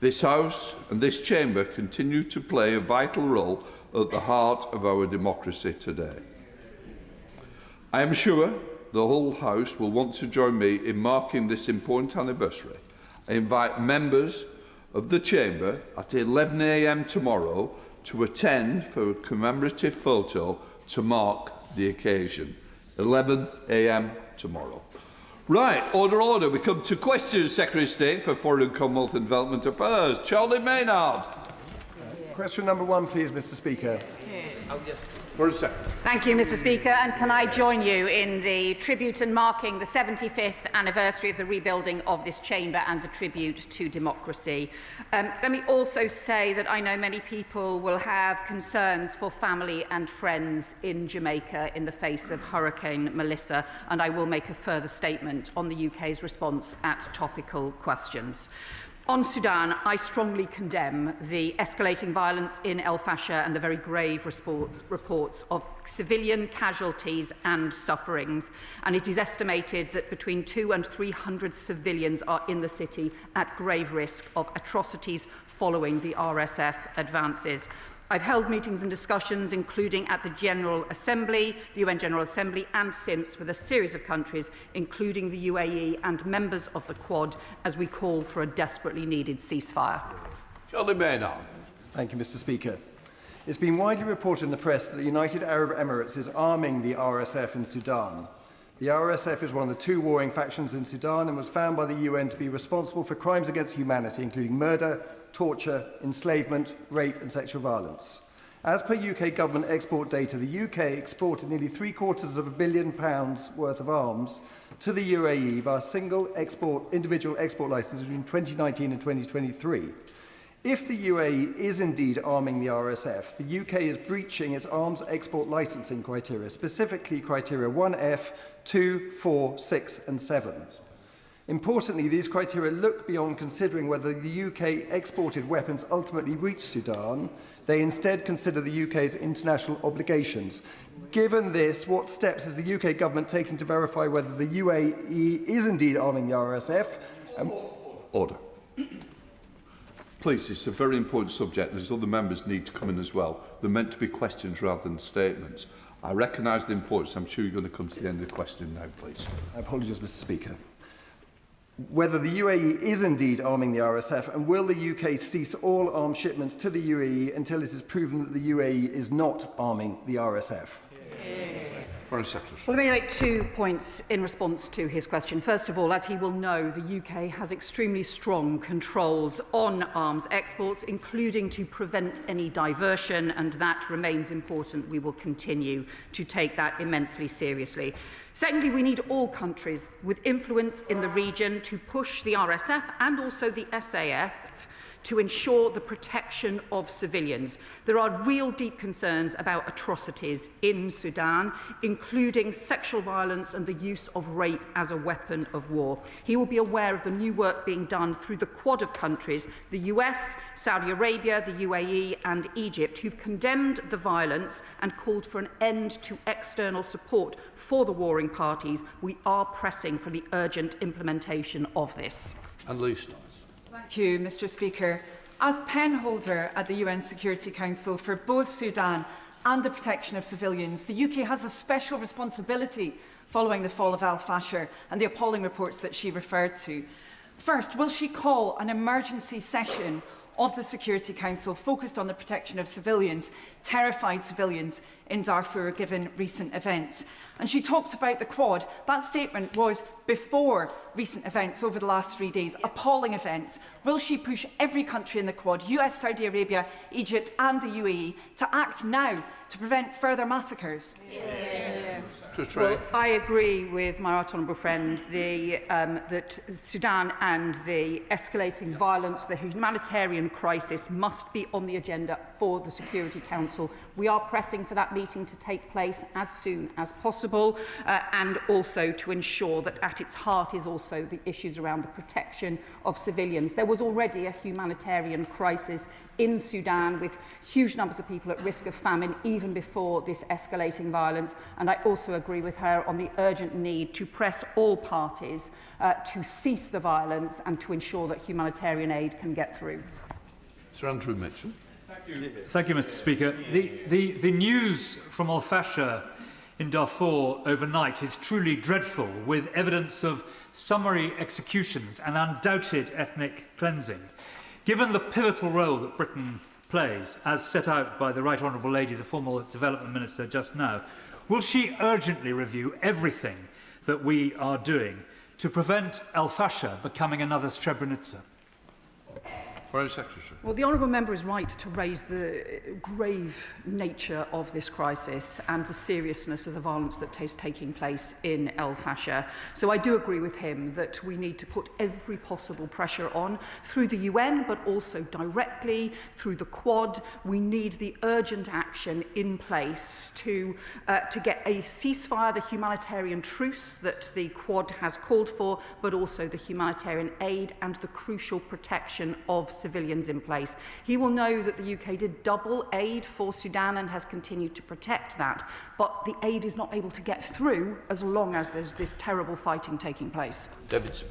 This House and this Chamber continue to play a vital role at the heart of our democracy today. I am sure the whole House will want to join me in marking this important anniversary. I invite members of the Chamber at 11 a.m. tomorrow to attend for a commemorative photo to mark the occasion. 11 a.m. tomorrow. Right, order. We come to questions, Secretary of State for Foreign, Commonwealth and Development Affairs. Charlie Maynard. Question number 1, please, Mr. Speaker. For a second. Thank you, Mr. Speaker. And can I join you in the tribute and marking the 75th anniversary of the rebuilding of this chamber and the tribute to democracy? Let me also say that I know many people will have concerns for family and friends in Jamaica in the face of Hurricane Melissa, and I will make a further statement on the UK's response at topical questions. On Sudan, I strongly condemn the escalating violence in El Fashir and the very grave reports of civilian casualties and sufferings. And it is estimated that between 200 and 300 civilians are in the city at grave risk of atrocities following the RSF advances. I've held meetings and discussions, including at the General Assembly, the UN General Assembly, and since with a series of countries, including the UAE and members of the Quad, as we call for a desperately needed ceasefire. Charlie Maynard. Thank you, Mr. Speaker. It's been widely reported in the press that the United Arab Emirates is arming the RSF in Sudan. The RSF is one of the 2 warring factions in Sudan and was found by the UN to be responsible for crimes against humanity, including murder, torture, enslavement, rape and sexual violence. As per UK government export data, the UK exported nearly £750 million worth of arms to the UAE via single individual export licences between 2019 and 2023. If the UAE is indeed arming the RSF, the UK is breaching its arms export licensing criteria, specifically criteria 1F, 2, 4, 6 and 7. Importantly, these criteria look beyond considering whether the UK exported weapons ultimately reach Sudan. They instead consider the UK's international obligations. Given this, what steps is the UK government taking to verify whether the UAE is indeed arming the RSF? Order. Please, it's a very important subject. There's other members need to come in as well. They're meant to be questions rather than statements. I recognise the importance. I'm sure you're going to come to the end of the question now, please. Apologies, Mr. Speaker. Whether the UAE is indeed arming the RSF, and will the UK cease all arms shipments to the UAE until it is proven that the UAE is not arming the RSF? Foreign Secretary. Well, let me make 2 points in response to his question. First of all, as he will know, the UK has extremely strong controls on arms exports, including to prevent any diversion, and that remains important. We will continue to take that immensely seriously. Secondly, we need all countries with influence in the region to push the RSF and also the SAF to ensure the protection of civilians. There are real deep concerns about atrocities in Sudan, including sexual violence and the use of rape as a weapon of war. He will be aware of the new work being done through the Quad of countries, the US, Saudi Arabia, the UAE and Egypt, who've condemned the violence and called for an end to external support for the warring parties. We are pressing for the urgent implementation of this. And Lisa. Thank you, Mr. Speaker. As penholder at the UN Security Council for both Sudan and the protection of civilians, the UK has a special responsibility following the fall of Al Fashir and the appalling reports that she referred to. First, will she call an emergency session of the Security Council focused on the protection of civilians, terrified civilians in Darfur, given recent events? And she talked about the Quad. That statement was before recent events over the last 3 days, appalling events. Will she push every country in the Quad, US, Saudi Arabia, Egypt and the UAE, to act now to prevent further massacres? Well, I agree with my right honourable friend that Sudan and the escalating violence, the humanitarian crisis, must be on the agenda for the Security Council. We are pressing for that meeting to take place as soon as possible, and also to ensure that at its heart is also the issues around the protection of civilians. There was already a humanitarian crisis in Sudan with huge numbers of people at risk of famine even before this escalating violence, and I also agree with her on the urgent need to press all parties to cease the violence and to ensure that humanitarian aid can get through. Sir Andrew Mitchell. Thank you, Mr. Speaker. The news from Al-Fashir in Darfur overnight is truly dreadful, with evidence of summary executions and undoubted ethnic cleansing. Given the pivotal role that Britain plays, as set out by the Right Honourable Lady, the former Development Minister, just now, will she urgently review everything that we are doing to prevent Al-Fashir becoming another Srebrenica? Foreign Secretary. Well, the honourable member is right to raise the grave nature of this crisis and the seriousness of the violence that is taking place in Al-Fashir. So I do agree with him that we need to put every possible pressure on through the UN, but also directly through the Quad. We need the urgent action in place to get a ceasefire, the humanitarian truce that the Quad has called for, but also the humanitarian aid and the crucial protection of civilians in place. He will know that the UK did double aid for Sudan and has continued to protect that, but the aid is not able to get through as long as there's this terrible fighting taking place. Davidson.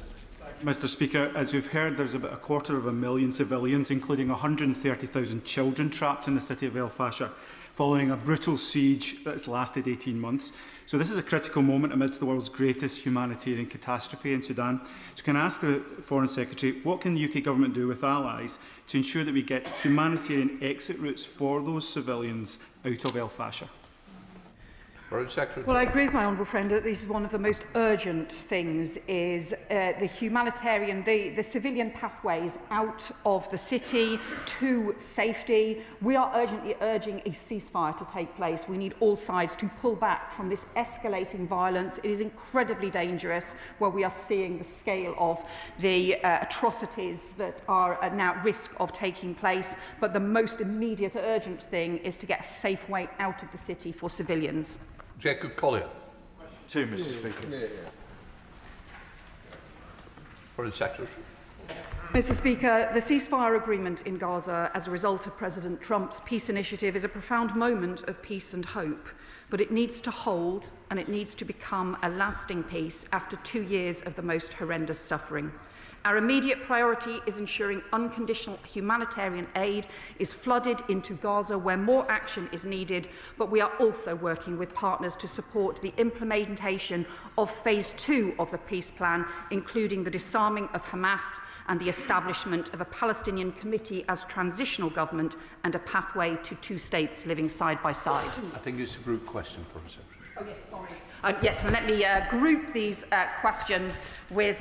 Mr. Speaker, as we've heard, there's about 250,000 civilians, including 130,000 children, trapped in the city of Al-Fashir, following a brutal siege that's lasted 18 months. So this is a critical moment amidst the world's greatest humanitarian catastrophe in Sudan. So can I ask the Foreign Secretary, what can the UK government do with allies to ensure that we get humanitarian exit routes for those civilians out of Al-Fashir? Well, I agree with my honourable friend that this is one of the most urgent things, is the humanitarian, the civilian pathways out of the city to safety. We are urgently urging a ceasefire to take place. We need all sides to pull back from this escalating violence. It is incredibly dangerous, where we are seeing the scale of the atrocities that are now at risk of taking place. But the most immediate urgent thing is to get a safe way out of the city for civilians. Jacob Collier. Two, Mr. Speaker. Foreign Secretary. Mr. Speaker, the ceasefire agreement in Gaza as a result of President Trump's peace initiative is a profound moment of peace and hope, but it needs to hold and it needs to become a lasting peace after 2 years of the most horrendous suffering. Our immediate priority is ensuring unconditional humanitarian aid is flooded into Gaza, where more action is needed, but we are also working with partners to support the implementation of Phase 2 of the peace plan, including the disarming of Hamas and the establishment of a Palestinian committee as transitional government and a pathway to 2 states living side by side. I think it's a group question, Foreign Secretary. Oh, yes, sorry. Yes, and let me group these questions with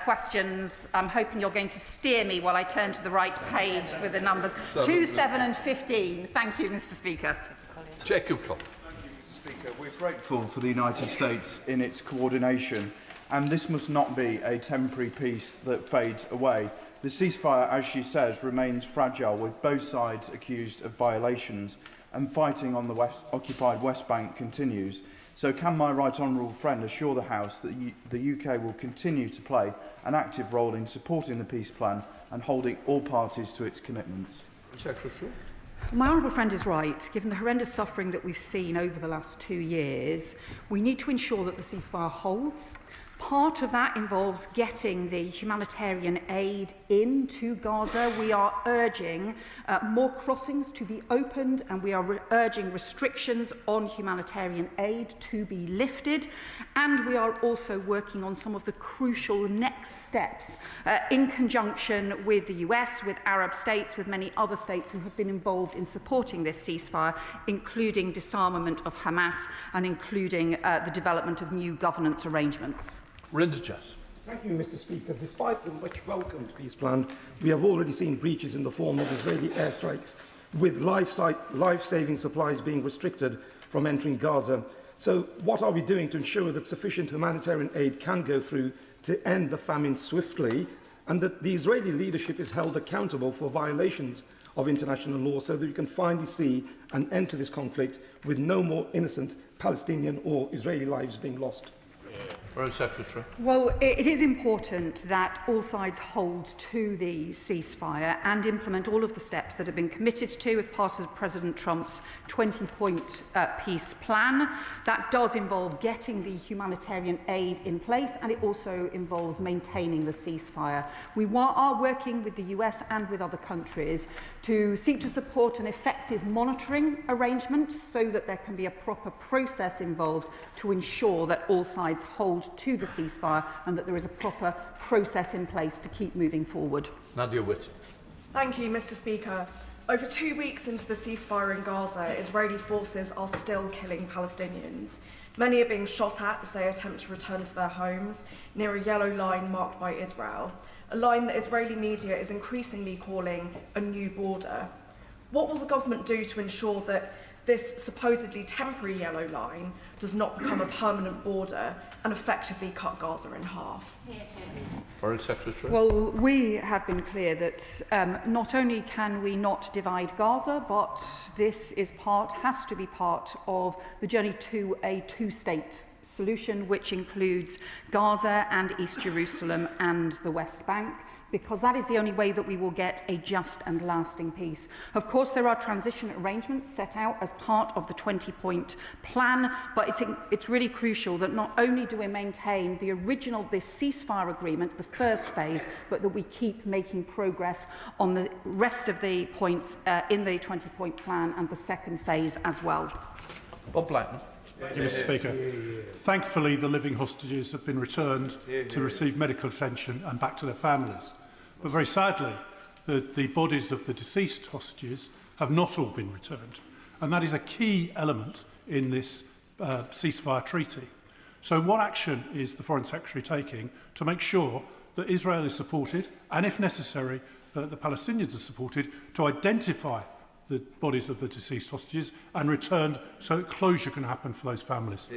questions. I'm hoping you're going to steer me while I turn to the right page with the numbers 2, 7 and 15. Thank you, Mr. Speaker. Jacob Collier. Mr. Speaker, we're grateful for the United States in its coordination, and this must not be a temporary peace that fades away. The ceasefire, as she says, remains fragile, with both sides accused of violations, and fighting on the occupied West Bank continues. So can my right honourable friend assure the House that the UK will continue to play an active role in supporting the peace plan and holding all parties to its commitments? Secretary. My honourable friend is right. Given the horrendous suffering that we've seen over the last 2 years, we need to ensure that the ceasefire holds. Part of that involves getting the humanitarian aid into Gaza. We are urging more crossings to be opened, and we are urging restrictions on humanitarian aid to be lifted. And we are also working on some of the crucial next steps in conjunction with the US, with Arab states, with many other states who have been involved in supporting this ceasefire, including disarmament of Hamas and including the development of new governance arrangements. Rinderchas. Thank you, Mr. Speaker. Despite the much welcomed peace plan, we have already seen breaches in the form of Israeli airstrikes, with life-saving supplies being restricted from entering Gaza. So what are we doing to ensure that sufficient humanitarian aid can go through to end the famine swiftly, and that the Israeli leadership is held accountable for violations of international law, so that we can finally see an end to this conflict with no more innocent Palestinian or Israeli lives being lost? Foreign Secretary. Well, it is important that all sides hold to the ceasefire and implement all of the steps that have been committed to as part of President Trump's 20-point peace plan. That does involve getting the humanitarian aid in place, and it also involves maintaining the ceasefire. We are working with the US and with other countries to seek to support an effective monitoring arrangement so that there can be a proper process involved to ensure that all sides hold to the ceasefire and that there is a proper process in place to keep moving forward. Nadia Witt. Thank you, Mr. Speaker. Over 2 weeks into the ceasefire in Gaza, Israeli forces are still killing Palestinians. Many are being shot at as they attempt to return to their homes near a yellow line marked by Israel, a line that Israeli media is increasingly calling a new border. What will the government do to ensure that this supposedly temporary yellow line does not become a permanent border and effectively cut Gaza in half? Foreign Secretary. Well, we have been clear that not only can we not divide Gaza, but this has to be part of the journey to a two-state solution, which includes Gaza and East Jerusalem and the West Bank, because that is the only way that we will get a just and lasting peace. Of course, there are transition arrangements set out as part of the 20-point plan, but it's really crucial that not only do we maintain this ceasefire agreement, the first phase, but that we keep making progress on the rest of the points in the 20-point plan and the second phase as well. Bob Blackman. Thank you, Mr. Speaker. Thankfully, the living hostages have been returned to receive medical attention and back to their families. But very sadly, the bodies of the deceased hostages have not all been returned. And that is a key element in this ceasefire treaty. So what action is the Foreign Secretary taking to make sure that Israel is supported, and if necessary, that the Palestinians are supported, to identify the bodies of the deceased hostages and returned so that closure can happen for those families?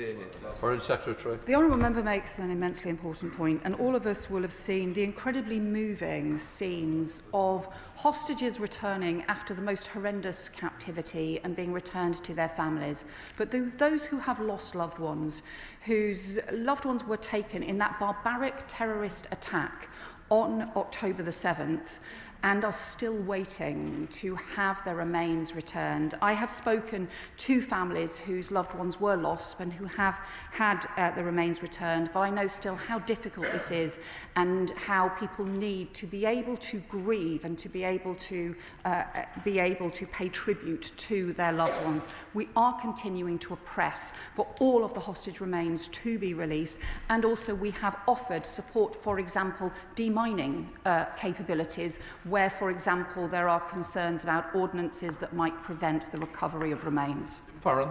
Foreign Secretary. The Honourable Member makes an immensely important point, and all of us will have seen the incredibly moving scenes of hostages returning after the most horrendous captivity and being returned to their families. But those who have lost loved ones, whose loved ones were taken in that barbaric terrorist attack on October the 7th, and are still waiting to have their remains returned. I have spoken to families whose loved ones were lost and who have had the remains returned, but I know still how difficult this is and how people need to be able to grieve and to be able to pay tribute to their loved ones. We are continuing to press for all of the hostage remains to be released, and also we have offered support, for example, demining capabilities, where, for example, there are concerns about ordinances that might prevent the recovery of remains. Farron.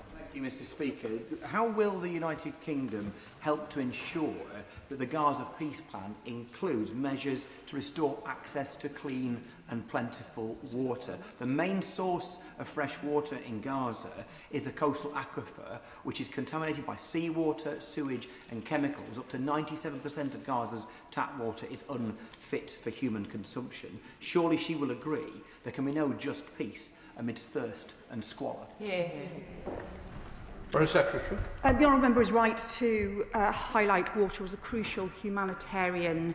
Thank you, Mr. Speaker. How will the United Kingdom help to ensure that the Gaza peace plan includes measures to restore access to clean and plentiful water? The main source of fresh water in Gaza is the coastal aquifer, which is contaminated by seawater, sewage and chemicals. Up to 97% of Gaza's tap water is unfit for human consumption. Surely she will agree there can be no just peace amidst thirst and squalor. Foreign Secretary. The Honourable Member is right to highlight water as a crucial humanitarian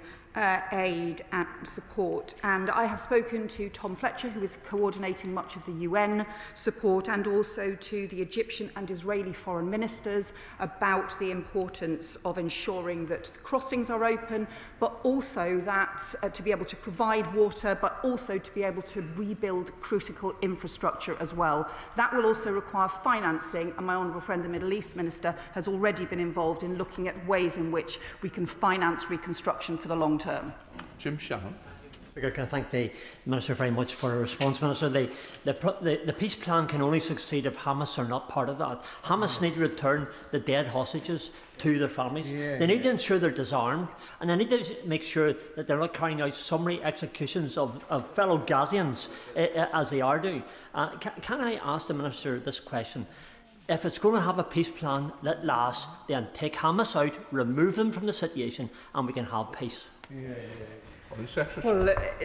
aid and support, and I have spoken to Tom Fletcher, who is coordinating much of the UN support, and also to the Egyptian and Israeli foreign ministers about the importance of ensuring that the crossings are open, but also that to be able to provide water, but also to be able to rebuild critical infrastructure as well. That will also require financing, and my honourable friend, the Middle East Minister, has already been involved in looking at ways in which we can finance reconstruction for the long term. Jim Shannon. Speaker, can I thank the Minister very much for her response, Minister. The peace plan can only succeed if Hamas are not part of that. Hamas need to return the dead hostages to their families. They need to ensure they're disarmed, and they need to make sure that they're not carrying out summary executions of fellow Gazians as they are doing. Can I ask the Minister this question? If it's going to have a peace plan that lasts, then take Hamas out, remove them from the situation, and we can have peace. Well,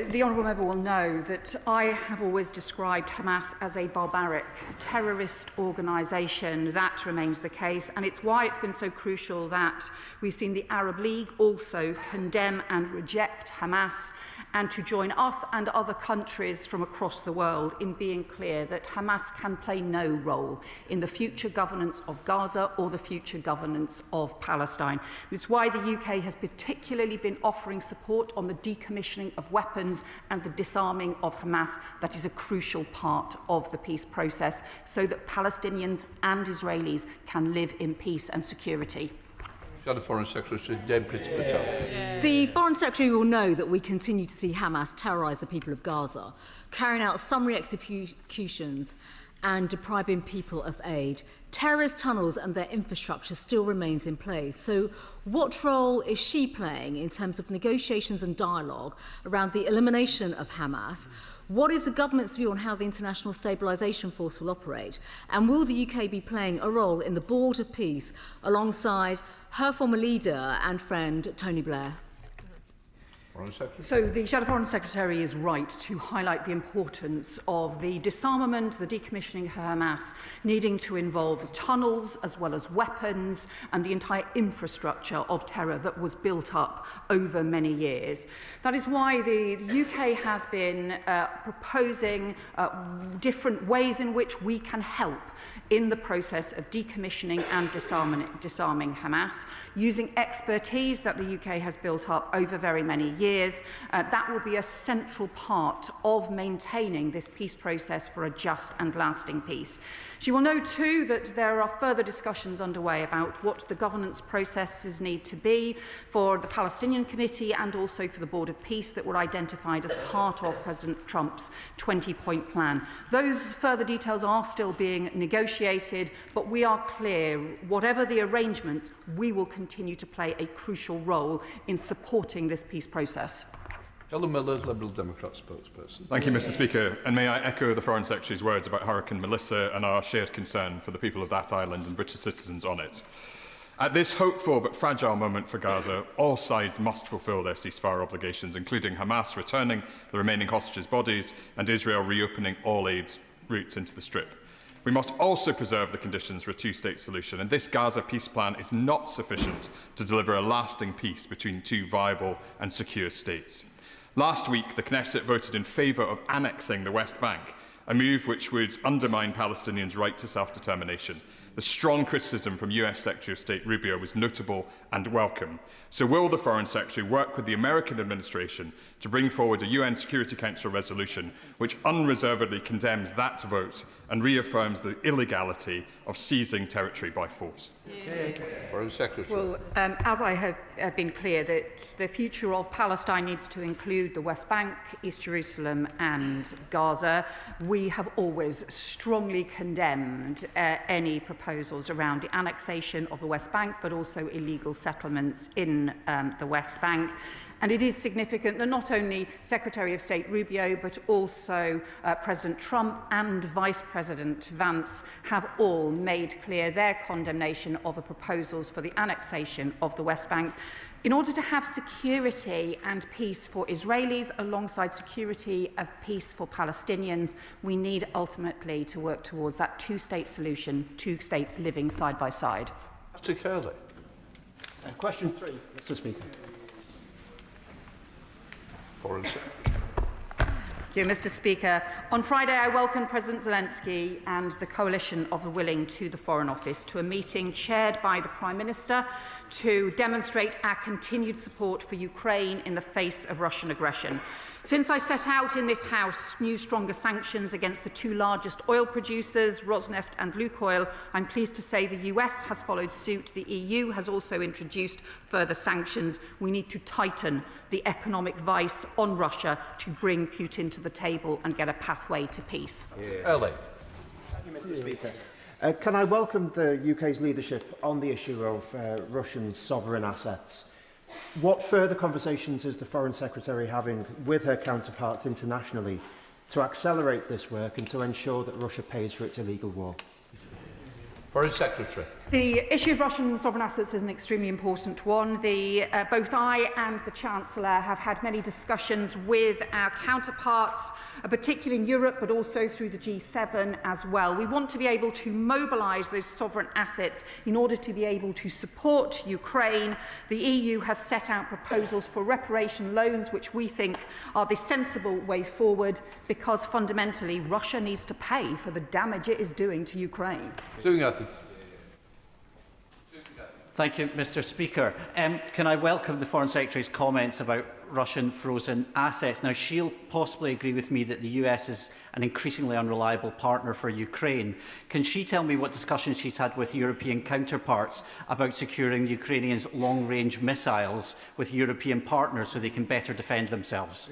the honourable member will know that I have always described Hamas as a barbaric terrorist organisation. That remains the case, and it's why it's been so crucial that we've seen the Arab League also condemn and reject Hamas, and to join us and other countries from across the world in being clear that Hamas can play no role in the future governance of Gaza or the future governance of Palestine. It's why the UK has particularly been offering support on the decommissioning of weapons and the disarming of Hamas. That is a crucial part of the peace process so that Palestinians and Israelis can live in peace and security. The Foreign Secretary, The Foreign Secretary will know that we continue to see Hamas terrorise the people of Gaza, carrying out summary executions and depriving people of aid. Terrorist tunnels and their infrastructure still remains in place. So what role is she playing in terms of negotiations and dialogue around the elimination of Hamas? What is the government's view on how the International Stabilization Force will operate? And will the UK be playing a role in the Board of Peace alongside her former leader and friend, Tony Blair? So the Shadow Foreign Secretary is right to highlight the importance of the disarmament, the decommissioning of Hamas, needing to involve tunnels as well as weapons and the entire infrastructure of terror that was built up over many years. That is why the UK has been proposing different ways in which we can help in the process of decommissioning and disarming Hamas, using expertise that the UK has built up over very many years. That will be a central part of maintaining this peace process for a just and lasting peace. She will know too that there are further discussions underway about what the governance processes need to be for the Palestinian Committee and also for the Board of Peace that were identified as part of President Trump's 20-point plan. Those further details are still being negotiated, but we are clear, whatever the arrangements, we will continue to play a crucial role in supporting this peace process. Helen Miller, Liberal Democrat spokesperson. Thank you, Mr. Speaker. And may I echo the Foreign Secretary's words about Hurricane Melissa and our shared concern for the people of that island and British citizens on it. At this hopeful but fragile moment for Gaza, all sides must fulfil their ceasefire obligations, including Hamas returning the remaining hostages' bodies and Israel reopening all aid routes into the Strip. We must also preserve the conditions for a two-state solution, and this Gaza peace plan is not sufficient to deliver a lasting peace between two viable and secure states. Last week, the Knesset voted in favour of annexing the West Bank, a move which would undermine Palestinians' right to self-determination. The strong criticism from US Secretary of State Rubio was notable and welcome. So will the Foreign Secretary work with the American administration to bring forward a UN Security Council resolution which unreservedly condemns that vote and reaffirms the illegality of seizing territory by force? Foreign Secretary. Well, as I have been clear, that the future of Palestine needs to include the West Bank, East Jerusalem and Gaza. We have always strongly condemned any proposals around the annexation of the West Bank, but also illegal settlements in the West Bank. And it is significant that not only Secretary of State Rubio, but also President Trump and Vice President Vance have all made clear their condemnation of the proposals for the annexation of the West Bank. In order to have security and peace for Israelis alongside security of peace for Palestinians, we need ultimately to work towards that two-state solution, two states living side by side. Mr. Curley. Question 3, Mr. Speaker. Foreign Secretary. Thank you, Mr. Speaker. On Friday, I welcomed President Zelensky and the coalition of the willing to the Foreign Office to a meeting chaired by the Prime Minister to demonstrate our continued support for Ukraine in the face of Russian aggression. Since I set out in this House new stronger sanctions against the two largest oil producers, Rosneft and Lukoil, I'm pleased to say the US has followed suit. The EU has also introduced further sanctions. We need to tighten the economic vice on Russia to bring Putin to the table and get a pathway to peace. Ellie. Thank you, Mr. Speaker. Can I welcome the UK's leadership on the issue of Russian sovereign assets? What further conversations is the Foreign Secretary having with her counterparts internationally to accelerate this work and to ensure that Russia pays for its illegal war? Foreign Secretary. The issue of Russian sovereign assets is an extremely important one. Both I and the Chancellor have had many discussions with our counterparts, particularly in Europe, but also through the G7 as well. We want to be able to mobilise those sovereign assets in order to be able to support Ukraine. The EU has set out proposals for reparation loans, which we think are the sensible way forward, because fundamentally Russia needs to pay for the damage it is doing to Ukraine. Thank you, Mr. Speaker. Can I welcome the Foreign Secretary's comments about Russian frozen assets? Now, she'll possibly agree with me that the US is an increasingly unreliable partner for Ukraine. Can she tell me what discussions she's had with European counterparts about securing Ukrainians' long-range missiles with European partners so they can better defend themselves?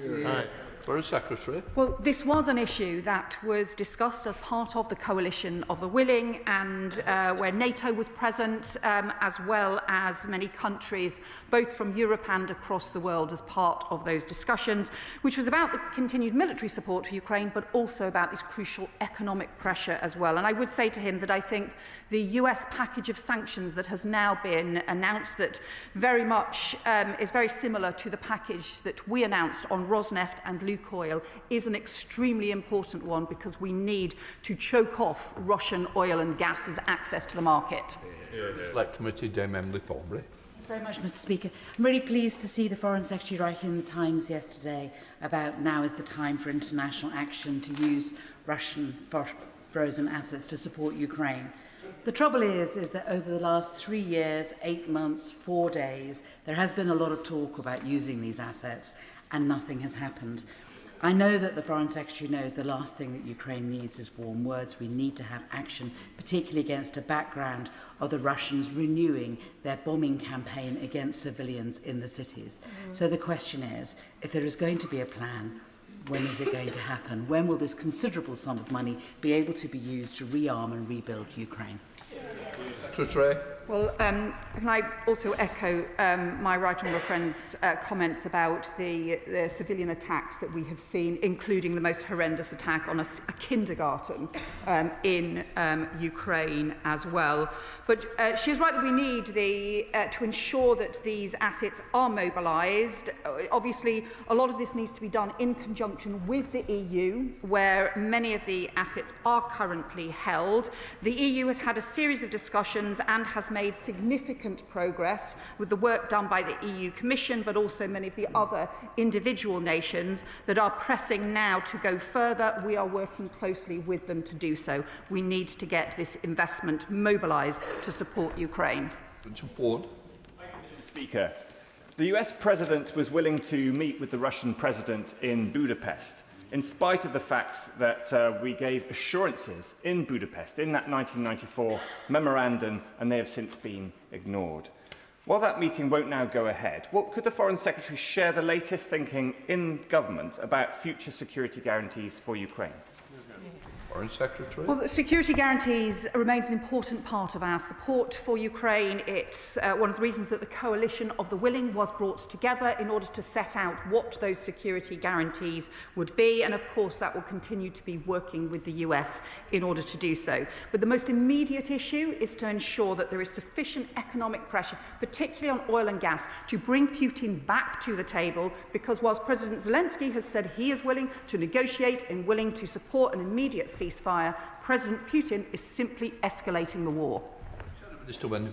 Foreign Secretary. Well, this was an issue that was discussed as part of the coalition of the willing, and where NATO was present, as well as many countries, both from Europe and across the world, as part of those discussions, which was about the continued military support for Ukraine, but also about this crucial economic pressure as well. And I would say to him that I think the US package of sanctions that has now been announced, that very much is very similar to the package that we announced on Rosneft and Lukoil, is an extremely important one, because we need to choke off Russian oil and gas's access to the market. Select Committee Dame Emily Thornbury. Very much, Mr. Speaker. I'm really pleased to see the Foreign Secretary writing in the Times yesterday about now is the time for international action to use Russian frozen assets to support Ukraine. The trouble is that over the last 3 years, 8 months, 4 days, there has been a lot of talk about using these assets, and nothing has happened. I know that the Foreign Secretary knows the last thing that Ukraine needs is warm words. We need to have action, particularly against a background of the Russians renewing their bombing campaign against civilians in the cities. So the question is, if there is going to be a plan, when is it going to happen? When will this considerable sum of money be able to be used to rearm and rebuild Ukraine? Secretary. Well, can I also echo my right honourable friend's comments about the civilian attacks that we have seen, including the most horrendous attack on a kindergarten in Ukraine as well. But she is right that we need to ensure that these assets are mobilised. Obviously, a lot of this needs to be done in conjunction with the EU, where many of the assets are currently held. The EU has had a series of discussions and has made significant progress with the work done by the EU Commission, but also many of the other individual nations that are pressing now to go further. We are working closely with them to do so. We need to get this investment mobilised to support Ukraine. Ford. Thank you, Mr. Speaker. The US President was willing to meet with the Russian President in Budapest, in spite of the fact that we gave assurances in Budapest in that 1994 memorandum, and they have since been ignored. While that meeting won't now go ahead, could the Foreign Secretary share the latest thinking in government about future security guarantees for Ukraine? Foreign Secretary. Well, the security guarantees remains an important part of our support for Ukraine. It's one of the reasons that the coalition of the willing was brought together in order to set out what those security guarantees would be, and of course that will continue to be working with the US in order to do so. But the most immediate issue is to ensure that there is sufficient economic pressure, particularly on oil and gas, to bring Putin back to the table, because whilst President Zelensky has said he is willing to negotiate and willing to support an immediate ceasefire, President Putin is simply escalating the war. Mr. Wenham.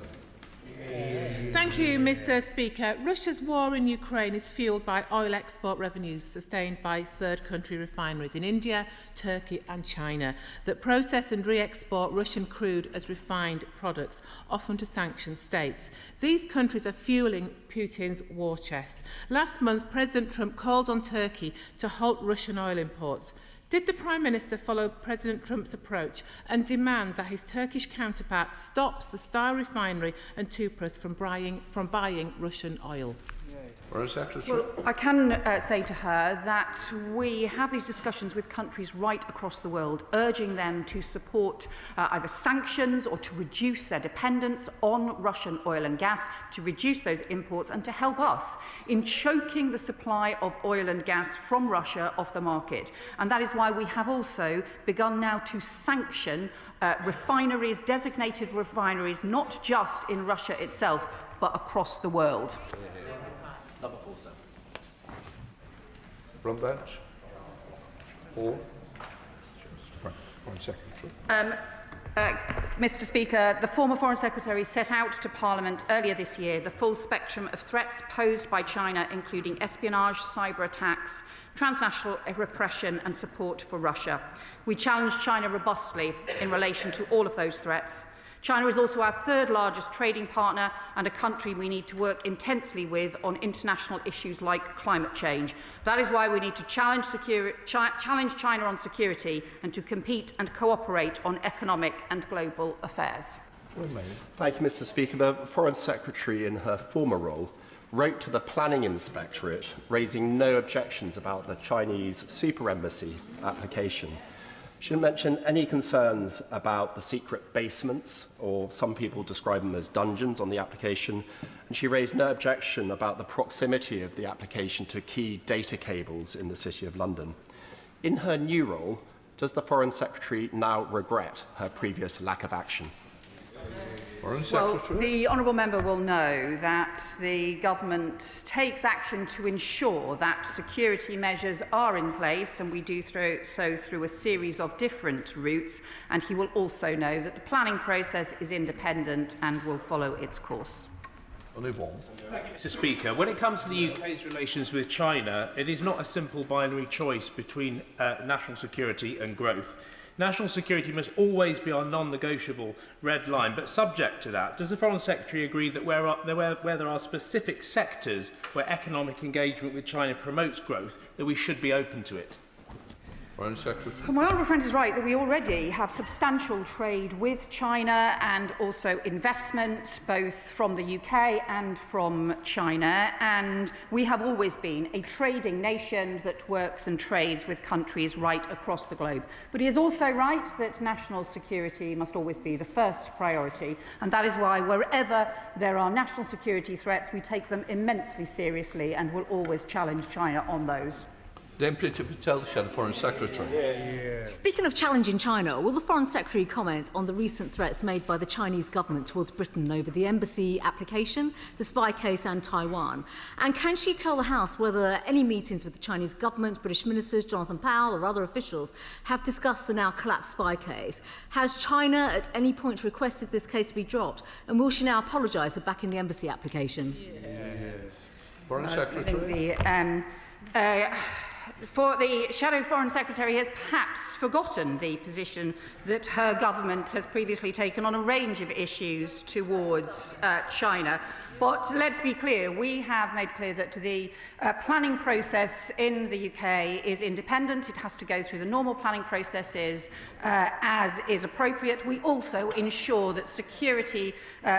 Thank you, Mr. Speaker. Russia's war in Ukraine is fuelled by oil export revenues sustained by third country refineries in India, Turkey and China that process and re-export Russian crude as refined products, often to sanctioned states. These countries are fuelling Putin's war chest. Last month, President Trump called on Turkey to halt Russian oil imports. Did the Prime Minister follow President Trump's approach and demand that his Turkish counterpart stops the Star refinery and Tupras from buying Russian oil? Foreign Secretary. Well, I can say to her that we have these discussions with countries right across the world, urging them to support either sanctions or to reduce their dependence on Russian oil and gas, to reduce those imports and to help us in choking the supply of oil and gas from Russia off the market. And that is why we have also begun now to sanction refineries, designated refineries, not just in Russia itself, but across the world. Number 4, sir. Front bench. Foreign Secretary. Mr. Speaker, the former Foreign Secretary set out to Parliament earlier this year the full spectrum of threats posed by China, including espionage, cyber attacks, transnational repression and support for Russia. We challenged China robustly in relation to all of those threats. China is also our third largest trading partner and a country we need to work intensely with on international issues like climate change. That is why we need to challenge China on security and to compete and cooperate on economic and global affairs. Thank you, Mr. Speaker. The Foreign Secretary, in her former role, wrote to the Planning Inspectorate, raising no objections about the Chinese super embassy application. She didn't mention any concerns about the secret basements, or some people describe them as dungeons, on the application, and she raised no objection about the proximity of the application to key data cables in the City of London. In her new role, does the Foreign Secretary now regret her previous lack of action? Well, the honourable member will know that the government takes action to ensure that security measures are in place, and we do so through a series of different routes, and he will also know that the planning process is independent and will follow its course. Thank you, Mr. Speaker. When it comes to the UK's relations with China, it is not a simple binary choice between national security and growth. National security must always be our non-negotiable red line, but subject to that, does the Foreign Secretary agree that where there are specific sectors where economic engagement with China promotes growth, that we should be open to it? Foreign Secretary. My honourable friend is right that we already have substantial trade with China and also investment both from the UK and from China, and we have always been a trading nation that works and trades with countries right across the globe. But he is also right that national security must always be the first priority, and that is why wherever there are national security threats, we take them immensely seriously and will always challenge China on those. Deputy Patel, Foreign Secretary. Speaking of challenging China, will the Foreign Secretary comment on the recent threats made by the Chinese government towards Britain over the embassy application, the spy case and Taiwan? And can she tell the House whether any meetings with the Chinese government, British ministers, Jonathan Powell or other officials have discussed the now collapsed spy case? Has China at any point requested this case to be dropped? And will she now apologise for backing the embassy application? Foreign Secretary. For the Shadow Foreign Secretary has perhaps forgotten the position that her government has previously taken on a range of issues towards China. But let's be clear, we have made clear that the planning process in the UK is independent. It has to go through the normal planning processes as is appropriate. We also ensure that security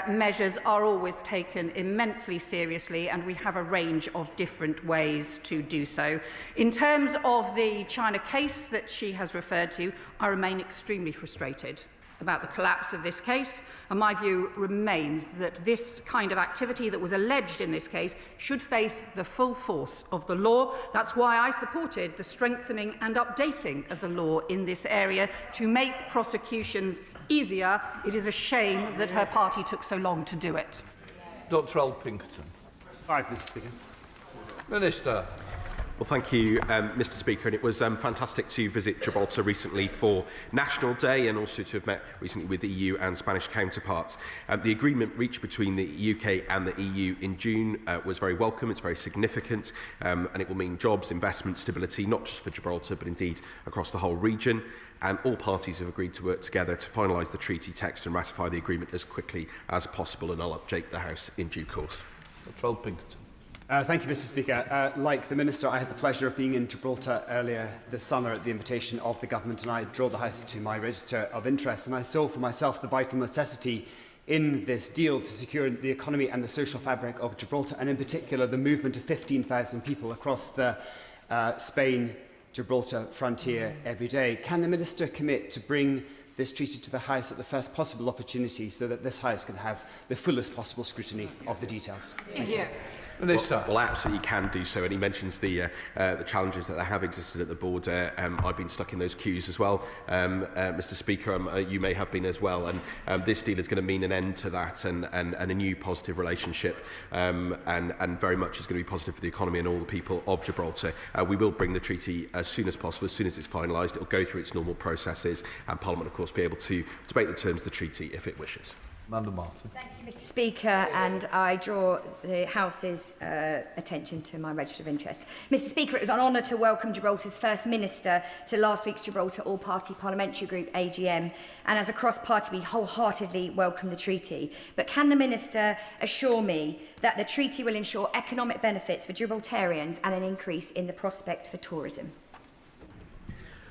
measures are always taken immensely seriously, and we have a range of different ways to do so. In terms of the China case that she has referred to, I remain extremely frustrated about the collapse of this case, and my view remains that this kind of activity that was alleged in this case should face the full force of the law. That's why I supported the strengthening and updating of the law in this area to make prosecutions easier. It is a shame that her party took so long to do it. Dr. Alpington. All right, Mr. Speaker. Minister. Well, thank you, Mr. Speaker. And it was fantastic to visit Gibraltar recently for National Day and also to have met recently with EU and Spanish counterparts. The agreement reached between the UK and the EU in June was very welcome. It's very significant, and it will mean jobs, investment, stability, not just for Gibraltar, but indeed across the whole region. And all parties have agreed to work together to finalise the treaty text and ratify the agreement as quickly as possible. And I'll update the House in due course. Dr. Alpington. Thank you, Mr. Speaker. Like the Minister, I had the pleasure of being in Gibraltar earlier this summer at the invitation of the Government, and I draw the House to my register of interest. And I saw for myself the vital necessity in this deal to secure the economy and the social fabric of Gibraltar, and in particular the movement of 15,000 people across the Spain-Gibraltar frontier every day. Can the Minister commit to bring this treaty to the House at the first possible opportunity so that this House can have the fullest possible scrutiny of the details? Thank you. Well, absolutely can do so, and he mentions the challenges that have existed at the border. I've been stuck in those queues as well, Mr. Speaker. You may have been as well, and this deal is going to mean an end to that and a new positive relationship, and very much is going to be positive for the economy and all the people of Gibraltar. We will bring the treaty as soon as possible, as soon as it's finalised. It will go through its normal processes, and Parliament, of course, be able to debate the terms of the treaty if it wishes. Amanda Martin. Thank you, Mr. Speaker, and I draw the House's attention to my register of interest. Mr. Speaker, it was an honour to welcome Gibraltar's First Minister to last week's Gibraltar All-Party Parliamentary Group AGM, and as a cross-party we wholeheartedly welcome the treaty. But can the Minister assure me that the treaty will ensure economic benefits for Gibraltarians and an increase in the prospect for tourism?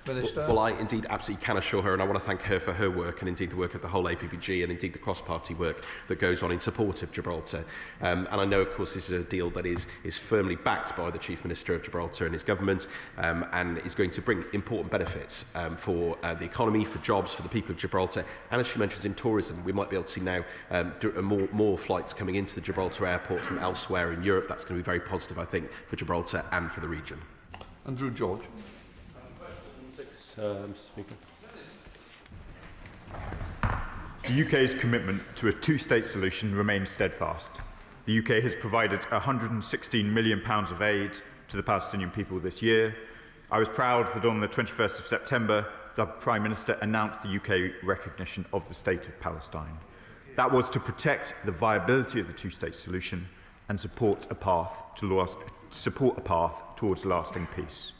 Minister. Well, I indeed absolutely can assure her, and I want to thank her for her work and indeed the work of the whole APPG and indeed the cross-party work that goes on in support of Gibraltar. And I know, of course, this is a deal that is firmly backed by the Chief Minister of Gibraltar and his government, and is going to bring important benefits for the economy, for jobs, for the people of Gibraltar, and as she mentions, in tourism. We might be able to see now more flights coming into the Gibraltar airport from elsewhere in Europe. That's going to be very positive, I think, for Gibraltar and for the region. Andrew George. Mr. Speaker. The UK's commitment to a two-state solution remains steadfast. The UK has provided £116 million of aid to the Palestinian people this year. I was proud that on the 21st of September, the Prime Minister announced the UK recognition of the State of Palestine. That was to protect the viability of the two-state solution and support a path towards lasting peace.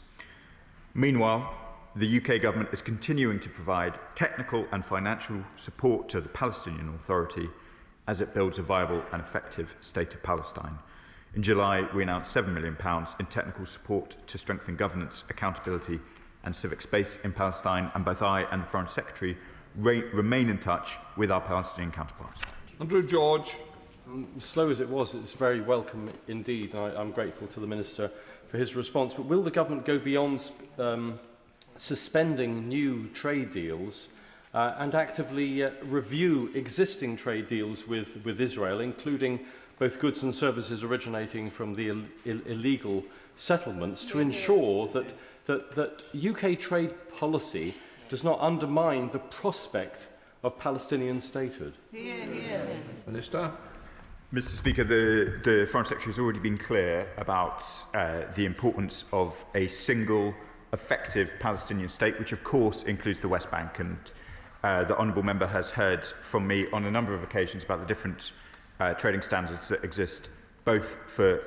Meanwhile, the UK government is continuing to provide technical and financial support to the Palestinian Authority as it builds a viable and effective state of Palestine. In July, we announced £7 million in technical support to strengthen governance, accountability and civic space in Palestine, and both I and the Foreign Secretary remain in touch with our Palestinian counterparts. Andrew George. Slow as it was, it's very welcome indeed. I'm grateful to the Minister for his response. But will the government go beyond suspending new trade deals and actively review existing trade deals with Israel, including both goods and services originating from the illegal settlements, to ensure that UK trade policy does not undermine the prospect of Palestinian statehood? Minister. Mr. Speaker, the Foreign Secretary has already been clear about the importance of a single effective Palestinian state, which of course includes the West Bank, and the Honourable Member has heard from me on a number of occasions about the different trading standards that exist both for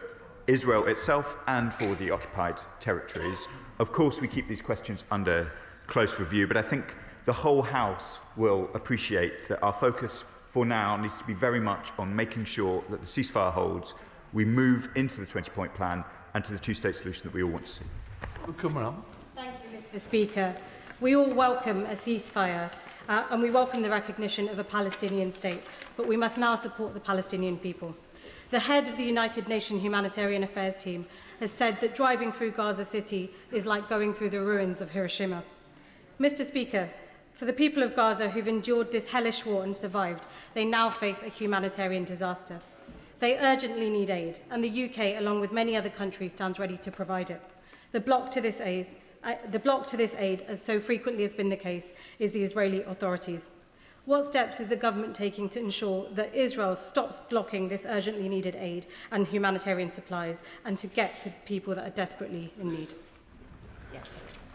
Israel itself and for the occupied territories. Of course we keep these questions under close review, but I think the whole House will appreciate that our focus for now needs to be very much on making sure that the ceasefire holds, we move into the 20-point plan and to the two-state solution that we all want to see. Come on. Thank you, Mr. Speaker. We all welcome a ceasefire and we welcome the recognition of a Palestinian state, but we must now support the Palestinian people. The head of the United Nations Humanitarian Affairs team has said that driving through Gaza City is like going through the ruins of Hiroshima. Mr. Speaker, for the people of Gaza who've endured this hellish war and survived, they now face a humanitarian disaster. They urgently need aid, and the UK, along with many other countries, stands ready to provide it. The block to this aid, as so frequently has been the case, is the Israeli authorities. What steps is the government taking to ensure that Israel stops blocking this urgently needed aid and humanitarian supplies, and to get to people that are desperately in need?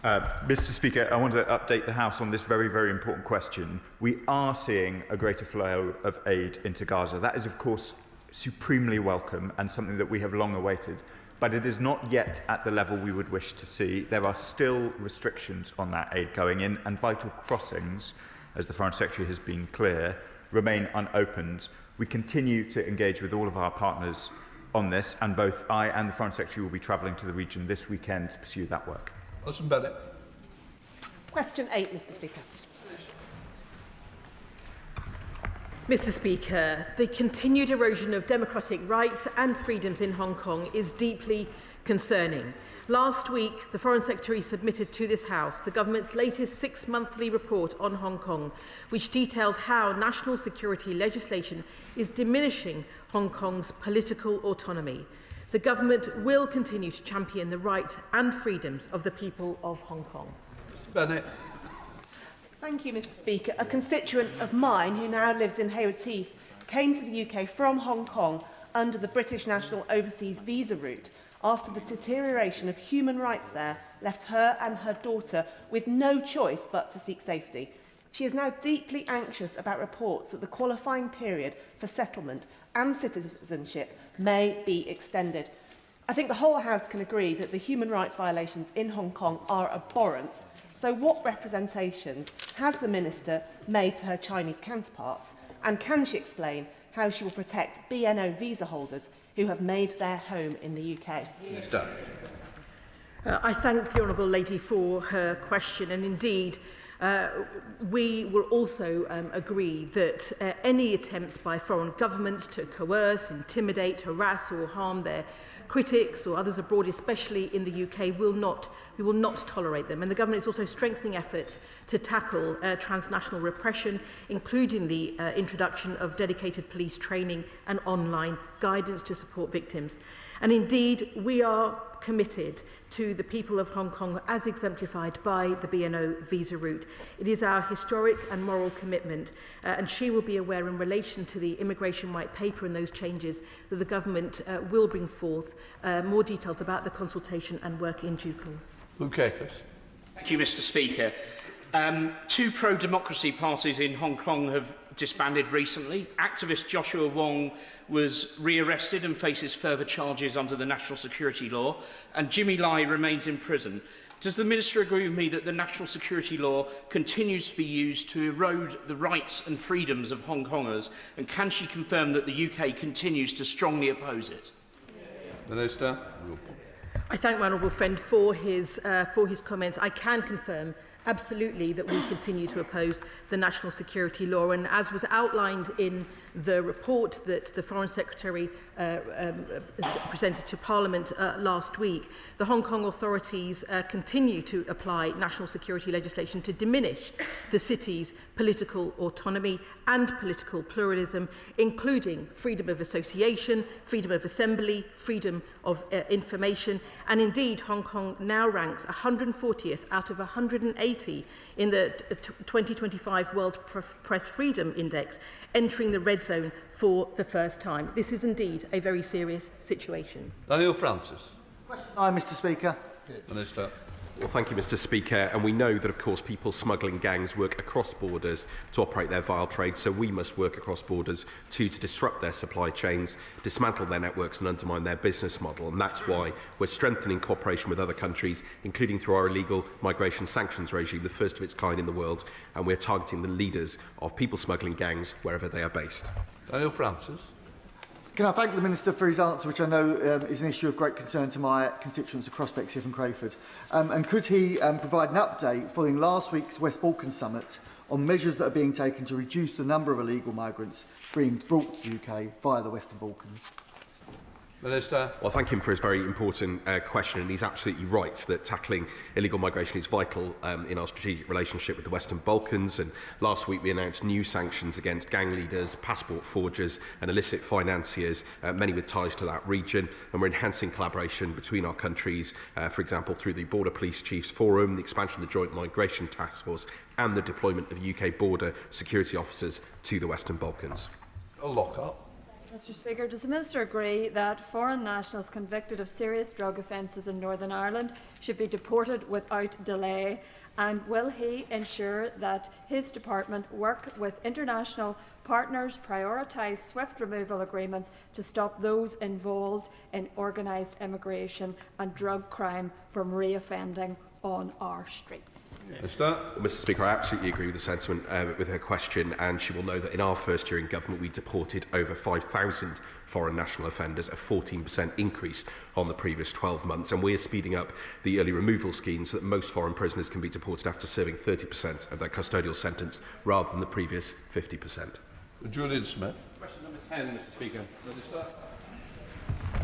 Mr. Speaker, I want to update the House on this very, very important question. We are seeing a greater flow of aid into Gaza. That is, of course, supremely welcome and something that we have long awaited. But it is not yet at the level we would wish to see. There are still restrictions on that aid going in, and vital crossings, as the Foreign Secretary has been clear, remain unopened. We continue to engage with all of our partners on this, and both I and the Foreign Secretary will be travelling to the region this weekend to pursue that work. Alison Bennett. Question 8, Mr. Speaker. Mr Speaker, the continued erosion of democratic rights and freedoms in Hong Kong is deeply concerning. Last week, the Foreign Secretary submitted to this House the government's latest 6-monthly report on Hong Kong, which details how national security legislation is diminishing Hong Kong's political autonomy. The government will continue to champion the rights and freedoms of the people of Hong Kong. Bennett. Thank you, Mr Speaker. A constituent of mine who now lives in Haywards Heath came to the UK from Hong Kong under the British National Overseas Visa route after the deterioration of human rights there left her and her daughter with no choice but to seek safety. She is now deeply anxious about reports that the qualifying period for settlement and citizenship may be extended. I think the whole House can agree that the human rights violations in Hong Kong are abhorrent. So what representations has the Minister made to her Chinese counterparts? And can she explain how she will protect BNO visa holders who have made their home in the UK? Minister. I thank the Honourable Lady for her question, and indeed we will also agree that any attempts by foreign governments to coerce, intimidate, harass or harm their critics or others abroad, especially in the UK, we will not tolerate them. And the government is also strengthening efforts to tackle transnational repression, including the introduction of dedicated police training and online guidance to support victims. And indeed, we are committed to the people of Hong Kong as exemplified by the BNO visa route. It is our historic and moral commitment, and she will be aware in relation to the immigration white paper and those changes that the government will bring forth more details about the consultation and work in due course. Okay. Thank you, Mr Speaker. 2 pro-democracy parties in Hong Kong have disbanded recently. Activist Joshua Wong was re-arrested and faces further charges under the national security law, and Jimmy Lai remains in prison. Does the Minister agree with me that the national security law continues to be used to erode the rights and freedoms of Hong Kongers, and can she confirm that the UK continues to strongly oppose it? Minister. I thank my honourable friend for his comments. I can confirm absolutely that we continue to oppose the national security law, and as was outlined in the report that the Foreign Secretary presented to Parliament last week, the Hong Kong authorities continue to apply national security legislation to diminish the city's political autonomy and political pluralism, including freedom of association, freedom of assembly, freedom of information, and indeed Hong Kong now ranks 140th out of 180 in the 2025 World Press Freedom Index, entering the red zone for the first time. This is indeed a very serious situation. Daniel Francis. Hi, Mr Speaker. Minister. Well, thank you, Mr Speaker. And we know that, of course, people smuggling gangs work across borders to operate their vile trade, so we must work across borders to disrupt their supply chains, dismantle their networks and undermine their business model. And that's why we're strengthening cooperation with other countries, including through our illegal migration sanctions regime, the first of its kind in the world, and we're targeting the leaders of people smuggling gangs wherever they are based. Daniel Francis. Can I thank the Minister for his answer, which I know is an issue of great concern to my constituents across Bexhill and Crayford. And could he provide an update following last week's West Balkan Summit on measures that are being taken to reduce the number of illegal migrants being brought to the UK via the Western Balkans? Minister. Well, thank him for his very important question, and he's absolutely right that tackling illegal migration is vital in our strategic relationship with the Western Balkans. And last week we announced new sanctions against gang leaders, passport forgers and illicit financiers, many with ties to that region. And we're enhancing collaboration between our countries, for example, through the Border Police Chiefs Forum, the expansion of the Joint Migration Task Force and the deployment of UK border security officers to the Western Balkans. A lock-up. Mr Speaker, does the Minister agree that foreign nationals convicted of serious drug offences in Northern Ireland should be deported without delay? And will he ensure that his department work with international partners prioritise swift removal agreements to stop those involved in organised immigration and drug crime from reoffending on our streets? Minister. Well, Mr Speaker, I absolutely agree with the sentiment with her question, and she will know that in our first year in government we deported over 5,000 foreign national offenders, a 14% increase on the previous 12 months, and we are speeding up the early removal scheme so that most foreign prisoners can be deported after serving 30% of their custodial sentence rather than the previous 50%. Julian Smith. Question number 10, Mr Speaker.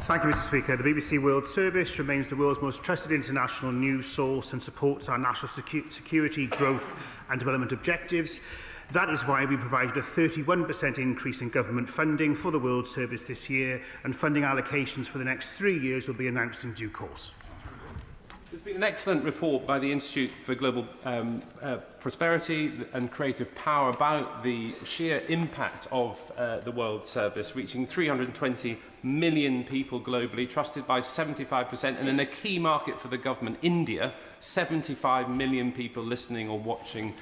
Thank you, Mr Speaker. The BBC World Service remains the world's most trusted international news source and supports our national security, growth and development objectives. That is why we provided a 31% increase in government funding for the World Service this year, and funding allocations for the next 3 years will be announced in due course. There's been an excellent report by the Institute for Global Prosperity and Creative Power about the sheer impact of the World Service, reaching 320 million people globally, trusted by 75%, and in a key market for the government, India, 75 million people listening or watching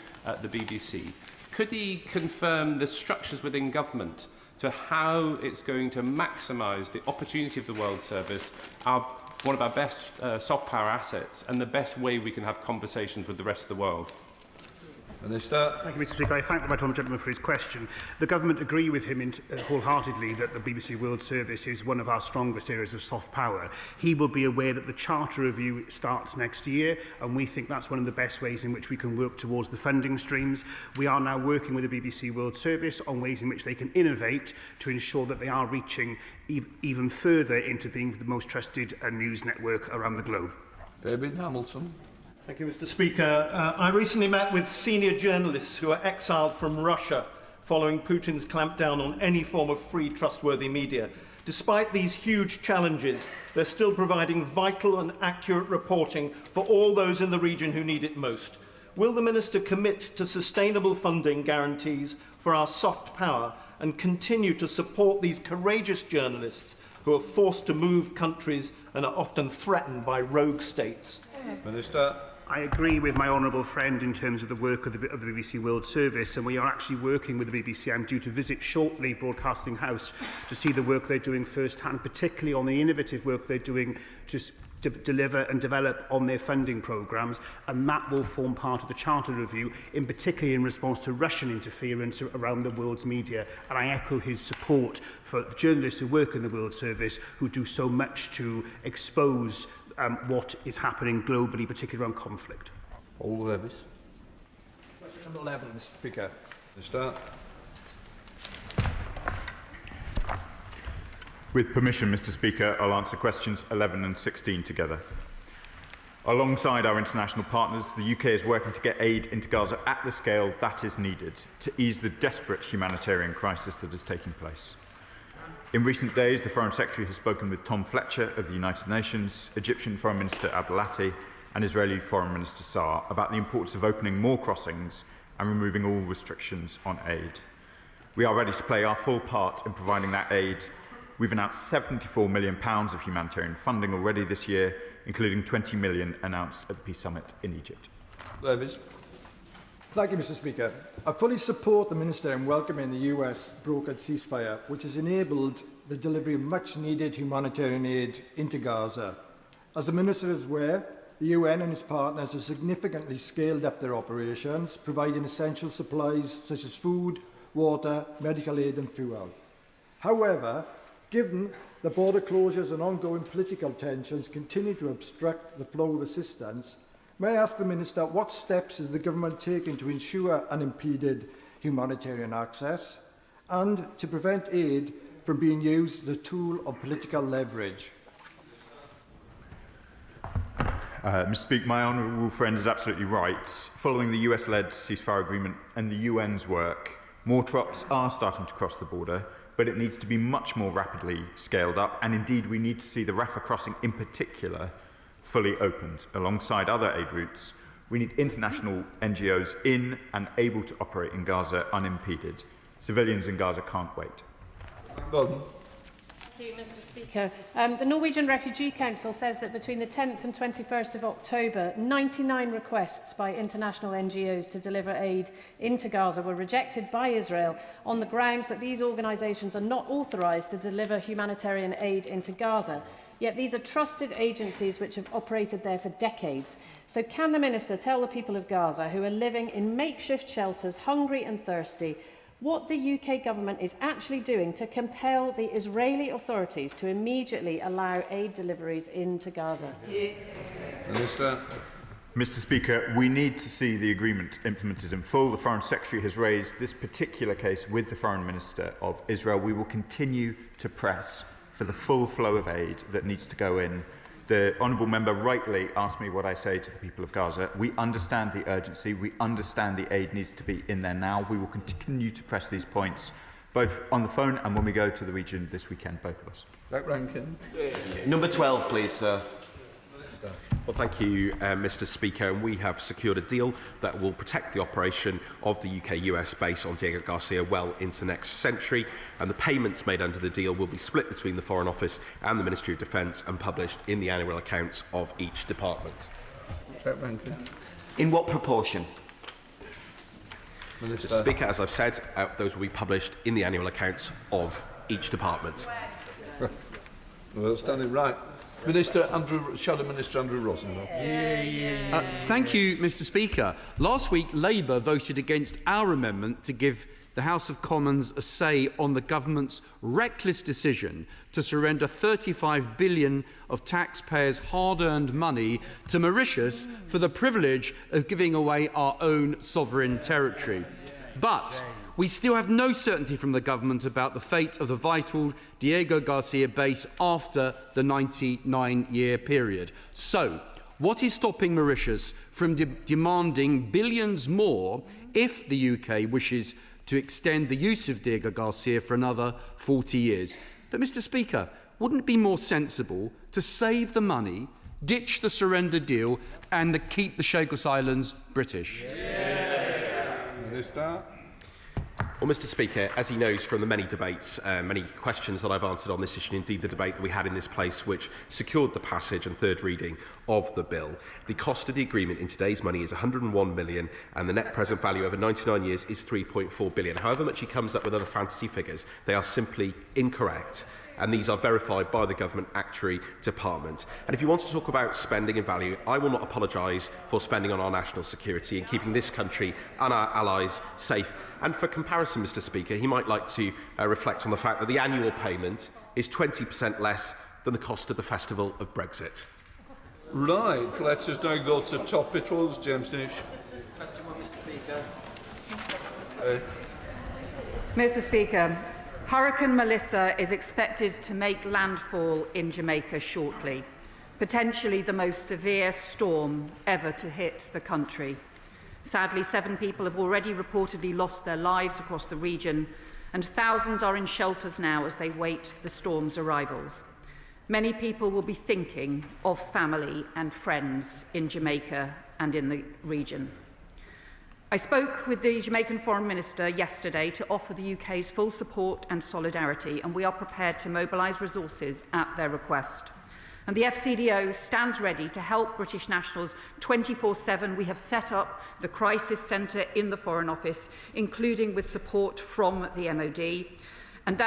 the BBC. Could he confirm the structures within government to how it's going to maximise the opportunity of the World Service, one of our best soft power assets, and the best way we can have conversations with the rest of the world? Minister. Thank you, Mr Speaker. I thank the right honourable gentleman for his question. The Government agree with him wholeheartedly that the BBC World Service is one of our strongest areas of soft power. He will be aware that the Charter Review starts next year, and we think that's one of the best ways in which we can work towards the funding streams. We are now working with the BBC World Service on ways in which they can innovate to ensure that they are reaching even further into being the most trusted news network around the globe. David Hamilton. Thank you, Mr Speaker. I recently met with senior journalists who are exiled from Russia following Putin's clampdown on any form of free, trustworthy media. Despite these huge challenges, they're still providing vital and accurate reporting for all those in the region who need it most. Will the Minister commit to sustainable funding guarantees for our soft power and continue to support these courageous journalists who are forced to move countries and are often threatened by rogue states? Minister. I agree with my honourable friend in terms of the work of the BBC World Service, and we are actually working with the BBC. I'm due to visit shortly Broadcasting House to see the work they're doing firsthand, particularly on the innovative work they're doing to deliver and develop on their funding programmes, and that will form part of the Charter Review, in particular in response to Russian interference around the world's media. And I echo his support for the journalists who work in the World Service, who do so much to expose what is happening globally, particularly around conflict. All Levis. Question number 11, Mr Speaker. Minister. With permission, Mr Speaker, I'll answer questions 11 and 16 together. Alongside our international partners, the UK is working to get aid into Gaza at the scale that is needed to ease the desperate humanitarian crisis that is taking place. In recent days, the Foreign Secretary has spoken with Tom Fletcher of the United Nations, Egyptian Foreign Minister Abdelati, and Israeli Foreign Minister Saar about the importance of opening more crossings and removing all restrictions on aid. We are ready to play our full part in providing that aid. We've announced £74 million of humanitarian funding already this year, including £20 million announced at the Peace Summit in Egypt. Levis. Thank you, Mr Speaker. I fully support the Minister in welcoming the US brokered ceasefire, which has enabled the delivery of much-needed humanitarian aid into Gaza. As the Minister is aware, the UN and its partners have significantly scaled up their operations, providing essential supplies such as food, water, medical aid and fuel. However, given the border closures and ongoing political tensions continue to obstruct the flow of assistance, may I ask the Minister what steps is the government taking to ensure unimpeded humanitarian access and to prevent aid from being used as a tool of political leverage? Mr Speaker, my honourable friend is absolutely right. Following the US-led ceasefire agreement and the UN's work, more troops are starting to cross the border, but it needs to be much more rapidly scaled up, and indeed we need to see the Rafah crossing in particular fully opened. Alongside other aid routes, we need international NGOs in and able to operate in Gaza unimpeded. Civilians in Gaza can't wait. Thank you, Mr Speaker. The Norwegian Refugee Council says that between the 10th and 21st of October, 99 requests by international NGOs to deliver aid into Gaza were rejected by Israel on the grounds that these organisations are not authorised to deliver humanitarian aid into Gaza. Yet these are trusted agencies which have operated there for decades. So can the Minister tell the people of Gaza, who are living in makeshift shelters, hungry and thirsty, what the UK government is actually doing to compel the Israeli authorities to immediately allow aid deliveries into Gaza? Minister. Mr. Speaker, we need to see the agreement implemented in full. The Foreign Secretary has raised this particular case with the Foreign Minister of Israel. We will continue to press for the full flow of aid that needs to go in. The honourable member rightly asked me what I say to the people of Gaza. We understand the urgency. We understand the aid needs to be in there now. We will continue to press these points, both on the phone and when we go to the region this weekend, both of us. Jack Rankin. Number 12, please, sir. Well, thank you, Mr. Speaker. And we have secured a deal that will protect the operation of the UK-US base on Diego Garcia well into next century. And the payments made under the deal will be split between the Foreign Office and the Ministry of Defence and published in the annual accounts of each department. In what proportion? Mr. Speaker, as I've said, those will be published in the annual accounts of each department. Well, standing right. Shadow Minister Andrew Rosenthal. Thank you, Mr. Speaker. Last week, Labour voted against our amendment to give the House of Commons a say on the government's reckless decision to surrender £35 billion of taxpayers' hard-earned money to Mauritius for the privilege of giving away our own sovereign territory. But we still have no certainty from the government about the fate of the vital Diego Garcia base after the 99-year period. So, what is stopping Mauritius from demanding billions more if the UK wishes to extend the use of Diego Garcia for another 40 years? But, Mr. Speaker, wouldn't it be more sensible to save the money, ditch the surrender deal and keep the Chagos Islands British? Minister. Well, Mr. Speaker, as he knows from the many debates, many questions that I've answered on this issue, and indeed the debate that we had in this place, which secured the passage and third reading of the bill, the cost of the agreement in today's money is £101 million, and the net present value over 99 years is £3.4 billion. However much he comes up with other fantasy figures, they are simply incorrect. And these are verified by the Government Actuary Department. And if you want to talk about spending and value, I will not apologise for spending on our national security and keeping this country and our allies safe. And for comparison, Mr. Speaker, he might like to reflect on the fact that the annual payment is 20% less than the cost of the festival of Brexit. Right, let us now go to topicals. James Nish. Question 1, Mr. Speaker. Mr. Speaker, Hurricane Melissa is expected to make landfall in Jamaica shortly, potentially the most severe storm ever to hit the country. Sadly, 7 people have already reportedly lost their lives across the region, and thousands are in shelters now as they wait the storm's arrivals. Many people will be thinking of family and friends in Jamaica and in the region. I spoke with the Jamaican Foreign Minister yesterday to offer the UK's full support and solidarity, and we are prepared to mobilise resources at their request. And the FCDO stands ready to help British nationals 24/7. We have set up the Crisis Centre in the Foreign Office, including with support from the MOD. And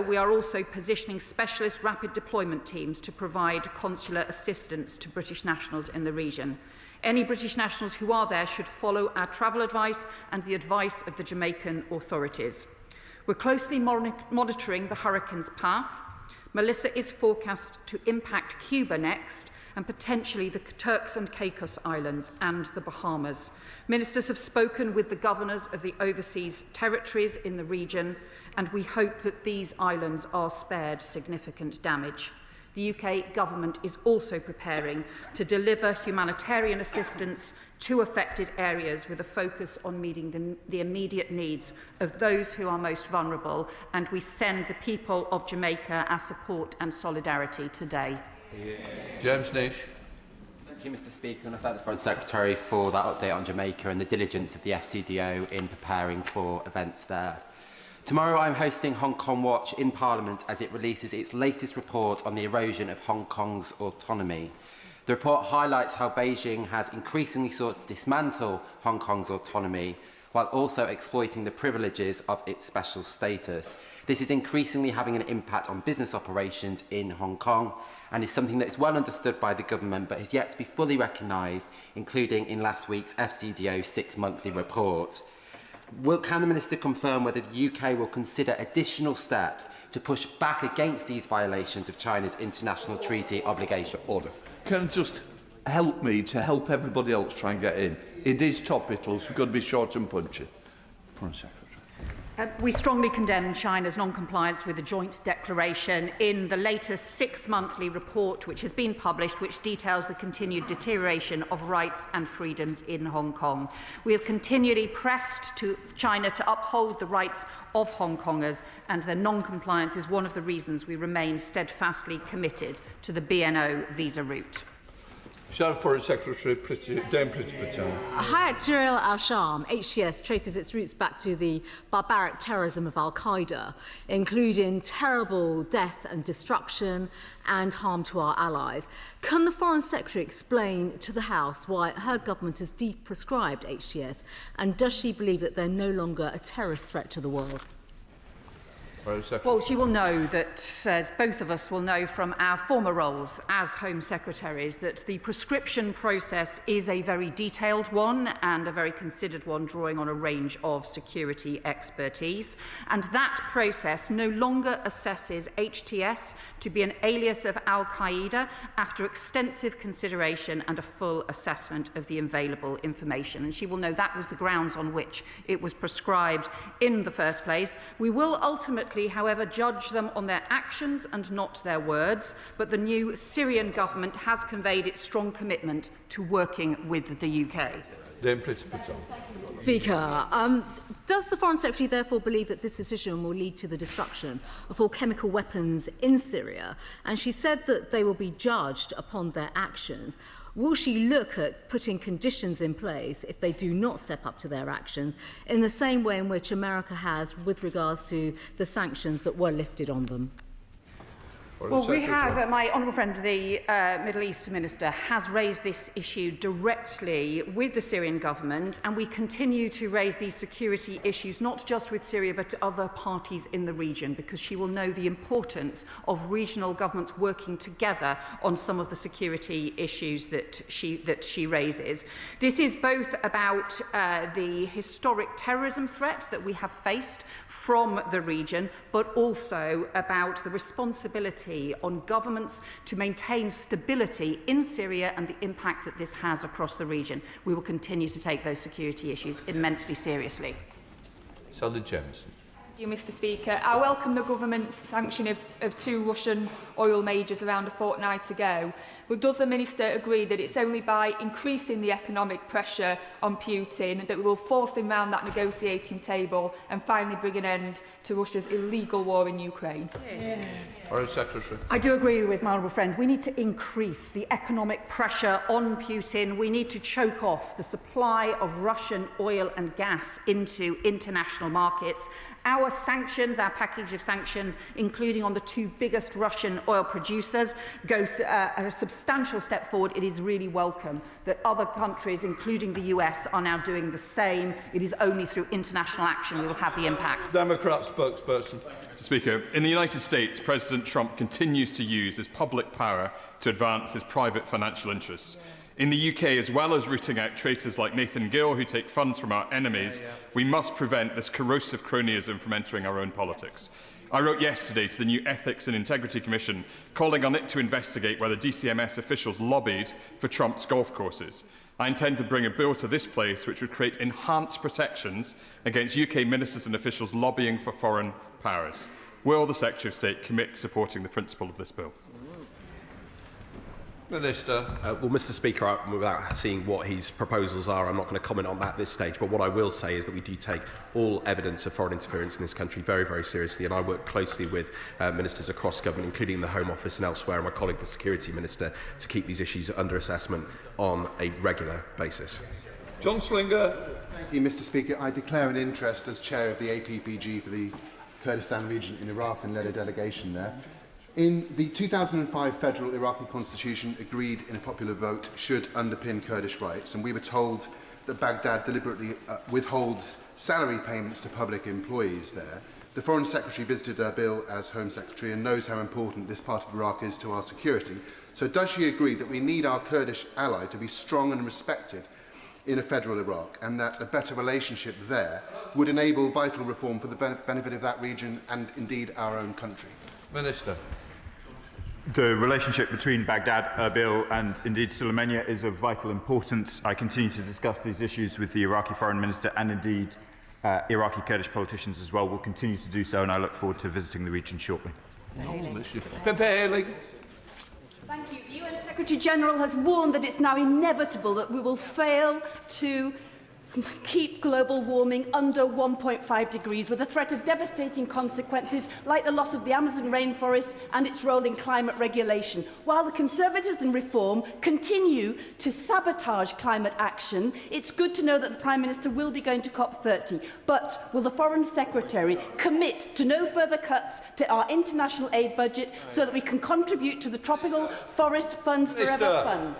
we are also positioning specialist rapid deployment teams to provide consular assistance to British nationals in the region. Any British nationals who are there should follow our travel advice and the advice of the Jamaican authorities. We're closely monitoring the hurricane's path. Melissa is forecast to impact Cuba next, and potentially the Turks and Caicos Islands and the Bahamas. Ministers have spoken with the governors of the overseas territories in the region, and we hope that these islands are spared significant damage. The UK government is also preparing to deliver humanitarian assistance to affected areas with a focus on meeting the immediate needs of those who are most vulnerable, and we send the people of Jamaica our support and solidarity today. James Nish. Thank you, Mr. Speaker, and I thank the Foreign Secretary for that update on Jamaica and the diligence of the FCDO in preparing for events there. Tomorrow I'm hosting Hong Kong Watch in Parliament as it releases its latest report on the erosion of Hong Kong's autonomy. The report highlights how Beijing has increasingly sought to dismantle Hong Kong's autonomy while also exploiting the privileges of its special status. This is increasingly having an impact on business operations in Hong Kong and is something that is well understood by the government but has yet to be fully recognised, including in last week's FCDO 6-monthly report. Can the Minister confirm whether the UK will consider additional steps to push back against these violations of China's international treaty obligation? Order. Can just help me to help everybody else try and get in. It is topical, so we've got to be short and punchy. Foreign Secretary. We strongly condemn China's non-compliance with the joint declaration in the latest 6-monthly report which has been published, which details the continued deterioration of rights and freedoms in Hong Kong. We have continually pressed to China to uphold the rights of Hong Kongers, and their non-compliance is one of the reasons we remain steadfastly committed to the BNO visa route. Foreign Secretary Dame Priti Patel. Hayat Tahrir al-Sham, HTS, traces its roots back to the barbaric terrorism of al-Qaeda, including terrible death and destruction and harm to our allies. Can the Foreign Secretary explain to the House why her government has deprescribed HTS, and does she believe that they're no longer a terrorist threat to the world? Well, she will know that, as both of us will know from our former roles as Home Secretaries, that the prescription process is a very detailed one and a very considered one, drawing on a range of security expertise. And that process no longer assesses HTS to be an alias of al-Qaeda after extensive consideration and a full assessment of the available information. And she will know that was the grounds on which it was prescribed in the first place. We will ultimately, however, judge them on their actions and not their words, but the new Syrian government has conveyed its strong commitment to working with the UK. Speaker, does the Foreign Secretary therefore believe that this decision will lead to the destruction of all chemical weapons in Syria? And she said that they will be judged upon their actions. Will she look at putting conditions in place if they do not step up to their actions in the same way in which America has with regards to the sanctions that were lifted on them? Well, we have, my honourable friend, the Middle East Minister, has raised this issue directly with the Syrian government, and we continue to raise these security issues, not just with Syria, but to other parties in the region, because she will know the importance of regional governments working together on some of the security issues that she raises. This is both about the historic terrorism threat that we have faced from the region, but also about the responsibility on governments to maintain stability in Syria and the impact that this has across the region. We will continue to take those security issues immensely seriously. Sally Jameson. Thank you, Mr. Speaker. I welcome the government's sanctioning of 2 Russian oil majors around a fortnight ago. But does the Minister agree that it's only by increasing the economic pressure on Putin that we will force him round that negotiating table and finally bring an end to Russia's illegal war in Ukraine? Foreign Secretary. I do agree with my honourable friend. We need to increase the economic pressure on Putin. We need to choke off the supply of Russian oil and gas into international markets. Our sanctions, our package of sanctions, including on the 2 biggest Russian oil producers, goes a substantial step forward. It is really welcome that other countries, including the US, are now doing the same. It is only through international action we will have the impact. Democrat spokesperson. Mr. Speaker, in the United States, President Trump continues to use his public power to advance his private financial interests. In the UK, as well as rooting out traitors like Nathan Gill who take funds from our enemies, we must prevent this corrosive cronyism from entering our own politics. I wrote yesterday to the new Ethics and Integrity Commission, calling on it to investigate whether DCMS officials lobbied for Trump's golf courses. I intend to bring a bill to this place which would create enhanced protections against UK ministers and officials lobbying for foreign powers. Will the Secretary of State commit to supporting the principle of this bill? Minister. Well, Mr. Speaker, without seeing what his proposals are, I'm not going to comment on that at this stage. But what I will say is that we do take all evidence of foreign interference in this country very, very seriously. And I work closely with ministers across government, including the Home Office and elsewhere, and my colleague, the Security Minister, to keep these issues under assessment on a regular basis. John Slinger. Thank you, Mr. Speaker. I declare an interest as chair of the APPG for the Kurdistan region in Iraq and led a delegation there. In the 2005 federal Iraqi constitution, agreed in a popular vote, should underpin Kurdish rights, and we were told that Baghdad deliberately withholds salary payments to public employees there. The Foreign Secretary visited Erbil as Home Secretary and knows how important this part of Iraq is to our security. So does she agree that we need our Kurdish ally to be strong and respected in a federal Iraq, and that a better relationship there would enable vital reform for the benefit of that region and indeed our own country? Minister. The relationship between Baghdad, Erbil and indeed Sulaymaniyah is of vital importance. I continue to discuss these issues with the Iraqi Foreign Minister and indeed Iraqi Kurdish politicians as well. We'll continue to do so, and I look forward to visiting the region shortly. Thank you. The UN Secretary-General has warned that it's now inevitable that we will fail to keep global warming under 1.5 degrees, with a threat of devastating consequences like the loss of the Amazon rainforest and its role in climate regulation. While the Conservatives and Reform continue to sabotage climate action, it's good to know that the Prime Minister will be going to COP30. But will the Foreign Secretary commit to no further cuts to our international aid budget so that we can contribute to the Tropical Forest Funds Forever Fund?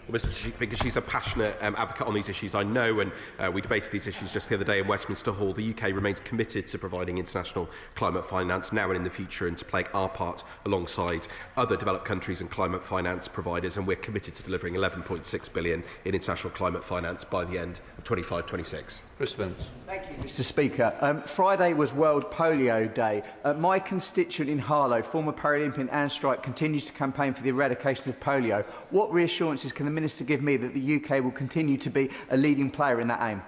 Well, Mr. Speaker, she's a passionate advocate on these issues, I know, and we debated these issues just the other day in Westminster Hall. The UK remains committed to providing international climate finance now and in the future, and to playing our part alongside other developed countries and climate finance providers, and we're committed to delivering £11.6 billion in international climate finance by the end of 25-26. Chris Vance. Thank you, Mr. Speaker. Friday was World Polio Day. My constituent in Harlow, former Paralympian Anne Strike, continues to campaign for the eradication of polio. What reassurances can the Minister give me that the UK will continue to be a leading player in that aim?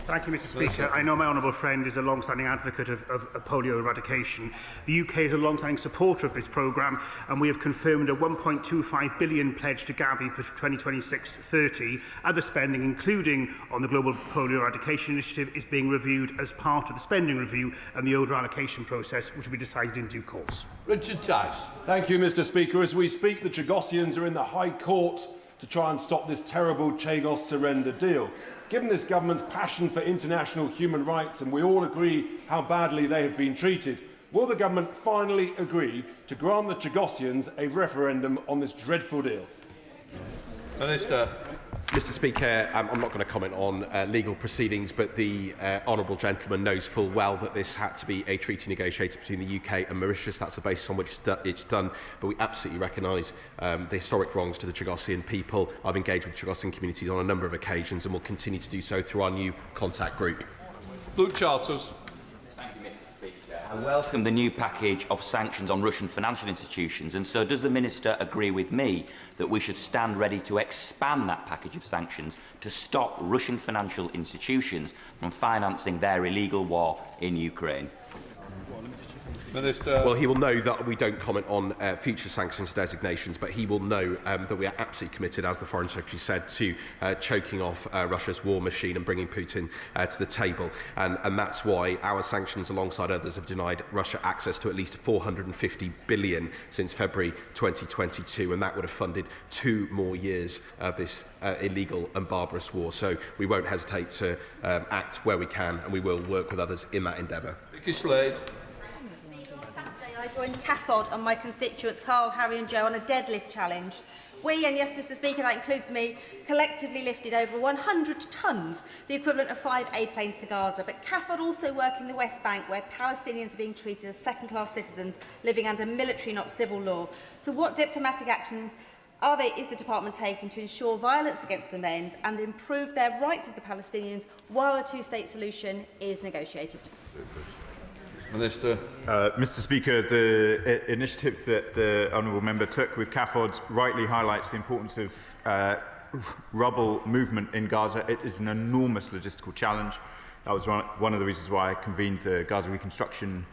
Thank you, Mr. Speaker. I know my honourable friend is a long-standing advocate of polio eradication. The UK is a long-standing supporter of this programme, and we have confirmed a £1.25 billion pledge to Gavi for 2026-30. Other spending, including on the Global Polio Eradication Initiative, is being reviewed as part of the spending review and the order allocation process, which will be decided in due course. Richard Tice. Thank you, Mr. Speaker. As we speak, the Chagosians are in the High Court to try and stop this terrible Chagos surrender deal. Given this government's passion for international human rights, and we all agree how badly they have been treated, will the government finally agree to grant the Chagosians a referendum on this dreadful deal? Minister. Mr. Speaker, I'm not going to comment on legal proceedings, but the honourable gentleman knows full well that this had to be a treaty negotiated between the UK and Mauritius. That's the basis on which it's done. But we absolutely recognise the historic wrongs to the Chagosian people. I've engaged with Chagosian communities on a number of occasions and will continue to do so through our new contact group. Luke Charters. Thank you, Mr. Speaker. I welcome the new package of sanctions on Russian financial institutions, and so does the Minister agree with me that we should stand ready to expand that package of sanctions to stop Russian financial institutions from financing their illegal war in Ukraine? Minister. Well, he will know that we don't comment on future sanctions designations, but he will know that we are absolutely committed, as the Foreign Secretary said, to choking off Russia's war machine and bringing Putin to the table. And that's why our sanctions, alongside others, have denied Russia access to at least $450 billion since February 2022, and that would have funded 2 more years of this illegal and barbarous war. So we won't hesitate to act where we can, and we will work with others in that endeavour. Vicky Slade. I joined Cathod and my constituents Carl, Harry and Joe on a deadlift challenge. We, and yes, Mr. Speaker, that includes me, collectively lifted over 100 tonnes, the equivalent of 5 A-planes to Gaza. But Cathod also work in the West Bank, where Palestinians are being treated as second-class citizens living under military, not civil law. So what diplomatic actions is the department taking to ensure violence against them ends and improve their rights of the Palestinians while a two-state solution is negotiated? Minister. Mr. Speaker, the initiative that the honourable member took with CAFOD rightly highlights the importance of rubble movement in Gaza. It is an enormous logistical challenge. That was one of the reasons why I convened the Gaza Reconstruction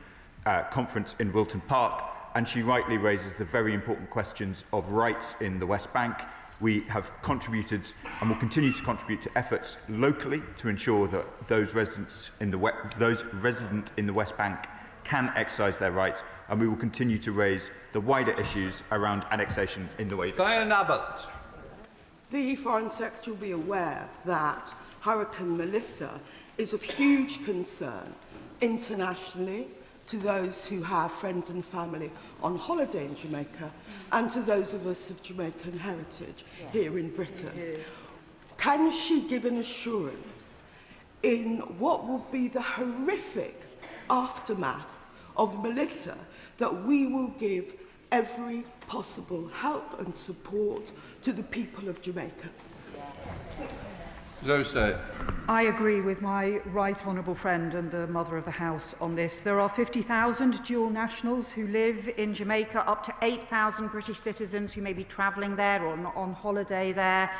Conference in Wilton Park, and she rightly raises the very important questions of rights in the West Bank. We have contributed and will continue to contribute to efforts locally to ensure that those residents in the resident in the West Bank can exercise their rights, and we will continue to raise the wider issues around annexation in the way. Diane Abbott. The Foreign Secretary will be aware that Hurricane Melissa is of huge concern internationally to those who have friends and family on holiday in Jamaica and to those of us of Jamaican heritage here in Britain. Can she give an assurance in what will be the horrific aftermath of Melissa that we will give every possible help and support to the people of Jamaica? I agree with my right honourable friend and the Mother of the House on this. There are 50,000 dual nationals who live in Jamaica, up to 8,000 British citizens who may be travelling there or on holiday there.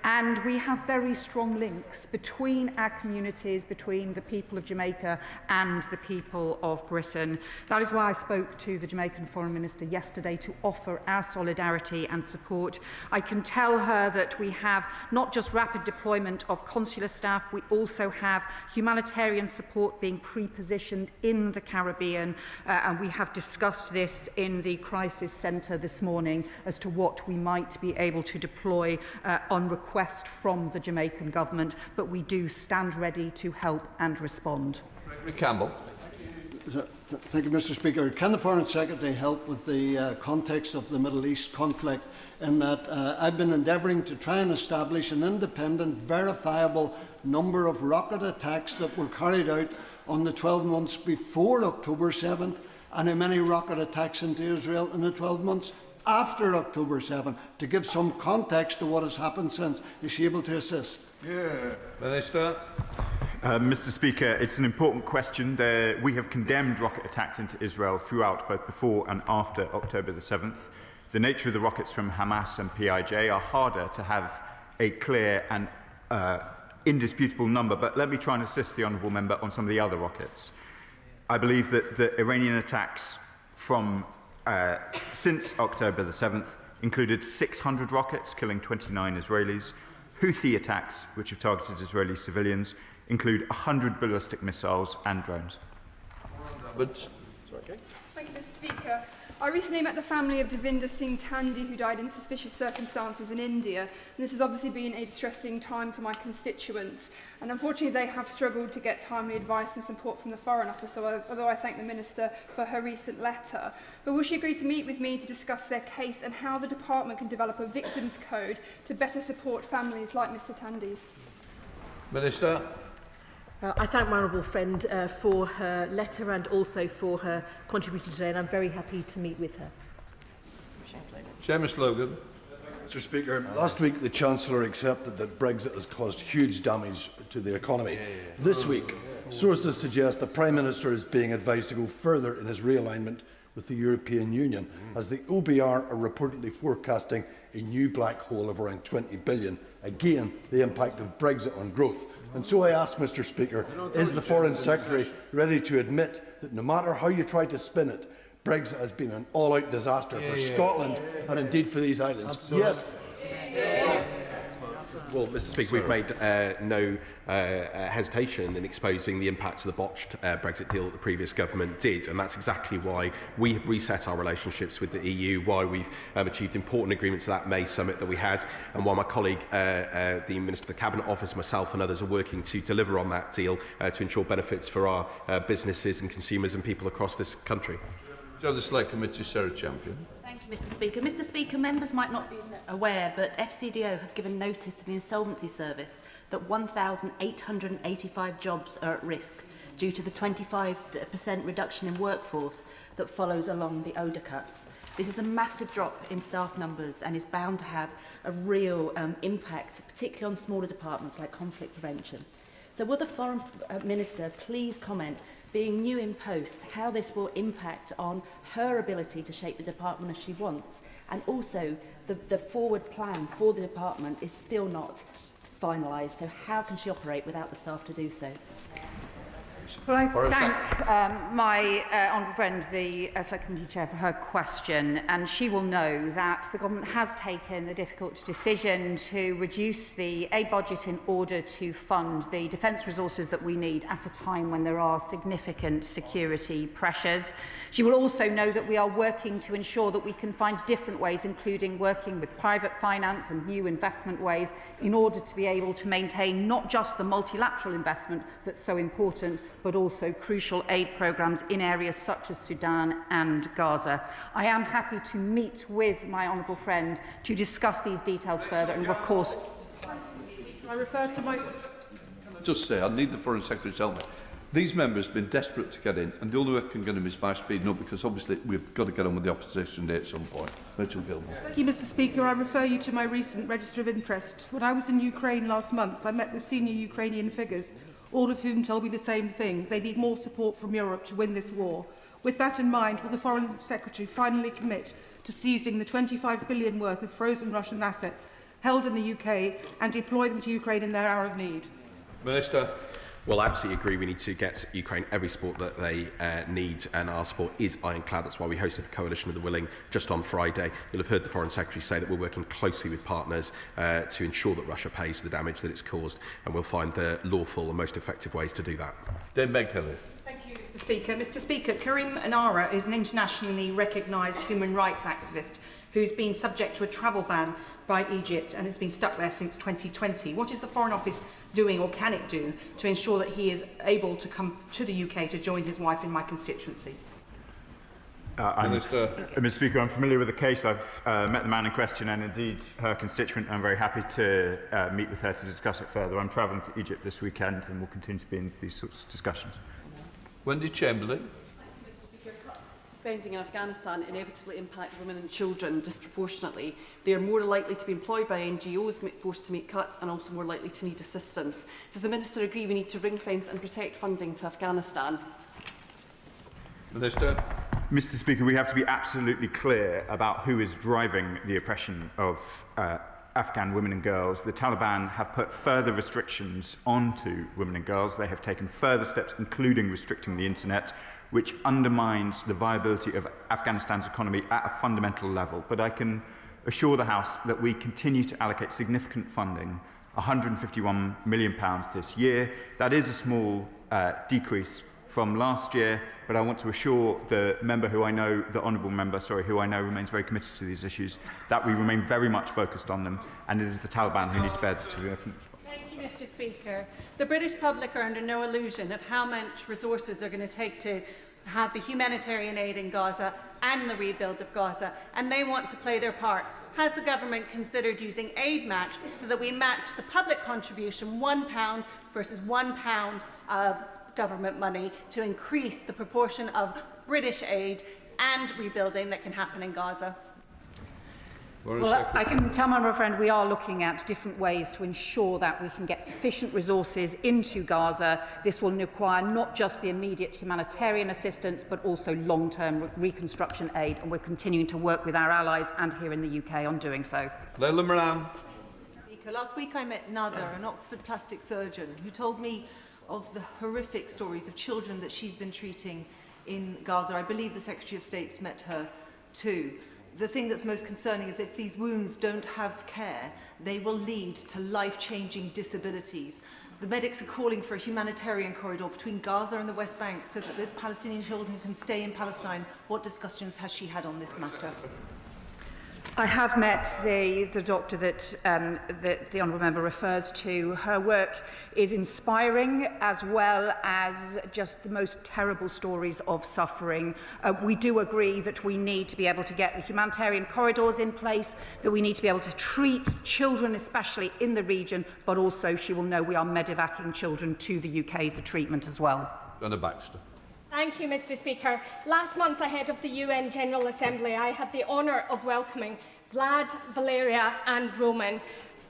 And we have very strong links between our communities, between the people of Jamaica and the people of Britain. That is why I spoke to the Jamaican Foreign Minister yesterday to offer our solidarity and support. I can tell her that we have not just rapid deployment of consular staff, we also have humanitarian support being pre-positioned in the Caribbean, and we have discussed this in the crisis centre this morning as to what we might be able to deploy on request from the Jamaican government, but we do stand ready to help and respond. Campbell. Thank you, Mr. Speaker. Can the Foreign Secretary help with the context of the Middle East conflict in that I've been endeavouring to try and establish an independent, verifiable number of rocket attacks that were carried out on the 12 months before October 7th and how many rocket attacks into Israel in the 12 months after October 7th, to give some context to what has happened since. Is she able to assist? Minister. Mr. Speaker, it's an important question. We have condemned rocket attacks into Israel throughout, both before and after October the 7th. The nature of the rockets from Hamas and PIJ are harder to have a clear and indisputable number, but let me try and assist the honourable member on some of the other rockets. I believe that the Iranian attacks from since October the 7th included 600 rockets, killing 29 Israelis. Houthi attacks, which have targeted Israeli civilians, include 100 ballistic missiles and drones. Thank you, Mr. Speaker. I recently met the family of Devinder Singh Tandy, who died in suspicious circumstances in India. And this has obviously been a distressing time for my constituents. And unfortunately, they have struggled to get timely advice and support from the Foreign Office, although I thank the Minister for her recent letter. But will she agree to meet with me to discuss their case and how the Department can develop a victims' code to better support families like Mr. Tandy's? Minister. I thank my honourable friend for her letter and also for her contribution today, and I'm very happy to meet with her. Seamus Logan. Mr. Speaker, last week the Chancellor accepted that Brexit has caused huge damage to the economy. This week, sources suggest the Prime Minister is being advised to go further in his realignment with the European Union, as the OBR are reportedly forecasting a new black hole of around 20 billion. Again, the impact of Brexit on growth. And so I ask, Mr. Speaker, is the Foreign Secretary ready to admit that no matter how you try to spin it, Brexit has been an all-out disaster for Scotland and indeed for these islands? Yes. Well, Mr. Speaker, we've made no hesitation in exposing the impacts of the botched Brexit deal that the previous government did, and that's exactly why we have reset our relationships with the EU, why we've achieved important agreements at that May summit that we had, and why my colleague, the Minister of the Cabinet Office, myself and others are working to deliver on that deal to ensure benefits for our businesses and consumers and people across this country. Chair of the Select Committee, Sarah Champion. Thank you, Mr. Speaker. Mr. Speaker, members might not be aware, but FCDO have given notice to the Insolvency Service that 1,885 jobs are at risk due to the 25% reduction in workforce that follows along the ODA cuts. This is a massive drop in staff numbers and is bound to have a real impact, particularly on smaller departments like conflict prevention. So will the Foreign Minister please comment, being new in post, how this will impact on her ability to shape the department as she wants, and also the forward plan for the department is still not finalised, so how can she operate without the staff to do so? Well, I thank my honourable friend, the Select Committee Chair, for her question, and she will know that the government has taken the difficult decision to reduce the aid budget in order to fund the defence resources that we need at a time when there are significant security pressures. She will also know that we are working to ensure that we can find different ways, including working with private finance and new investment ways, in order to be able to maintain not just the multilateral investment that's so important, but also crucial aid programmes in areas such as Sudan and Gaza. I am happy to meet with my honourable friend to discuss these details further, and of course... I refer to my... Just say, I need the Foreign Secretary to tell me. These members have been desperate to get in, and the only way I can get them is by speeding up, because obviously we've got to get on with the opposition day at some point. Rachel Gilmore. Thank you, Mr. Speaker. I refer you to my recent register of interest. When I was in Ukraine last month, I met with senior Ukrainian figures, all of whom told me the same thing. They need more support from Europe to win this war. With that in mind, will the Foreign Secretary finally commit to seizing the 25 billion worth of frozen Russian assets held in the UK and deploy them to Ukraine in their hour of need? Minister. Well, I absolutely agree. We need to get Ukraine every support that they need, and our support is ironclad. That's why we hosted the Coalition of the Willing just on Friday. You'll have heard the Foreign Secretary say that we're working closely with partners to ensure that Russia pays for the damage that it's caused, and we'll find the lawful and most effective ways to do that. Dame Meg Kelly. Thank you, Mr. Speaker. Mr. Speaker, Karim Anara is an internationally recognised human rights activist who's been subject to a travel ban by Egypt and has been stuck there since 2020. What is the Foreign Office doing, or can it do, to ensure that he is able to come to the UK to join his wife in my constituency? Mr. Speaker, I'm familiar with the case. I've met the man in question and indeed her constituent. I'm very happy to meet with her to discuss it further. I'm travelling to Egypt this weekend and will continue to be in these sorts of discussions. Wendy Chamberlain. Spending in Afghanistan inevitably impact women and children disproportionately. They are more likely to be employed by NGOs forced to make cuts and also more likely to need assistance. Does the Minister agree we need to ring-fence and protect funding to Afghanistan? Minister. Mr. Speaker, we have to be absolutely clear about who is driving the oppression of Afghan women and girls. The Taliban have put further restrictions onto women and girls. They have taken further steps, including restricting the internet, which undermines the viability of Afghanistan's economy at a fundamental level. But I can assure the House that we continue to allocate significant funding, £151 million this year. That is a small decrease from last year, but I want to assure the member who I know, the honourable member, who I know remains very committed to these issues, that we remain very much focused on them, and it is the Taliban who need to bear the significant Thank you, Mr. Speaker. The British public are under no illusion of how much resources are going to take to have the humanitarian aid in Gaza and the rebuild of Gaza, and they want to play their part. Has the government considered using aid match so that we match the public contribution, £1 versus £1 of government money, to increase the proportion of British aid and rebuilding that can happen in Gaza? Well, I can tell my friend we are looking at different ways to ensure that we can get sufficient resources into Gaza. This will require not just the immediate humanitarian assistance, but also long-term reconstruction aid, and we're continuing to work with our allies and here in the UK on doing so. Leila Moran. Last week I met Nada, an Oxford plastic surgeon, who told me of the horrific stories of children that she's been treating in Gaza. I believe the Secretary of State's met her too. The thing that's most concerning is if these wounds don't have care, they will lead to life-changing disabilities. The medics are calling for a humanitarian corridor between Gaza and the West Bank so that those Palestinian children can stay in Palestine. What discussions has she had on this matter? I have met the doctor that the honourable member refers to. Her work is inspiring, as well as just the most terrible stories of suffering. We do agree that we need to be able to get the humanitarian corridors in place, that we need to be able to treat children, especially in the region, but also she will know we are medevacing children to the UK for treatment as well. Anna Baxter. Thank you, Mr. Speaker. Last month, ahead of the UN General Assembly, I had the honour of welcoming Vlad, Valeria and Roman,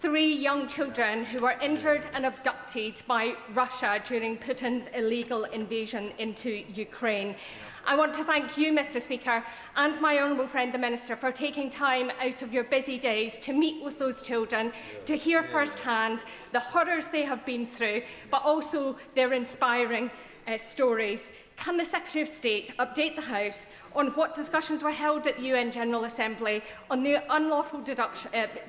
3 young children who were injured and abducted by Russia during Putin's illegal invasion into Ukraine. I want to thank you, Mr. Speaker, and my honourable friend, the Minister, for taking time out of your busy days to meet with those children, to hear firsthand the horrors they have been through, but also their inspiring stories. Can the Secretary of State update the House on what discussions were held at the UN General Assembly on the unlawful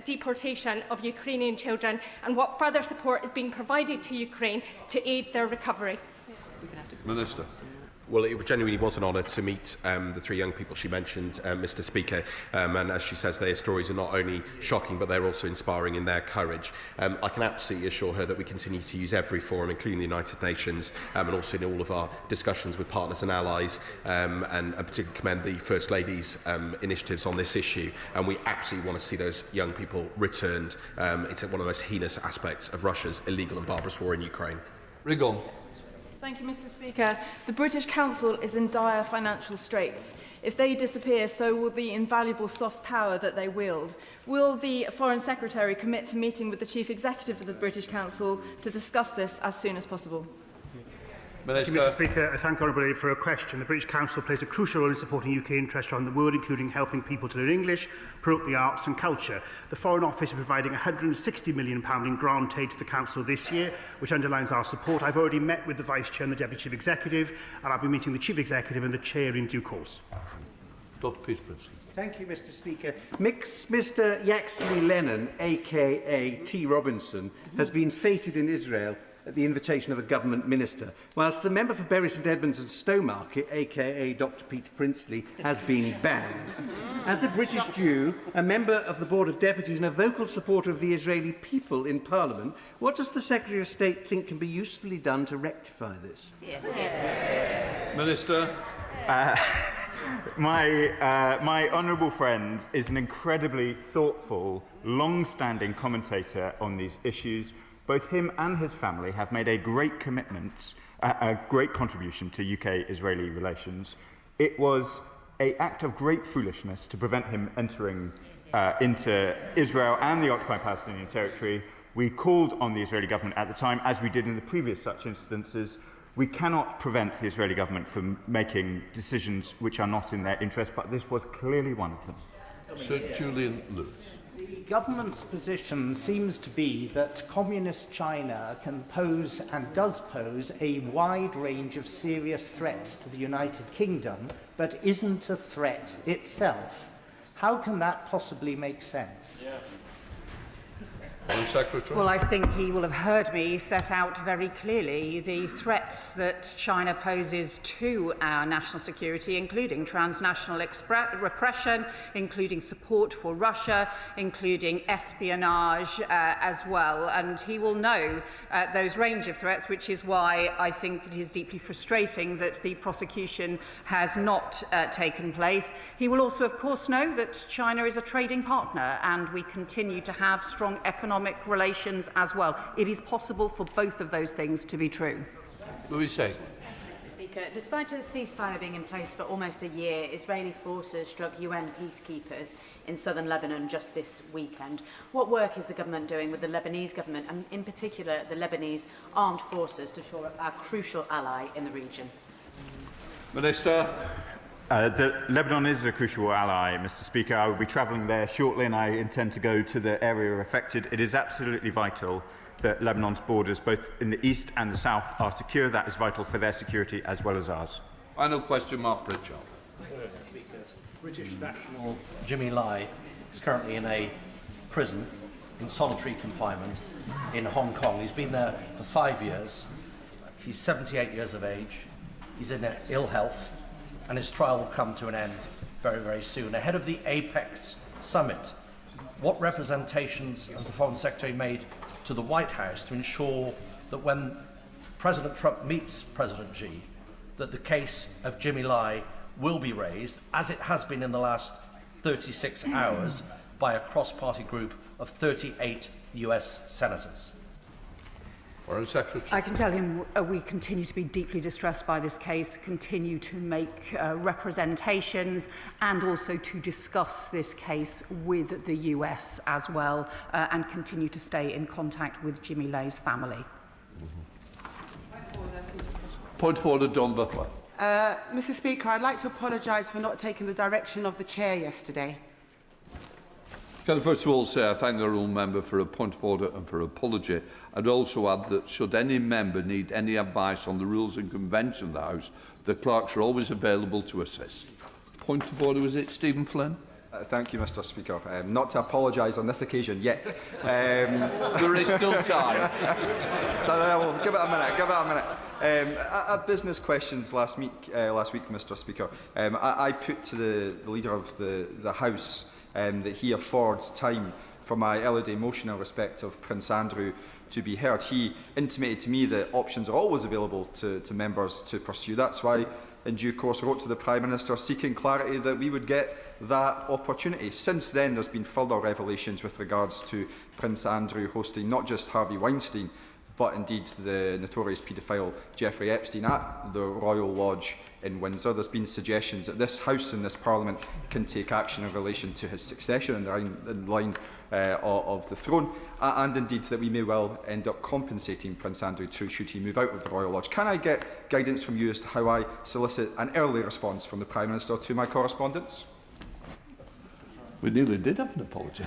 deportation of Ukrainian children, and what further support is being provided to Ukraine to aid their recovery? Minister. Well, it genuinely was an honour to meet the 3 young people she mentioned, Mr. Speaker. And as she says, their stories are not only shocking, but they're also inspiring in their courage. I can absolutely assure her that we continue to use every forum, including the United Nations, and also in all of our discussions with partners and allies, and particularly commend the First Lady's initiatives on this issue. And we absolutely want to see those young people returned. It's one of the most heinous aspects of Russia's illegal and barbarous war in Ukraine. Rigon. Thank you, Mr. Speaker. The British Council is in dire financial straits. If they disappear, so will the invaluable soft power that they wield. Will the Foreign Secretary commit to meeting with the Chief Executive of the British Council to discuss this as soon as possible? Thank you, Mr. Speaker. I thank the Honourable Lady for her question. The British Council plays a crucial role in supporting UK interests around the world, including helping people to learn English, promote the arts and culture. The Foreign Office is providing £160 million in grant aid to the Council this year, which underlines our support. I've already met with the Vice Chair and the Deputy Chief Executive, and I'll be meeting the Chief Executive and the Chair in due course. Dr. Peter Princely. Thank you, Mr. Speaker. Mr. Yaxley Lennon, a.k.a. T. Robinson, has been feted in Israel at the invitation of a government minister, whilst the member for Bury St Edmunds and Stowmarket, a.k.a. Dr. Peter Princely, has been banned. As a British Jew, a member of the Board of Deputies and a vocal supporter of the Israeli people in Parliament, what does the Secretary of State think can be usefully done to rectify this? Minister. My honourable friend is an incredibly thoughtful, long-standing commentator on these issues. Both him and his family have made a great commitment, a great contribution to UK-Israeli relations. It was an act of great foolishness to prevent him entering into Israel and the occupied Palestinian territory. We called on the Israeli government at the time, as we did in the previous such instances. We cannot prevent the Israeli government from making decisions which are not in their interest, but this was clearly one of them. Sir Julian Lewis. The government's position seems to be that communist China can pose and does pose a wide range of serious threats to the United Kingdom, but isn't a threat itself. How can that possibly make sense? Secretary. Well, I think he will have heard me set out very clearly the threats that China poses to our national security, including transnational repression, including support for Russia, including espionage as well. And he will know those range of threats, which is why I think it is deeply frustrating that the prosecution has not taken place. He will also, of course, know that China is a trading partner and we continue to have strong economic relations as well. It is possible for both of those things to be true. Louise Say. Speaker, despite a ceasefire being in place for almost a year, Israeli forces struck UN peacekeepers in southern Lebanon just this weekend. What work is the government doing with the Lebanese government and in particular the Lebanese armed forces to shore up our crucial ally in the region? Minister. Lebanon is a crucial ally, Mr. Speaker. I will be travelling there shortly and I intend to go to the area affected. It is absolutely vital that Lebanon's borders, both in the east and the south, are secure. That is vital for their security as well as ours. Final question, Mark Pritchard. Mr. Speaker, British national Jimmy Lai is currently in a prison in solitary confinement in Hong Kong. He's been there for 5 years. He's 78 years of age. He's in ill health. And his trial will come to an end very, very soon. Ahead of the Apex summit, what representations has the Foreign Secretary made to the White House to ensure that when President Trump meets President Xi, that the case of Jimmy Lai will be raised, as it has been in the last 36 hours, by a cross-party group of 38 US senators? I can tell him we continue to be deeply distressed by this case, continue to make representations and also to discuss this case with the US as well and continue to stay in contact with Jimmy Lai's family. Point of order, John Butler. Mr. Speaker, I'd like to apologise for not taking the direction of the chair yesterday. Can I first of all say I thank the honourable member for a point of order and for an apology. I'd also add that should any member need any advice on the rules and convention of the House, the clerks are always available to assist. Point of order, was it Stephen Flynn? Thank you, Mr. Speaker. Not to apologise on this occasion yet. There is still time. So we'll give it a minute. Give it a minute. At business questions last week, Mr. Speaker, I put to the leader of the House that he affords time for my early motion in respect of Prince Andrew to be heard. He intimated to me that options are always available to members to pursue. That's why, in due course, I wrote to the Prime Minister seeking clarity that we would get that opportunity. Since then, there's been further revelations with regards to Prince Andrew hosting not just Harvey Weinstein, but indeed the notorious paedophile Jeffrey Epstein at the Royal Lodge in Windsor. There's been suggestions that this House and this Parliament can take action in relation to his succession in line of the throne, and indeed that we may well end up compensating Prince Andrew too should he move out of the Royal Lodge. Can I get guidance from you as to how I solicit an early response from the Prime Minister to my correspondence? We nearly did have an apology.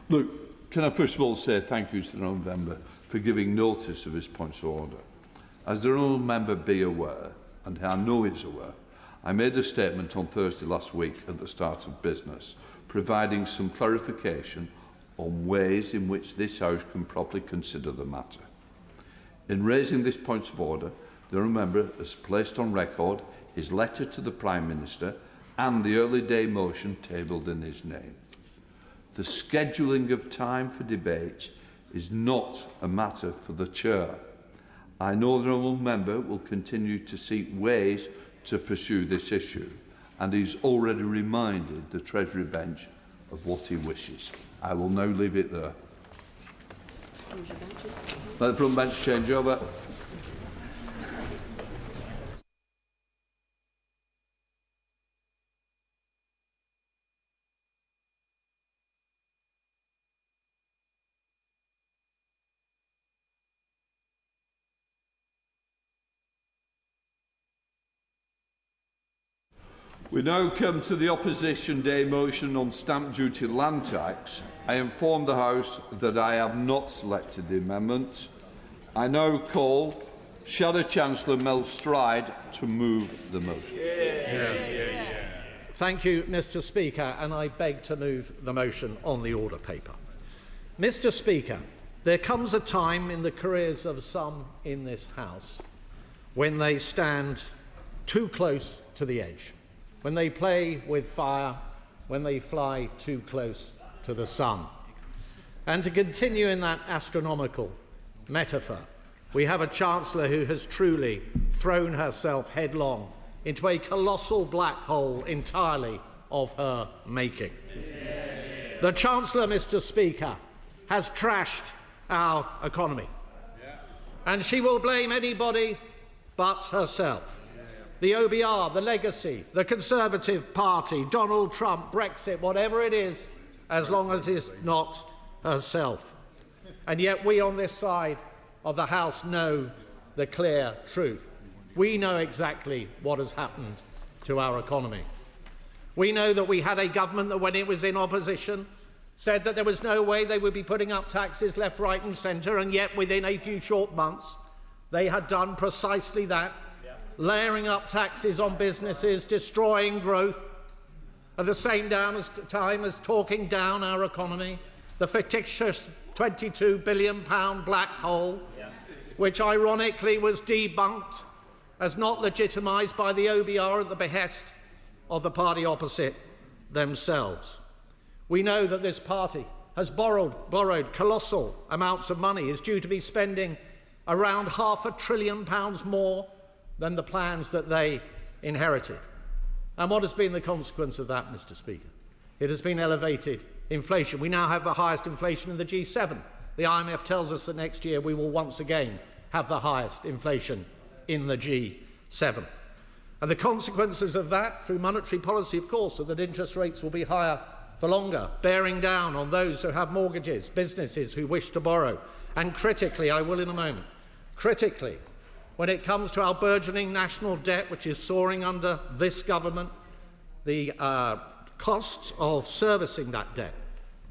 Look, can I first of all say thank you to the honourable member for giving notice of his points of order. As the honourable member be aware, and I know he's aware, I made a statement on Thursday last week at the start of business, providing some clarification on ways in which this House can properly consider the matter. In raising this point of order, the honourable member has placed on record his letter to the Prime Minister and the early day motion tabled in his name. The scheduling of time for debate is not a matter for the Chair. I know the honourable member will continue to seek ways to pursue this issue, and he's already reminded the Treasury bench of what he wishes. I will now leave it there. Let the front bench change over. We now come to the Opposition Day motion on stamp duty land tax. I inform the House that I have not selected the amendment. I now call Shadow Chancellor Mel Stride to move the motion. Thank you, Mr. Speaker, and I beg to move the motion on the order paper. Mr. Speaker, there comes a time in the careers of some in this House when they stand too close to the edge, when they play with fire, when they fly too close to the sun. And to continue in that astronomical metaphor, we have a Chancellor who has truly thrown herself headlong into a colossal black hole entirely of her making. The Chancellor, Mr. Speaker, has trashed our economy, and she will blame anybody but herself. The OBR, the legacy, the Conservative Party, Donald Trump, Brexit, whatever it is, as long as it is not herself. And yet we on this side of the House know the clear truth. We know exactly what has happened to our economy. We know that we had a government that, when it was in opposition, said that there was no way they would be putting up taxes left, right and centre, and yet within a few short months they had done precisely that. Layering up taxes on businesses, destroying growth, at the same time as talking down our economy, the fictitious £22 billion black hole, which ironically was debunked as not legitimised by the OBR at the behest of the party opposite themselves. We know that this party has borrowed colossal amounts of money, is due to be spending around £500 billion more than the plans that they inherited. And what has been the consequence of that, Mr. Speaker? It has been elevated inflation. We now have the highest inflation in the G7. The IMF tells us that next year we will once again have the highest inflation in the G7. And the consequences of that, through monetary policy, of course, are that interest rates will be higher for longer, bearing down on those who have mortgages, businesses who wish to borrow. And critically, I will in a moment, critically, when it comes to our burgeoning national debt, which is soaring under this government, the costs of servicing that debt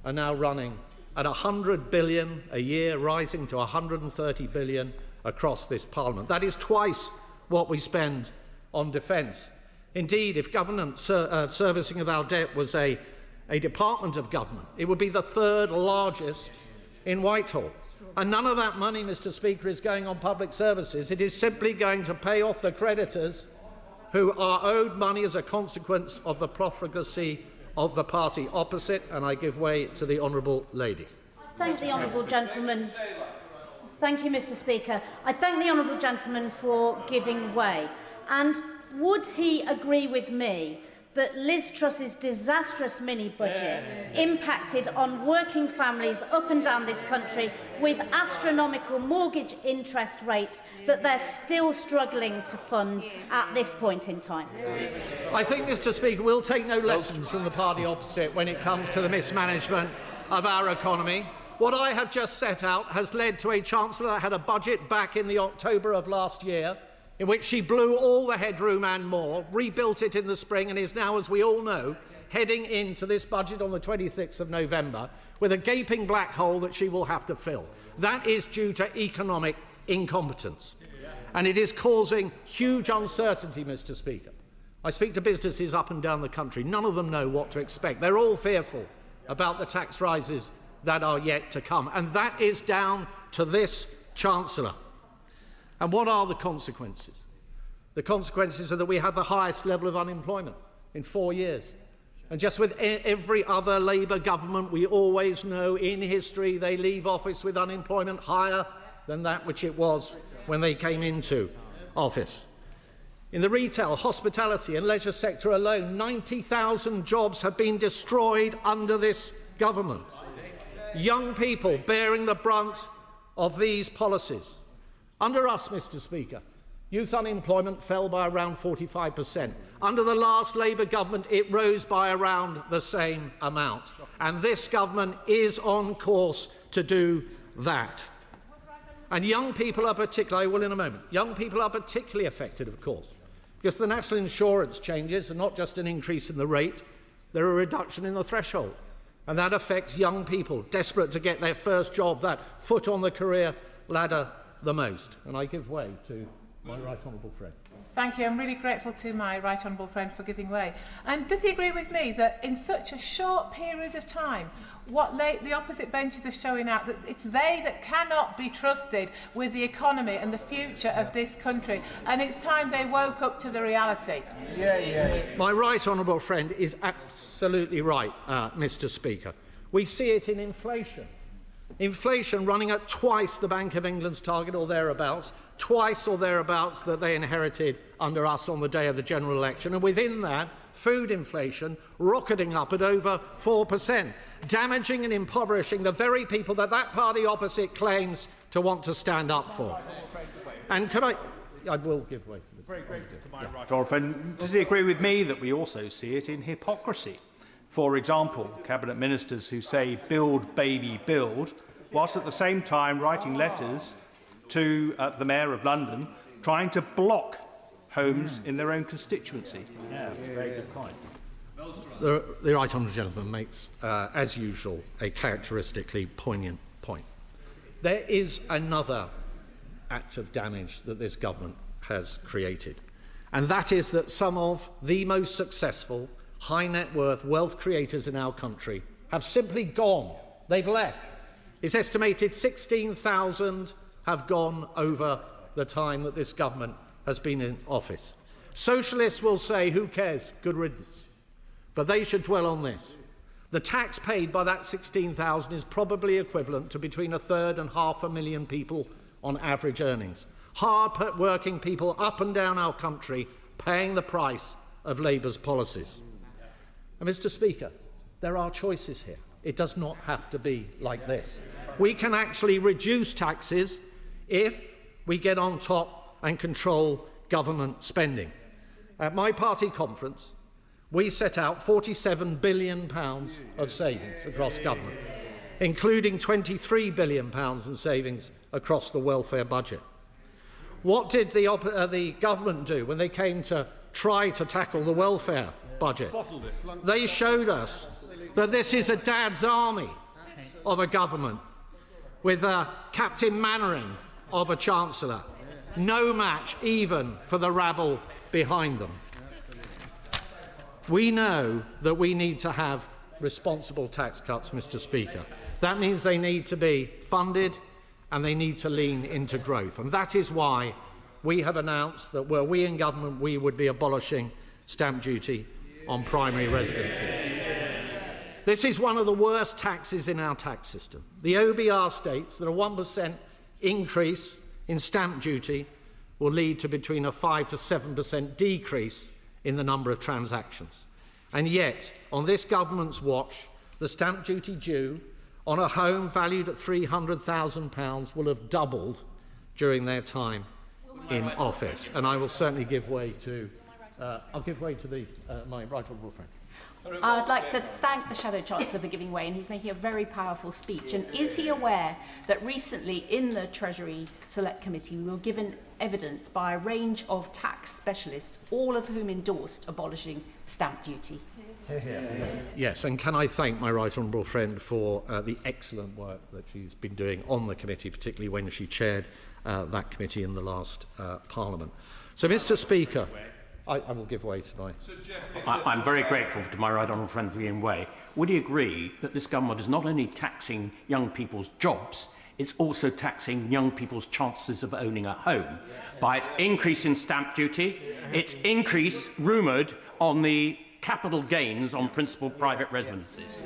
are now running at £100 billion a year, rising to £130 billion across this Parliament. That is twice what we spend on defence. Indeed, if government servicing of our debt was a department of government, it would be the third largest in Whitehall. And none of that money, Mr. Speaker, is going on public services. It is simply going to pay off the creditors who are owed money as a consequence of the profligacy of the party opposite. And I give way to the honourable lady. Thank the honourable gentleman. Thank you, Mr. Speaker. I thank the honourable gentleman for giving way. And would he agree with me that Liz Truss's disastrous mini-budget impacted on working families up and down this country with astronomical mortgage interest rates that they're still struggling to fund at this point in time? I think, Mr. Speaker, we'll take no lessons from the party opposite when it comes to the mismanagement of our economy. What I have just set out has led to a Chancellor that had a budget back in the October of last year in which she blew all the headroom and more, rebuilt it in the spring, and is now, as we all know, heading into this budget on the 26th of November with a gaping black hole that she will have to fill. That is due to economic incompetence. And it is causing huge uncertainty, Mr. Speaker. I speak to businesses up and down the country. None of them know what to expect. They're all fearful about the tax rises that are yet to come. And that is down to this Chancellor. And what are the consequences? The consequences are that we have the highest level of unemployment in 4 years. And just with every other Labour government, we always know in history they leave office with unemployment higher than that which it was when they came into office. In the retail, hospitality and leisure sector alone, 90,000 jobs have been destroyed under this government. Young people bearing the brunt of these policies. Under us, Mr. Speaker, youth unemployment fell by around 45%. Under the last Labour government, it rose by around the same amount. And this government is on course to do that. And young people are particularly, I will in a moment, young people are particularly affected, of course, because the national insurance changes are not just an increase in the rate, they're a reduction in the threshold. And that affects young people desperate to get their first job, that foot on the career ladder, the most. And I give way to my right honourable friend. Thank you. I'm really grateful to my right honourable friend for giving way. And does he agree with me that in such a short period of time, what the opposite benches are showing out, that it's they that cannot be trusted with the economy and the future of this country, and it's time they woke up to the reality? My right honourable friend is absolutely right, Mr. Speaker. We see it in inflation. Inflation running at twice the Bank of England's target or thereabouts, twice or thereabouts that they inherited under us on the day of the general election. And within that, food inflation rocketing up at over 4%, damaging and impoverishing the very people that that party opposite claims to want to stand up for. And could I will give way to the very grateful to my right honourable friend. Does he agree with me that we also see it in hypocrisy? For example, cabinet ministers who say build, baby, build, whilst at the same time writing letters to the Mayor of London trying to block homes in their own constituency. Very good point. The right honourable gentleman makes, as usual, a characteristically poignant point. There is another act of damage that this government has created, and that is that some of the most successful high net worth wealth creators in our country have simply gone. They've left. It's estimated 16,000 have gone over the time that this government has been in office. Socialists will say, who cares, good riddance. But they should dwell on this. The tax paid by that 16,000 is probably equivalent to between 1/3 and 500,000 people on average earnings. Hard-working people up and down our country paying the price of Labour's policies. And Mr. Speaker, there are choices here. It does not have to be like this. We can actually reduce taxes if we get on top and control government spending. At my party conference, we set out £47 billion of savings across government, including £23 billion in savings across the welfare budget. What did the government do when they came to try to tackle the welfare budget? They showed us that this is a dad's army of a government with a Captain Mannering of a Chancellor. No match even for the rabble behind them. We know that we need to have responsible tax cuts, Mr. Speaker. That means they need to be funded and they need to lean into growth. And that is why we have announced that were we in government, we would be abolishing stamp duty on primary residences. This is one of the worst taxes in our tax system. The OBR states that a 1% increase in stamp duty will lead to between a 5 to 7% decrease in the number of transactions. And yet, on this government's watch, the stamp duty due on a home valued at £300,000 will have doubled during their time in office. And I will certainly give way to, I'll give way to my right honourable friend. I'd like to thank the Shadow Chancellor for giving way, and he's making a very powerful speech. And is he aware that recently in the Treasury Select Committee we were given evidence by a range of tax specialists, all of whom endorsed abolishing stamp duty? Yes, and can I thank my right honourable friend for the excellent work that she's been doing on the committee, particularly when she chaired that committee in the last Parliament. So, Mr. Speaker, I will give way to my... I'm very grateful to my right honourable friend for giving way. Would he agree that this government is not only taxing young people's jobs, it's also taxing young people's chances of owning a home by its increase in stamp duty, its increase, rumoured, on the capital gains on principal private residences?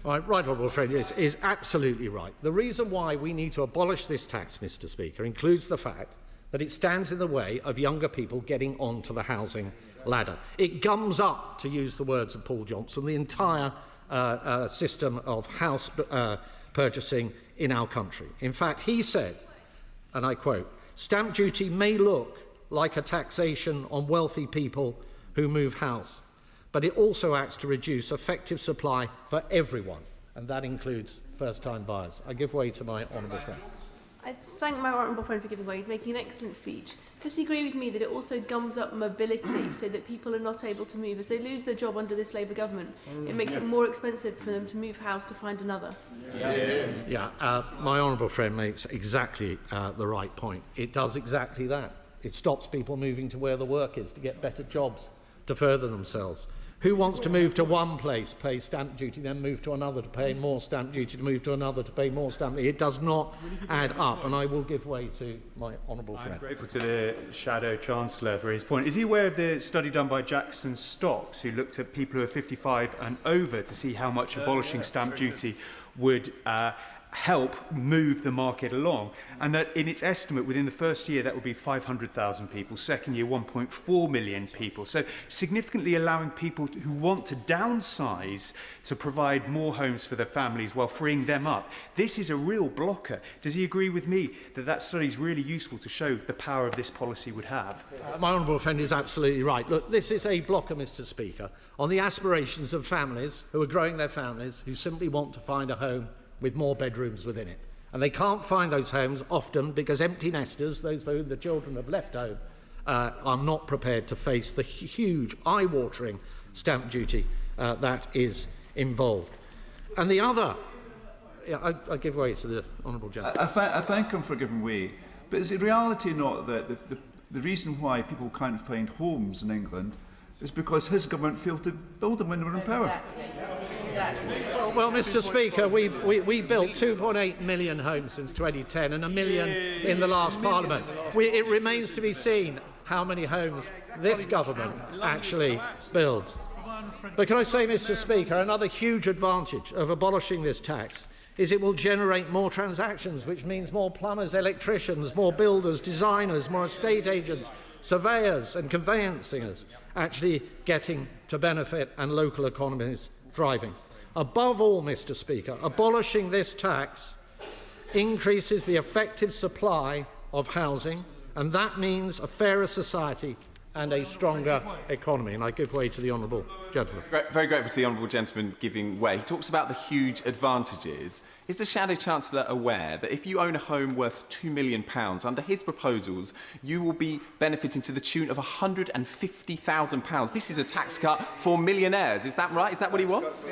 My right honourable friend is absolutely right. The reason why we need to abolish this tax, Mr. Speaker, includes the fact that it stands in the way of younger people getting onto the housing ladder. It gums up, to use the words of Paul Johnson, the entire system of house purchasing in our country. In fact, he said, and I quote, "Stamp duty may look like a taxation on wealthy people who move house, but it also acts to reduce effective supply for everyone, and that includes first-time buyers." I give way to my honourable friend. I thank my honourable friend for giving way. He's making an excellent speech. Does he agree with me that it also gums up mobility so that people are not able to move? As they lose their job under this Labour government, it makes it more expensive for them to move house to find another. My honourable friend makes exactly the right point. It does exactly that. It stops people moving to where the work is to get better jobs, to further themselves. Who wants to move to one place, pay stamp duty, then move to another to pay more stamp duty, to move to another to pay more stamp duty? It does not add up, and I will give way to my honourable friend. I'm grateful to the Shadow Chancellor for his point. Is he aware of the study done by Jackson Stocks, who looked at people who are 55 and over to see how much abolishing stamp duty would help move the market along, and that in its estimate within the first year that would be 500,000 people, second year 1.4 million people, so significantly allowing people who want to downsize to provide more homes for their families while freeing them up. This is a real blocker. Does he agree with me that that study is really useful to show the power of this policy would have? My honourable friend is absolutely right. Look, this is a blocker, Mr. Speaker, on the aspirations of families who are growing their families, who simply want to find a home with more bedrooms within it. And they can't find those homes often because empty nesters, those for whom the children have left home, are not prepared to face the huge, eye-watering stamp duty that is involved. And the other... I give way to the honourable gentleman. I thank him for giving way. But is the reality not that the reason why people can't find homes in England is because his government failed to build them when they were in power? Well, Mr. Speaker, we built 2.8 million homes since 2010 and 1 million in the last Parliament. It remains to be seen how many homes this government actually builds. But can I say, Mr. Speaker, another huge advantage of abolishing this tax is it will generate more transactions, which means more plumbers, electricians, more builders, designers, more estate agents, surveyors and conveyancers actually getting to benefit and local economies thriving. Above all, Mr. Speaker, abolishing this tax increases the effective supply of housing, and that means a fairer society and a stronger economy. And I give way to the honourable gentleman. Very grateful to the honourable gentleman giving way. He talks about the huge advantages. Is the Shadow Chancellor aware that if you own a home worth £2 million, under his proposals, you will be benefiting to the tune of £150,000? This is a tax cut for millionaires. Is that right? Is that what he wants?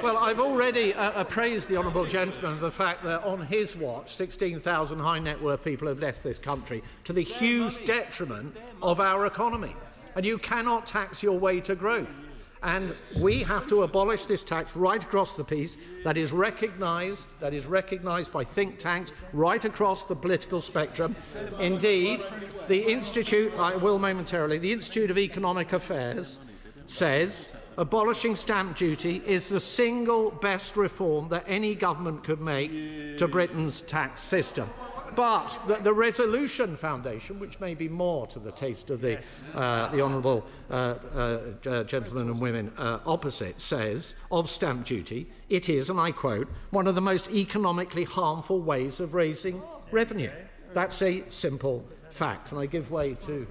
Well, I've already appraised the honourable gentleman of the fact that on his watch, 16,000 high net worth people have left this country to the huge detriment of our economy. And you cannot tax your way to growth. And we have to abolish this tax right across the piece. That is recognised by think tanks right across the political spectrum. Indeed, the Institute, I will momentarily, the Institute of Economic Affairs says abolishing stamp duty is the single best reform that any government could make to Britain's tax system. But the Resolution Foundation, which may be more to the taste of the honourable gentlemen and women opposite, says of stamp duty, it is, and I quote, one of the most economically harmful ways of raising revenue. That's a simple fact, and I give way to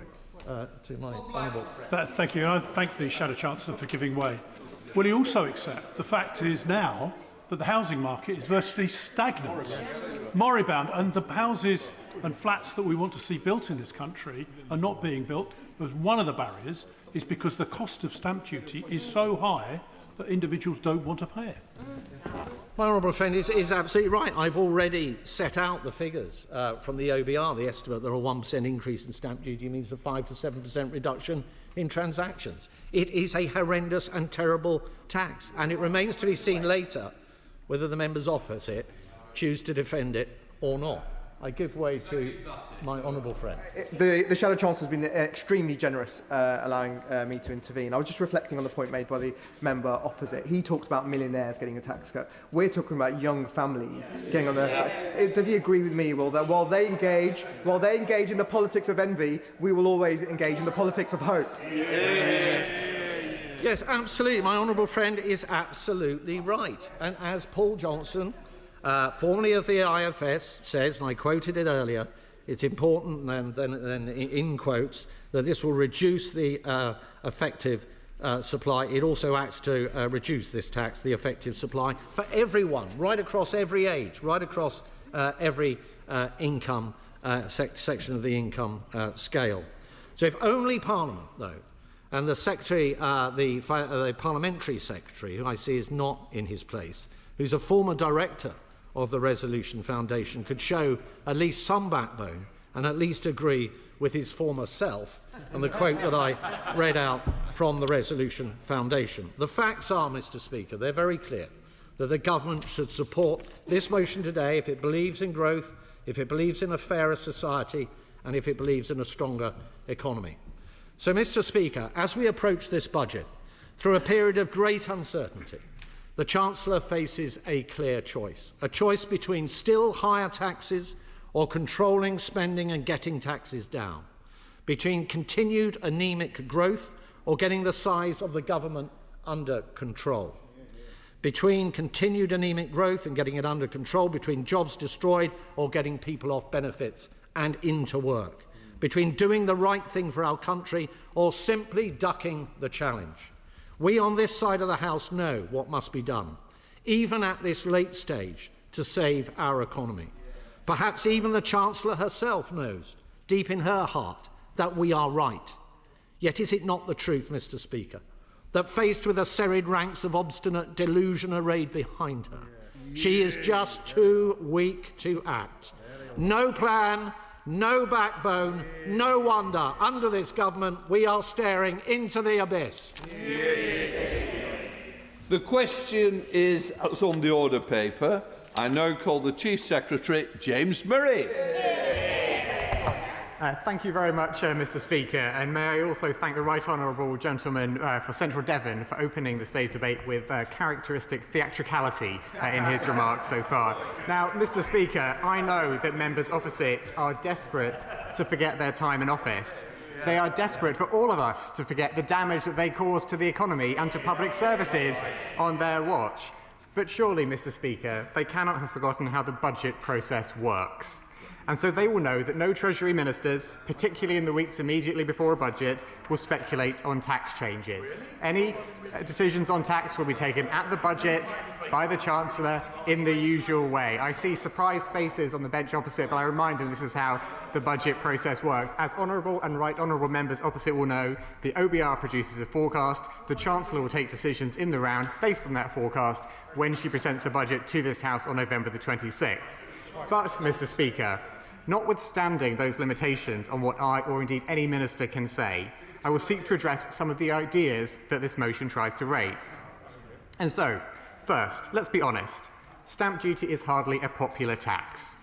my honourable friend. Thank you, and I thank the Shadow Chancellor for giving way. Will he also accept the fact is now that the housing market is virtually stagnant, moribund, and the houses and flats that we want to see built in this country are not being built, because one of the barriers is because the cost of stamp duty is so high that individuals don't want to pay it. My honourable friend is absolutely right. I've already set out the figures from the OBR, the estimate that a 1% increase in stamp duty means a 5 to 7% reduction in transactions. It is a horrendous and terrible tax, and it remains to be seen later whether the members opposite choose to defend it or not. I give way to my honourable friend. The Shadow Chancellor has been extremely generous allowing me to intervene. I was just reflecting on the point made by the member opposite. He talks about millionaires getting a tax cut. We're talking about young families getting on their... Does he agree with me, Will, that while they engage in the politics of envy, we will always engage in the politics of hope? Yes, absolutely. My honourable friend is absolutely right. And as Paul Johnson, formerly of the IFS, says, and I quoted it earlier, it's important, and then in quotes, that this will reduce the effective supply. It also acts to reduce this tax, the effective supply, for everyone, right across every age, right across every income section of the income scale. So if only Parliament, though, and the Secretary, the Parliamentary Secretary, who I see is not in his place, who's a former director of the Resolution Foundation, could show at least some backbone and at least agree with his former self and the quote that I read out from the Resolution Foundation. The facts are, Mr. Speaker, they're very clear, that the government should support this motion today if it believes in growth, if it believes in a fairer society, and if it believes in a stronger economy. So, Mr. Speaker, as we approach this budget, through a period of great uncertainty, the Chancellor faces a clear choice, a choice between still higher taxes or controlling spending and getting taxes down, between continued anemic growth or getting the size of the government under control, between continued anemic growth and getting it under control, between jobs destroyed or getting people off benefits and into work, between doing the right thing for our country or simply ducking the challenge. We on this side of the House know what must be done, even at this late stage, to save our economy. Perhaps even the Chancellor herself knows, deep in her heart, that we are right. Yet is it not the truth, Mr. Speaker, that faced with the serried ranks of obstinate delusion arrayed behind her, she is just too weak to act? No plan, no backbone, no wonder, under this government, we are staring into the abyss. The question is on the order paper. I now call the Chief Secretary, James Murray. Thank you very much, Mr. Speaker, and may I also thank the Right Honourable Gentleman for Central Devon for opening the stage debate with characteristic theatricality in his remarks so far. Now, Mr. Speaker, I know that members opposite are desperate to forget their time in office. They are desperate for all of us to forget the damage that they caused to the economy and to public services on their watch. But surely, Mr. Speaker, they cannot have forgotten how the budget process works. And so they will know that no Treasury ministers, particularly in the weeks immediately before a budget, will speculate on tax changes. Any decisions on tax will be taken at the budget by the Chancellor in the usual way. I see surprised faces on the bench opposite, but I remind them this is how the budget process works. As honourable and right honourable members opposite will know, the OBR produces a forecast. The Chancellor will take decisions in the round based on that forecast when she presents the budget to this House on November the 26th. But, Mr. Speaker, notwithstanding those limitations on what I, or indeed any minister, can say, I will seek to address some of the ideas that this motion tries to raise. And so, first, let's be honest. Stamp duty is hardly a popular tax.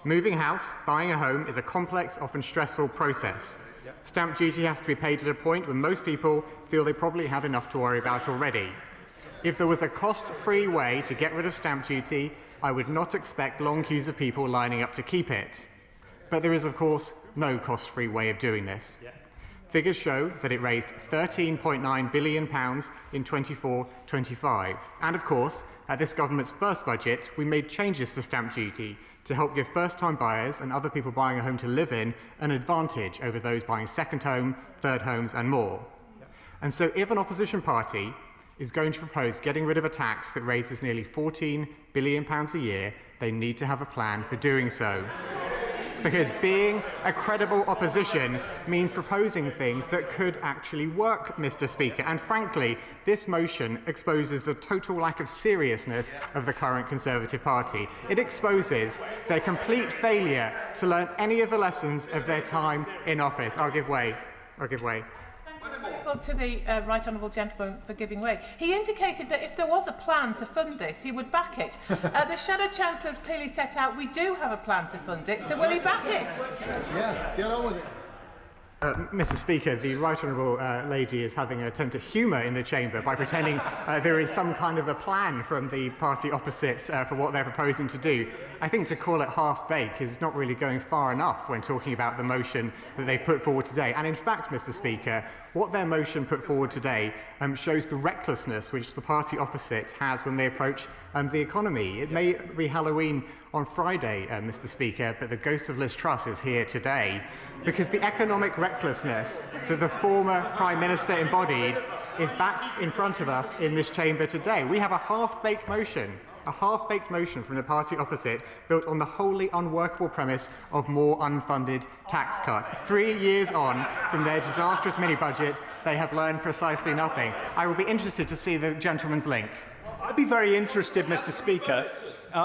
Moving house, buying a home, is a complex, often stressful process. Stamp duty has to be paid at a point when most people feel they probably have enough to worry about already. If there was a cost-free way to get rid of stamp duty, I would not expect long queues of people lining up to keep it. But there is, of course, no cost-free way of doing this. Figures show that it raised £13.9 billion in 24-25. And of course, at this government's first budget, we made changes to stamp duty to help give first-time buyers and other people buying a home to live in an advantage over those buying second home, third homes and more. And so if an opposition party is going to propose getting rid of a tax that raises nearly £14 billion a year, they need to have a plan for doing so. Because being a credible opposition means proposing things that could actually work, Mr. Speaker. And frankly, this motion exposes the total lack of seriousness of the current Conservative Party. It exposes their complete failure to learn any of the lessons of their time in office. I'll give way. To the Right Honourable Gentleman for giving way. He indicated that if there was a plan to fund this, he would back it. The Shadow Chancellor has clearly set out we do have a plan to fund it, so will he back it? Yeah, get on with it. Mr. Speaker, the Right Honourable lady is having an attempt at humour in the chamber by pretending there is some kind of a plan from the party opposite for what they're proposing to do. I think to call it half-baked is not really going far enough when talking about the motion that they've put forward today. And in fact, Mr. Speaker, what their motion put forward today shows the recklessness which the party opposite has when they approach the economy. It may be Halloween on Friday, Mr. Speaker, but the ghost of Liz Truss is here today, because the economic recklessness that the former Prime Minister embodied is back in front of us in this chamber today. We have a half-baked motion from the party opposite, built on the wholly unworkable premise of more unfunded tax cuts. 3 years on from their disastrous mini-budget, they have learned precisely nothing. I will be interested to see the gentleman's link. I'd be very interested, Mr. Speaker,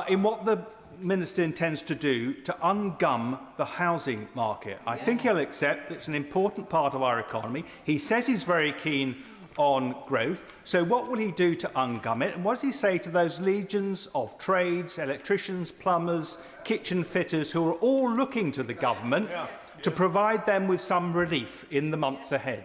in what the Minister intends to do to ungum the housing market. I think he'll accept that it's an important part of our economy. He says he's very keen on growth. So what will he do to ungum it? And what does he say to those legions of trades, electricians, plumbers, kitchen fitters who are all looking to the government to provide them with some relief in the months ahead?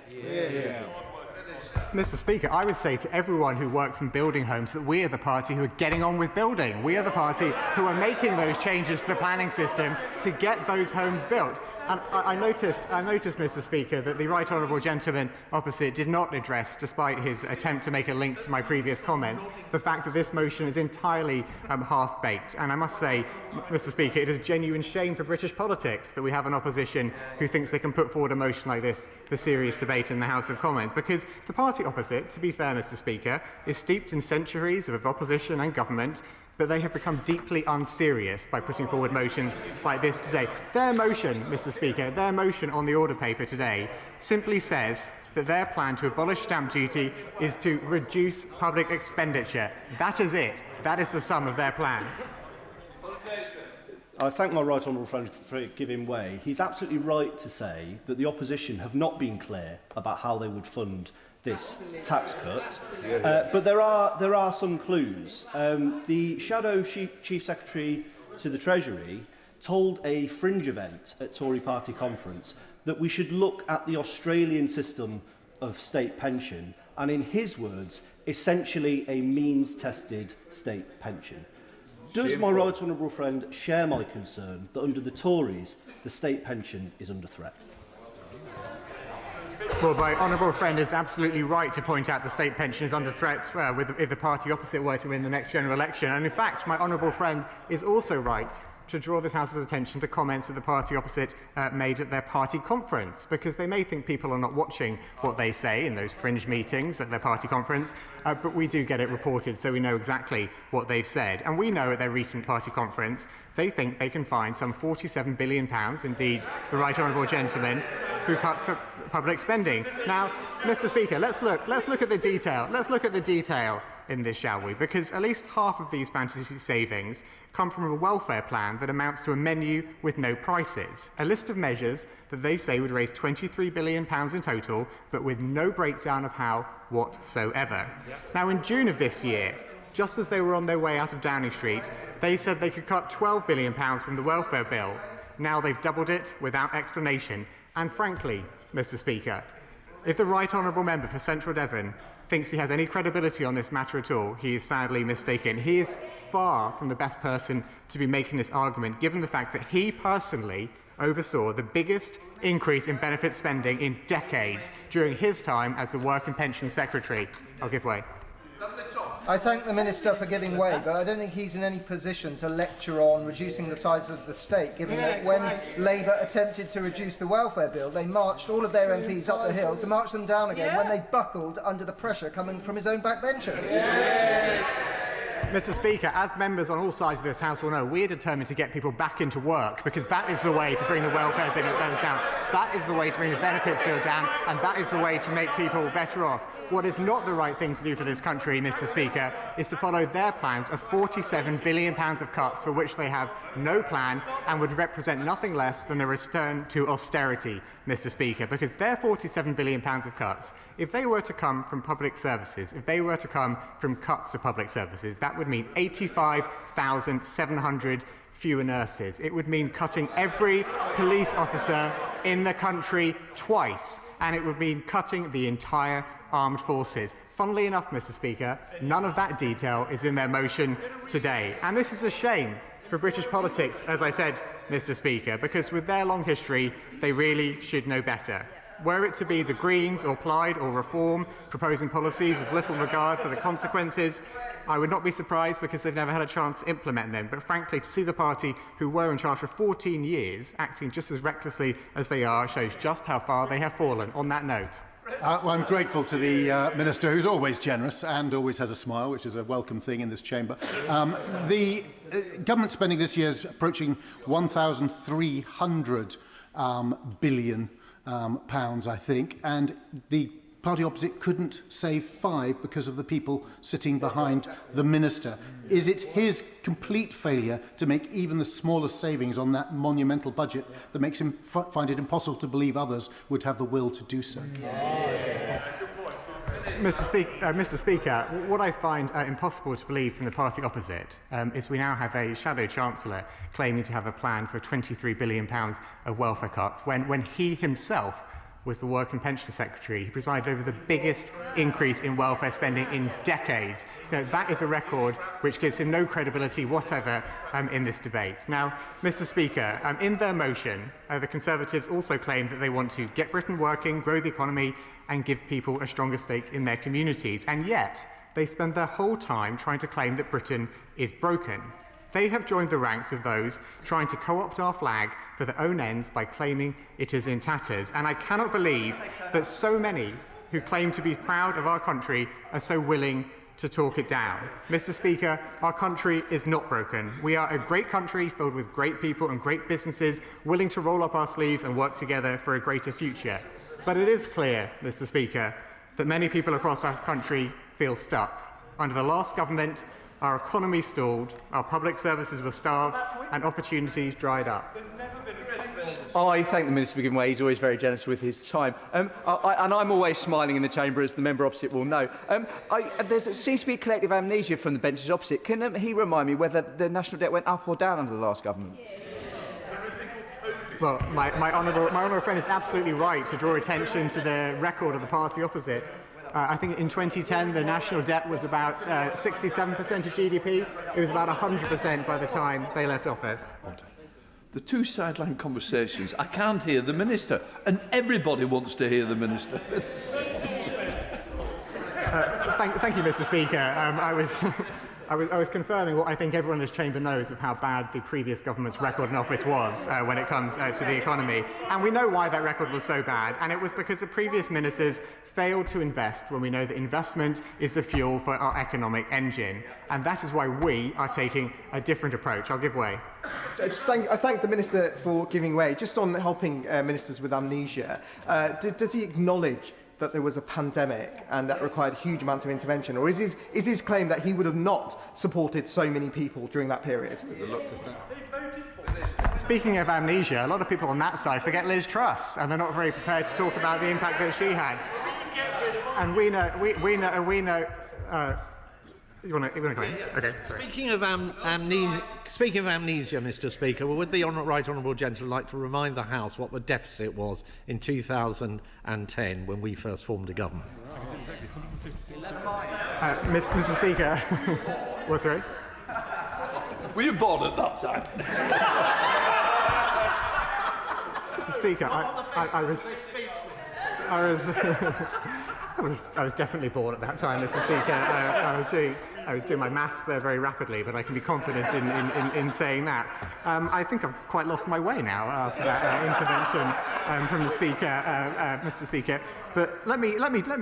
Mr. Speaker, I would say to everyone who works in building homes that we are the party who are getting on with building. We are the party who are making those changes to the planning system to get those homes built. And I noticed, Mr. Speaker, that the Right Honourable Gentleman opposite did not address, despite his attempt to make a link to my previous comments, the fact that this motion is entirely half-baked. And I must say, Mr. Speaker, it is a genuine shame for British politics that we have an opposition who thinks they can put forward a motion like this for serious debate in the House of Commons. Because the party opposite, to be fair, Mr. Speaker, is steeped in centuries of opposition and government, but they have become deeply unserious by putting forward motions like this today. Their motion, Mr. Speaker, their motion on the order paper today simply says that their plan to abolish stamp duty is to reduce public expenditure. That is it. That is the sum of their plan. I thank my right honourable friend for giving way. He's absolutely right to say that the opposition have not been clear about how they would fund this tax cut, but there are some clues. The Shadow Chief Secretary to the Treasury told a fringe event at Tory Party conference that we should look at the Australian system of state pension, and in his words, essentially a means-tested state pension. Does my right honourable friend share my concern that under the Tories, the state pension is under threat? Well, my honourable friend is absolutely right to point out the state pension is under threat if the party opposite were to win the next general election. And in fact, my honourable friend is also right to draw this House's attention to comments that the party opposite made at their party conference, because they may think people are not watching what they say in those fringe meetings at their party conference, but we do get it reported, so we know exactly what they've said. And we know at their recent party conference they think they can find some £47 billion, indeed the Right Honourable Gentleman, through cuts to public spending. Now, Mr. Speaker, let's look at the detail. Let's look at the detail in this, shall we? Because at least half of these fantasy savings come from a welfare plan that amounts to a menu with no prices. A list of measures that they say would raise £23 billion in total, but with no breakdown of how whatsoever. Now, in June of this year, just as they were on their way out of Downing Street, they said they could cut £12 billion from the welfare bill. Now they've doubled it without explanation. And frankly, Mr. Speaker, if the Right Honourable Member for Central Devon thinks he has any credibility on this matter at all, he is sadly mistaken. He is far from the best person to be making this argument, given the fact that he personally oversaw the biggest increase in benefit spending in decades during his time as the Work and Pensions Secretary. I'll give way. I thank the Minister for giving way, but I don't think he's in any position to lecture on reducing the size of the state, given that when Labour attempted to reduce the welfare bill, they marched all of their MPs up the hill to march them down again when they buckled under the pressure coming from his own backbenchers. Mr. Speaker, as members on all sides of this House will know, we're determined to get people back into work, because that is the way to bring the welfare bill down. That is the way to bring the benefits bill down, and that is the way to make people better off. What is not the right thing to do for this country, Mr. Speaker, is to follow their plans of £47 billion of cuts for which they have no plan and would represent nothing less than a return to austerity, Mr. Speaker, because their £47 billion of cuts, if they were to come from public services, if they were to come from cuts to public services, that would mean 85,700 fewer nurses. It would mean cutting every police officer in the country twice, and it would mean cutting the entire armed forces. Funnily enough, Mr. Speaker, none of that detail is in their motion today. And this is a shame for British politics, as I said, Mr. Speaker, because with their long history, they really should know better. Were it to be the Greens or Plaid or Reform proposing policies with little regard for the consequences, I would not be surprised, because they've never had a chance to implement them. But frankly, to see the party who were in charge for 14 years acting just as recklessly as they are shows just how far they have fallen. On that note. Well, I'm grateful to the Minister, who's always generous and always has a smile, which is a welcome thing in this chamber. The government spending this year is approaching £1,300 billion, I think, and the party opposite couldn't save £5 because of the people sitting behind the Minister. Is it his complete failure to make even the smallest savings on that monumental budget that makes him find it impossible to believe others would have the will to do so? Mr. Speaker, what I find impossible to believe from the party opposite is we now have a shadow chancellor claiming to have a plan for £23 billion of welfare cuts when he himself was the Work and Pensions Secretary. He presided over the biggest increase in welfare spending in decades. That is a record which gives him no credibility whatever in this debate. Now, Mr. Speaker, in their motion, the Conservatives also claim that they want to get Britain working, grow the economy, and give people a stronger stake in their communities. And yet, they spend their whole time trying to claim that Britain is broken. They have joined the ranks of those trying to co-opt our flag for their own ends by claiming it is in tatters. And I cannot believe that so many who claim to be proud of our country are so willing to talk it down. Mr. Speaker, our country is not broken. We are a great country filled with great people and great businesses willing to roll up our sleeves and work together for a greater future. But it is clear, Mr. Speaker, that many people across our country feel stuck. Under the last government, our economy stalled, our public services were starved, and opportunities dried up. I thank the Minister for giving way. He's always very generous with his time. And I'm always smiling in the chamber, as the member opposite will know. There seems to be collective amnesia from the benches opposite. Can he remind me whether the national debt went up or down under the last government? Well, my honourable friend is absolutely right to draw attention to the record of the party opposite. I think in 2010 the national debt was about 67% of GDP. It was about 100% by the time they left office. The two sideline conversations, I can't hear the Minister, and everybody wants to hear the Minister. Thank you, Mr. Speaker. I was confirming what I think everyone in this chamber knows of how bad the previous government's record in office was when it comes to the economy. And we know why that record was so bad, and it was because the previous ministers failed to invest when we know that investment is the fuel for our economic engine. And that is why we are taking a different approach. I'll give way. I thank the Minister for giving way. Just on helping ministers with amnesia, does he acknowledge that there was a pandemic and that required huge amounts of intervention? Or is his claim that he would have not supported so many people during that period? Speaking of amnesia, a lot of people on that side forget Liz Truss, and they're not very prepared to talk about the impact that she had. And we know. You want to come in? Okay. Sorry. Speaking of amnesia, Mr. Speaker, would the right honourable gentleman like to remind the House what the deficit was in 2010 when we first formed a government? Mr. Speaker. What's right? Were you born at that time? Mr. Speaker, I was definitely born at that time, Mr. Speaker. I would do my maths there very rapidly, but I can be confident in saying that. I think I've quite lost my way now after that intervention from the Speaker, Mr. Speaker. But let me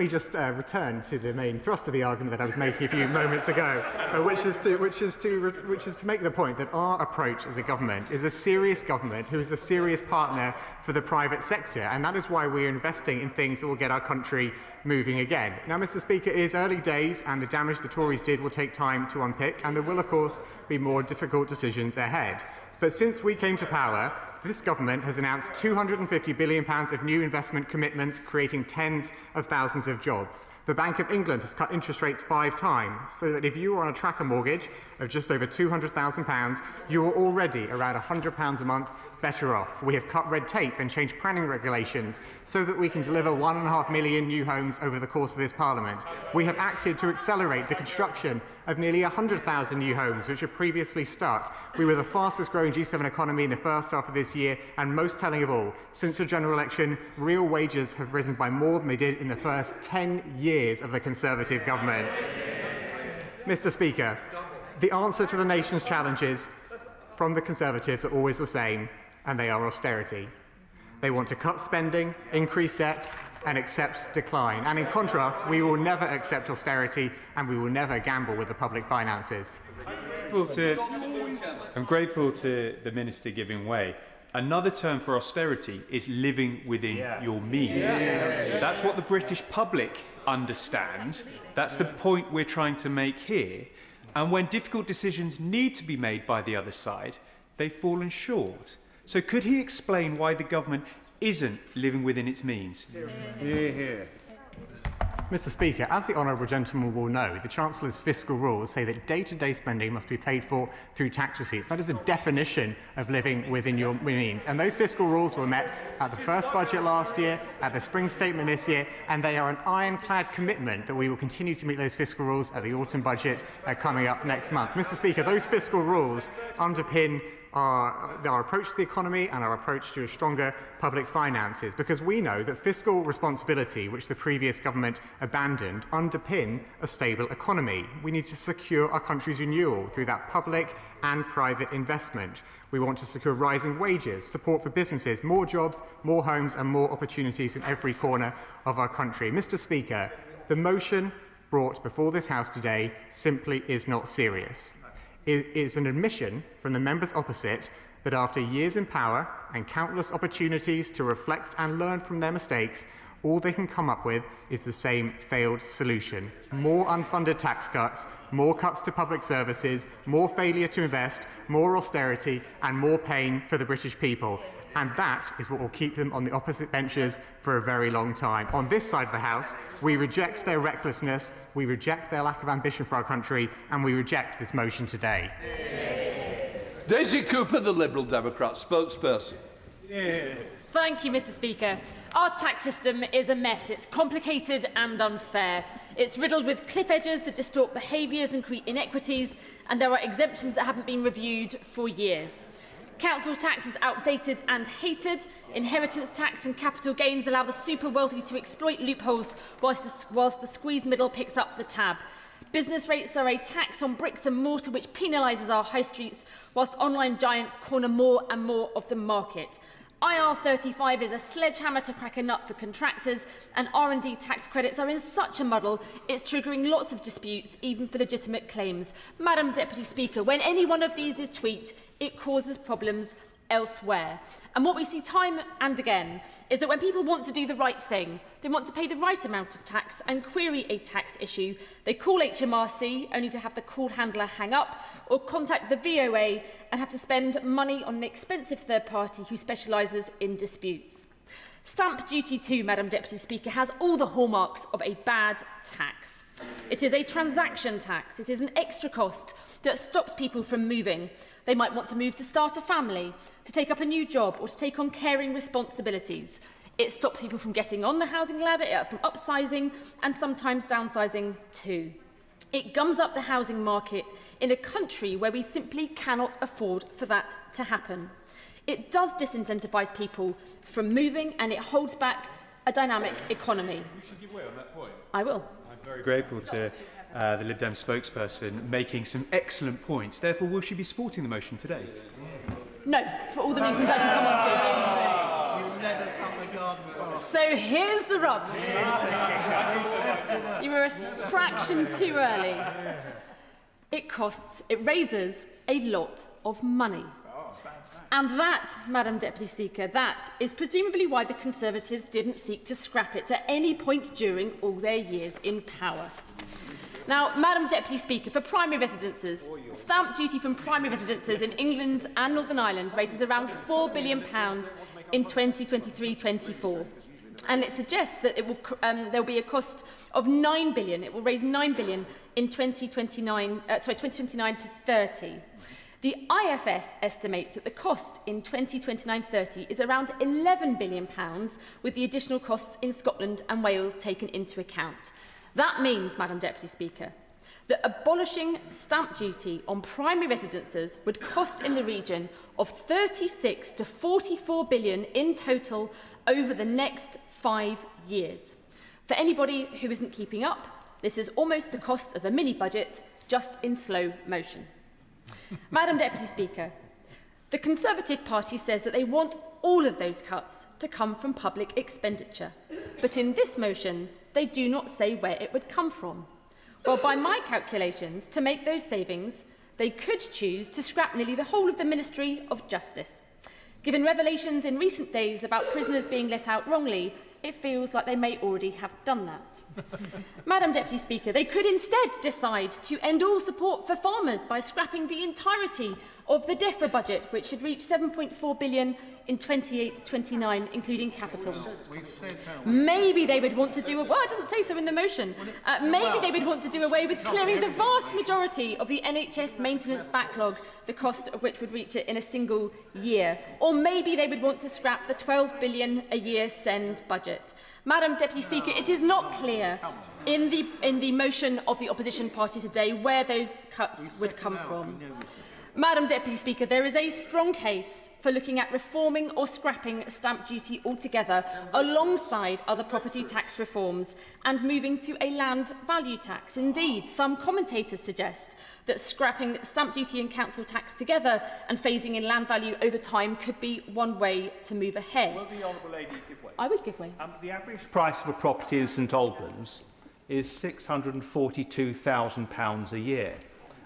just return to the main thrust of the argument that I was making a few moments ago, which is to make the point that our approach as a government is a serious government who is a serious partner for the private sector, and that is why we're investing in things that will get our country moving again. Now, Mr. Speaker, it is early days, and the damage the Tories did will take time to unpick, and there will, of course, be more difficult decisions ahead. But since we came to power, this government has announced £250 billion of new investment commitments, creating tens of thousands of jobs. The Bank of England has cut interest rates 5 times, so that if you are on a tracker mortgage of just over £200,000, you are already around £100 a month better off. We have cut red tape and changed planning regulations so that we can deliver 1.5 million new homes over the course of this Parliament. We have acted to accelerate the construction of nearly 100,000 new homes, which were previously stuck. We were the fastest growing G7 economy in the first half of this year, and most telling of all, since the general election, real wages have risen by more than they did in the first 10 years of the Conservative government. Mr. Speaker, the answer to the nation's challenges from the Conservatives are always the same, and they are austerity. They want to cut spending, increase debt, and accept decline. And in contrast, we will never accept austerity, and we will never gamble with the public finances. I'm grateful to the Minister giving way. Another term for austerity is living within your means. That's what the British public understand. That's the point we're trying to make here. And when difficult decisions need to be made by the other side, they've fallen short. So could he explain why the government isn't living within its means? Mr. Speaker, as the honourable gentleman will know, the Chancellor's fiscal rules say that day-to-day spending must be paid for through tax receipts. That is a definition of living within your means. And those fiscal rules were met at the first budget last year, at the spring statement this year, and they are an ironclad commitment that we will continue to meet those fiscal rules at the autumn budget coming up next month. Mr. Speaker, those fiscal rules underpin our approach to the economy and our approach to stronger public finances, because we know that fiscal responsibility, which the previous government abandoned, underpin a stable economy. We need to secure our country's renewal through that public and private investment. We want to secure rising wages, support for businesses, more jobs, more homes and more opportunities in every corner of our country. Mr. Speaker, the motion brought before this House today simply is not serious. It is an admission from the members opposite that after years in power and countless opportunities to reflect and learn from their mistakes, all they can come up with is the same failed solution. More unfunded tax cuts, more cuts to public services, more failure to invest, more austerity and more pain for the British people. And that is what will keep them on the opposite benches for a very long time. On this side of the House, we reject their recklessness, we reject their lack of ambition for our country, and we reject this motion today. Daisy Cooper, the Liberal Democrat spokesperson. Thank you, Mr. Speaker. Our tax system is a mess. It's complicated and unfair. It's riddled with cliff edges that distort behaviours and create inequities, and there are exemptions that haven't been reviewed for years. Council tax is outdated and hated. Inheritance tax and capital gains allow the super wealthy to exploit loopholes whilst the squeezed middle picks up the tab. Business rates are a tax on bricks and mortar which penalises our high streets, whilst online giants corner more and more of the market. IR35 is a sledgehammer to crack a nut for contractors, and R&D tax credits are in such a muddle, it's triggering lots of disputes, even for legitimate claims. Madam Deputy Speaker, when any one of these is tweaked, it causes problems elsewhere. And what we see time and again is that when people want to do the right thing, they want to pay the right amount of tax and query a tax issue, they call HMRC only to have the call handler hang up, or contact the VOA and have to spend money on an expensive third party who specialises in disputes. Stamp duty too, Madam Deputy Speaker, has all the hallmarks of a bad tax. It is a transaction tax. It is an extra cost that stops people from moving. They might want to move to start a family, to take up a new job, or to take on caring responsibilities. It stops people from getting on the housing ladder, from upsizing and sometimes downsizing too. It gums up the housing market in a country where we simply cannot afford for that to happen. It does disincentivise people from moving, and it holds back a dynamic economy. You should give way on that point. I will. I'm very grateful to the Lib Dem spokesperson making some excellent points. Therefore, will she be supporting the motion today? No, for all the reasons I can come on to. So here's the rub. You were a fraction too early. It raises a lot of money. And that, Madam Deputy Speaker, that is presumably why the Conservatives didn't seek to scrap it at any point during all their years in power. Now, Madam Deputy Speaker, for primary residences, stamp duty from primary residences in England and Northern Ireland raises around £4 billion in 2023-24. And it suggests that there will be a cost of £9 billion. It will raise £9 billion in 2029 to 30. The IFS estimates that the cost in 2029-30 is around £11 billion, with the additional costs in Scotland and Wales taken into account. That means, Madam Deputy Speaker, that abolishing stamp duty on primary residences would cost in the region of 36 to 44 billion in total over the next 5 years. For anybody who isn't keeping up, this is almost the cost of a mini-budget, just in slow motion. Madam Deputy Speaker, the Conservative Party says that they want all of those cuts to come from public expenditure. But in this motion, they do not say where it would come from. Well, by my calculations, to make those savings, they could choose to scrap nearly the whole of the Ministry of Justice. Given revelations in recent days about prisoners being let out wrongly, it feels like they may already have done that. Madam Deputy Speaker, they could instead decide to end all support for farmers by scrapping the entirety of the DEFRA budget, which should reach £7.4 billion in 28-29, including capital. Maybe they would want to do well, it doesn't say so in the motion. Maybe they would want to do away with clearing the vast majority of the NHS maintenance backlog, the cost of which would reach it in a single year. Or maybe they would want to scrap the £12 billion a year SEND budget. Madam Deputy Speaker, it is not clear in the motion of the opposition party today where those cuts would come from. Madam Deputy Speaker, there is a strong case for looking at reforming or scrapping stamp duty altogether alongside other property tax reforms and moving to a land value tax. Indeed, some commentators suggest that scrapping stamp duty and council tax together and phasing in land value over time could be one way to move ahead. Will the Honourable Lady give way? I would give way. The average price of a property in St Albans is £642,000 a year.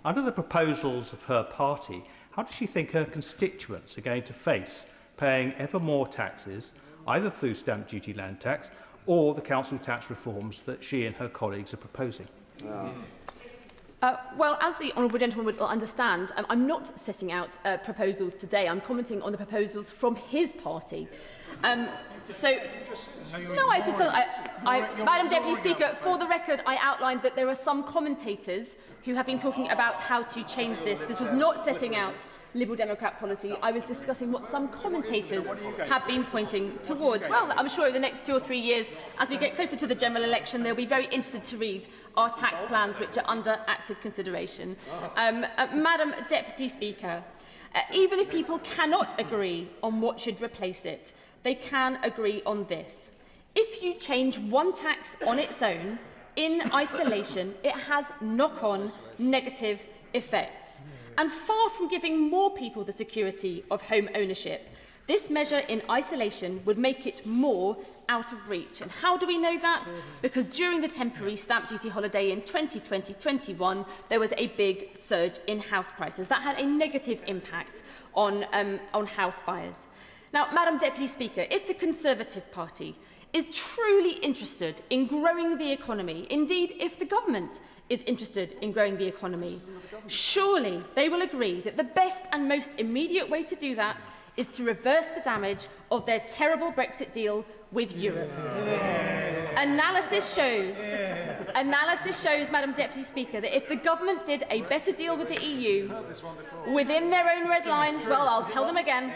Under the proposals of her party, how does she think her constituents are going to face paying ever more taxes, either through stamp duty land tax or the council tax reforms that she and her colleagues are proposing? Well, as the honourable gentleman would understand, I'm not setting out proposals today. I'm commenting on the proposals from his party. Madam Deputy Speaker, for the record, I outlined that there are some commentators who have been talking about how to change this. This was not setting out Liberal Democrat policy. I was discussing what some commentators have been pointing towards. Well, I'm sure in the next 2 or 3 years, as we get closer to the general election, they'll be very interested to read our tax plans, which are under active consideration. Madam Deputy Speaker, even if people cannot agree on what should replace it, they can agree on this. If you change one tax on its own, in isolation, it has knock-on negative effects. And far from giving more people the security of home ownership, this measure in isolation would make it more out of reach. And how do we know that? Because during the temporary stamp duty holiday in 2020-21, there was a big surge in house prices. That had a negative impact on house buyers. Now, Madam Deputy Speaker, if the Conservative Party is truly interested in growing the economy, indeed, if the government is interested in growing the economy, surely they will agree that the best and most immediate way to do that is to reverse the damage of their terrible Brexit deal with Europe. Analysis shows, Madam Deputy Speaker, that if the government did a better deal with the EU within their own red lines, well, I'll tell them again,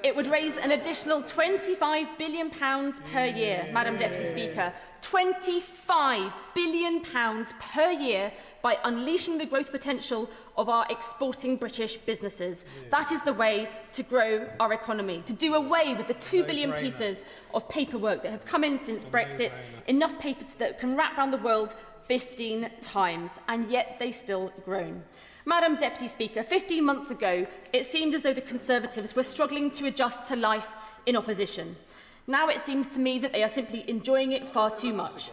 it would raise an additional £25 billion per year, Madam Deputy Speaker. £25 billion per year by unleashing the growth potential of our exporting British businesses. That is the way to grow our economy, to do away with the 2 billion pieces of paperwork that have come in since Brexit, enough paper that can wrap around the world 15 times, and yet they still groan. Madam Deputy Speaker, 15 months ago, it seemed as though the Conservatives were struggling to adjust to life in opposition. Now it seems to me that they are simply enjoying it far too much.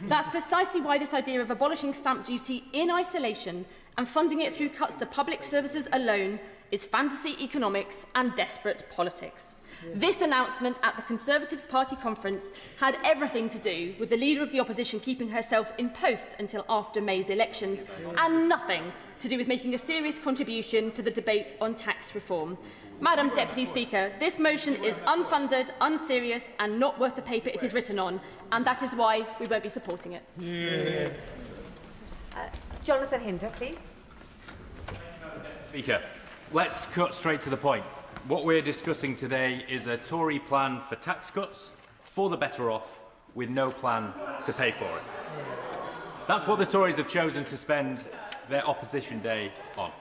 That's precisely why this idea of abolishing stamp duty in isolation and funding it through cuts to public services alone is fantasy economics and desperate politics. This announcement at the Conservatives Party conference had everything to do with the Leader of the Opposition keeping herself in post until after May's elections, and nothing to do with making a serious contribution to the debate on tax reform. Madam Deputy Speaker, this motion is unfunded, unserious and not worth the paper it is written on, and that is why we won't be supporting it. Jonathan Hinder, please. Speaker, let's cut straight to the point. What we're discussing today is a Tory plan for tax cuts for the better off, with no plan to pay for it. That's what the Tories have chosen to spend their opposition day on.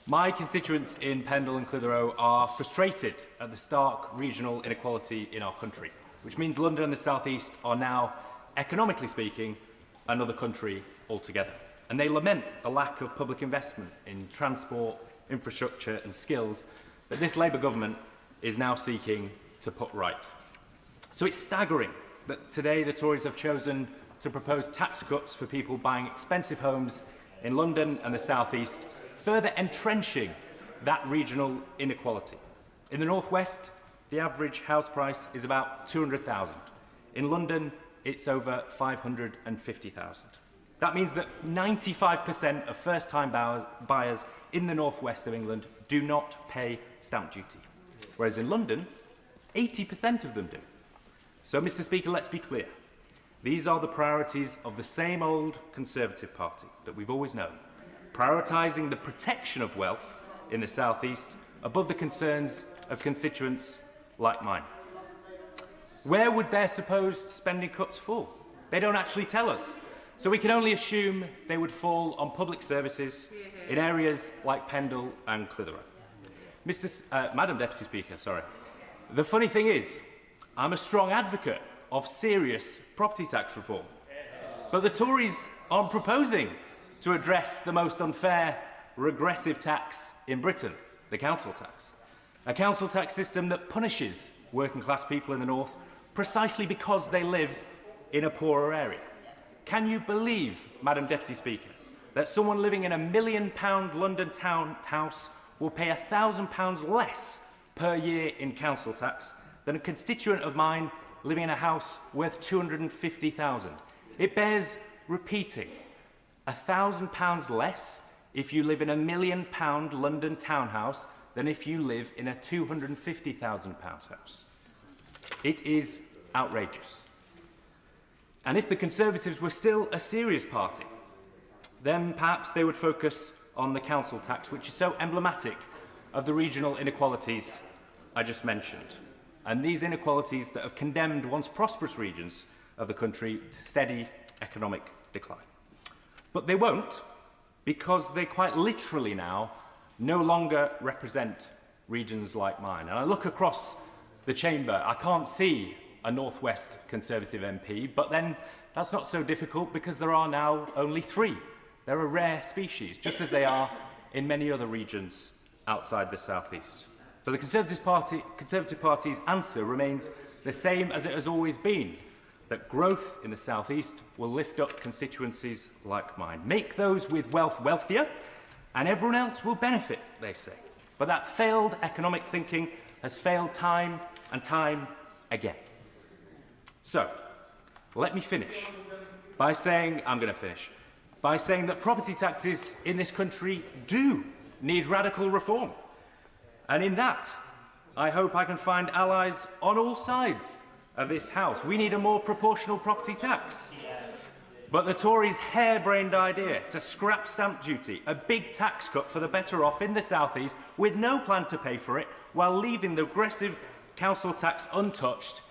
My constituents in Pendle and Clitheroe are frustrated at the stark regional inequality in our country, which means London and the South East are now, economically speaking, another country altogether. And they lament the lack of public investment in transport, infrastructure and skills that this Labour government is now seeking to put right. So it's staggering that today the Tories have chosen to propose tax cuts for people buying expensive homes in London and the South East, further entrenching that regional inequality. In the North West, the average house price is about $200,000. In London, it's over $550,000. That means that 95% of first-time buyers in the North West of England do not pay stamp duty, whereas in London, 80% of them do. So, Mr. Speaker, let's be clear. These are the priorities of the same old Conservative Party that we've always known, prioritising the protection of wealth in the South East above the concerns of constituents like mine. Where would their supposed spending cuts fall? They don't actually tell us. So we can only assume they would fall on public services in areas like Pendle and Clitheroe. Madam Deputy Speaker, the funny thing is, I'm a strong advocate of serious property tax reform. But the Tories aren't proposing to address the most unfair, regressive tax in Britain, the council tax. A council tax system that punishes working-class people in the north precisely because they live in a poorer area. Can you believe, Madam Deputy Speaker, that someone living in a £1 million London townhouse will pay £1,000 less per year in council tax than a constituent of mine living in a house worth £250,000? It bears repeating. £1,000 less if you live in a £1 million London townhouse than if you live in a £250,000 house. It is outrageous. And if the Conservatives were still a serious party, then perhaps they would focus on the council tax, which is so emblematic of the regional inequalities I just mentioned, and these inequalities that have condemned once prosperous regions of the country to steady economic decline. But they won't, because they quite literally now no longer represent regions like mine. And I look across the chamber, I can't see a North West Conservative MP, but then that's not so difficult because there are now only 3. They're a rare species, just as they are in many other regions outside the South East. So the Conservative Party's answer remains the same as it has always been, that growth in the South East will lift up constituencies like mine, make those with wealth wealthier, and everyone else will benefit, they say. But that failed economic thinking has failed time and time again. So, let me finish by saying, by saying that property taxes in this country do need radical reform. And in that, I hope I can find allies on all sides of this House. We need a more proportional property tax. But the Tories' harebrained idea to scrap stamp duty, a big tax cut for the better off in the South East, with no plan to pay for it, while leaving the progressive council tax untouched,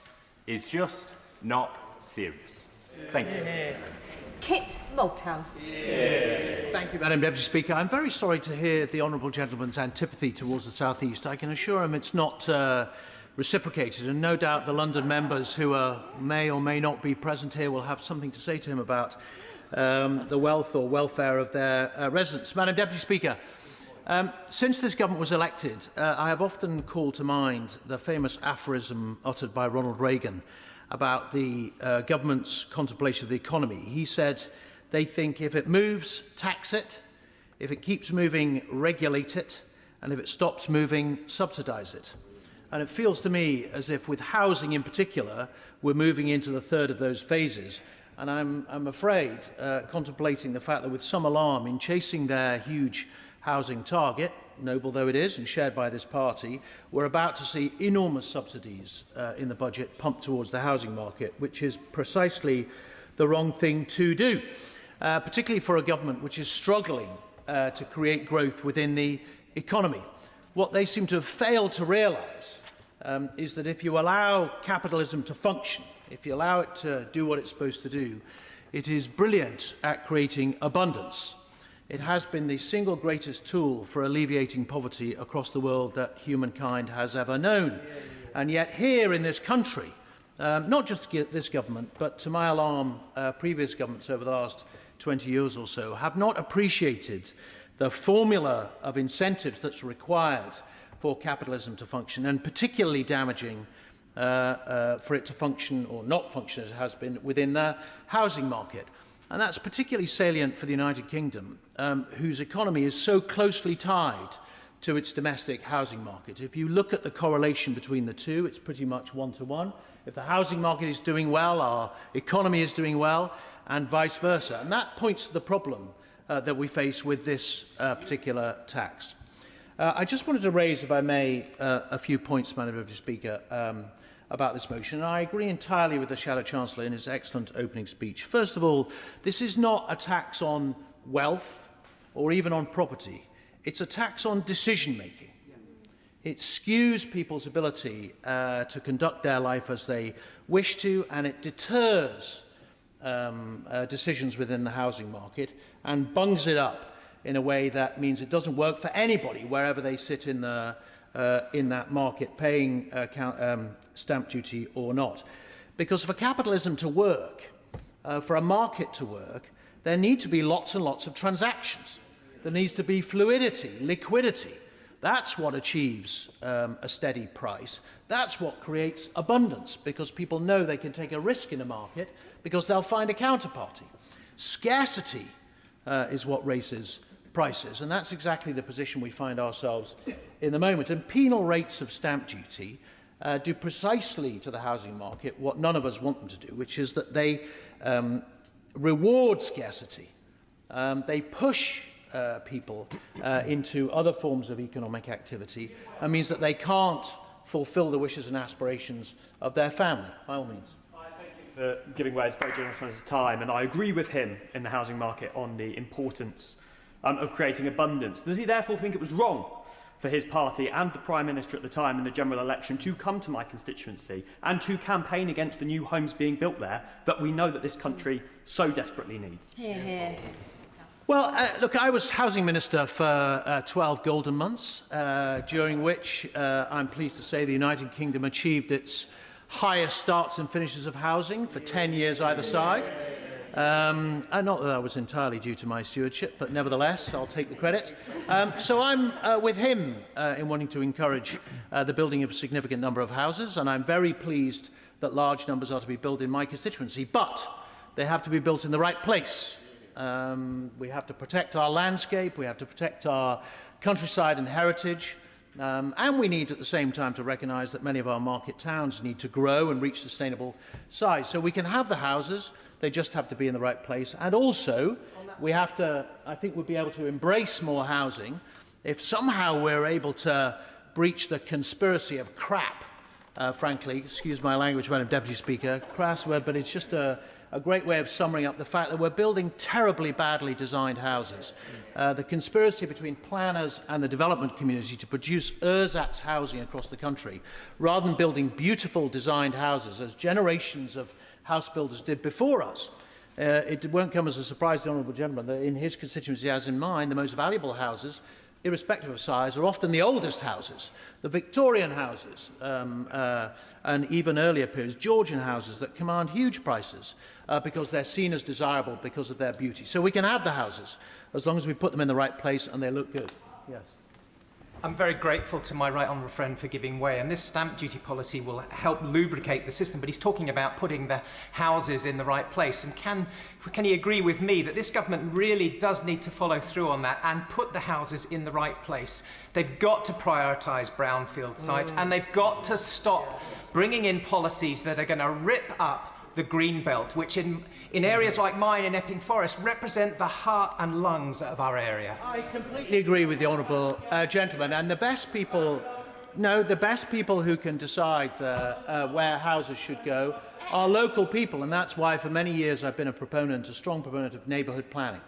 is just not serious. Thank you. Kit Malthouse. Thank you, Madam Deputy Speaker. I'm very sorry to hear the honourable gentleman's antipathy towards the South East. I can assure him it's not reciprocated, and no doubt the London members who may or may not be present here will have something to say to him about the wealth or welfare of their residents. Madam Deputy Speaker, since this government was elected, I have often called to mind the famous aphorism uttered by Ronald Reagan about the government's contemplation of the economy. He said, they think if it moves, tax it, if it keeps moving, regulate it, and if it stops moving, subsidise it. And it feels to me as if with housing in particular, we're moving into the third of those phases. And I'm afraid, contemplating the fact that with some alarm in chasing their huge housing target, noble though it is and shared by this party, we're about to see enormous subsidies in the budget pumped towards the housing market, which is precisely the wrong thing to do, particularly for a government which is struggling to create growth within the economy. What they seem to have failed to realise is that if you allow capitalism to function, if you allow it to do what it's supposed to do, it is brilliant at creating abundance. It has been the single greatest tool for alleviating poverty across the world that humankind has ever known. And yet here in this country, not just this government, but to my alarm, previous governments over the last 20 years or so, have not appreciated the formula of incentives that's required for capitalism to function, and particularly damaging for it to function or not function as it has been within the housing market. And that's particularly salient for the United Kingdom, whose economy is so closely tied to its domestic housing market. If you look at the correlation between the two, it's pretty much one-to-one. If the housing market is doing well, our economy is doing well, and vice versa. And that points to the problem that we face with this particular tax. I just wanted to raise, if I may, a few points, Madam Deputy Speaker, about this motion. And I agree entirely with the Shadow Chancellor in his excellent opening speech. First of all, this is not a tax on wealth or even on property. It's a tax on decision-making. It skews people's ability to conduct their life as they wish to, and it deters decisions within the housing market and bungs it up in a way that means it doesn't work for anybody, wherever they sit in that market, paying stamp duty or not. Because for capitalism to work, for a market to work, there need to be lots and lots of transactions. There needs to be fluidity, liquidity. That's what achieves a steady price. That's what creates abundance, because people know they can take a risk in a market because they'll find a counterparty. Scarcity is what raises prices, and that's exactly the position we find ourselves in the moment. And penal rates of stamp duty do precisely to the housing market what none of us want them to do, which is that they reward scarcity. They push people into other forms of economic activity, and means that they can't fulfil the wishes and aspirations of their family, by all means. For giving way, it's very generous on his time, and I agree with him in the housing market on the importance of creating abundance. Does he therefore think it was wrong for his party and the Prime Minister at the time in the general election to come to my constituency and to campaign against the new homes being built there that we know that this country so desperately needs? Hear, hear. Well, look, I was Housing Minister for 12 golden months, during which I'm pleased to say the United Kingdom achieved its highest starts and finishes of housing for 10 years either side. And not that that was entirely due to my stewardship, but nevertheless, I'll take the credit. So I'm with him in wanting to encourage the building of a significant number of houses, and I'm very pleased that large numbers are to be built in my constituency, but they have to be built in the right place. We have to protect our landscape, we have to protect our countryside and heritage, and we need at the same time to recognise that many of our market towns need to grow and reach sustainable size. So we can have the houses, they just have to be in the right place. And also, we have to, I think we'll be able to embrace more housing if somehow we're able to breach the conspiracy of crap frankly. Excuse my language, Madam Deputy Speaker. Crass word, but it's just a great way of summing up the fact that we're building terribly badly designed houses. The conspiracy between planners and the development community to produce ersatz housing across the country, rather than building beautiful designed houses, as generations of house builders did before us. It won't come as a surprise to the honourable gentleman that in his constituency, as in mine, the most valuable houses, irrespective of size, are often the oldest houses, the Victorian houses, and even earlier periods, Georgian houses that command huge prices because they're seen as desirable because of their beauty. So we can have the houses as long as we put them in the right place and they look good. Yes. I'm very grateful to my right honourable friend for giving way, and this stamp duty policy will help lubricate the system, but he's talking about putting the houses in the right place. And can he agree with me that this government really does need to follow through on that and put the houses in the right place? They've got to prioritise brownfield sites, and they've got to stop bringing in policies that are going to rip up the green belt, which in areas like mine in Epping Forest represent the heart and lungs of our area. I completely agree with the honourable gentleman, and the best people who can decide where houses should go are local people, and that's why for many years I've been a strong proponent of neighbourhood planning.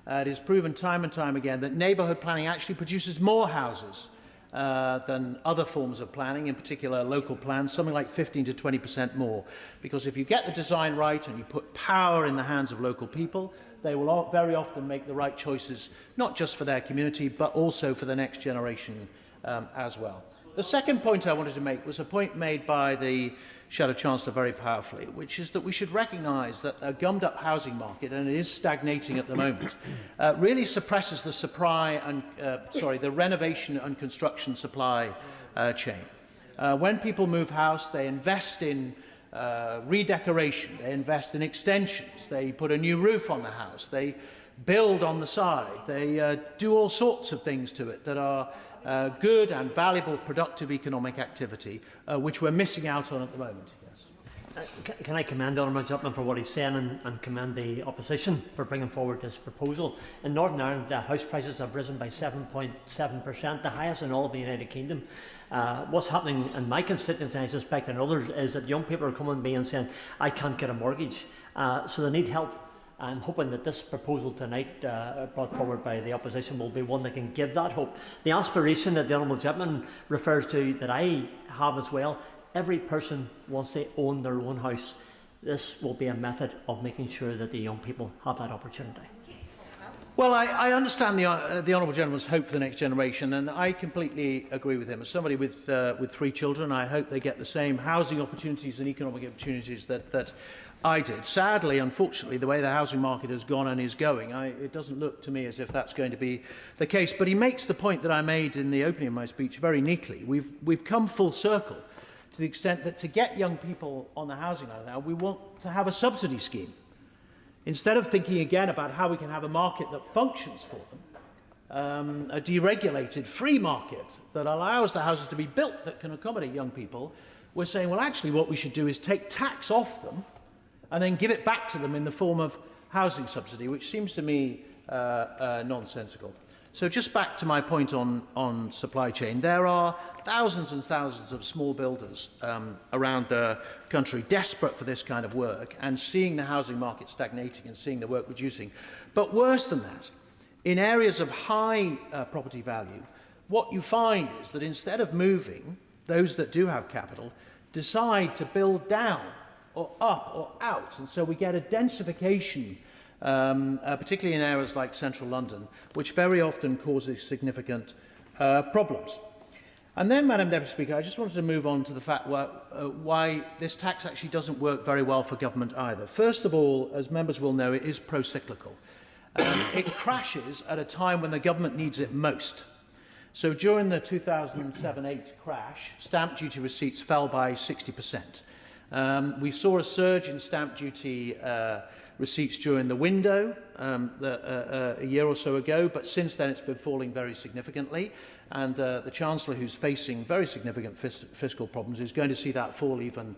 It is proven time and time again that neighbourhood planning actually produces more houses than other forms of planning, in particular local plans, something like 15 to 20% more. Because if you get the design right and you put power in the hands of local people, they will very often make the right choices, not just for their community, but also for the next generation as well. The second point I wanted to make was a point made by the Shadow Chancellor very powerfully, which is that we should recognise that a gummed-up housing market, and it is stagnating at the moment, really suppresses the renovation and construction supply chain. When people move house, they invest in redecoration, they invest in extensions, they put a new roof on the house, they build on the side, they do all sorts of things to it that are good and valuable, productive economic activity, which we're missing out on at the moment. Yes. Can I commend the honourable gentleman for what he's saying and commend the opposition for bringing forward this proposal? In Northern Ireland, house prices have risen by 7.7%, the highest in all of the United Kingdom. What's happening in my constituency, I suspect, and others, is that young people are coming to me and saying, I can't get a mortgage, so they need help. I'm hoping that this proposal tonight brought forward by the opposition will be one that can give that hope. The aspiration that the honourable gentleman refers to, that I have as well, every person wants to own their own house. This will be a method of making sure that the young people have that opportunity. Well, I understand the honourable gentleman's hope for the next generation, and I completely agree with him. As somebody with 3 children, I hope they get the same housing opportunities and economic opportunities that I did. Sadly, unfortunately, the way the housing market has gone and is going, it doesn't look to me as if that's going to be the case. But he makes the point that I made in the opening of my speech very neatly. We've come full circle to the extent that to get young people on the housing line now, we want to have a subsidy scheme. Instead of thinking again about how we can have a market that functions for them, a deregulated free market that allows the houses to be built that can accommodate young people, we're saying, well, actually what we should do is take tax off them and then give it back to them in the form of housing subsidy, which seems to me nonsensical. So just back to my point on supply chain, there are thousands and thousands of small builders around the country desperate for this kind of work and seeing the housing market stagnating and seeing the work reducing. But worse than that, in areas of high property value, what you find is that instead of moving, those that do have capital decide to build down or up or out. And so we get a densification, particularly in areas like central London, which very often causes significant problems. And then, Madam Deputy Speaker, I just wanted to move on to the fact why this tax actually doesn't work very well for government either. First of all, as members will know, it is pro-cyclical. It crashes at a time when the government needs it most. So during the 2007-8 crash, stamp duty receipts fell by 60%. We saw a surge in stamp duty receipts during the window a year or so ago, but since then it's been falling very significantly, and the Chancellor, who's facing very significant fiscal problems, is going to see that fall even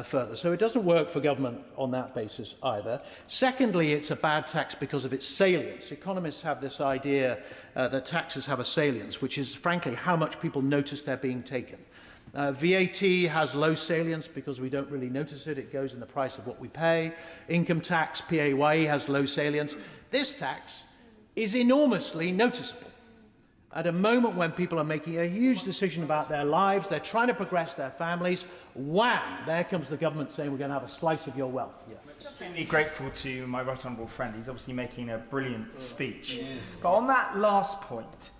further. So it doesn't work for government on that basis either. Secondly, it's a bad tax because of its salience. Economists have this idea that taxes have a salience, which is frankly how much people notice they're being taken. VAT has low salience because we don't really notice it. It goes in the price of what we pay. Income tax, PAYE, has low salience. This tax is enormously noticeable. At a moment when people are making a huge decision about their lives, they're trying to progress their families, wham, there comes the government saying we're going to have a slice of your wealth. Yeah. Extremely grateful to my right honourable friend. He's obviously making a brilliant speech. But on that last point,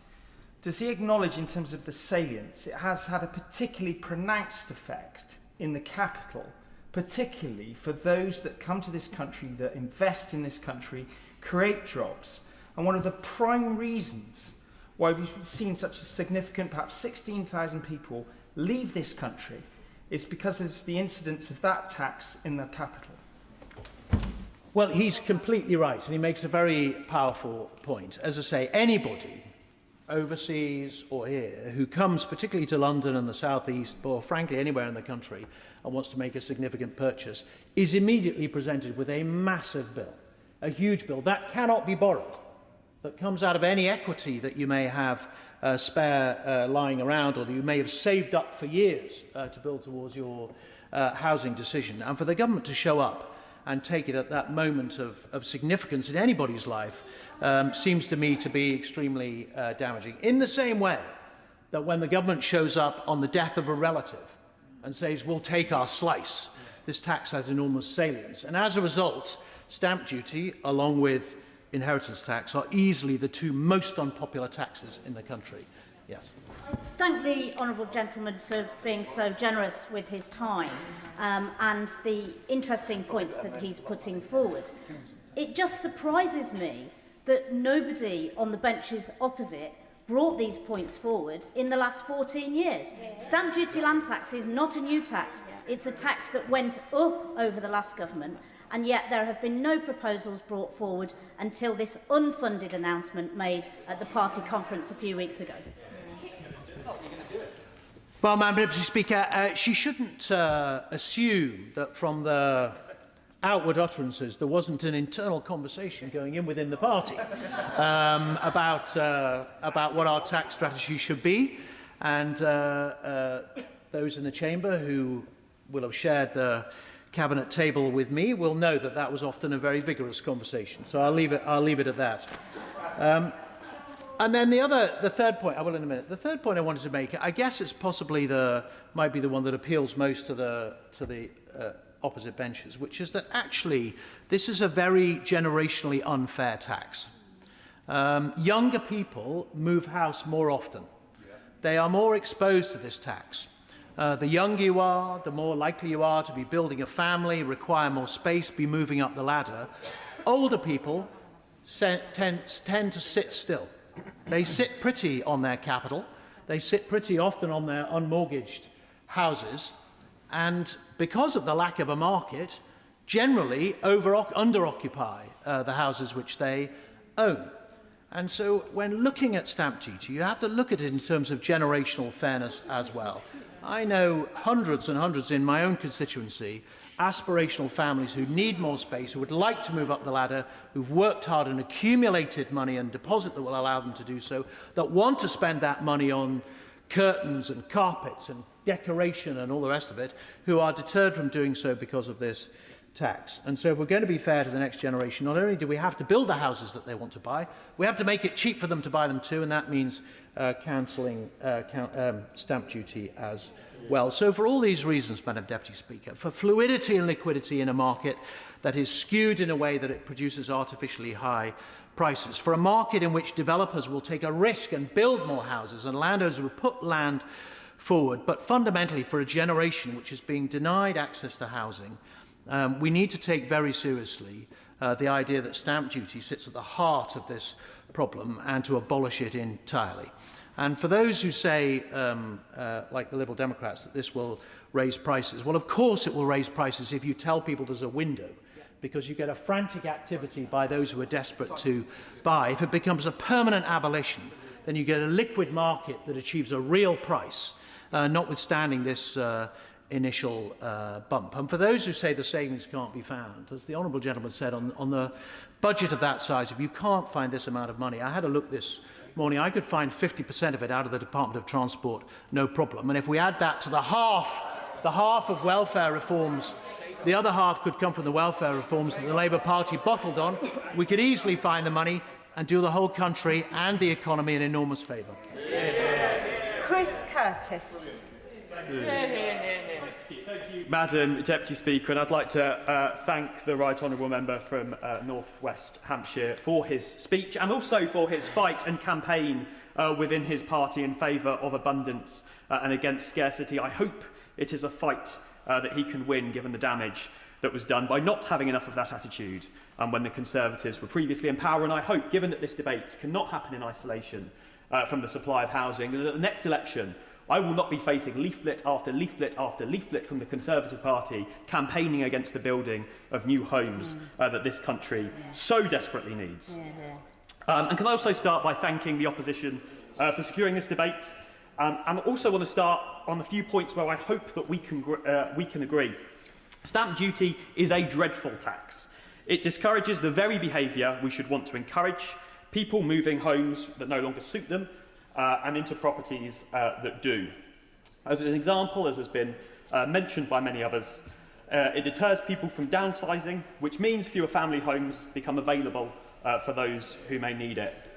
does he acknowledge in terms of the salience, it has had a particularly pronounced effect in the capital, particularly for those that come to this country, that invest in this country, create jobs. And one of the prime reasons why we've seen such a significant, perhaps 16,000 people leave this country is because of the incidence of that tax in the capital. Well, he's completely right, and he makes a very powerful point. As I say, anybody, overseas or here, who comes particularly to London and the South East, or frankly anywhere in the country, and wants to make a significant purchase, is immediately presented with a massive bill, a huge bill that cannot be borrowed, that comes out of any equity that you may have spare lying around, or that you may have saved up for years to build towards your housing decision. And for the government to show up and take it at that moment of significance in anybody's life seems to me to be extremely damaging. In the same way that when the government shows up on the death of a relative and says, we'll take our slice, this tax has enormous salience. And as a result, stamp duty, along with inheritance tax, are easily the two most unpopular taxes in the country. Yes. Thank the honourable gentleman for being so generous with his time and the interesting points that he's putting forward. It just surprises me that nobody on the benches opposite brought these points forward in the last 14 years. Stamp duty land tax is not a new tax. It's a tax that went up over the last government, and yet there have been no proposals brought forward until this unfunded announcement made at the party conference a few weeks ago. Well, Madam Deputy Speaker, she shouldn't assume that from the outward utterances there wasn't an internal conversation going in within the party about what our tax strategy should be. And those in the chamber who will have shared the cabinet table with me will know that that was often a very vigorous conversation. So I'll leave it at that. And then the third point, I will in a minute. The third point I wanted to make, I guess it's possibly might be the one that appeals most to the opposite benches, which is that actually this is a very generationally unfair tax. Younger people move house more often. They are more exposed to this tax. The younger you are, the more likely you are to be building a family, require more space, be moving up the ladder. Older people tend to sit still. They sit pretty on their capital. They sit pretty often on their unmortgaged houses. And because of the lack of a market, generally under-occupy the houses which they own. And so when looking at stamp duty, you have to look at it in terms of generational fairness as well. I know hundreds and hundreds in my own constituency, aspirational families who need more space, who would like to move up the ladder, who've worked hard and accumulated money and deposit that will allow them to do so, that want to spend that money on curtains and carpets and decoration and all the rest of it, who are deterred from doing so because of this tax. And so if we're going to be fair to the next generation, not only do we have to build the houses that they want to buy, we have to make it cheap for them to buy them too, and that means cancelling stamp duty as well. So for all these reasons, Madam Deputy Speaker, for fluidity and liquidity in a market that is skewed in a way that it produces artificially high prices, for a market in which developers will take a risk and build more houses and landowners will put land forward, but fundamentally for a generation which is being denied access to housing, we need to take very seriously the idea that stamp duty sits at the heart of this problem and to abolish it entirely. And for those who say, like the Liberal Democrats, that this will raise prices, well, of course it will raise prices if you tell people there's a window, because you get a frantic activity by those who are desperate to buy. If it becomes a permanent abolition, then you get a liquid market that achieves a real price, notwithstanding this initial bump. And for those who say the savings can't be found, as the honourable gentleman said, on the budget of that size, if you can't find this amount of money, I had a look this morning, I could find 50% of it out of the Department of Transport, no problem. And if we add that to the half of welfare reforms, the other half could come from the welfare reforms that the Labour Party bottled on, we could easily find the money and do the whole country and the economy an enormous favour. Chris Curtis. Madam Deputy Speaker, and I'd like to thank the Right Honourable Member from North West Hampshire for his speech and also for his fight and campaign within his party in favour of abundance and against scarcity. I hope it is a fight that he can win, given the damage that was done by not having enough of that attitude when the Conservatives were previously in power. And I hope, given that this debate cannot happen in isolation from the supply of housing, that at the next election I will not be facing leaflet after leaflet after leaflet from the Conservative Party campaigning against the building of new homes that this country so desperately needs. And can I also start by thanking the opposition for securing this debate, and also want to start on a few points where I hope that we can agree. Stamp duty is a dreadful tax. It discourages the very behaviour we should want to encourage, people moving homes that no longer suit them, and into properties that do. As an example, as has been mentioned by many others, it deters people from downsizing, which means fewer family homes become available for those who may need it.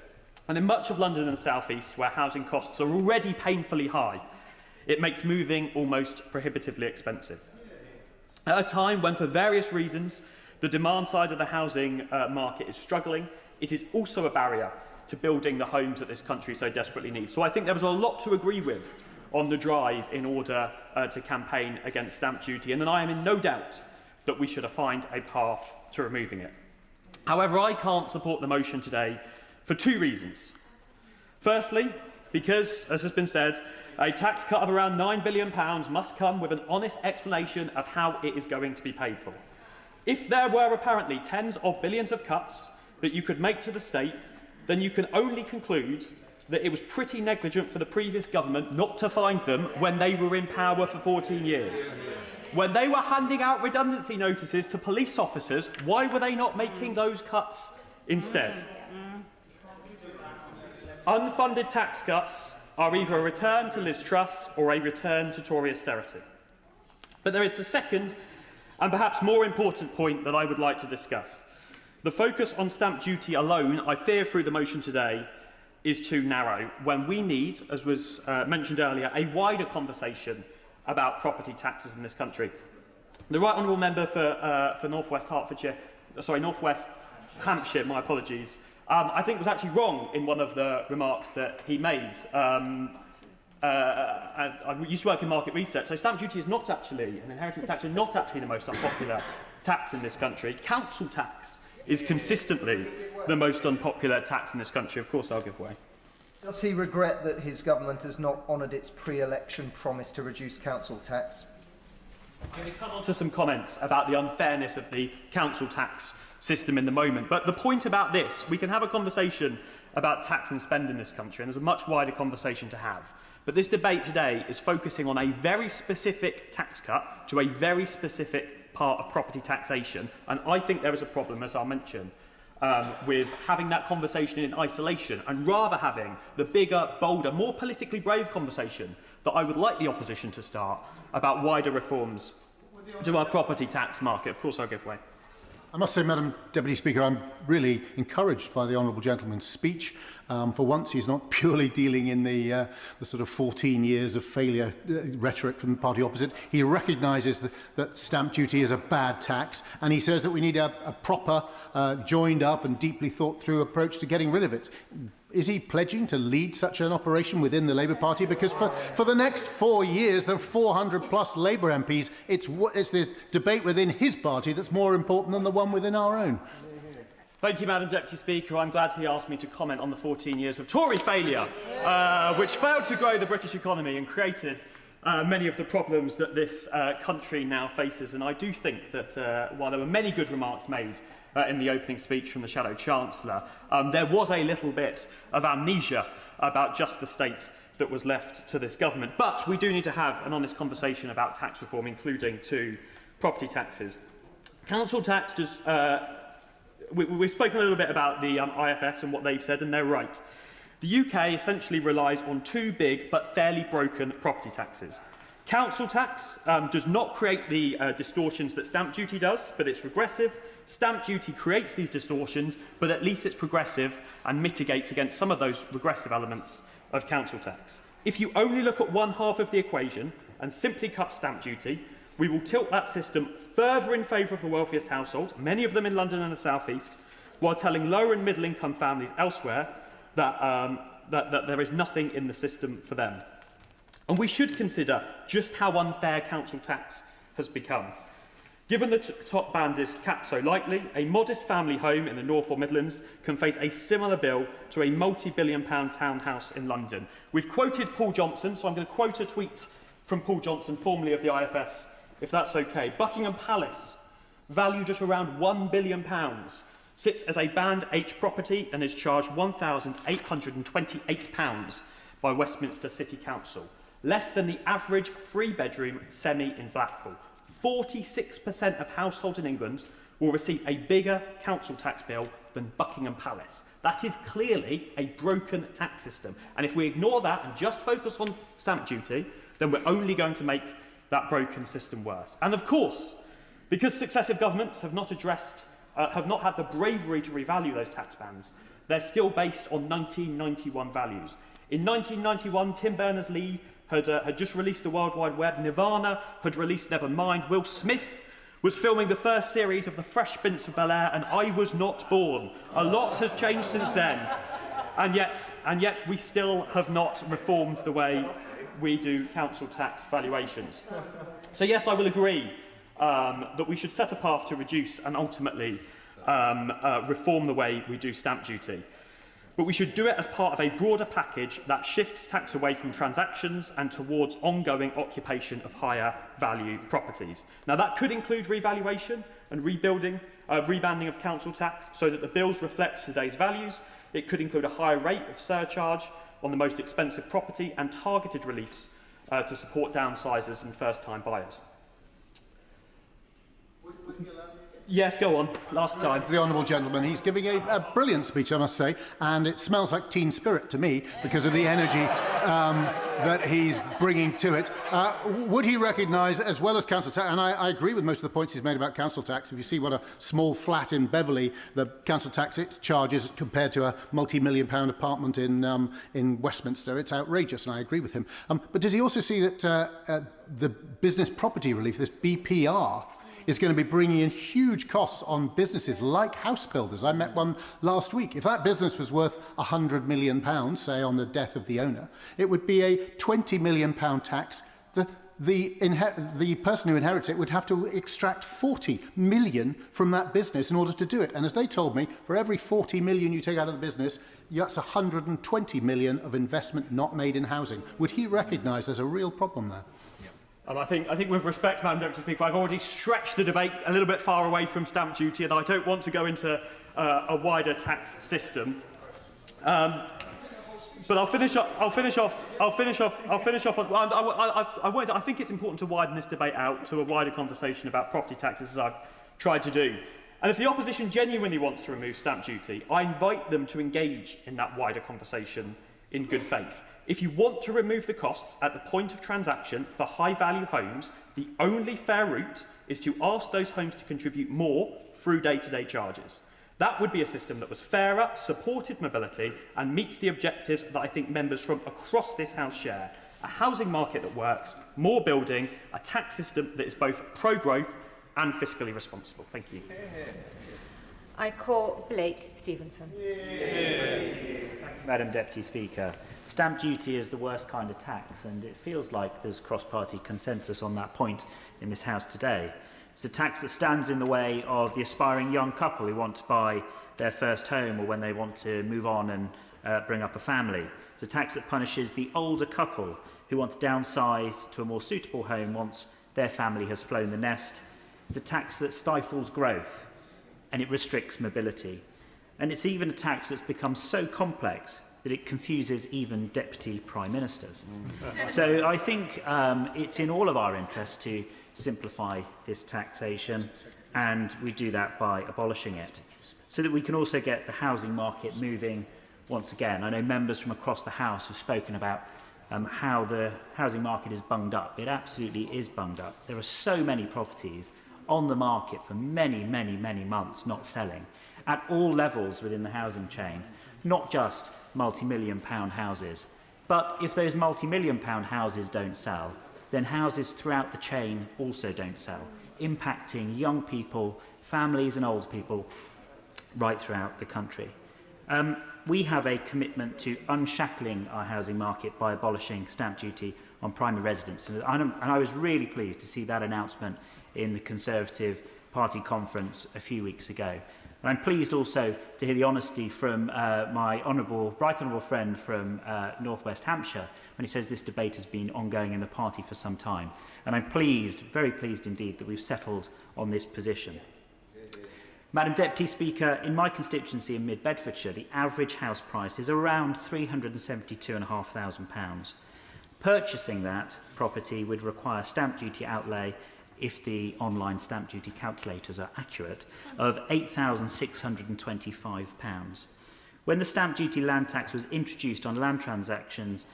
And in much of London and the South East, where housing costs are already painfully high, it makes moving almost prohibitively expensive. At a time when, for various reasons, the demand side of the housing market is struggling, it is also a barrier to building the homes that this country so desperately needs. So I think there was a lot to agree with on the drive in order to campaign against stamp duty, and then I am in no doubt that we should find a path to removing it. However, I can't support the motion today for two reasons. Firstly, because, as has been said, a tax cut of around £9 billion must come with an honest explanation of how it is going to be paid for. If there were apparently tens of billions of cuts that you could make to the state, then you can only conclude that it was pretty negligent for the previous government not to find them when they were in power for 14 years. When they were handing out redundancy notices to police officers, why were they not making those cuts instead? Unfunded tax cuts are either a return to Liz Truss or a return to Tory austerity. But there is a second and perhaps more important point that I would like to discuss. The focus on stamp duty alone, I fear through the motion today, is too narrow, when we need, as was mentioned earlier, a wider conversation about property taxes in this country. The Right Honourable Member for North West Hampshire, my apologies, I think was actually wrong in one of the remarks that he made. I used to work in market research, so stamp duty is not actually, and inheritance tax is not actually the most unpopular tax in this country. Council tax is consistently the most unpopular tax in this country. Of course, I'll give way. Does he regret that his government has not honoured its pre-election promise to reduce council tax? I'm going to come on to some comments about the unfairness of the council tax system in the moment. But the point about this, we can have a conversation about tax and spend in this country, and there's a much wider conversation to have. But this debate today is focusing on a very specific tax cut to a very specific part of property taxation. And I think there is a problem, as I'll mention, with having that conversation in isolation and rather having the bigger, bolder, more politically brave conversation that I would like the opposition to start about wider reforms to our property tax market. Of course, I'll give way. I must say, Madam Deputy Speaker, I'm really encouraged by the Honourable Gentleman's speech. For once, he's not purely dealing in the sort of 14 years of failure rhetoric from the party opposite. He recognises that stamp duty is a bad tax, and he says that we need a proper, joined up and deeply thought through approach to getting rid of it. Is he pledging to lead such an operation within the Labour Party? Because for the next 4 years, there are 400 plus Labour MPs. It's the debate within his party that's more important than the one within our own. Thank you, Madam Deputy Speaker. I'm glad he asked me to comment on the 14 years of Tory failure, which failed to grow the British economy and created many of the problems that this country now faces. And I do think that while there were many good remarks made in the opening speech from the Shadow Chancellor, there was a little bit of amnesia about just the state that was left to this government. But we do need to have an honest conversation about tax reform, including to property taxes. Council tax does... We've spoken a little bit about the IFS and what they've said, and they're right. The UK essentially relies on two big but fairly broken property taxes. Council tax does not create the distortions that stamp duty does, but it's regressive. Stamp duty creates these distortions, but at least it's progressive and mitigates against some of those regressive elements of council tax. If you only look at one half of the equation and simply cut stamp duty, we will tilt that system further in favour of the wealthiest households, many of them in London and the South East, while telling lower and middle income families elsewhere that there is nothing in the system for them. And we should consider just how unfair council tax has become. Given the top band is capped so lightly, a modest family home in the North or Midlands can face a similar bill to a multi-billion-pound townhouse in London. We've quoted Paul Johnson, so I'm going to quote a tweet from Paul Johnson, formerly of the IFS, if that's okay. Buckingham Palace, valued at around £1 billion, sits as a Band H property and is charged £1,828 by Westminster City Council, less than the average three-bedroom semi in Blackpool. 46% of households in England will receive a bigger council tax bill than Buckingham Palace. That is clearly a broken tax system. And if we ignore that and just focus on stamp duty, then we're only going to make that broken system worse. And of course, because successive governments have not had the bravery to revalue those tax bands, they're still based on 1991 values. In 1991, Tim Berners-Lee had just released the World Wide Web. Nirvana had released Nevermind. Will Smith was filming the first series of The Fresh Prince of Bel-Air, and I was not born. A lot has changed since then. And yet we still have not reformed the way we do council tax valuations. So yes, I will agree that we should set a path to reduce and ultimately reform the way we do stamp duty. But we should do it as part of a broader package that shifts tax away from transactions and towards ongoing occupation of higher value properties. Now that could include revaluation and rebanding of council tax so that the bills reflect today's values. It could include a higher rate of surcharge on the most expensive property and targeted reliefs to support downsizers and first-time buyers. Yes, go on. Last time. The Honourable Gentleman, he's giving a brilliant speech, I must say, and it smells like teen spirit to me because of the energy that he's bringing to it. Would he recognise, as well as council tax, and I agree with most of the points he's made about council tax, if you see what a small flat in Beverley, the council tax it charges compared to a multi-million-pound apartment in Westminster, it's outrageous, and I agree with him. But does he also see that the business property relief, this BPR, is going to be bringing in huge costs on businesses like house builders? I met one last week. If that business was worth £100 million, say on the death of the owner, it would be a £20 million tax. The person who inherits it would have to extract 40 million from that business in order to do it. And as they told me, for every 40 million you take out of the business, that's 120 million of investment not made in housing. Would he recognise there's a real problem there? And I think with respect, Madam Deputy Speaker, I've already stretched the debate a little bit far away from stamp duty, and I don't want to go into a wider tax system. But I'll finish off. I think it's important to widen this debate out to a wider conversation about property taxes, as I've tried to do. And if the opposition genuinely wants to remove stamp duty, I invite them to engage in that wider conversation in good faith. If you want to remove the costs at the point of transaction for high-value homes, the only fair route is to ask those homes to contribute more through day-to-day charges. That would be a system that was fairer, supported mobility, and meets the objectives that I think members from across this House share. A housing market that works, more building, a tax system that is both pro-growth and fiscally responsible. Thank you. I call Blake Stevenson. Madam Deputy Speaker, stamp duty is the worst kind of tax, and it feels like there's cross-party consensus on that point in this House today. It's a tax that stands in the way of the aspiring young couple who want to buy their first home or when they want to move on and bring up a family. It's a tax that punishes the older couple who want to downsize to a more suitable home once their family has flown the nest. It's a tax that stifles growth and it restricts mobility. And it's even a tax that's become so complex that it confuses even deputy prime ministers. So I think it's in all of our interest to simplify this taxation, and we do that by abolishing it, so that we can also get the housing market moving once again. I know members from across the House have spoken about how the housing market is bunged up. It absolutely is bunged up. There are so many properties on the market for many, many, many months not selling at all levels within the housing chain, not just multi-million-pound houses. But if those multi-million-pound houses don't sell, then houses throughout the chain also don't sell, impacting young people, families and old people right throughout the country. We have a commitment to unshackling our housing market by abolishing stamp duty on primary residence. And I was really pleased to see that announcement in the Conservative Party conference a few weeks ago. And I'm pleased also to hear the honesty from my right honourable friend from North West Hampshire when he says this debate has been ongoing in the party for some time. And I'm pleased, very pleased indeed, that we've settled on this position. Madam Deputy Speaker, in my constituency in Mid-Bedfordshire, the average house price is around £372,500. Purchasing that property would require stamp duty outlay, if the online stamp duty calculators are accurate, of £8,625. When the stamp duty land tax was introduced on land transactions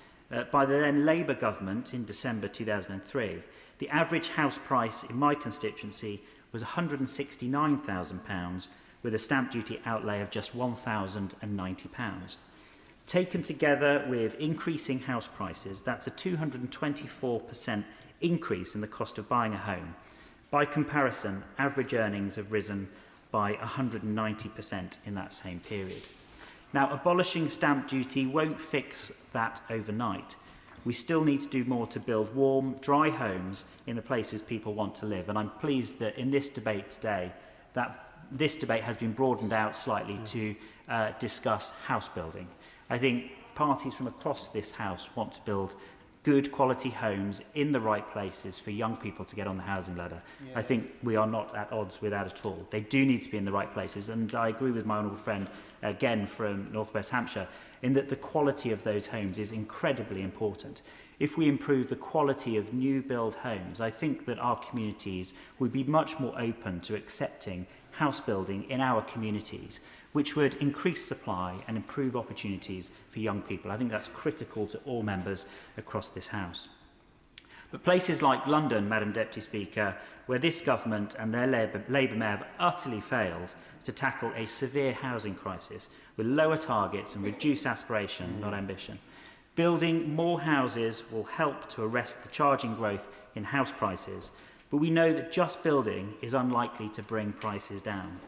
by the then Labour government in December 2003, the average house price in my constituency was £169,000, with a stamp duty outlay of just £1,090. Taken together with increasing house prices, that's a 224% increase in the cost of buying a home. By comparison, average earnings have risen by 190% in that same period. Now, abolishing stamp duty won't fix that overnight. We still need to do more to build warm, dry homes in the places people want to live. And I'm pleased that in this debate today, that this debate has been broadened out slightly to discuss house building. I think parties from across this House want to build good quality homes in the right places for young people to get on the housing ladder. I think we are not at odds with that at all. They do need to be in the right places. And I agree with my honourable friend, again from North West Hampshire, in that the quality of those homes is incredibly important. If we improve the quality of new build homes, I think that our communities would be much more open to accepting house building in our communities, which would increase supply and improve opportunities for young people. I think that's critical to all members across this House. But places like London, Madam Deputy Speaker, where this government and their Labour Mayor have utterly failed to tackle a severe housing crisis with lower targets and reduced aspiration, not ambition. Building more houses will help to arrest the charging growth in house prices, but we know that just building is unlikely to bring prices down.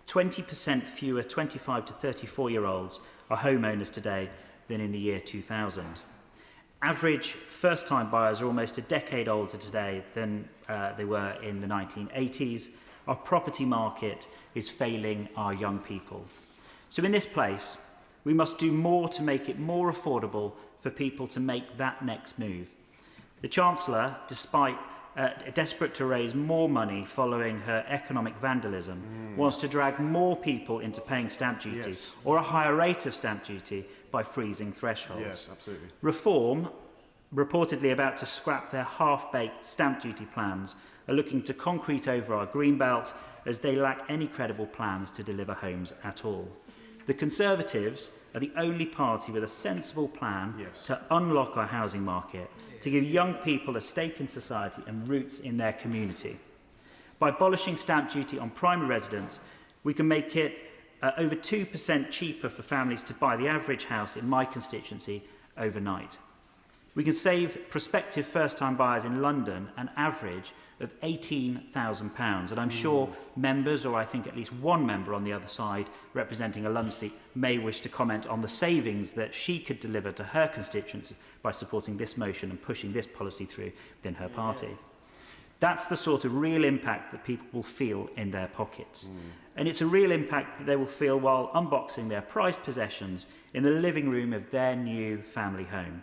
20% fewer 25 to 34-year-olds are homeowners today than in the year 2000. Average first-time buyers are almost a decade older today than they were in the 1980s. Our property market is failing our young people. So in this place, we must do more to make it more affordable for people to make that next move. The Chancellor, despite desperate to raise more money following her economic vandalism, wants to drag more people into paying stamp duty or a higher rate of stamp duty by freezing thresholds. Yes, absolutely. Reform, reportedly about to scrap their half-baked stamp duty plans, are looking to concrete over our greenbelt as they lack any credible plans to deliver homes at all. The Conservatives are the only party with a sensible plan to unlock our housing market, to give young people a stake in society and roots in their community. By abolishing stamp duty on primary residence, we can make it over 2% cheaper for families to buy the average house in my constituency overnight. We can save prospective first-time buyers in London an average of £18,000. And I'm sure members, or I think at least one member on the other side representing a London seat, may wish to comment on the savings that she could deliver to her constituents by supporting this motion and pushing this policy through within her party. That's the sort of real impact that people will feel in their pockets. And it's a real impact that they will feel while unboxing their prized possessions in the living room of their new family home.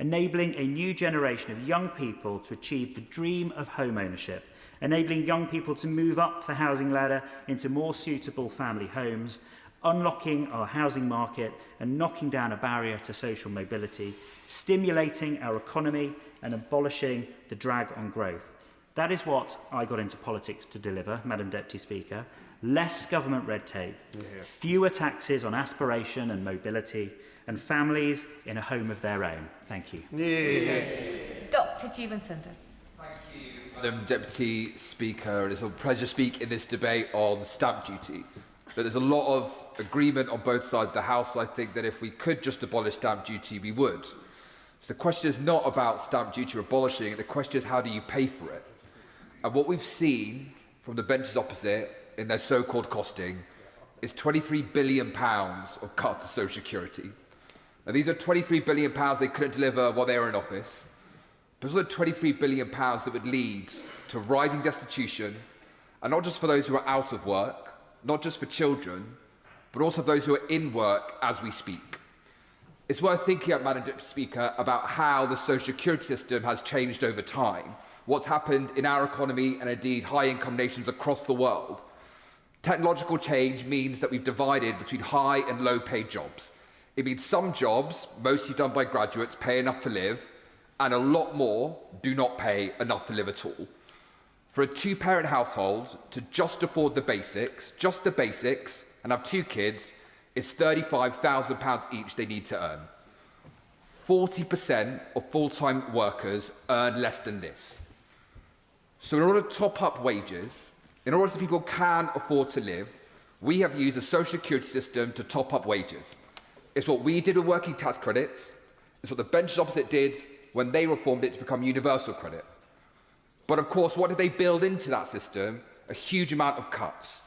Enabling a new generation of young people to achieve the dream of home ownership, enabling young people to move up the housing ladder into more suitable family homes, unlocking our housing market and knocking down a barrier to social mobility, stimulating our economy and abolishing the drag on growth. That is what I got into politics to deliver, Madam Deputy Speaker. Less government red tape, fewer taxes on aspiration and mobility, and families in a home of their own. Thank you. Dr. Stevenson. Madam Deputy Speaker, it's a pleasure to speak in this debate on stamp duty. But there's a lot of agreement on both sides of the House. I think that if we could just abolish stamp duty, we would. So the question is not about stamp duty or abolishing it. The question is, how do you pay for it? And what we've seen from the benches opposite in their so-called costing is £23 billion of cuts to social security. Now, these are £23 billion they couldn't deliver while they were in office. But also £23 billion that would lead to rising destitution, and not just for those who are out of work, not just for children, but also those who are in work as we speak. It's worth thinking, Madam Deputy Speaker, about how the social security system has changed over time, what's happened in our economy and indeed high-income nations across the world. Technological change means that we've divided between high and low-paid jobs. It means some jobs, mostly done by graduates, pay enough to live, and a lot more do not pay enough to live at all. For a two-parent household to just afford the basics, and have 2 kids, is £35,000 each they need to earn. 40% of full-time workers earn less than this. So in order to top up wages, in order so people can afford to live, we have used the social security system to top up wages. It's what we did with working tax credits. It's what the benches opposite did when they reformed it to become universal credit. But of course, what did they build into that system? A huge amount of cuts.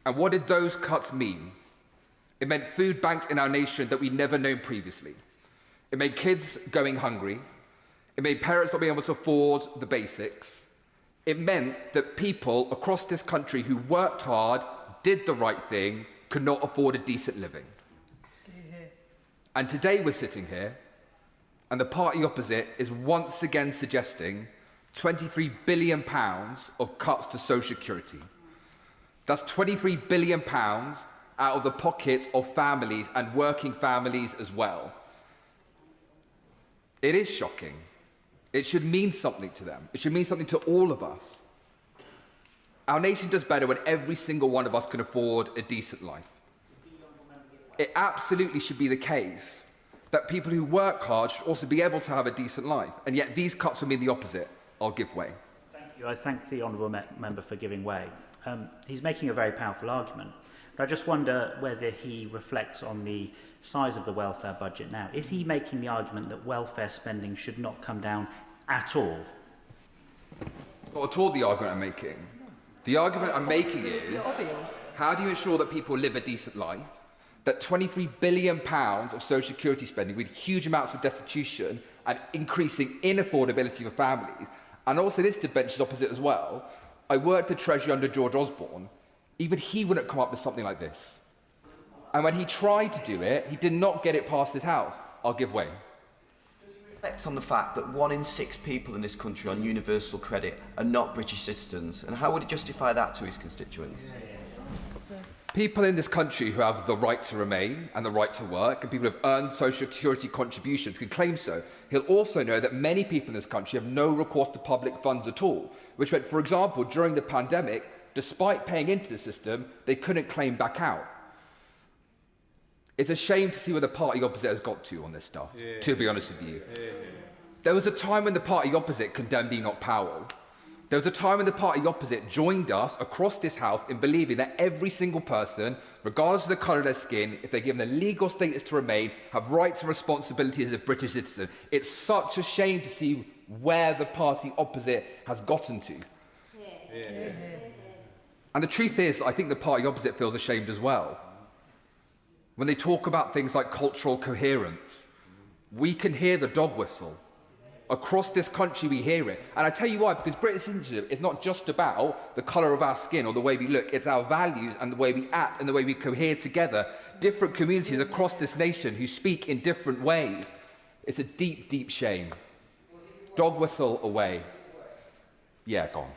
And what did those cuts mean? It meant food banks in our nation that we'd never known previously. It made kids going hungry. It made parents not being able to afford the basics. It meant that people across this country who worked hard, did the right thing, could not afford a decent living. And today we're sitting here, and the party opposite is once again suggesting £23 billion of cuts to social security. That's £23 billion out of the pockets of families, and working families as well. It is shocking. It should mean something to them. It should mean something to all of us. Our nation does better when every single one of us can afford a decent life. It absolutely should be the case that people who work hard should also be able to have a decent life. And yet these cuts will mean the opposite. I'll give way. Thank you. I thank the honourable member for giving way. He's making a very powerful argument. But I just wonder whether he reflects on the size of the welfare budget now. Is he making the argument that welfare spending should not come down at all? Not at all the argument I'm making. The argument I'm making is, how do you ensure that people live a decent life? That £23 billion of social security spending with huge amounts of destitution and increasing inaffordability for families, and also this bench is opposite as well. I worked at Treasury under George Osborne. Even he wouldn't come up with something like this. And when he tried to do it, he did not get it past his House. I'll give way. Reflect on the fact that 1 in 6 people in this country on universal credit are not British citizens, and how would he justify that to his constituents? People in this country who have the right to remain and the right to work, and people who have earned social security contributions can claim so. He'll also know that many people in this country have no recourse to public funds at all, which meant, for example, during the pandemic, despite paying into the system, they couldn't claim back out. It's a shame to see where the party opposite has got to on this stuff, to be honest with you. There was a time when the party opposite condemned Enoch Powell. There was a time when the party opposite joined us across this House in believing that every single person, regardless of the colour of their skin, if they're given the legal status to remain, have rights and responsibilities as a British citizen. It's such a shame to see where the party opposite has gotten to. And the truth is, I think the party opposite feels ashamed as well. When they talk about things like cultural coherence, we can hear the dog whistle. Across this country, we hear it. And I tell you why, because British citizenship is not just about the colour of our skin or the way we look. It's our values and the way we act and the way we cohere together. Different communities across this nation who speak in different ways. It's a deep, deep shame. Dog whistle away. Yeah, gone.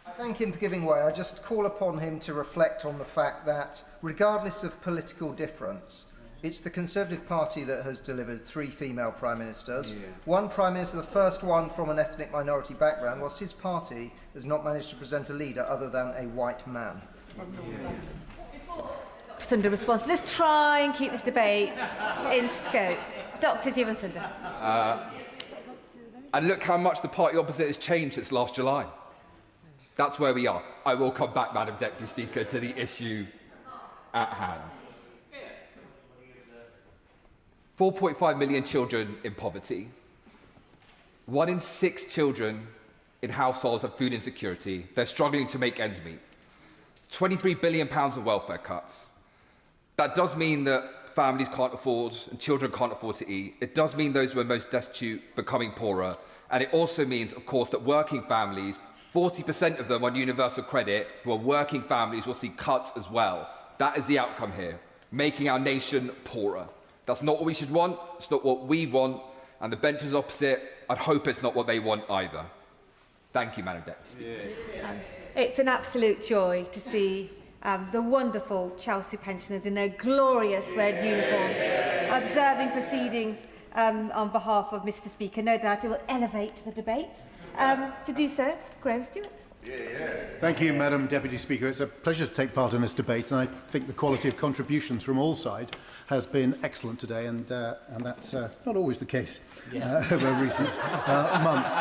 I thank him for giving way. I just call upon him to reflect on the fact that, regardless of political difference, It's the Conservative Party that has delivered 3 female Prime Ministers. One Prime Minister, the first one from an ethnic minority background, whilst his party has not managed to present a leader other than a white man. Sunda response. Let's try and keep this debate in scope. Dr. Jimmy Lai. And look how much the party opposite has changed since last July. That's where we are. I will come back, Madam Deputy Speaker, to the issue at hand. 4.5 million children in poverty. 1 in 6 children in households have food insecurity. They're struggling to make ends meet. £23 billion of welfare cuts. That does mean that families can't afford and children can't afford to eat. It does mean those who are most destitute becoming poorer. And it also means, of course, that working families, 40% of them on universal credit, who are working families, will see cuts as well. That is the outcome here, making our nation poorer. That's not what we should want. It's not what we want. And the benches opposite, I'd hope it's not what they want either. Thank you, Madam Deputy. It's an absolute joy to see the wonderful Chelsea pensioners in their glorious red uniforms observing proceedings on behalf of Mr. Speaker. No doubt it will elevate the debate. To do so, Graham Stewart. Thank you, Madam Deputy Speaker. It's a pleasure to take part in this debate, and I think the quality of contributions from all sides has been excellent today, and that's not always the case over recent months.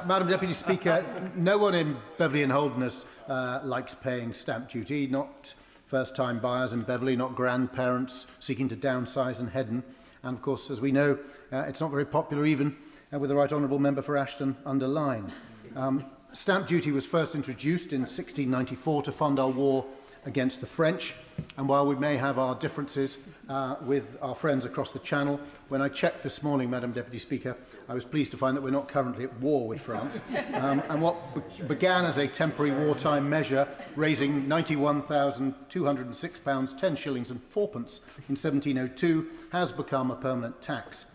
Madam Deputy Speaker, no one in Beverley and Holderness likes paying stamp duty, not first-time buyers in Beverley, not grandparents seeking to downsize in Heddon, and of course, as we know, it's not very popular even with the Right Honourable Member for Ashton under Lyne. Stamp duty was first introduced in 1694 to fund our war against the French, and while we may have our differences with our friends across the Channel, when I checked this morning, Madam Deputy Speaker, I was pleased to find that we're not currently at war with France. And what began as a temporary wartime measure, raising £91,206, 10 shillings and 4pence in 1702, has become a permanent tax.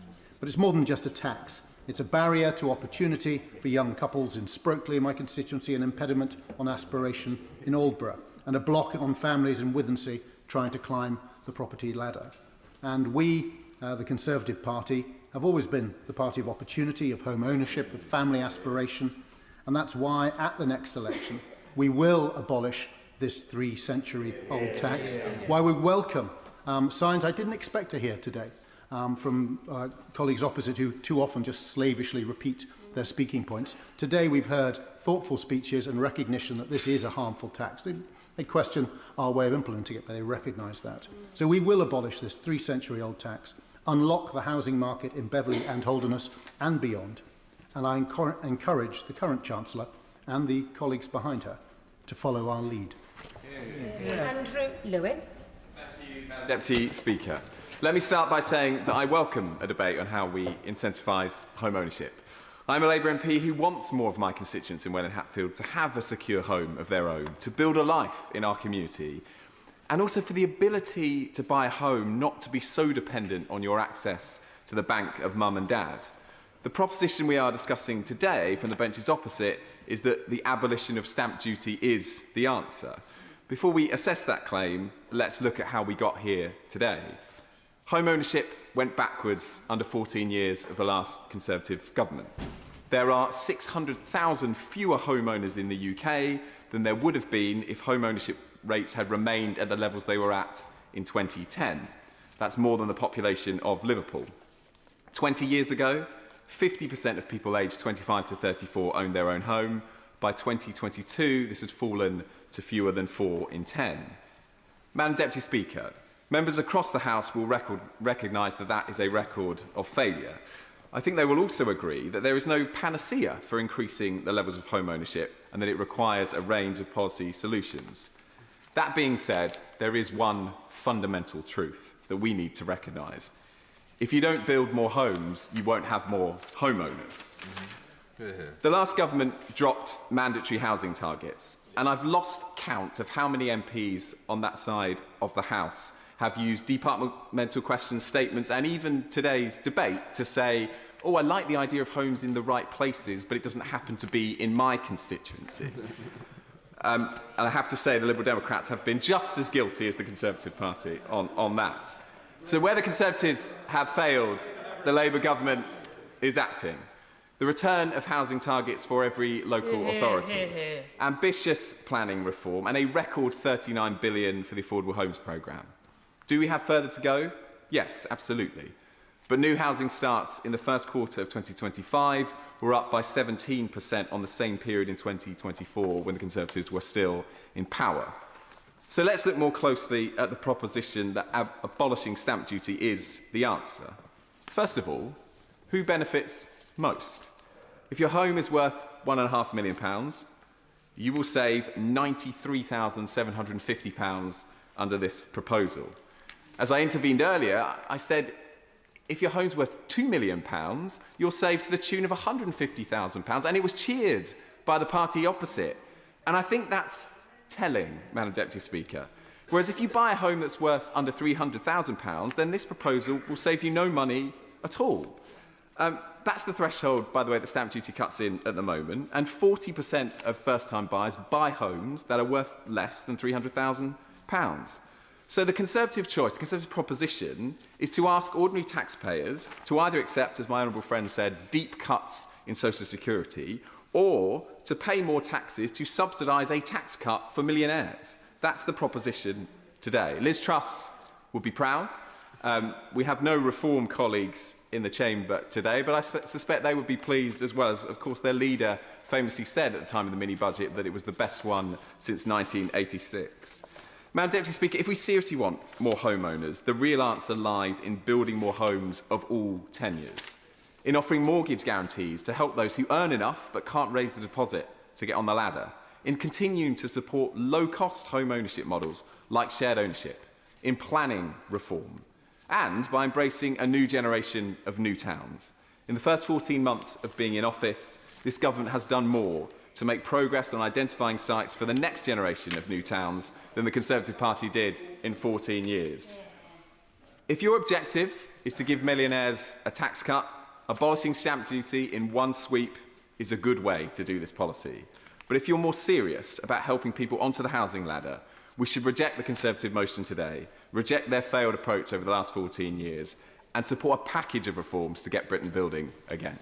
But it's more than just a tax. It's a barrier to opportunity for young couples in Sprokeley, my constituency, an impediment on aspiration in Aldborough, and a block on families in Withensea trying to climb the property ladder. And we, the Conservative Party, have always been the party of opportunity, of home ownership, of family aspiration, and that's why at the next election we will abolish this 3-century-old tax, why we welcome signs I didn't expect to hear today from colleagues opposite who too often just slavishly repeat their speaking points. Today we've heard thoughtful speeches and recognition that this is a harmful tax. They question our way of implementing it, but they recognise that. So we will abolish this 3-century-old tax, unlock the housing market in Beverley and Holderness and beyond, and I encourage the current Chancellor and the colleagues behind her to follow our lead. Andrew Lewin. Deputy Speaker, let me start by saying that I welcome a debate on how we incentivise home ownership. I'm a Labour MP who wants more of my constituents in Welwyn Hatfield to have a secure home of their own, to build a life in our community, and also for the ability to buy a home not to be so dependent on your access to the bank of mum and dad. The proposition we are discussing today from the benches opposite is that the abolition of stamp duty is the answer. Before we assess that claim, let's look at how we got here today. Home ownership went backwards under 14 years of the last Conservative government. There are 600,000 fewer homeowners in the UK than there would have been if home ownership rates had remained at the levels they were at in 2010. That's more than the population of Liverpool. 20 years ago, 50% of people aged 25 to 34 owned their own home. By 2022, this had fallen to fewer than 4 in 10. Madam Deputy Speaker, members across the House will recognise that that is a record of failure. I think they will also agree that there is no panacea for increasing the levels of home ownership and that it requires a range of policy solutions. That being said, there is one fundamental truth that we need to recognise. If you don't build more homes, you won't have more homeowners. The last government dropped mandatory housing targets, and I've lost count of how many MPs on that side of the House have used departmental questions, statements, and even today's debate to say, oh, I like the idea of homes in the right places, but it doesn't happen to be in my constituency. And I have to say the Liberal Democrats have been just as guilty as the Conservative Party on that. So where the Conservatives have failed, the Labour government is acting. The return of housing targets for every local authority, ambitious planning reform, and a record £39 billion for the Affordable Homes Programme. Do we have further to go? Yes, absolutely. But new housing starts in the first quarter of 2025 were up by 17% on the same period in 2024 when the Conservatives were still in power. So let's look more closely at the proposition that abolishing stamp duty is the answer. First of all, who benefits most? If your home is worth £1.5 million, you will save £93,750 under this proposal. As I intervened earlier, I said, if your home's worth £2 million, you'll save to the tune of £150,000, and it was cheered by the party opposite. And I think that's telling, Madam Deputy Speaker. Whereas if you buy a home that's worth under £300,000, then this proposal will save you no money at all. That's the threshold, by the way, that stamp duty cuts in at the moment, and 40% of first-time buyers buy homes that are worth less than £300,000. So the Conservative choice, the Conservative proposition, is to ask ordinary taxpayers to either accept, as my honourable friend said, deep cuts in social security, or to pay more taxes to subsidise a tax cut for millionaires. That's the proposition today. Liz Truss would be proud. We have no Reform colleagues in the chamber today, but I suspect they would be pleased as well, as, of course, their leader famously said at the time of the mini-budget that it was the best one since 1986. Madam Deputy Speaker, if we seriously want more homeowners, the real answer lies in building more homes of all tenures, in offering mortgage guarantees to help those who earn enough but can't raise the deposit to get on the ladder, in continuing to support low-cost home ownership models like shared ownership, in planning reform, and by embracing a new generation of new towns. In the first 14 months of being in office, this government has done more to make progress on identifying sites for the next generation of new towns than the Conservative Party did in 14 years. If your objective is to give millionaires a tax cut, abolishing stamp duty in one sweep is a good way to do this policy. But if you're more serious about helping people onto the housing ladder, we should reject the Conservative motion today, reject their failed approach over the last 14 years, and support a package of reforms to get Britain building again.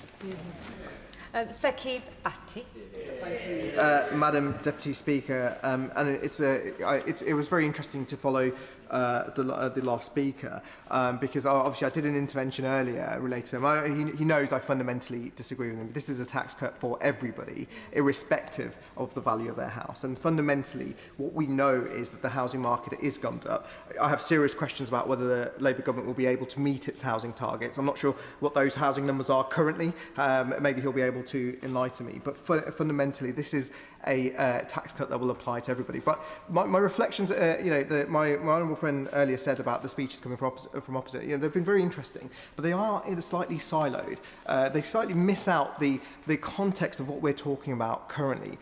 Sir Keir Starmer. Madam Deputy Speaker, and it was very interesting to follow the last speaker, because obviously I did an intervention earlier related to him. He knows I fundamentally disagree with him. This is a tax cut for everybody, irrespective of the value of their house. And fundamentally, what we know is that the housing market is gummed up. I have serious questions about whether the Labour government will be able to meet its housing targets. I'm not sure what those housing numbers are currently. Maybe he'll be able to enlighten me. But fundamentally, this is a tax cut that will apply to everybody. But my reflections, my honourable friend earlier said about the speeches coming from opposite, they've been very interesting, but they are slightly siloed. They slightly miss out the context of what we're talking about currently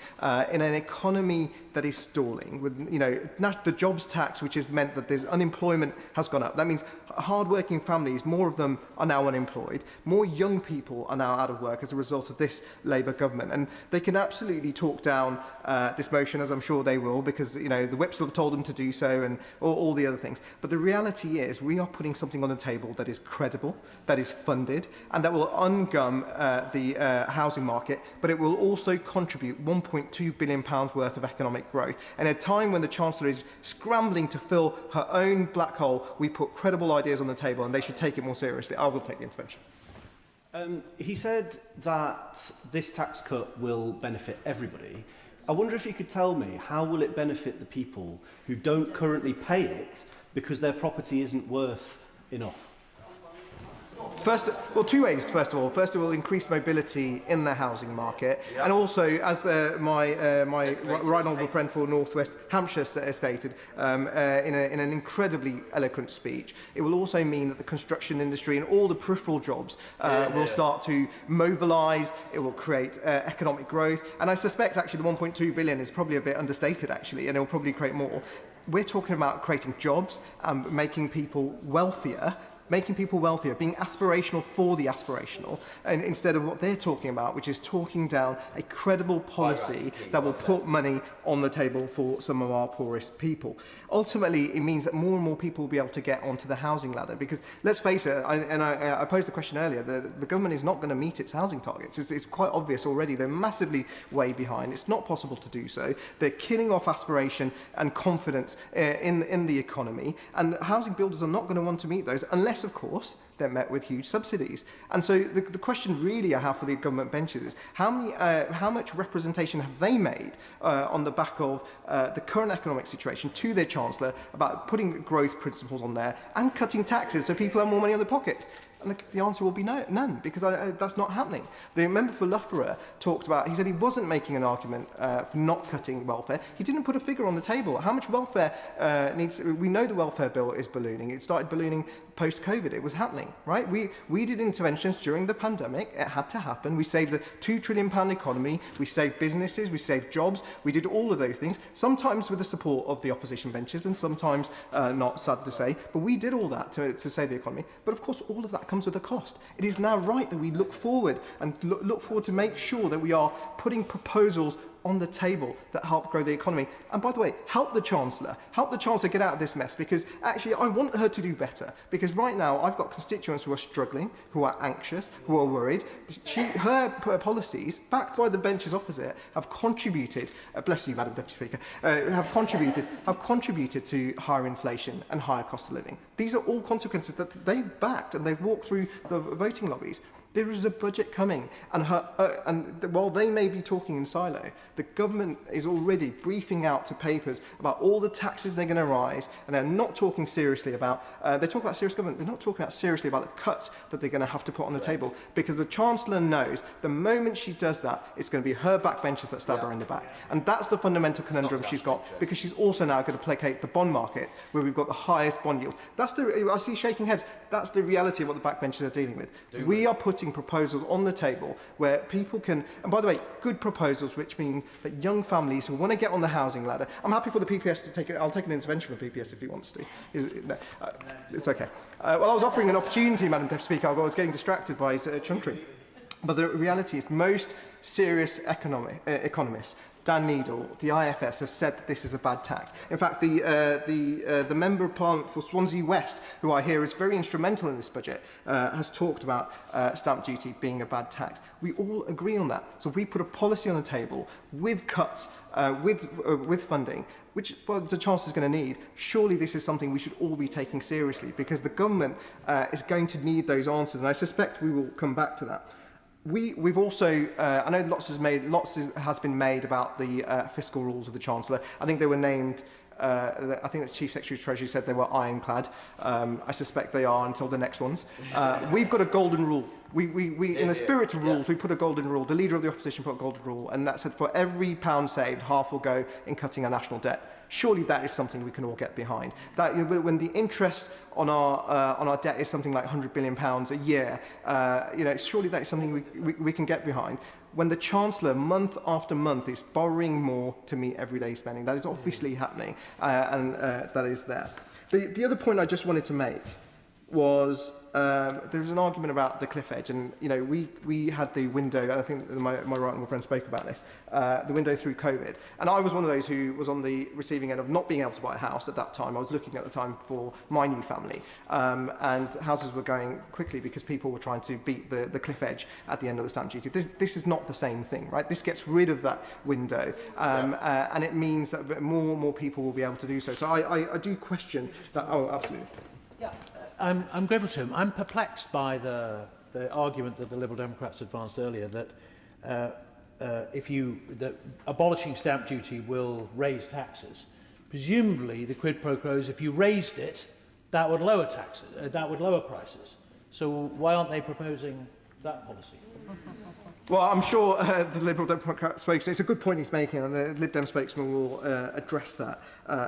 in an economy that is stalling, with the jobs tax, which has meant that there's unemployment has gone up. That means hard-working families, more of them are now unemployed. More young people are now out of work as a result of this Labour government, and they can absolutely talk down this motion, as I'm sure they will, because the whips have told them to do so, and all the other things. But the reality is, we are putting something on the table that is credible, that is funded, and that will ungum the housing market, but it will also contribute £1.2 billion worth of economic growth. And at a time when the Chancellor is scrambling to fill her own black hole, we put credible ideas on the table, and they should take it more seriously. I will take the intervention. He said that this tax cut will benefit everybody. I wonder if you could tell me, how will it benefit the people who don't currently pay it because their property isn't worth enough? Two ways. First of all, increased mobility in the housing market, and also, as my right honourable friend for North West Hampshire stated in an incredibly eloquent speech, it will also mean that the construction industry and all the peripheral jobs will start to mobilise. It will create economic growth, and I suspect actually the 1.2 billion is probably a bit understated actually, and it will probably create more. We're talking about creating jobs and making people wealthier making people wealthier, being aspirational for the aspirational, and instead of what they're talking about, which is talking down a credible policy that will put money on the table for some of our poorest people. Ultimately, it means that more and more people will be able to get onto the housing ladder, because let's face it, I posed the question earlier, the government is not going to meet its housing targets. It's quite obvious already. They're massively way behind. It's not possible to do so. They're killing off aspiration and confidence in the economy, and housing builders are not going to want to meet those unless, of course, they're met with huge subsidies. And so the question really I have for the government benches is how much representation have they made on the back of the current economic situation to their Chancellor about putting growth principles on there and cutting taxes so people have more money in their pockets? And the answer will be no, none, because that's not happening. The member for Loughborough talked about, he said he wasn't making an argument for not cutting welfare. He didn't put a figure on the table. How much welfare we know the welfare bill is ballooning. It started ballooning post-COVID. It was happening, right? We did interventions during the pandemic. It had to happen. We saved the £2 trillion economy. We saved businesses. We saved jobs. We did all of those things, sometimes with the support of the opposition benches and sometimes not, sad to say. But we did all that to save the economy. But of course, all of that comes with a cost. It is now right that we look forward and look forward to make sure that we are putting proposals on the table that help grow the economy. And by the way, help the Chancellor get out of this mess, because actually I want her to do better, because right now I've got constituents who are struggling, who are anxious, who are worried. Her policies, backed by the benches opposite, have contributed, bless you, Madam Deputy Speaker, have contributed to higher inflation and higher cost of living. These are all consequences that they've backed and they've walked through the voting lobbies. There is a budget coming, and while they may be talking in silo, the government is already briefing out to papers about all the taxes they're going to rise, and they're not talking seriously about, they talk about serious government, they're not talking about seriously about the cuts that they're going to have to put on the table, because the Chancellor knows the moment she does that, it's going to be her backbenchers that stab her in the back. And that's the fundamental conundrum she's got, because she's also now going to placate the bond market, where we've got the highest bond yield. I see shaking heads, that's the reality of what the backbenchers are dealing with. We are putting proposals on the table where people can, and by the way, good proposals, which mean that young families who want to get on the housing ladder, I'm happy for the PPS to take it, I'll take an intervention from PPS if he wants to. It's okay. Well, I was offering an opportunity, Madam Deputy Speaker, I was getting distracted by his chuntering. But the reality is most serious economists, Dan Needle, the IFS, have said that this is a bad tax. In fact, the Member of Parliament for Swansea West, who I hear is very instrumental in this budget, has talked about stamp duty being a bad tax. We all agree on that. So if we put a policy on the table with cuts, with funding, which the Chancellor is going to need, surely this is something we should all be taking seriously, because the government is going to need those answers, and I suspect we will come back to that. We've also, I know lots has been made about the fiscal rules of the Chancellor. I think they were named, I think the Chief Secretary of Treasury said they were ironclad. I suspect they are until the next ones. We've got a golden rule. We in the spirit of rules, we put a golden rule. The Leader of the Opposition put a golden rule, and that said for every pound saved, half will go in cutting our national debt. Surely that is something we can all get behind. That when the interest on our debt is something like £100 billion a year, surely that is something we can get behind. When the Chancellor, month after month, is borrowing more to meet everyday spending, that is obviously happening, and that is there. The other point I just wanted to make was there was an argument about the cliff edge, and we had the window. I think my right honourable friend spoke about this, the window through COVID, and I was one of those who was on the receiving end of not being able to buy a house at that time. I was looking at the time for my new family, and houses were going quickly because people were trying to beat the cliff edge at the end of the stamp duty. This is not the same thing, right? This gets rid of that window, and it means that more and more people will be able to do so. So I do question that. Oh, absolutely. Yeah. I'm grateful to him. I'm perplexed by the argument that the Liberal Democrats advanced earlier that that abolishing stamp duty will raise taxes. Presumably, the quid pro quo is if you raised it, that would lower taxes, that would lower prices. So why aren't they proposing that policy? Well, I'm sure the Liberal Democrat spokesman, it's a good point he's making, and the Lib Dem spokesman will address that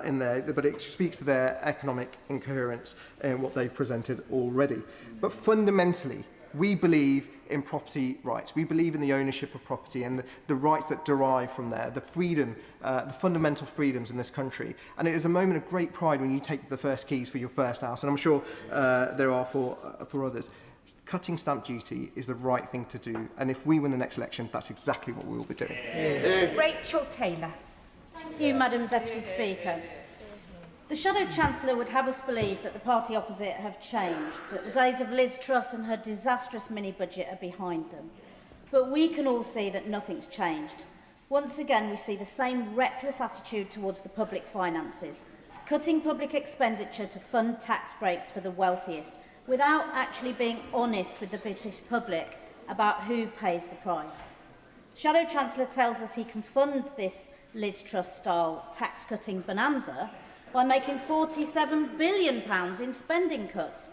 in there, but it speaks to their economic incoherence in what they've presented already. But fundamentally, We believe in property rights. We believe in the ownership of property and the rights that derive from there, the freedom, the fundamental freedoms in this country. And it is a moment of great pride when you take the first keys for your first house, and I'm sure there are for others. Cutting stamp duty is the right thing to do, and if we win the next election, that's exactly what we will be doing. Rachel Taylor. Thank you, Madam Deputy Speaker. The Shadow Chancellor would have us believe that the party opposite have changed, that the days of Liz Truss and her disastrous mini-budget are behind them. But we can all see that nothing's changed. Once again, we see the same reckless attitude towards the public finances, cutting public expenditure to fund tax breaks for the wealthiest, without actually being honest with the British public about who pays the price. Shadow Chancellor tells us he can fund this Liz Truss-style tax-cutting bonanza by making £47 billion in spending cuts.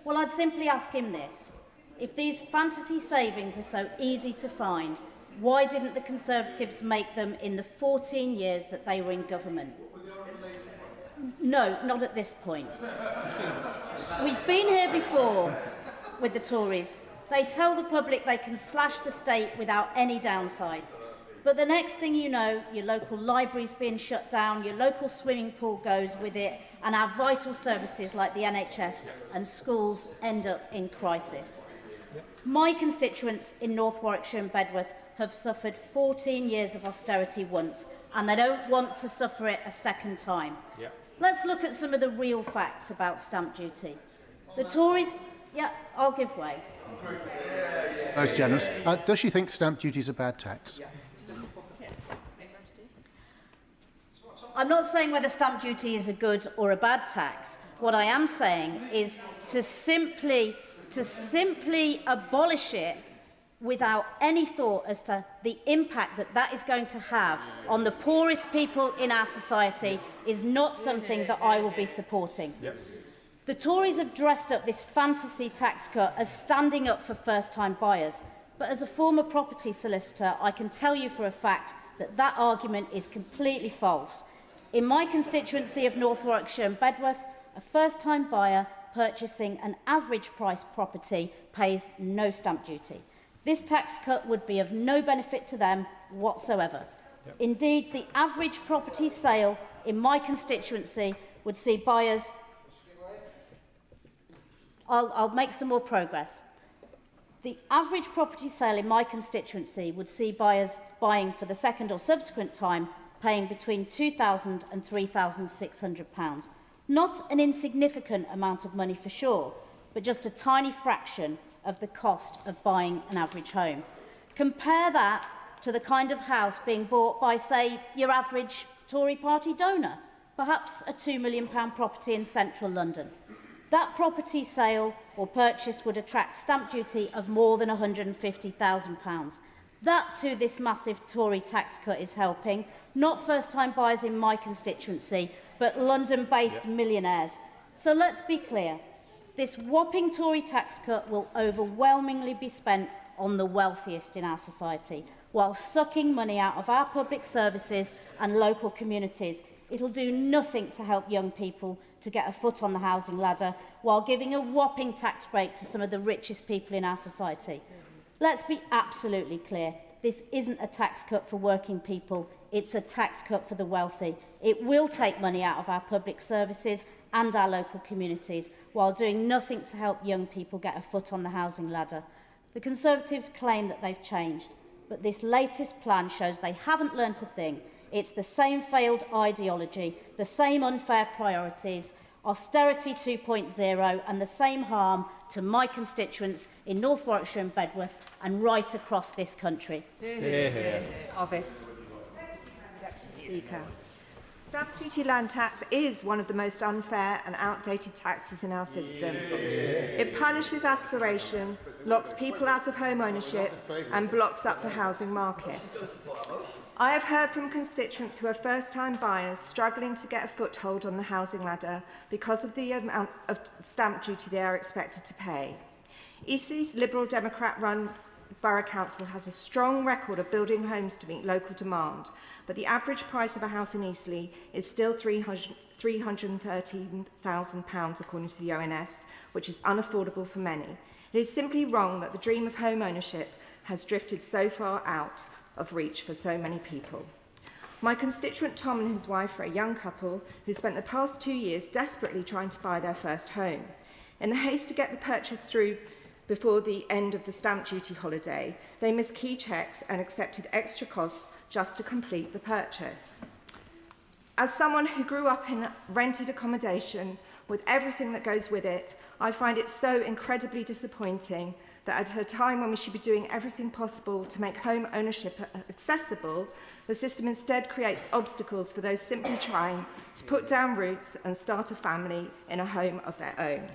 Well, I'd simply ask him this. If these fantasy savings are so easy to find, why didn't the Conservatives make them in the 14 years that they were in government? No, not at this point. We've been here before with the Tories. They tell the public they can slash the state without any downsides. But the next thing you know, your local library's being shut down, your local swimming pool goes with it, and our vital services like the NHS and schools end up in crisis. My constituents in North Warwickshire and Bedworth have suffered 14 years of austerity once, and they don't want to suffer it a second time. Let's look at some of the real facts about stamp duty. The Tories... Yeah, I'll give way. That's generous. Does she think stamp duty is a bad tax? I'm not saying whether stamp duty is a good or a bad tax. What I am saying is to simply abolish it without any thought as to the impact that that is going to have on the poorest people in our society is not something that I will be supporting. The Tories have dressed up this fantasy tax cut as standing up for first-time buyers, but as a former property solicitor, I can tell you for a fact that that argument is completely false. In my constituency of North Warwickshire and Bedworth, a first-time buyer purchasing an average-price property pays no stamp duty. This tax cut would be of no benefit to them whatsoever. Indeed, the average property sale in my constituency would see buyers... I'll make some more progress. The average property sale in my constituency would see buyers buying for the second or subsequent time paying between £2,000 and £3,600. Not an insignificant amount of money for sure, but just a tiny fraction of the cost of buying an average home. Compare that to the kind of house being bought by, say, your average Tory party donor, perhaps a £2 million property in central London. That property sale or purchase would attract stamp duty of more than £150,000. That's who this massive Tory tax cut is helping, not first-time buyers in my constituency, but London-based millionaires. So let's be clear. This whopping Tory tax cut will overwhelmingly be spent on the wealthiest in our society, while sucking money out of our public services and local communities. It'll do nothing to help young people to get a foot on the housing ladder, while giving a whopping tax break to some of the richest people in our society. Let's be absolutely clear. This isn't a tax cut for working people. It's a tax cut for the wealthy. It will take money out of our public services and our local communities, while doing nothing to help young people get a foot on the housing ladder. The Conservatives claim that they've changed, but this latest plan shows they haven't learnt a thing. It's the same failed ideology, the same unfair priorities, austerity 2.0, and the same harm to my constituents in North Warwickshire and Bedworth and right across this country. Office. Deputy Speaker. Stamp duty land tax is one of the most unfair and outdated taxes in our system. It punishes aspiration, locks people out of home ownership and blocks up the housing market. I have heard from constituents who are first-time buyers struggling to get a foothold on the housing ladder because of the amount of stamp duty they are expected to pay. Eastleigh's Liberal Democrat-run Borough Council has a strong record of building homes to meet local demand, but the average price of a house in Eastleigh is still £313,000 according to the ONS, which is unaffordable for many. It is simply wrong that the dream of home ownership has drifted so far out of reach for so many people. My constituent Tom and his wife are a young couple who spent the past 2 years desperately trying to buy their first home. In the haste to get the purchase through before the end of the stamp duty holiday, they missed key checks and accepted extra costs just to complete the purchase. As someone who grew up in rented accommodation with everything that goes with it, I find it so incredibly disappointing that at a time when we should be doing everything possible to make home ownership accessible, the system instead creates obstacles for those simply trying to put down roots and start a family in a home of their own.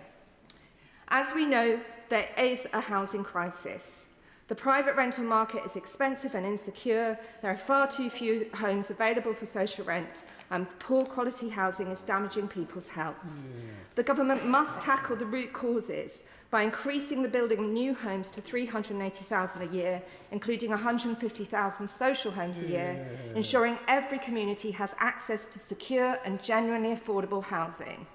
As we know, there is a housing crisis. The private rental market is expensive and insecure. There are far too few homes available for social rent, and poor quality housing is damaging people's health. The government must tackle the root causes by increasing the building of new homes to 380,000 a year, including 150,000 social homes a year, ensuring every community has access to secure and genuinely affordable housing.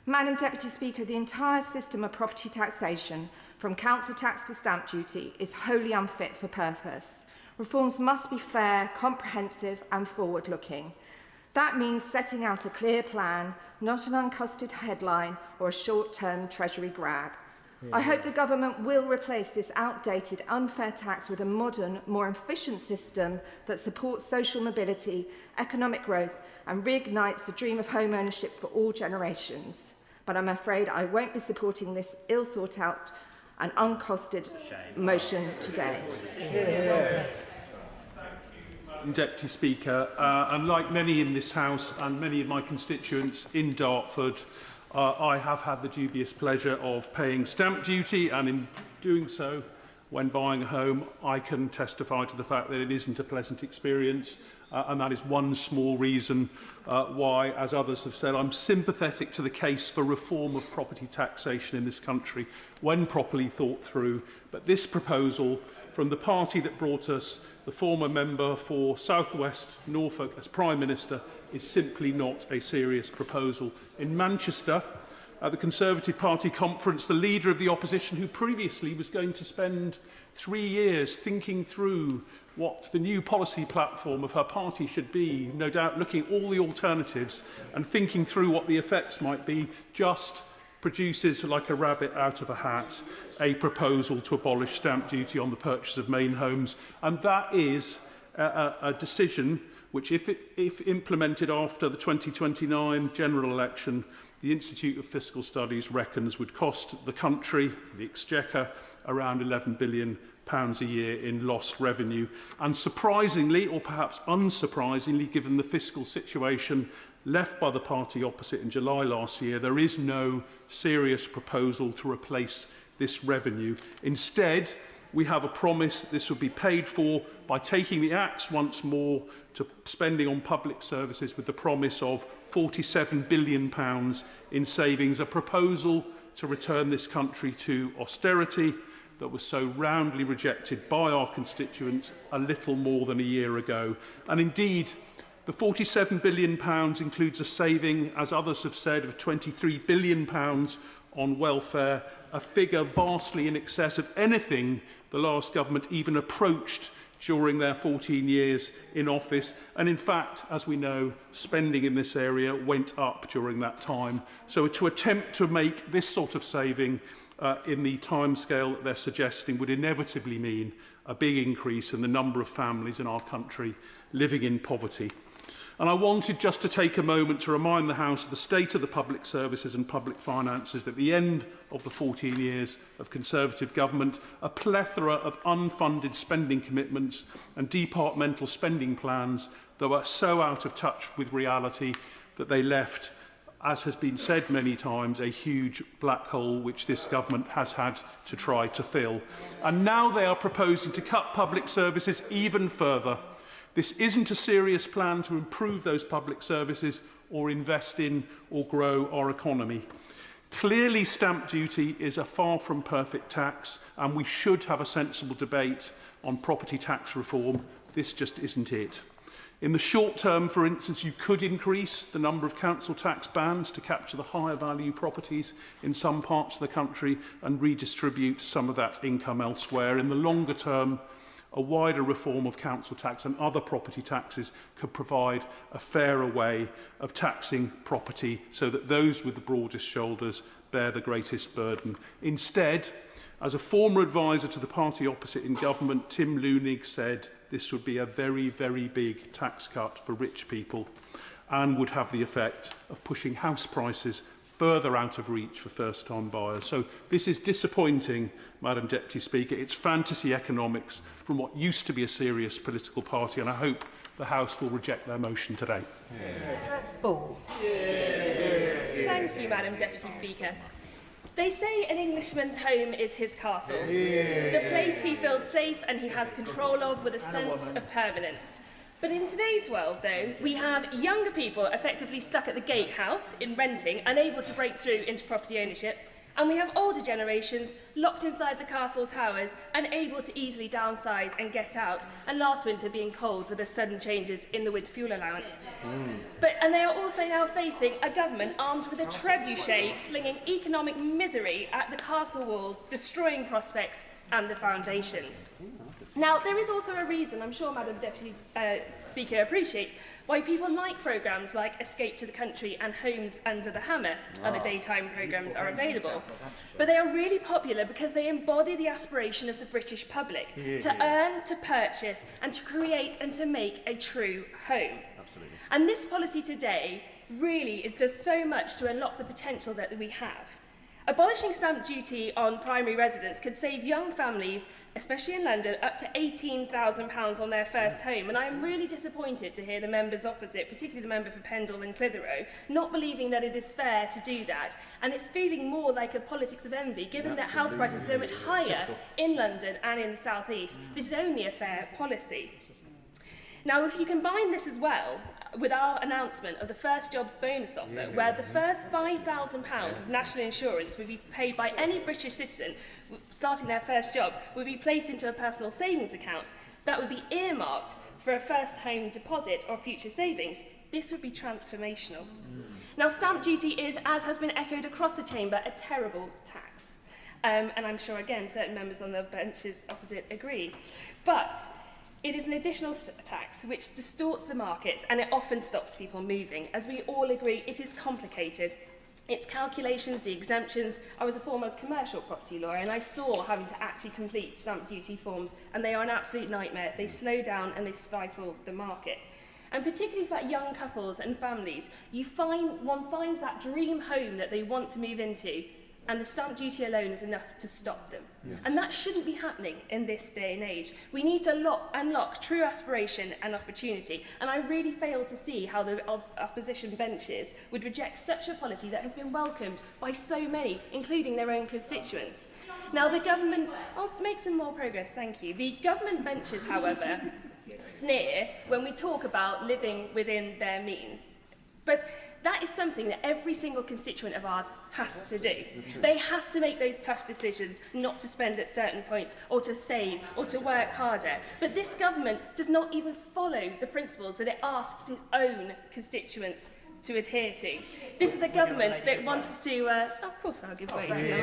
Madam Deputy Speaker, the entire system of property taxation, from council tax to stamp duty, is wholly unfit for purpose. Reforms must be fair, comprehensive and forward-looking. That means setting out a clear plan, not an uncosted headline or a short-term Treasury grab. I hope the government will replace this outdated, unfair tax with a modern, more efficient system that supports social mobility, economic growth and reignites the dream of home ownership for all generations. But I'm afraid I won't be supporting this ill-thought-out and uncosted motion today. Deputy Speaker, and like many in this House and many of my constituents in Dartford, I have had the dubious pleasure of paying stamp duty, and in doing so, when buying a home, I can testify to the fact that it isn't a pleasant experience, and that is one small reason why, as others have said, I'm sympathetic to the case for reform of property taxation in this country when properly thought through. But this proposal from the party that brought us the former member for South West Norfolk as Prime Minister is simply not a serious proposal. In Manchester, at the Conservative Party conference, the leader of the opposition, who previously was going to spend 3 years thinking through what the new policy platform of her party should be, no doubt looking at all the alternatives and thinking through what the effects might be, just produces, like a rabbit out of a hat, a proposal to abolish stamp duty on the purchase of main homes. And that is a decision which, if implemented after the 2029 general election, the Institute of Fiscal Studies reckons would cost the country, the Exchequer, around £11 billion a year in lost revenue. And surprisingly, or perhaps unsurprisingly, given the fiscal situation left by the party opposite in July last year, there is no serious proposal to replace this revenue. Instead, we have a promise that this would be paid for by taking the axe once more to spending on public services, with the promise of £47 billion in savings, a proposal to return this country to austerity that was so roundly rejected by our constituents a little more than a year ago. And indeed, the £47 billion includes a saving, as others have said, of £23 billion on welfare, a figure vastly in excess of anything the last government even approached during their 14 years in office. And in fact, as we know, spending in this area went up during that time. So to attempt to make this sort of saving in the timescale that they're suggesting would inevitably mean a big increase in the number of families in our country living in poverty. And I wanted just to take a moment to remind the House of the state of the public services and public finances at the end of the 14 years of Conservative government, a plethora of unfunded spending commitments and departmental spending plans that were so out of touch with reality that they left, as has been said many times, a huge black hole which this government has had to try to fill. And now they are proposing to cut public services even further. This isn't a serious plan to improve those public services or invest in or grow our economy. Clearly, stamp duty is a far from perfect tax, and we should have a sensible debate on property tax reform. This just isn't it. In the short term, for instance, you could increase the number of council tax bands to capture the higher value properties in some parts of the country and redistribute some of that income elsewhere. In the longer term, a wider reform of council tax and other property taxes could provide a fairer way of taxing property so that those with the broadest shoulders bear the greatest burden. Instead, as a former advisor to the party opposite in government, Tim Loonig said this would be a very, very big tax cut for rich people and would have the effect of pushing house prices further out of reach for first-time buyers. So this is disappointing, Madam Deputy Speaker. It's fantasy economics from what used to be a serious political party, and I hope the House will reject their motion today. Thank you, Madam Deputy Speaker. They say an Englishman's home is his castle, the place he feels safe and he has control of with a sense of permanence. But in today's world, though, we have younger people effectively stuck at the gatehouse in renting, unable to break through into property ownership, and we have older generations locked inside the castle towers, unable to easily downsize and get out, and last winter being cold with the sudden changes in the winter fuel allowance. And they are also now facing a government armed with a trebuchet, flinging economic misery at the castle walls, destroying prospects and the foundations. Now, there is also a reason, I'm sure Madam Deputy Speaker appreciates, why people like programmes like Escape to the Country and Homes Under the Hammer, other daytime programmes, are available. But they are really popular because they embody the aspiration of the British public to earn, to purchase, and to create and to make a true home. Absolutely. And this policy today really does so much to unlock the potential that we have. Abolishing stamp duty on primary residence could save young families, especially in London, up to £18,000 on their first home. And I am really disappointed to hear the members opposite, particularly the member for Pendle and Clitheroe, not believing that it is fair to do that. And it's feeling more like a politics of envy, given that house prices are so much higher in London and in the South East. This is only a fair policy. Now, if you combine this as well with our announcement of the first jobs bonus offer, where the first £5,000 of national insurance would be paid by any British citizen starting their first job, would be placed into a personal savings account, that would be earmarked for a first home deposit or future savings. This would be transformational. Now, stamp duty is, as has been echoed across the chamber, a terrible tax. And I'm sure, again, certain members on the benches opposite agree. But it is an additional tax which distorts the markets, and it often stops people moving. As we all agree, it is complicated. Its calculations, the exemptions. I was a former commercial property lawyer, and I saw having to actually complete stamp duty forms, and they are an absolute nightmare. They slow down and they stifle the market. And particularly for young couples and families, one finds that dream home that they want to move into, and the stamp duty alone is enough to stop them. Yes. And that shouldn't be happening in this day and age. We need to unlock true aspiration and opportunity, and I really fail to see how the opposition benches would reject such a policy that has been welcomed by so many, including their own constituents. Now, the government... I'll make some more progress, thank you. The government benches, however, sneer when we talk about living within their means. But that is something that every single constituent of ours has to do. They have to make those tough decisions not to spend at certain points, or to save, or to work harder. But this government does not even follow the principles that it asks its own constituents to adhere to. This is the government that wants to... of course I'll give way to the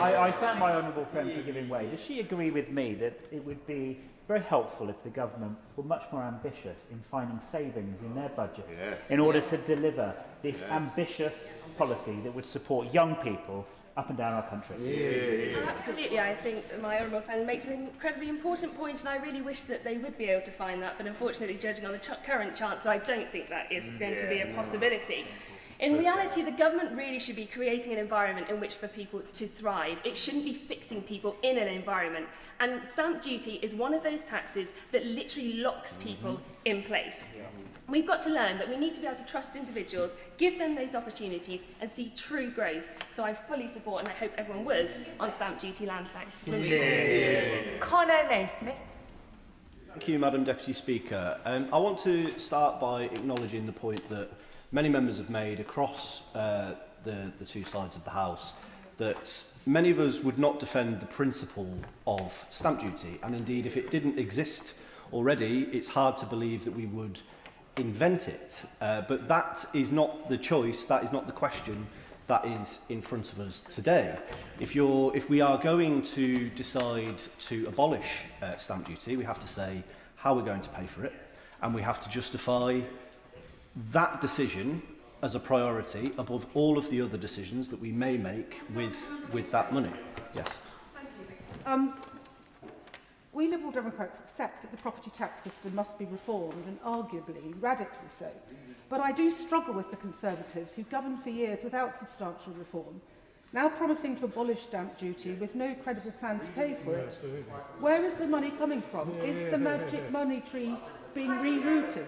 I thank my honourable friend for giving way. Does she agree with me that it would be very helpful if the government were much more ambitious in finding savings in their budgets in order to deliver this ambitious policy that would support young people up and down our country? Absolutely, I think that my honourable friend makes an incredibly important point, and I really wish that they would be able to find that, but unfortunately, judging on the current Chancellor, I don't think that is going to be a possibility. In reality, the government really should be creating an environment in which for people to thrive. It shouldn't be fixing people in an environment. And stamp duty is one of those taxes that literally locks people in place. We've got to learn that we need to be able to trust individuals, give them those opportunities, and see true growth. So I fully support, and I hope everyone was, on stamp duty land tax. Conor Naismith. Thank you, Madam Deputy Speaker. I want to start by acknowledging the point that many members have made across the two sides of the House, that many of us would not defend the principle of stamp duty, and indeed if it didn't exist already, it's hard to believe that we would invent it. But that is not the choice, that is not the question that is in front of us today. If we are going to decide to abolish stamp duty, we have to say how we're going to pay for it, and we have to justify that decision as a priority above all of the other decisions that we may make with that money. Yes. Thank you. We Liberal Democrats accept that the property tax system must be reformed, and arguably radically so. But I do struggle with the Conservatives who governed for years without substantial reform, now promising to abolish stamp duty with no credible plan to pay for it. Where is the money coming from? Is the magic money tree being rerouted?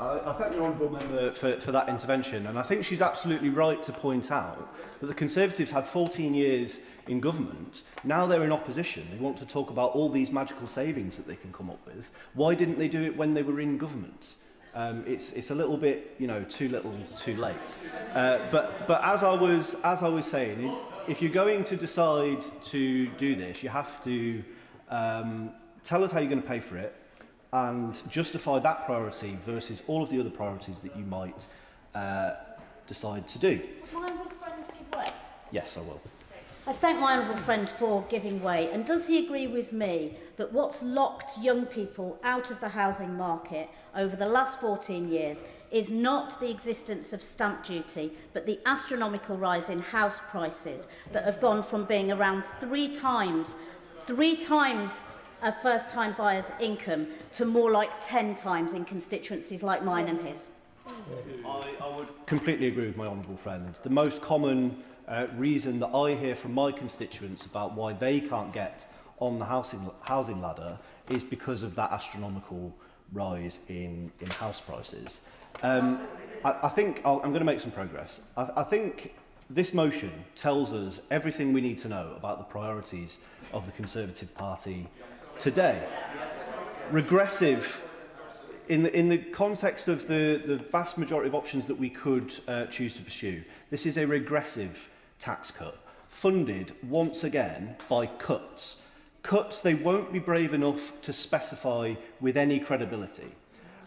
I thank the Honourable Member for that intervention, and I think she's absolutely right to point out that the Conservatives had 14 years in government. Now they're in opposition. They want to talk about all these magical savings that they can come up with. Why didn't they do it when they were in government? It's a little bit, too little, too late. But as I was saying, if you're going to decide to do this, you have to tell us how you're going to pay for it, and justify that priority versus all of the other priorities that you might decide to do. My honourable friend give way? Yes, I will. I thank my honourable friend for giving way. And does he agree with me that what's locked young people out of the housing market over the last 14 years is not the existence of stamp duty, but the astronomical rise in house prices that have gone from being around three times a first-time buyer's income to more like 10 times in constituencies like mine and his? I would completely agree with my honourable friend. The most common reason that I hear from my constituents about why they can't get on the housing ladder is because of that astronomical rise in house prices. I think I'm going to make some progress. I think this motion tells us everything we need to know about the priorities of the Conservative Party today. Regressive, in the context of the vast majority of options that we could choose to pursue, this is a regressive tax cut, funded once again by cuts. Cuts they won't be brave enough to specify with any credibility.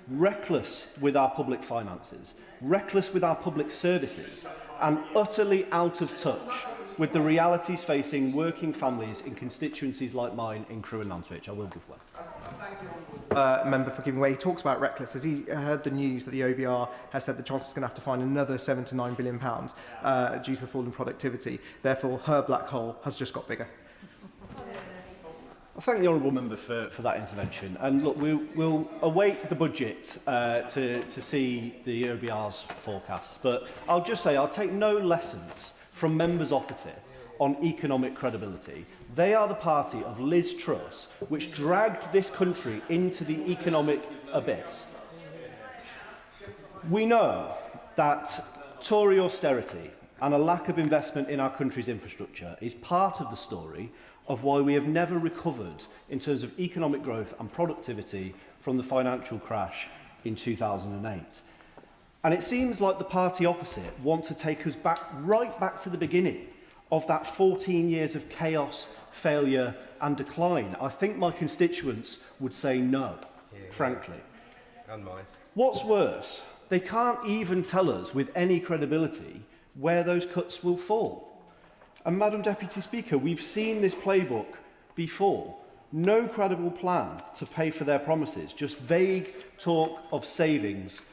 Reckless with our public finances, reckless with our public services, and utterly out of touch with the realities facing working families in constituencies like mine in Crewe and Nantwich. I will give way. Member for giving way. He talks about reckless. Has he heard the news that the OBR has said the Chancellor's going to have to find another £7 to £9 billion due to the fall in productivity? Therefore, her black hole has just got bigger. I thank the Honourable Member for that intervention. And look, we'll await the budget to see the OBR's forecasts. But I'll just say I'll take no lessons from members opposite on economic credibility. They are the party of Liz Truss, which dragged this country into the economic abyss. We know that Tory austerity and a lack of investment in our country's infrastructure is part of the story of why we have never recovered in terms of economic growth and productivity from the financial crash in 2008. And it seems like the party opposite want to take us right back to the beginning of that 14 years of chaos, failure and decline. I think my constituents would say no, frankly. And mine. What's worse, they can't even tell us with any credibility where those cuts will fall. And Madam Deputy Speaker, we've seen this playbook before. No credible plan to pay for their promises, just vague talk of savings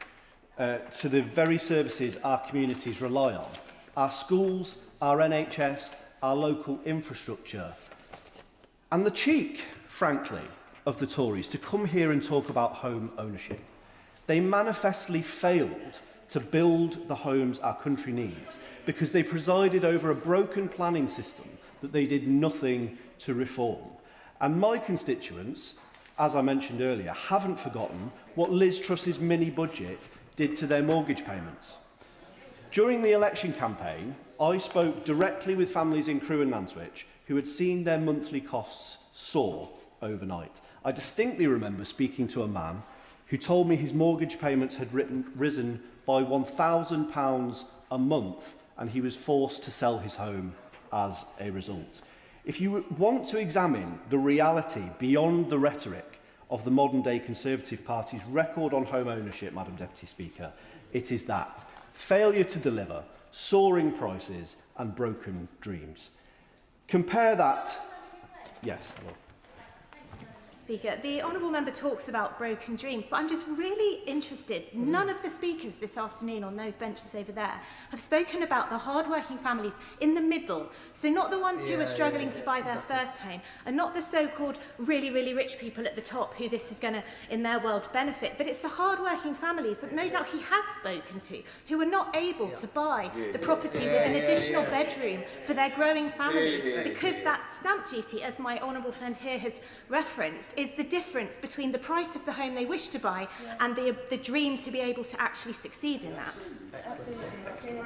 to the very services our communities rely on. Our schools, our NHS, our local infrastructure. And the cheek, frankly, of the Tories to come here and talk about home ownership. They manifestly failed to build the homes our country needs because they presided over a broken planning system that they did nothing to reform. And my constituents, as I mentioned earlier, haven't forgotten what Liz Truss's mini-budget did to their mortgage payments. During the election campaign, I spoke directly with families in Crewe and Nantwich who had seen their monthly costs soar overnight. I distinctly remember speaking to a man who told me his mortgage payments had risen by £1,000 a month and he was forced to sell his home as a result. If you want to examine the reality beyond the rhetoric of the modern-day Conservative Party's record on home ownership, Madam Deputy Speaker, it is that. Failure to deliver, soaring prices and broken dreams. Compare that... Yes, hello. Speaker, the honourable member talks about broken dreams, but I'm just really interested. None of the speakers this afternoon on those benches over there have spoken about the hard-working families in the middle. So not the ones who are struggling to buy their first home, and not the so-called really, really rich people at the top who this is going to, in their world, benefit. But it's the hard-working families that no doubt he has spoken to, who are not able to buy the property with an additional bedroom for their growing family, because that stamp duty, as my honourable friend here has referenced, is the difference between the price of the home they wish to buy and the dream to be able to actually succeed in that.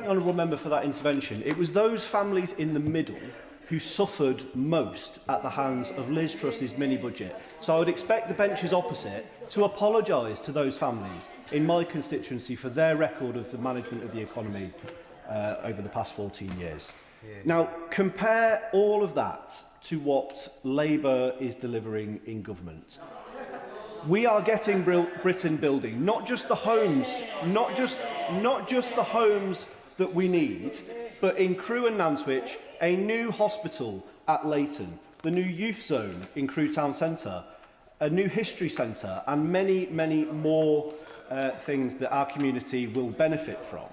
Honourable member for that intervention. It was those families in the middle who suffered most at the hands of Liz Truss's mini-budget. So I would expect the benches opposite to apologise to those families in my constituency for their record of the management of the economy over the past 14 years. Now, compare all of that to what Labour is delivering in government. We are getting Britain building not just the homes, not just the homes that we need, but in Crewe and Nantwich, a new hospital at Leighton, the new youth zone in Crewe Town Centre, a new history centre, and many, many more things that our community will benefit from.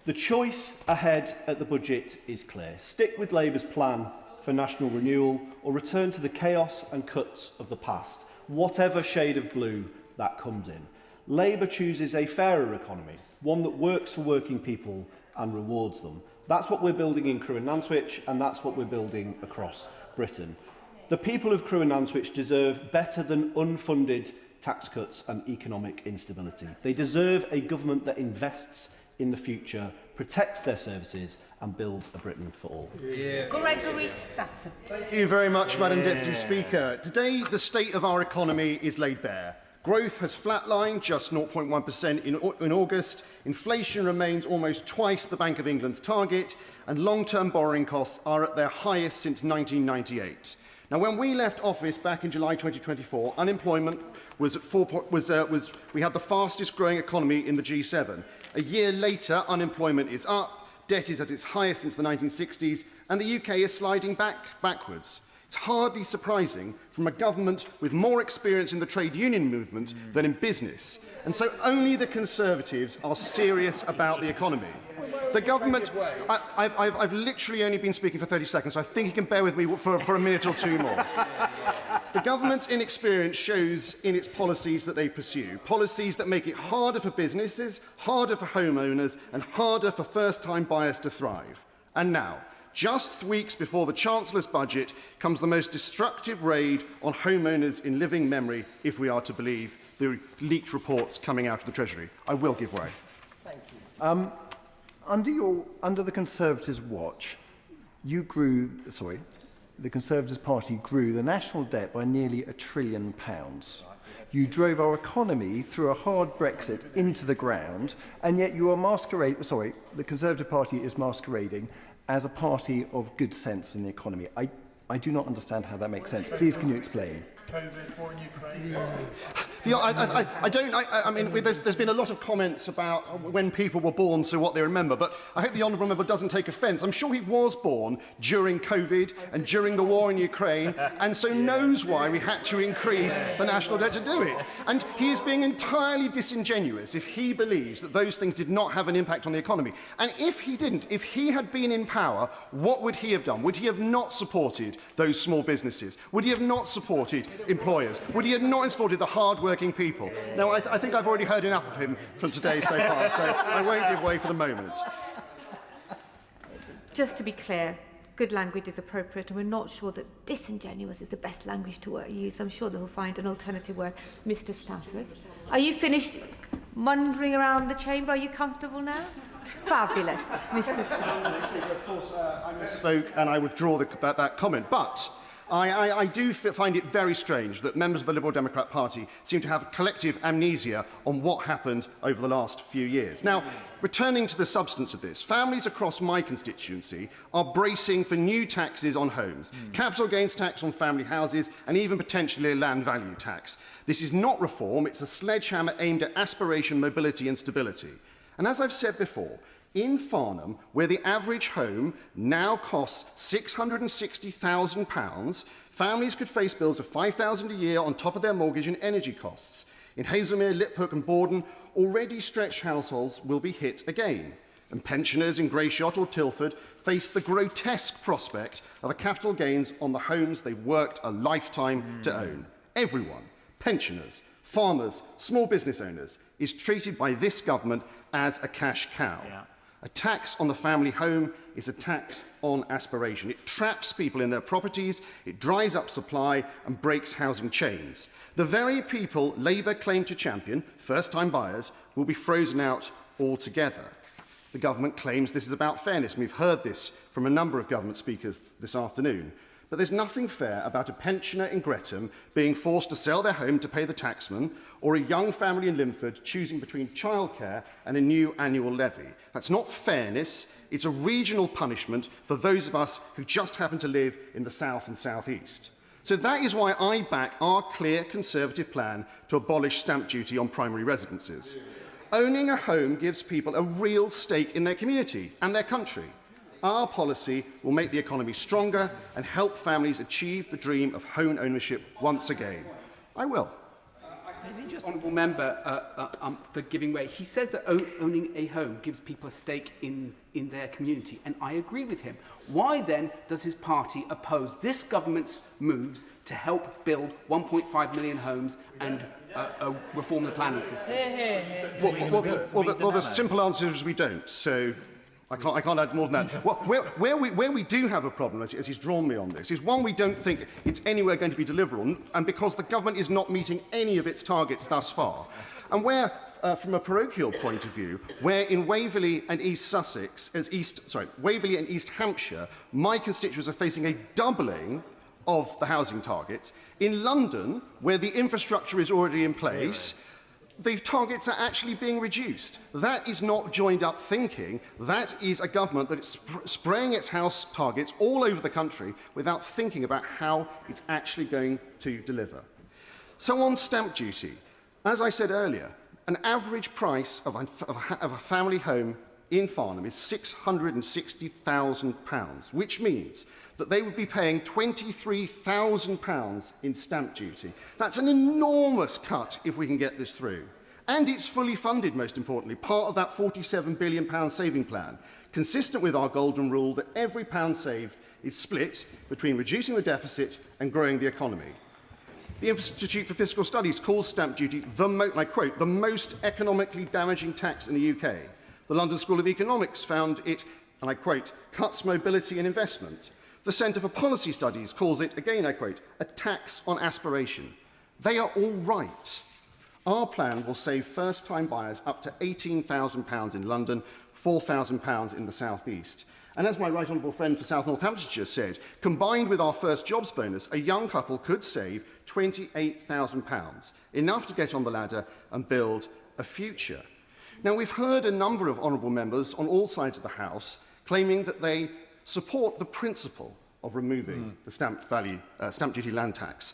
The choice ahead at the budget is clear. Stick with Labour's plan for national renewal, or return to the chaos and cuts of the past, whatever shade of blue that comes in. Labour chooses a fairer economy, one that works for working people and rewards them. That's what we're building in Crewe and Nantwich, and that's what we're building across Britain. The people of Crewe and Nantwich deserve better than unfunded tax cuts and economic instability. They deserve a government that invests in the future, protects their services and builds a Britain for all. Gregory Stafford. Thank you very much, Madam Deputy Speaker. Today, the state of our economy is laid bare. Growth has flatlined, just 0.1% in August. Inflation remains almost twice the Bank of England's target, and long-term borrowing costs are at their highest since 1998. Now, when we left office back in July 2024, unemployment was at we had the fastest growing economy in the G7. A year later, unemployment is up, debt is at its highest since the 1960s, and the UK is sliding backwards. It's hardly surprising from a government with more experience in the trade union movement than in business. And so only the Conservatives are serious about the economy. The government... I've literally only been speaking for 30 seconds, so I think you can bear with me for a minute or two more. The government's inexperience shows in its policies that they pursue, policies that make it harder for businesses, harder for homeowners, and harder for first-time buyers to thrive. And now, just weeks before the Chancellor's budget, comes the most destructive raid on homeowners in living memory, if we are to believe the leaked reports coming out of the Treasury. I will give way. Thank you. Under the Conservatives' watch, the Conservative Party grew the national debt by nearly £1 trillion. You drove our economy through a hard Brexit into the ground, and yet you are the Conservative Party is masquerading as a party of good sense in the economy. I do not understand how that makes sense. Please, can you explain? COVID, war in Ukraine. I mean, there's been a lot of comments about when people were born, so what they remember, but I hope the honourable member doesn't take offence. I'm sure he was born during COVID and during the war in Ukraine, and so knows why we had to increase the national debt to do it. And he is being entirely disingenuous if he believes that those things did not have an impact on the economy. And if he didn't, if he had been in power, what would he have done? Would he have not supported those small businesses? Would he have not supported employers? Would he have not supported the hard-working people? Now, I think I've already heard enough of him from today so far, so I won't give way for the moment. Just to be clear, good language is appropriate, and we're not sure that disingenuous is the best language to use. I'm sure they'll find an alternative word. Mr. Stafford, are you finished mundering around the chamber? Are you comfortable now? Fabulous. Mr. Stafford. Of course, I misspoke and I withdraw that comment, but I do find it very strange that members of the Liberal Democrat Party seem to have collective amnesia on what happened over the last few years. Now, returning to the substance of this, families across my constituency are bracing for new taxes on homes, capital gains tax on family houses, and even potentially a land value tax. This is not reform, it's a sledgehammer aimed at aspiration, mobility and stability. And as I've said before, in Farnham, where the average home now costs £660,000, families could face bills of £5,000 a year on top of their mortgage and energy costs. In Hazelmere, Liphook and Borden, already stretched households will be hit again. And pensioners in Greyshot or Tilford face the grotesque prospect of a capital gains on the homes they've worked a lifetime to own. Everyone, pensioners, farmers, small business owners, is treated by this government as a cash cow. Yeah. A tax on the family home is a tax on aspiration. It traps people in their properties, it dries up supply and breaks housing chains. The very people Labour claim to champion, first-time buyers, will be frozen out altogether. The government claims this is about fairness, and we've heard this from a number of government speakers this afternoon. But there's nothing fair about a pensioner in Gretham being forced to sell their home to pay the taxman, or a young family in Linford choosing between childcare and a new annual levy. That's not fairness, it's a regional punishment for those of us who just happen to live in the south and southeast. So that is why I back our clear Conservative plan to abolish stamp duty on primary residences. Owning a home gives people a real stake in their community and their country. Our policy will make the economy stronger and help families achieve the dream of home ownership once again. I will. Is he just honourable member for giving way? He says that owning a home gives people a stake in their community, and I agree with him. Why then does his party oppose this government's moves to help build 1.5 million homes and reform the planning system? Well, the simple answer is we don't. So I can't add more than that. Well, where we do have a problem, as he's drawn me on this, is one, we don't think it's anywhere going to be deliverable, and because the government is not meeting any of its targets thus far. And where, from a parochial point of view, where in Waverley and East Sussex, Waverley and East Hampshire, my constituents are facing a doubling of the housing targets. In London, where the infrastructure is already in place, the targets are actually being reduced. That is not joined-up thinking. That is a government that is spraying its house targets all over the country without thinking about how it's actually going to deliver. So on stamp duty, as I said earlier, an average price of a family home in Farnham is £660,000, which means that they would be paying £23,000 in stamp duty. That's an enormous cut if we can get this through. And it's fully funded, most importantly, part of that £47 billion saving plan, consistent with our golden rule that every pound saved is split between reducing the deficit and growing the economy. The Institute for Fiscal Studies calls stamp duty, I quote, the most economically damaging tax in the UK. The London School of Economics found it, and I quote, cuts mobility and investment. The Centre for Policy Studies calls it, again I quote, a tax on aspiration. They are all right. Our plan will save first-time buyers up to £18,000 in London, £4,000 in the South East. And as my right honourable friend for South Northamptonshire said, combined with our first jobs bonus, a young couple could save £28,000, enough to get on the ladder and build a future. Now, we've heard a number of honourable members on all sides of the House claiming that they support the principle of removing the stamp duty land tax.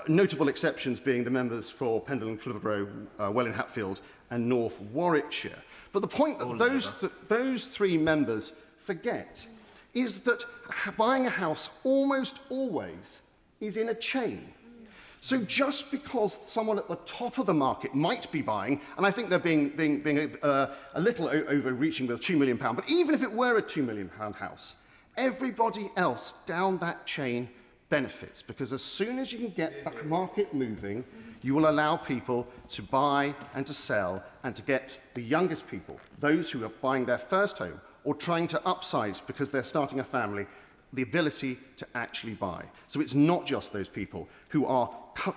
Notable exceptions being the members for Pendle and Clitheroe, Welwyn Hatfield and North Warwickshire. But the point that those three members forget is that buying a house almost always is in a chain. So just because someone at the top of the market might be buying, and I think they're being a little overreaching with £2 million, but even if it were a £2 million house, everybody else down that chain benefits, because as soon as you can get the market moving, you will allow people to buy and to sell and to get the youngest people, those who are buying their first home or trying to upsize because they're starting a family, the ability to actually buy. So it's not just those people who are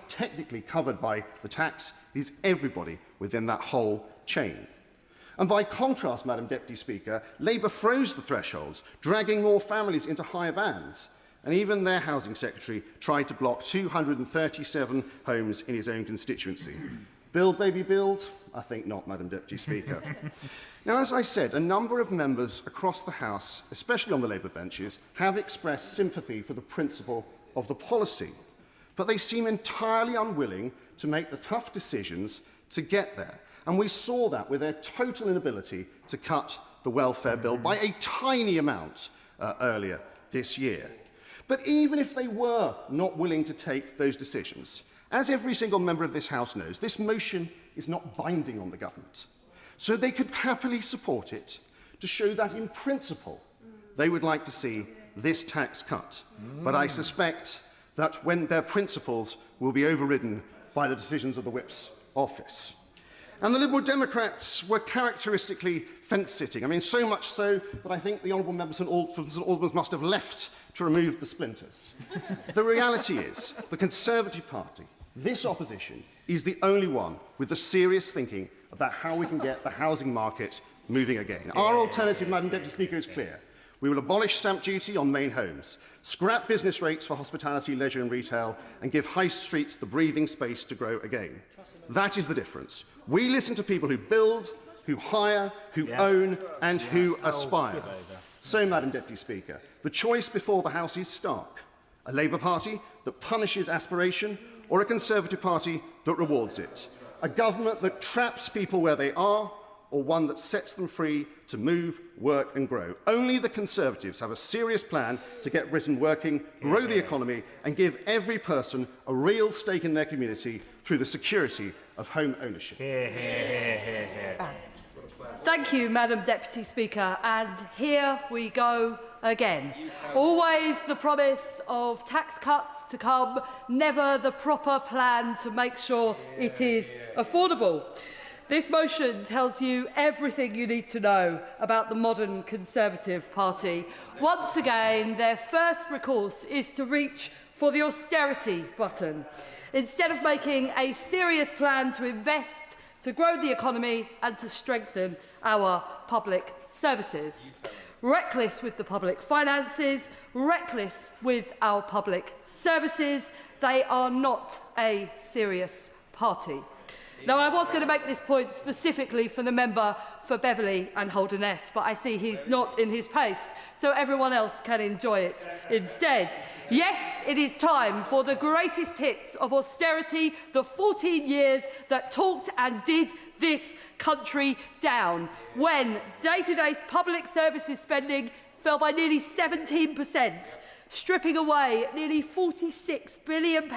technically covered by the tax, it is everybody within that whole chain. And by contrast, Madam Deputy Speaker, Labour froze the thresholds, dragging more families into higher bands. and even their housing secretary tried to block 237 homes in his own constituency. Build, baby, build? I think not, Madam Deputy Speaker. Now, as I said, a number of members across the House, especially on the Labour benches, have expressed sympathy for the principle of the policy, but they seem entirely unwilling to make the tough decisions to get there. And we saw that with their total inability to cut the welfare bill by a tiny amount earlier this year. But even if they were not willing to take those decisions, as every single member of this House knows, this motion is not binding on the government. So they could happily support it to show that in principle they would like to see this tax cut. But I suspect that when their principles will be overridden by the decisions of the Whip's office. And the Liberal Democrats were characteristically fence-sitting. I mean, so much so that I think the Honourable Member from St Albans must have left to remove the splinters. The reality is, the Conservative Party, this opposition, is the only one with the serious thinking about how we can get the housing market moving again. Our alternative, Madam Deputy Speaker, is clear. We will abolish stamp duty on main homes, scrap business rates for hospitality, leisure and retail, and give high streets the breathing space to grow again. That is the difference. We listen to people who build, who hire, who own, and who aspire. So, Madam Deputy Speaker, the choice before the House is stark. A Labour Party that punishes aspiration, or a Conservative Party that rewards it. A government that traps people where they are, or one that sets them free to move, work and grow. Only the Conservatives have a serious plan to get Britain working, grow the economy and give every person a real stake in their community through the security of home ownership. Thank you, Madam Deputy Speaker. And here we go again. Always the promise of tax cuts to come, never the proper plan to make sure it is affordable. This motion tells you everything you need to know about the modern Conservative Party. Once again, their first recourse is to reach for the austerity button, instead of making a serious plan to invest, to grow the economy and to strengthen our public services. Reckless with the public finances, reckless with our public services, they are not a serious party. Now, I was going to make this point specifically for the member for Beverley and Holderness, but I see he's not in his pace, so everyone else can enjoy it instead. Yes, it is time for the greatest hits of austerity, the 14 years that talked and did this country down, when day-to-day public services spending fell by nearly 17%, stripping away nearly £46 billion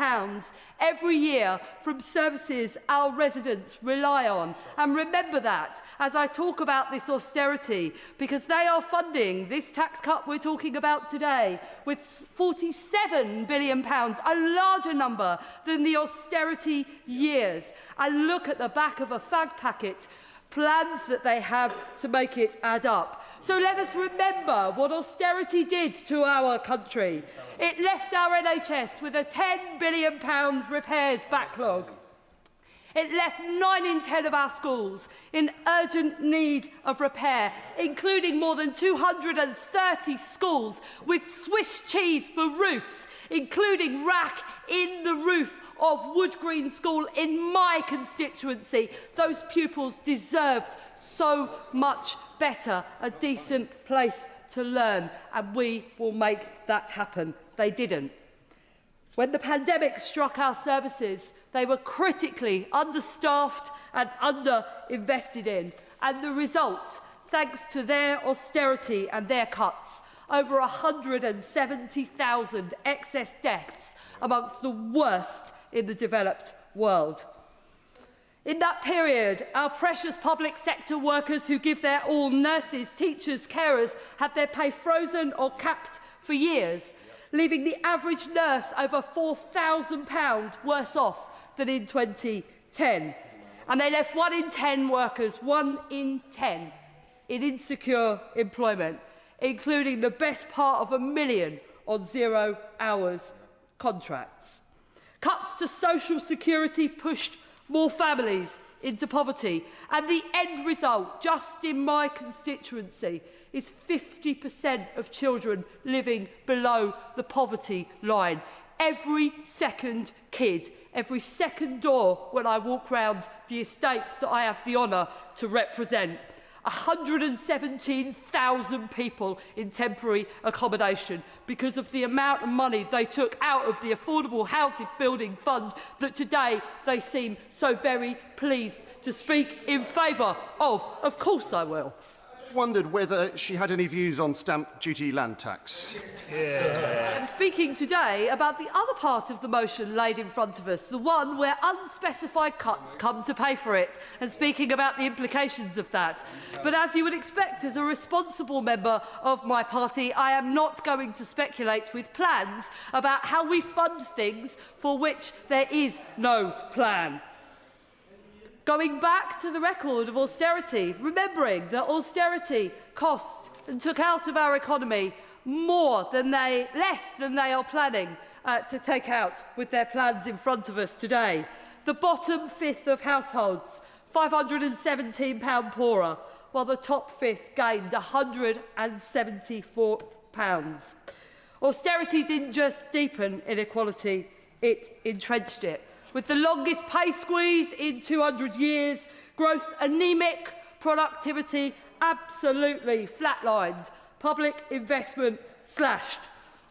every year from services our residents rely on. And remember that as I talk about this austerity, because they are funding this tax cut we're talking about today with £47 billion, a larger number than the austerity years. And look at the back of a fag packet, plans that they have to make it add up. So let us remember what austerity did to our country. It left our NHS with a £10 billion repairs backlog. It left 9 in 10 of our schools in urgent need of repair, including more than 230 schools with Swiss cheese for roofs, including rack in the roof of Wood Green School in my constituency. Those pupils deserved so much better, a decent place to learn, and we will make that happen. They didn't. When the pandemic struck our services, they were critically understaffed and under-invested in. And the result, thanks to their austerity and their cuts, over 170,000 excess deaths amongst the worst in the developed world. In that period, our precious public sector workers who give their all, nurses, teachers, carers, had their pay frozen or capped for years, leaving the average nurse over £4,000 worse off than in 2010. And they left 1 in 10 workers, 1 in 10, in insecure employment, including the best part of 1 million on 0 hours contracts. Cuts to social security pushed more families into poverty. And the end result, just in my constituency, is 50% of children living below the poverty line. Every second kid, every second door when I walk round the estates that I have the honour to represent. 117,000 people in temporary accommodation because of the amount of money they took out of the Affordable Housing Building Fund that today they seem so very pleased to speak in favour of. Of course I will. I just wondered whether she had any views on stamp duty land tax. I'm speaking today about the other part of the motion laid in front of us, the one where unspecified cuts come to pay for it, and speaking about the implications of that. But as you would expect as a responsible member of my party, I am not going to speculate with plans about how we fund things for which there is no plan. Going back to the record of austerity, remembering that austerity cost and took out of our economy less than they are planning to take out with their plans in front of us today. The bottom fifth of households, £517 poorer, while the top fifth gained £174. Austerity didn't just deepen inequality, it entrenched it. With the longest pay squeeze in 200 years, growth anemic, productivity absolutely flatlined, public investment slashed.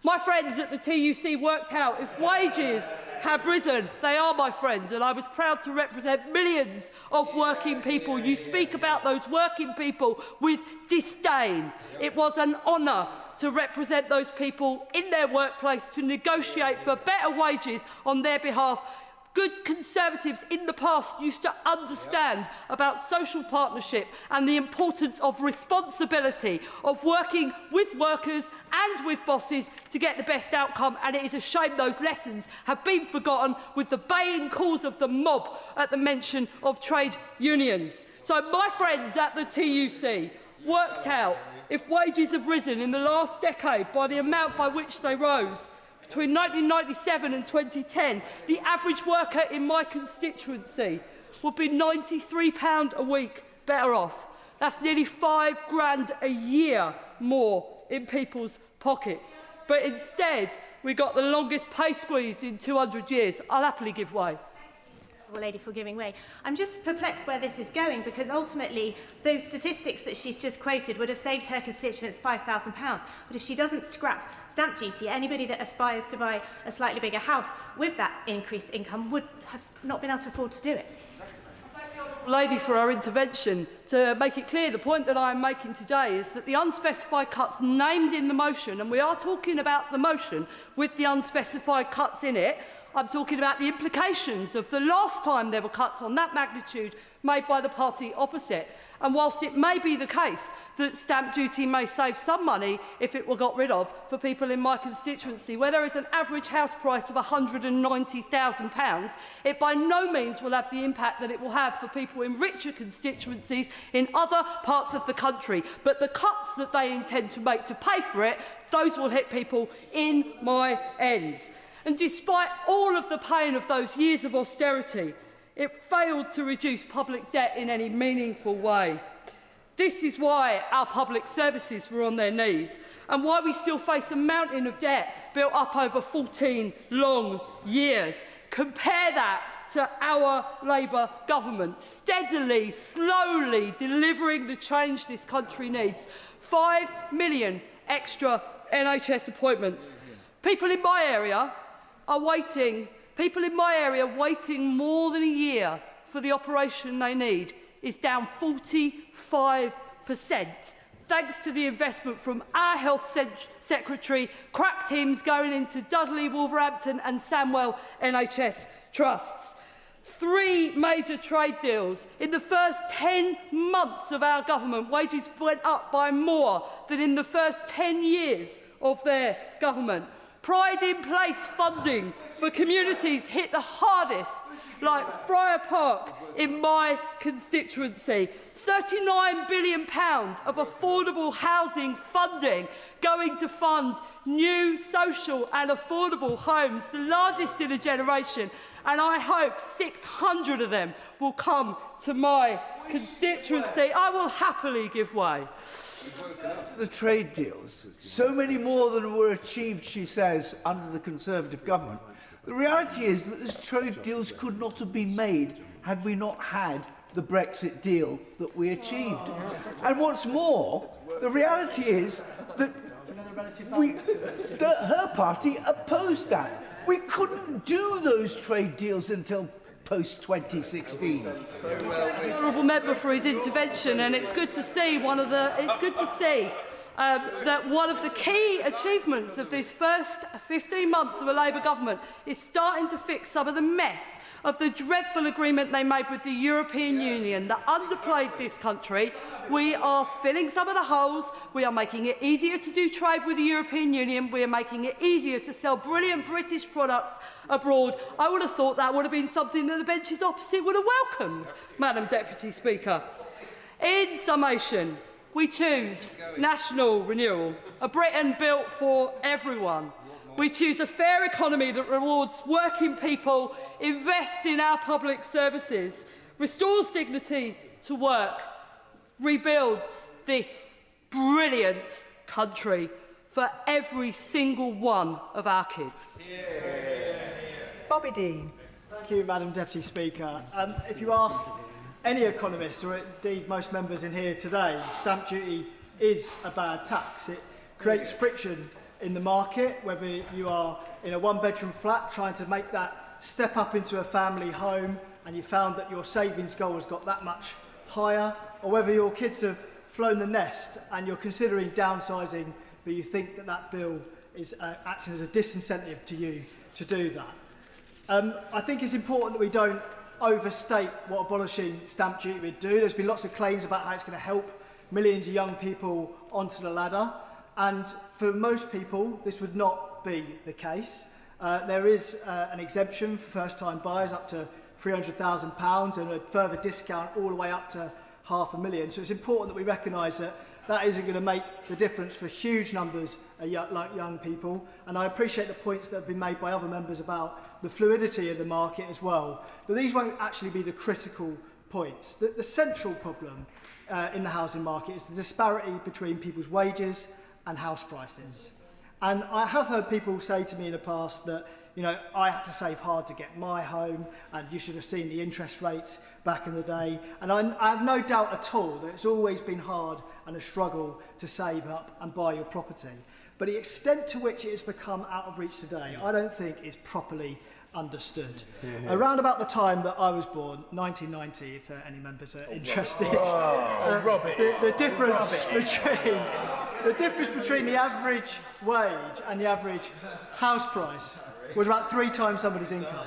My friends at the TUC worked out if wages have risen, they are my friends, and I was proud to represent millions of working people. You speak about those working people with disdain. It was an honour to represent those people in their workplace, to negotiate for better wages on their behalf. Good Conservatives in the past used to understand about social partnership and the importance of responsibility, of working with workers and with bosses to get the best outcome, and it is a shame those lessons have been forgotten with the baying calls of the mob at the mention of trade unions. So my friends at the TUC worked out if wages have risen in the last decade by the amount by which they rose. Between 1997 and 2010, the average worker in my constituency would be £93 a week better off. That's nearly £5,000 a year more in people's pockets. But instead, we got the longest pay squeeze in 200 years. I'll happily give way. Lady for giving way. I'm just perplexed where this is going, because ultimately those statistics that she's just quoted would have saved her constituents £5,000. But if she doesn't scrap stamp duty, anybody that aspires to buy a slightly bigger house with that increased income would have not been able to afford to do it. Lady for her intervention. To make it clear, the point that I am making today is that the unspecified cuts named in the motion, and we are talking about the motion with the unspecified cuts in it, I'm talking about the implications of the last time there were cuts on that magnitude made by the party opposite. And whilst it may be the case that stamp duty may save some money if it were got rid of for people in my constituency, where there is an average house price of £190,000, it by no means will have the impact that it will have for people in richer constituencies in other parts of the country. But the cuts that they intend to make to pay for it, those will hit people in my ends. And despite all of the pain of those years of austerity, it failed to reduce public debt in any meaningful way. This is why our public services were on their knees, and why we still face a mountain of debt built up over 14 long years. Compare that to our Labour government, steadily, slowly delivering the change this country needs. 5 million extra NHS appointments. People in my area waiting more than a year for the operation they need is down 45%, thanks to the investment from our Health Secretary, crack teams going into Dudley, Wolverhampton and Sandwell NHS trusts. 3 major trade deals. In the first 10 months of our government, wages went up by more than in the first 10 years of their government. Pride in place funding for communities hit the hardest like Friar Park in my constituency. £39 billion of affordable housing funding going to fund new social and affordable homes, the largest in a generation, and I hope 600 of them will come to my constituency. I will happily give way. The trade deals, so many more than were achieved, she says, under the Conservative government. The reality is that these trade deals could not have been made had we not had the Brexit deal that we achieved. And what's more, the reality is that her party opposed that. We couldn't do those trade deals until post-2016. The honourable member for his intervention, and it's good to see that one of the key achievements of this first 15 months of a Labour government is starting to fix some of the mess of the dreadful agreement they made with the European Union that underplayed this country. We are filling some of the holes. We are making it easier to do trade with the European Union. We are making it easier to sell brilliant British products abroad. I would have thought that would have been something that the benches opposite would have welcomed, Madam Deputy Speaker. In summation, we choose national renewal, a Britain built for everyone. We choose a fair economy that rewards working people, invests in our public services, restores dignity to work, rebuilds this brilliant country for every single one of our kids. Bobby Dean. Thank you, Madam Deputy Speaker. If you ask any economist, or indeed most members in here today, stamp duty is a bad tax. It creates friction in the market, whether you are in a one-bedroom flat trying to make that step up into a family home and you found that your savings goal has got that much higher, or whether your kids have flown the nest and you're considering downsizing, but you think that that bill is acting as a disincentive to you to do that. I think it's important that we don't overstate what abolishing stamp duty would do. There's been lots of claims about how it's going to help millions of young people onto the ladder, and for most people this would not be the case. There is an exemption for first-time buyers up to £300,000 and a further discount all the way up to £500,000. So it's important that we recognise that that isn't going to make the difference for huge numbers of young people. And I appreciate the points that have been made by other members about the fluidity of the market as well. But these won't actually be the critical points. The central problem in the housing market is the disparity between people's wages and house prices. And I have heard people say to me in the past that, you know, I had to save hard to get my home, and you should have seen the interest rates back in the day. And I have no doubt at all that it's always been hard and a struggle to save up and buy your property. But the extent to which it has become out of reach today, I don't think is properly understood. Around about the time that I was born, 1990, if any members are interested, the difference between the average wage and the average house price was about 3 times somebody's income.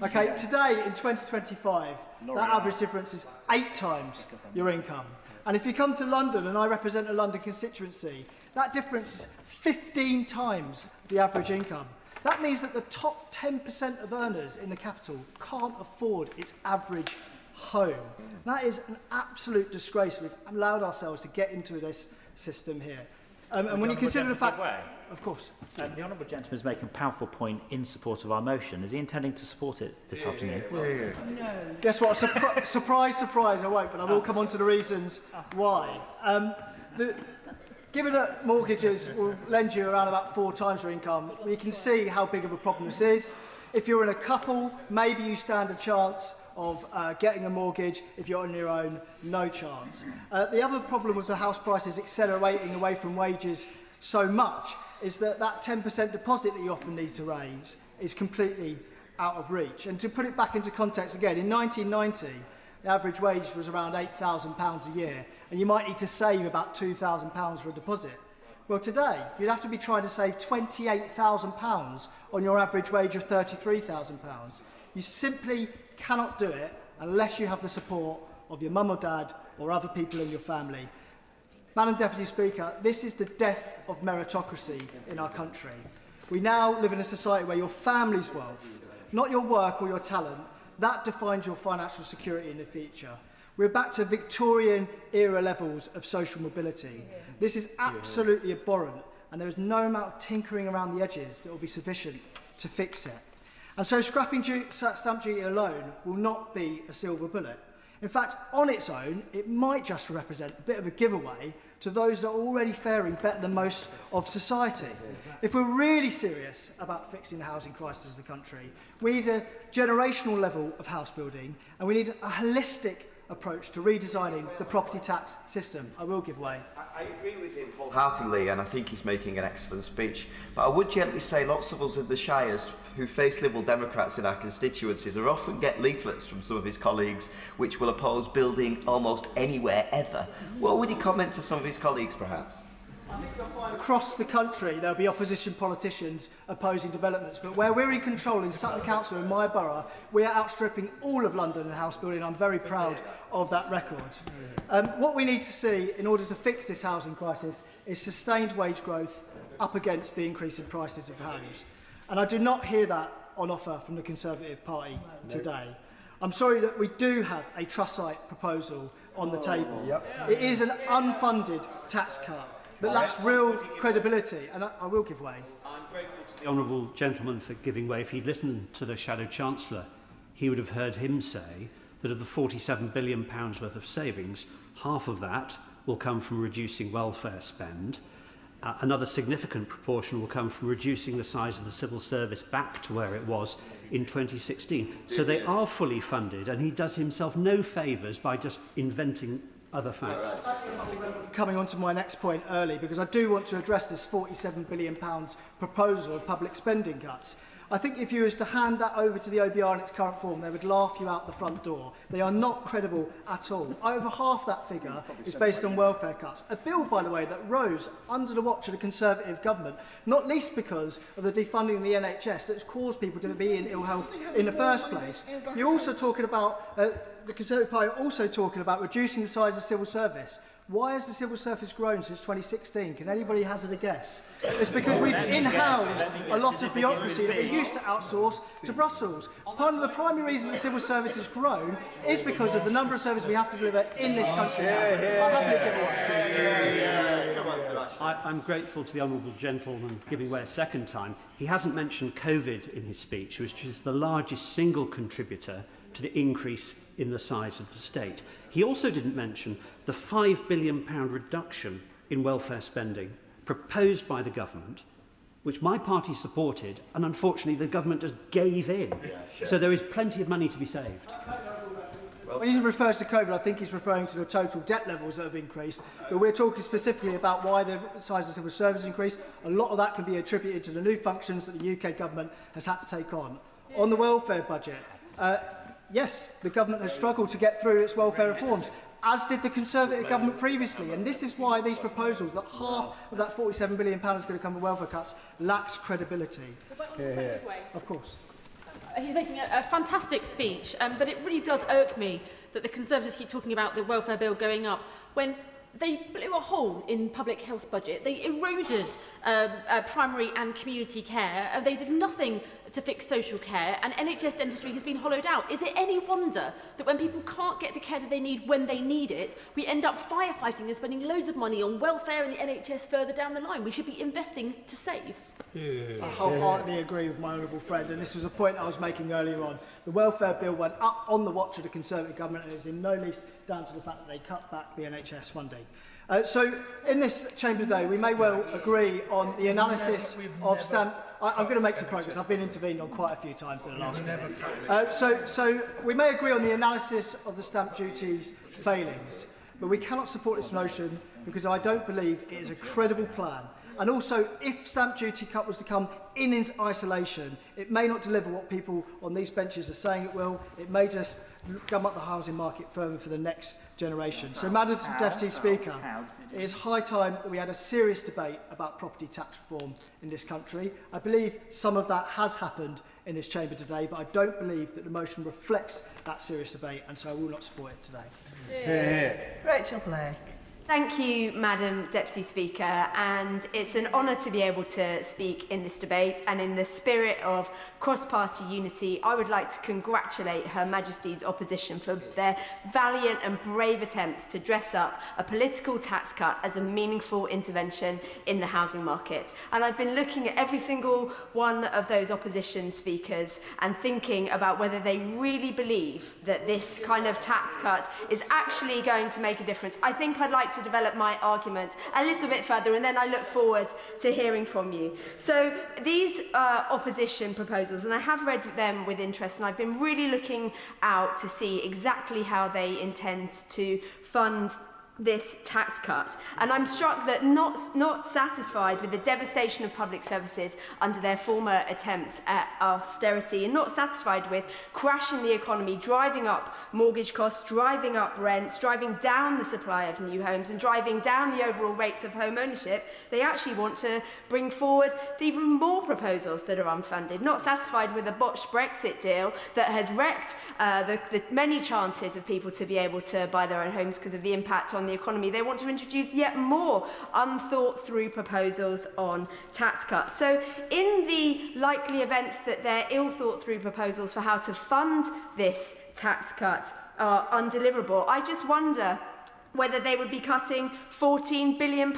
Okay, today in 2025, that average difference is 8 times your income. And if you come to London, and I represent a London constituency, that difference is 15 times the average income. That means that the top 10% of earners in the capital can't afford its average home. That is an absolute disgrace. We've allowed ourselves to get into this system here. And when you consider the fact... Of course. The honourable gentleman is making a powerful point in support of our motion. Is he intending to support it this afternoon? No. Guess what? Surprise, surprise, I won't, but I will come on to the reasons why. Given that mortgages will lend you around about 4 times your income, you can see how big of a problem this is. If you're in a couple, maybe you stand a chance of getting a mortgage. If you're on your own, no chance. The other problem with the house prices accelerating away from wages so much is that 10% deposit that you often need to raise is completely out of reach. And to put it back into context again, in 1990, the average wage was around £8,000 a year, and you might need to save about £2,000 for a deposit. Well, today, you'd have to be trying to save £28,000 on your average wage of £33,000. You simply cannot do it unless you have the support of your mum or dad or other people in your family. Madam Deputy Speaker, this is the death of meritocracy in our country. We now live in a society where your family's wealth, not your work or your talent, that defines your financial security in the future. We're back to Victorian-era levels of social mobility. This is absolutely abhorrent, and there is no amount of tinkering around the edges that will be sufficient to fix it. And so scrapping stamp duty alone will not be a silver bullet. In fact, on its own, it might just represent a bit of a giveaway to those that are already faring better than most of society. If we're really serious about fixing the housing crisis of the country, we need a generational level of house building, and we need a holistic approach to redesigning the property tax system. I will give way. I agree with him wholeheartedly, and I think he's making an excellent speech. But I would gently say lots of us in the Shires who face Liberal Democrats in our constituencies are often get leaflets from some of his colleagues which will oppose building almost anywhere ever. What would he comment to some of his colleagues, perhaps? I think you'll find across the country there'll be opposition politicians opposing developments, but where we're in control in Sutton Council, in my borough, we are outstripping all of London in house building. I'm very proud of that record. What we need to see in order to fix this housing crisis is sustained wage growth up against the increase in prices of homes. And I do not hear that on offer from the Conservative Party today. I'm sorry that we do have a Trussite proposal on the table. It is an unfunded tax cut that lacks real credibility, and I will give way. I'm grateful to the honourable gentleman for giving way. If he'd listened to the Shadow Chancellor, he would have heard him say that of the £47 billion worth of savings, half of that will come from reducing welfare spend. Another significant proportion will come from reducing the size of the civil service back to where it was in 2016. So they are fully funded, and he does himself no favours by just inventing other facts. Coming on to my next point early, because I do want to address this £47 billion proposal of public spending cuts. I think if you was to hand that over to the OBR in its current form, they would laugh you out the front door. They are not credible at all. Over half that figure is based on welfare cuts. A bill, by the way, that rose under the watch of the Conservative government, not least because of the defunding of the NHS that's caused people to be in ill health in the first place. You're also talking about, the Conservative Party are also talking about reducing the size of civil service. Why has the civil service grown since 2016? Can anybody hazard a guess? It's because we've in-housed a lot of bureaucracy that we used to outsource to Brussels. Part of the primary reason the civil service has grown is because of the number of services we have to deliver in this country. I'm grateful to the honourable gentleman giving way a second time. He hasn't mentioned COVID in his speech, which is the largest single contributor to the increase in the size of the state. He also didn't mention the £5 billion reduction in welfare spending proposed by the government, which my party supported, and unfortunately the government just gave in. So there is plenty of money to be saved. When he refers to COVID, I think he's referring to the total debt levels that have increased. But we're talking specifically about why the size of civil service increased. A lot of that can be attributed to the new functions that the UK government has had to take on. On the welfare budget, yes, the government has struggled to get through its welfare reforms, as did the Conservative government previously. And this is why these proposals, that half of that £47 billion is going to come from welfare cuts, lacks credibility. Of course. He's making a fantastic speech, but it really does irk me that the Conservatives keep talking about the welfare bill going up when they blew a hole in public health budget. They eroded primary and community care. They did nothing to fix social care, and NHS dentistry has been hollowed out. Is it any wonder that when people can't get the care that they need when they need it, we end up firefighting and spending loads of money on welfare and the NHS further down the line? We should be investing to save. I wholeheartedly agree with my honourable friend, and this was a point I was making earlier on. The welfare bill went up on the watch of the Conservative government, and it's in no least down to the fact that they cut back the NHS funding. So in this chamber today, we may well agree on the analysis of stamp. I'm going to make some progress. I've been intervened on quite a few times in the last minute. So we may agree on the analysis of the stamp duty's failings, but we cannot support this motion because I don't believe it is a credible plan. And also, if stamp duty cut was to come in isolation, it may not deliver what people on these benches are saying it will. It may just gum up the housing market further for the next generation. So, Madam Deputy Speaker, it is high time that we had a serious debate about property tax reform in this country. I believe some of that has happened in this chamber today, but I don't believe that the motion reflects that serious debate, and so I will not support it today. Rachel Blake. Thank you, Madam Deputy Speaker, and it's an honour to be able to speak in this debate, and in the spirit of cross-party unity, I would like to congratulate Her Majesty's opposition for their valiant and brave attempts to dress up a political tax cut as a meaningful intervention in the housing market. And I've been looking at every single one of those opposition speakers and thinking about whether they really believe that this kind of tax cut is actually going to make a difference. I think I'd like to develop my argument a little bit further, and then I look forward to hearing from you. So these opposition proposals, and I have read them with interest, and I've been really looking out to see exactly how they intend to fund this tax cut. And I'm struck that not satisfied with the devastation of public services under their former attempts at austerity, and not satisfied with crashing the economy, driving up mortgage costs, driving up rents, driving down the supply of new homes and driving down the overall rates of home ownership, they actually want to bring forward even more proposals that are unfunded. Not satisfied with the botched Brexit deal that has wrecked the many chances of people to be able to buy their own homes because of the impact on the economy, they want to introduce yet more unthought through proposals on tax cuts. So in the likely events that their ill thought through proposals for how to fund this tax cut are undeliverable, I just wonder whether they would be cutting £14 billion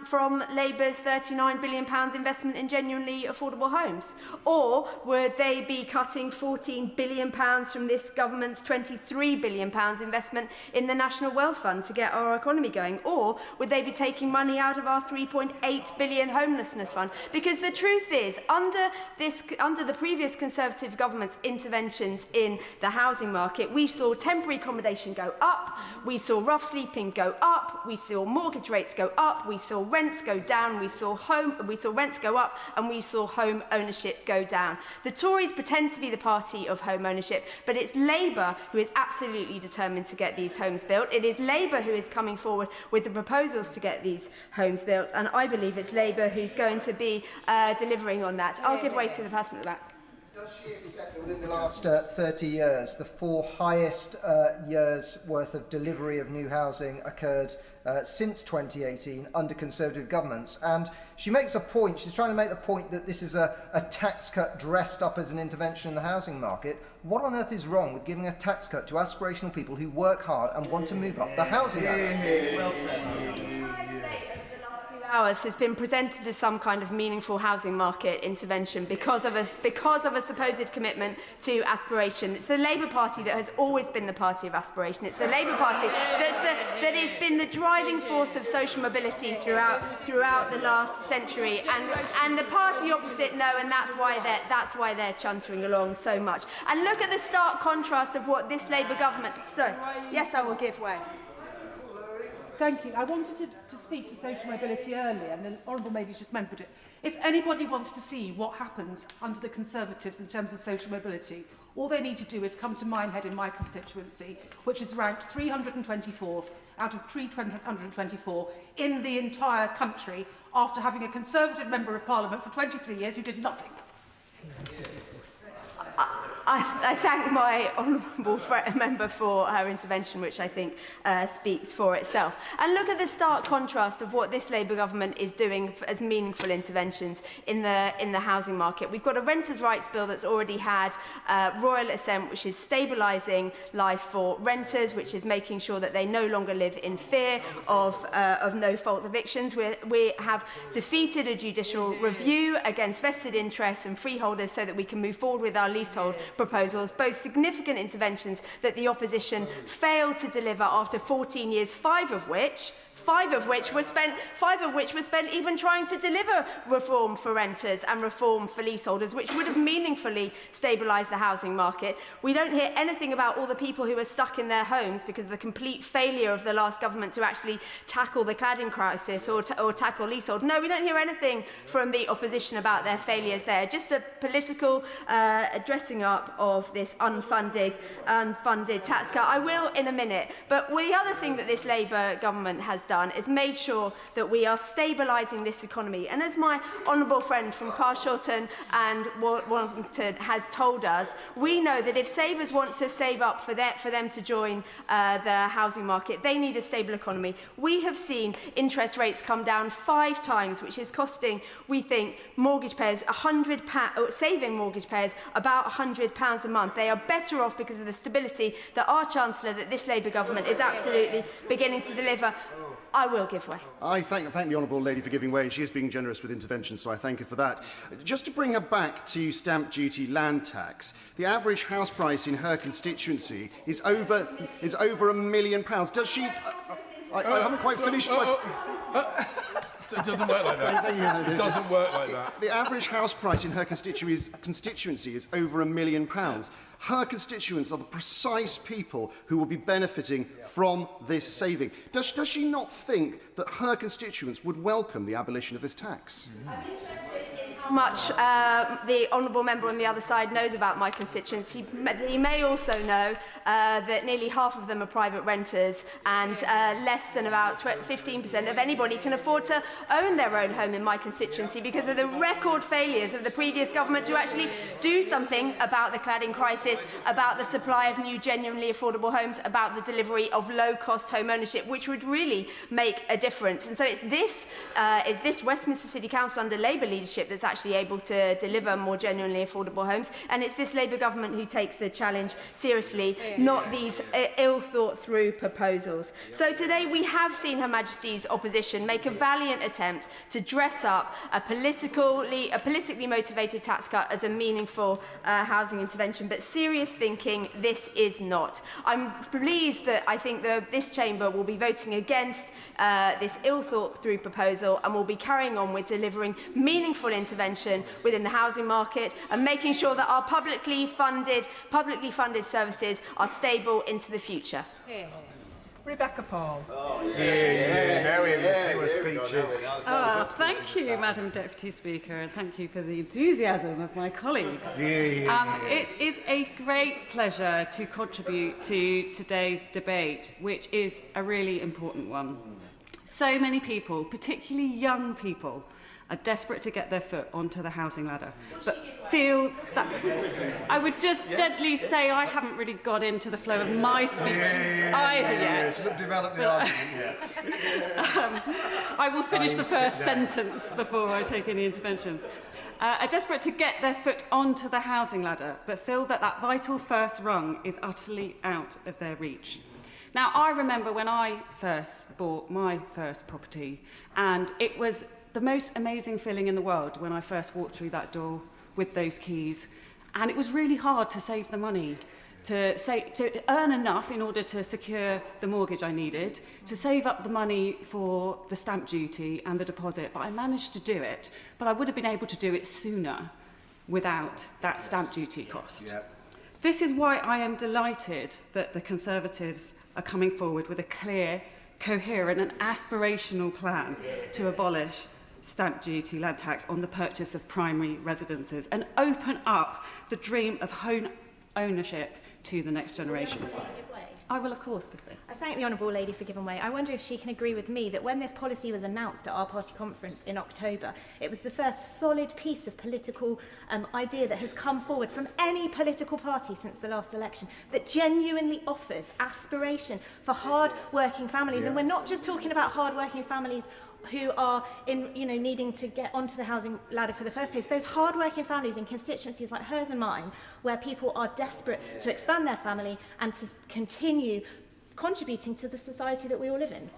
from Labour's £39 billion investment in genuinely affordable homes? Or would they be cutting £14 billion from this government's £23 billion investment in the National Wealth Fund to get our economy going? Or would they be taking money out of our £3.8 billion homelessness fund? Because the truth is, under the previous Conservative government's interventions in the housing market, we saw temporary accommodation go up, we saw rough sleeping go up, we saw mortgage rates go up, we saw rents go down, we saw rents go up, and we saw home ownership go down. The Tories pretend to be the party of home ownership, but it's Labour who is absolutely determined to get these homes built. It is Labour who is coming forward with the proposals to get these homes built, and I believe it's Labour who's going to be delivering on that. I'll give way to the person at the back. Does she accept that within the last 30 years, the 4 highest years' worth of delivery of new housing occurred since 2018 under Conservative governments? And she makes a point, she's trying to make the point that this is a tax cut dressed up as an intervention in the housing market. What on earth is wrong with giving a tax cut to aspirational people who work hard and want to move up the housing ladder? Well said. Hours has been presented as some kind of meaningful housing market intervention because of a supposed commitment to aspiration. It's the Labour Party that has always been the party of aspiration. It's the Labour Party that has been the driving force of social mobility throughout the last century, and the party opposite know, and that's why they're chuntering along so much. And look at the stark contrast of what this Labour government. Sorry, yes, I will give way. Thank you. I wanted to speak to social mobility earlier, and the Honourable Lady's just remembered it. If anybody wants to see what happens under the Conservatives in terms of social mobility, all they need to do is come to Minehead in my constituency, which is ranked 324th out of 324 in the entire country, after having a Conservative Member of Parliament for 23 years who did nothing. I thank my honourable member for her intervention, which I think speaks for itself. And look at the stark contrast of what this Labour government is doing as meaningful interventions in the housing market. We've got a renters' rights bill that's already had royal assent, which is stabilising life for renters, which is making sure that they no longer live in fear of no-fault evictions. We have defeated a judicial review against vested interests and freeholders so that we can move forward with our leasehold proposals, both significant interventions that the opposition failed to deliver after 14 years, five of which were spent even trying to deliver reform for renters and reform for leaseholders, which would have meaningfully stabilised the housing market. We don't hear anything about all the people who are stuck in their homes because of the complete failure of the last government to actually tackle the cladding crisis or tackle leasehold. No, we don't hear anything from the opposition about their failures there. Just a political dressing up up of this unfunded tax cut. I will in a minute. But the other thing that this Labour government has done is made sure that we are stabilising this economy. And as my honourable friend from Carshalton and Wellington has told us, we know that if savers want to save up for them to join the housing market, they need a stable economy. We have seen interest rates come down 5 times, which is costing, we think, mortgage payers saving mortgage payers about £100 a month. They are better off because of the stability that our Chancellor, that this Labour government is absolutely beginning to deliver. I will give way. I thank the Honourable Lady for giving way, and she is being generous with intervention, so I thank her for that. Just to bring her back to stamp duty land tax, the average house price in her constituency is over £1 million. Does she... I haven't quite finished my... It doesn't work like that. It doesn't work like that. The average house price in her constituency is over £1 million. Her constituents are the precise people who will be benefiting from this saving. Does she not think that her constituents would welcome the abolition of this tax? How much the honourable member on the other side knows about my constituents. He may also know that nearly half of them are private renters, and less than about 15% of anybody can afford to own their own home in my constituency because of the record failures of the previous government to actually do something about the cladding crisis, about the supply of new genuinely affordable homes, about the delivery of low-cost home ownership, which would really make a difference. And so it's this Westminster City Council under Labour leadership that's actually able to deliver more genuinely affordable homes, and it's this Labour government who takes the challenge seriously, not these ill-thought-through proposals. So today we have seen Her Majesty's opposition make a valiant attempt to dress up a politically motivated tax cut as a meaningful housing intervention, but serious thinking this is not. I'm pleased that I think this chamber will be voting against this ill-thought-through proposal, and will be carrying on with delivering meaningful intervention within the housing market and making sure that our publicly funded services are stable into the future. Yeah. Rebecca Paul. Now we can see what a speech is. Thank you, Madam Deputy Speaker, and thank you for the enthusiasm of my colleagues. It is a great pleasure to contribute to today's debate, which is a really important one. So many people, particularly young people, are desperate to get their foot onto the housing ladder, but feel that... I would just gently say I haven't really got into the flow of my speech either yet. Develop the argument. I will finish the first sentence before I take any interventions. Are desperate to get their foot onto the housing ladder, but feel that that vital first rung is utterly out of their reach. Now, I remember when I first bought my first property, and it was the most amazing feeling in the world when I first walked through that door with those keys. And it was really hard to save the money, to earn enough in order to secure the mortgage I needed, to save up the money for the stamp duty and the deposit. But I managed to do it, but I would have been able to do it sooner without that stamp duty cost. This is why I am delighted that the Conservatives are coming forward with a clear, coherent and aspirational plan to abolish stamp duty land tax on the purchase of primary residences and open up the dream of home ownership to the next generation. I will, of course, give way. I thank the Honourable Lady for giving way. I wonder if she can agree with me that when this policy was announced at our party conference in October, it was the first solid piece of political idea that has come forward from any political party since the last election that genuinely offers aspiration for hard-working families. And we're not just talking about hard-working families who are needing to get onto the housing ladder for the first place. Those hard-working families in constituencies like hers and mine, where people are desperate to expand their family and to continue contributing to the society that we all live in.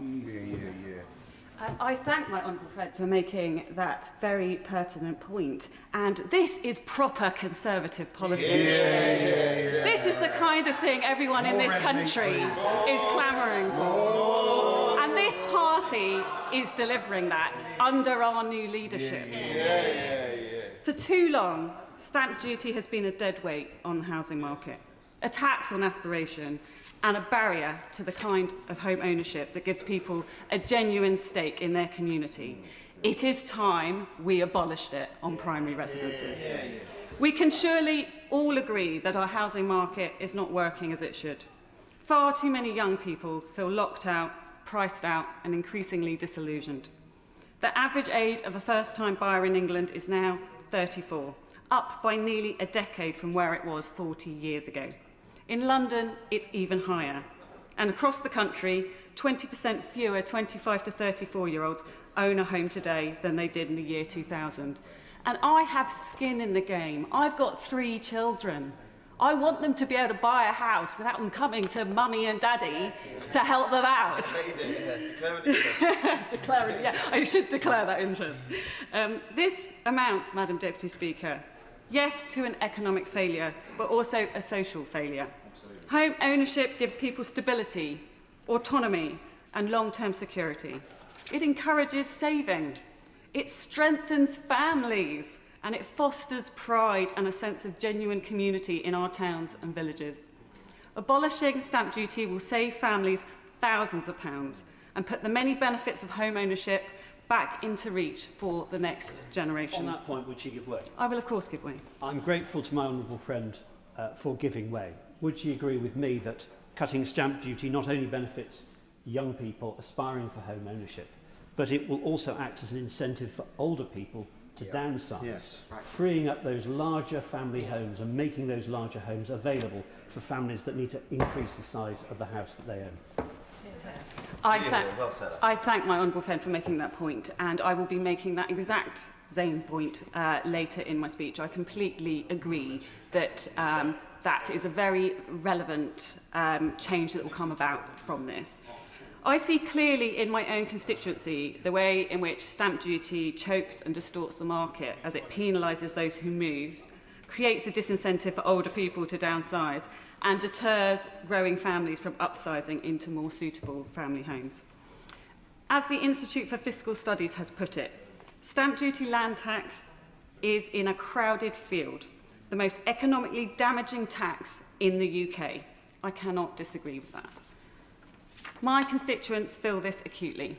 I thank my honourable friend for making that very pertinent point. And this is proper Conservative policy. This is the kind of thing everyone in this country is clamouring for. And this party is delivering that under our new leadership. For too long, stamp duty has been a dead weight on the housing market, a tax on aspiration, and a barrier to the kind of home ownership that gives people a genuine stake in their community. It is time we abolished it on primary residences. We can surely all agree that our housing market is not working as it should. Far too many young people feel locked out, priced out, and increasingly disillusioned. The average age of a first-time buyer in England is now 34, up by nearly a decade from where it was 40 years ago. In London, it's even higher. And across the country, 20% fewer 25 to 34-year-olds own a home today than they did in the year 2000. And I have skin in the game. I've got 3 children. I want them to be able to buy a house without them coming to mummy and daddy to help them out. Declaring, yeah, I should declare that interest. This amounts, Madam Deputy Speaker, yes, to an economic failure, but also a social failure. Home ownership gives people stability, autonomy, and long-term security. It encourages saving. It strengthens families, and it fosters pride and a sense of genuine community in our towns and villages. Abolishing stamp duty will save families thousands of pounds and put the many benefits of home ownership back into reach for the next generation. On that point, would she give way? I will, of course, give way. I'm grateful to my honourable friend for giving way. Would she agree with me that cutting stamp duty not only benefits young people aspiring for home ownership, but it will also act as an incentive for older people to downsize, freeing up those larger family homes and making those larger homes available for families that need to increase the size of the house that they own? I thank my honourable friend for making that point, and I will be making that exact same point later in my speech. I completely agree that that is a very relevant change that will come about from this. I see clearly in my own constituency the way in which stamp duty chokes and distorts the market as it penalises those who move, creates a disincentive for older people to downsize, and deters growing families from upsizing into more suitable family homes. As the Institute for Fiscal Studies has put it, stamp duty land tax is in a crowded field, the most economically damaging tax in the UK. I cannot disagree with that. My constituents feel this acutely.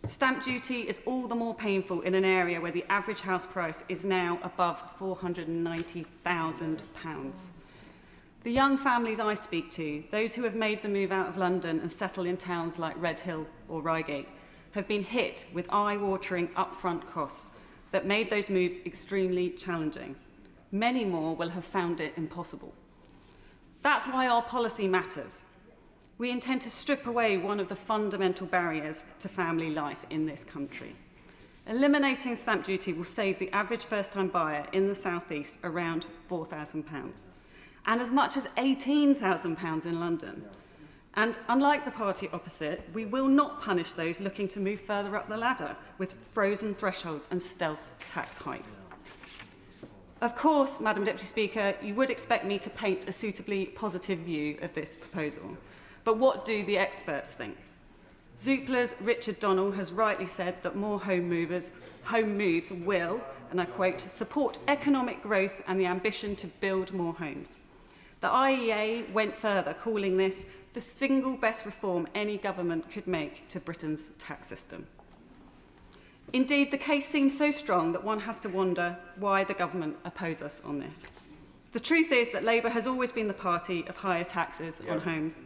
Stamp duty is all the more painful in an area where the average house price is now above £490,000. The young families I speak to, those who have made the move out of London and settle in towns like Redhill or Reigate, have been hit with eye-watering upfront costs that made those moves extremely challenging. Many more will have found it impossible. That's why our policy matters. We intend to strip away one of the fundamental barriers to family life in this country. Eliminating stamp duty will save the average first-time buyer in the South East around £4,000 and as much as £18,000 in London. And unlike the party opposite, we will not punish those looking to move further up the ladder with frozen thresholds and stealth tax hikes. Of course, Madam Deputy Speaker, you would expect me to paint a suitably positive view of this proposal. But what do the experts think? Zoopla's Richard Donnell has rightly said that more home moves will, and I quote, support economic growth and the ambition to build more homes. The IEA went further, calling this the single best reform any government could make to Britain's tax system. Indeed, the case seems so strong that one has to wonder why the government oppose us on this. The truth is that Labour has always been the party of higher taxes on homes.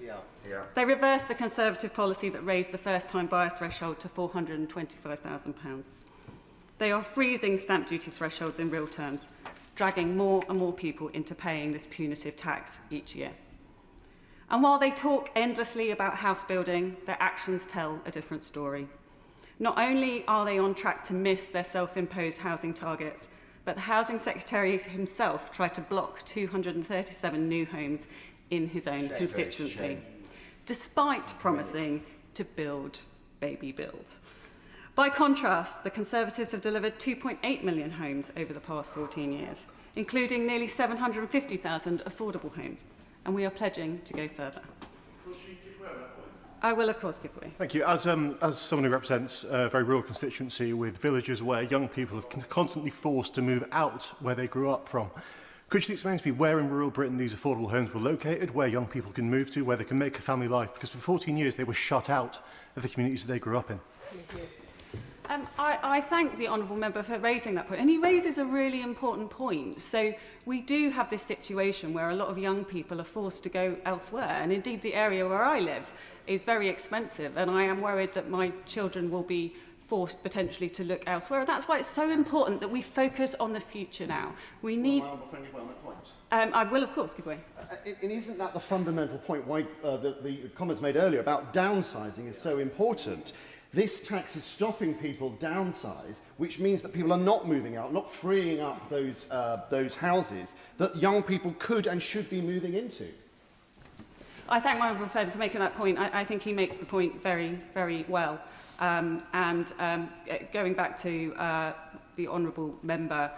They reversed a Conservative policy that raised the first-time buyer threshold to £425,000. They are freezing stamp duty thresholds in real terms, dragging more and more people into paying this punitive tax each year. And while they talk endlessly about house building, their actions tell a different story. Not only are they on track to miss their self-imposed housing targets, but the Housing Secretary himself tried to block 237 new homes in his own constituency, despite promising to build, baby build. By contrast, the Conservatives have delivered 2.8 million homes over the past 14 years, including nearly 750,000 affordable homes, and we are pledging to go further. I will, of course, give way. Thank you. As someone who represents a very rural constituency with villages where young people are constantly forced to move out where they grew up from, could you explain to me where in rural Britain these affordable homes were located, where young people can move to, where they can make a family life? Because for 14 years they were shut out of the communities that they grew up in. I thank the honourable member for raising that point, and he raises a really important point. So we do have this situation where a lot of young people are forced to go elsewhere, and indeed the area where I live is very expensive, and I am worried that my children will be forced potentially to look elsewhere. And that's why it's so important that we focus on the future now. We need... I will, of course, give way. And isn't that the fundamental point why the comments made earlier about downsizing is so important? This tax is stopping people downsize, which means that people are not moving out, not freeing up those houses that young people could and should be moving into. I thank my honourable friend for making that point. I think he makes the point very, very well. Going back to the honourable member,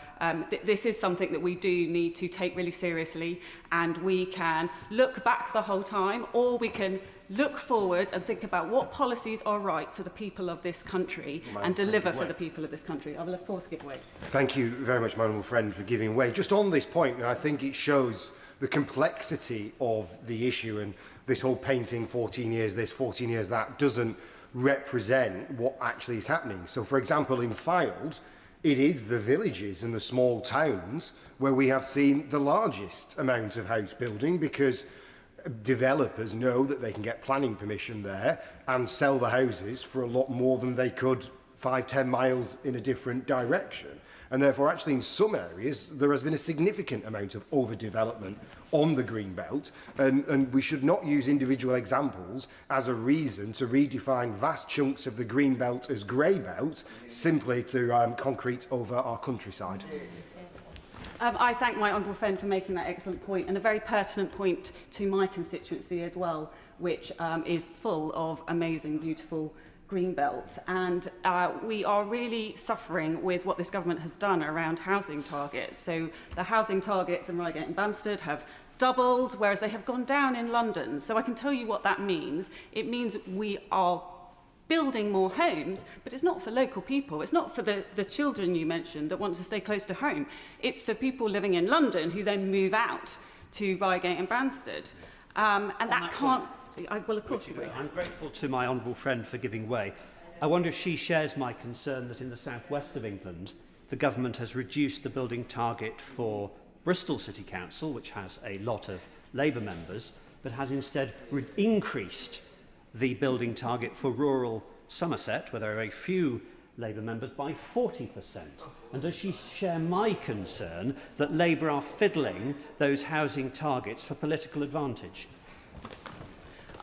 this is something that we do need to take really seriously, and we can look back the whole time, or we can look forward and think about what policies are right for the people of this country and deliver for the people of this country. I will, of course, give way. Thank you very much, my honourable friend, for giving way. Just on this point, and I think it shows the complexity of the issue, and this whole painting 14 years this, 14 years that doesn't represent what actually is happening. So, for example, in Fylde, it is the villages and the small towns where we have seen the largest amount of house building, because developers know that they can get planning permission there and sell the houses for a lot more than they could 5-10 miles in a different direction. And therefore, actually, in some areas, there has been a significant amount of overdevelopment on the green belt, and we should not use individual examples as a reason to redefine vast chunks of the green belt as grey belt simply to concrete over our countryside. I thank my honourable friend for making that excellent point, and a very pertinent point to my constituency as well, which is full of amazing, beautiful green belts. And we are really suffering with what this government has done around housing targets. So the housing targets in Reigate and Banstead have doubled, whereas they have gone down in London. So I can tell you what that means. It means we are building more homes, but it's not for local people. It's not for the children you mentioned that want to stay close to home. It's for people living in London who then move out to Reigate and Banstead. And that can't... I will, of course, agree. I'm grateful to my honourable friend for giving way. I wonder if she shares my concern that in the southwest of England, the government has reduced the building target for Bristol City Council, which has a lot of Labour members, but has instead increased the building target for rural Somerset, where there are a few Labour members, by 40%. And does she share my concern that Labour are fiddling those housing targets for political advantage?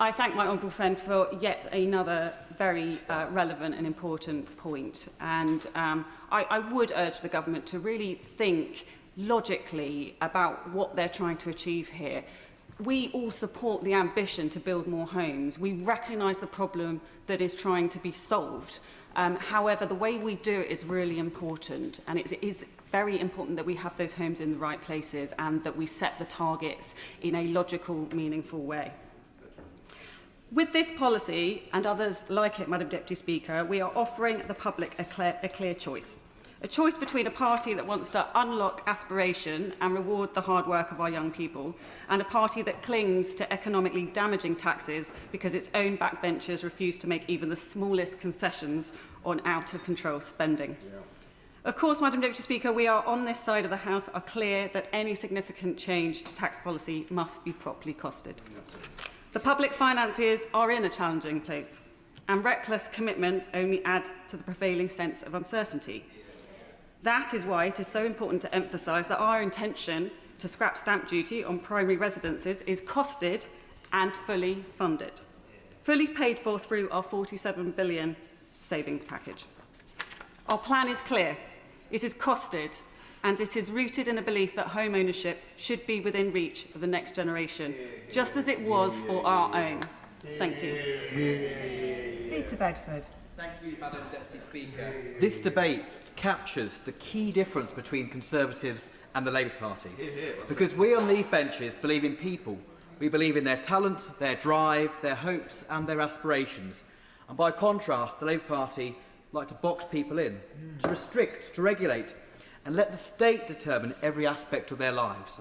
I thank my honourable friend for yet another very relevant and important point. And I would urge the government to really think logically about what they're trying to achieve here. We all support the ambition to build more homes. We recognise the problem that is trying to be solved. However, the way we do it is really important, and it is very important that we have those homes in the right places and that we set the targets in a logical, meaningful way. With this policy, and others like it, Madam Deputy Speaker, we are offering the public a clear choice. A choice between a party that wants to unlock aspiration and reward the hard work of our young people, and a party that clings to economically damaging taxes because its own backbenchers refuse to make even the smallest concessions on out-of-control spending. Yeah. Of course, Madam Deputy Speaker, we are on this side of the House are clear that any significant change to tax policy must be properly costed. The public finances are in a challenging place, and reckless commitments only add to the prevailing sense of uncertainty. That is why it is so important to emphasise that our intention to scrap stamp duty on primary residences is costed and fully funded, fully paid for through our £47 billion savings package. Our plan is clear. It is costed, and it is rooted in a belief that home ownership should be within reach of the next generation, just as it was for our own. Thank you. Peter Bedford. Thank you, Madam Deputy Speaker. This debate captures the key difference between Conservatives and the Labour Party. Because we on these benches believe in people. We believe in their talent, their drive, their hopes and their aspirations. And by contrast, the Labour Party like to box people in, to restrict, to regulate, and let the state determine every aspect of their lives.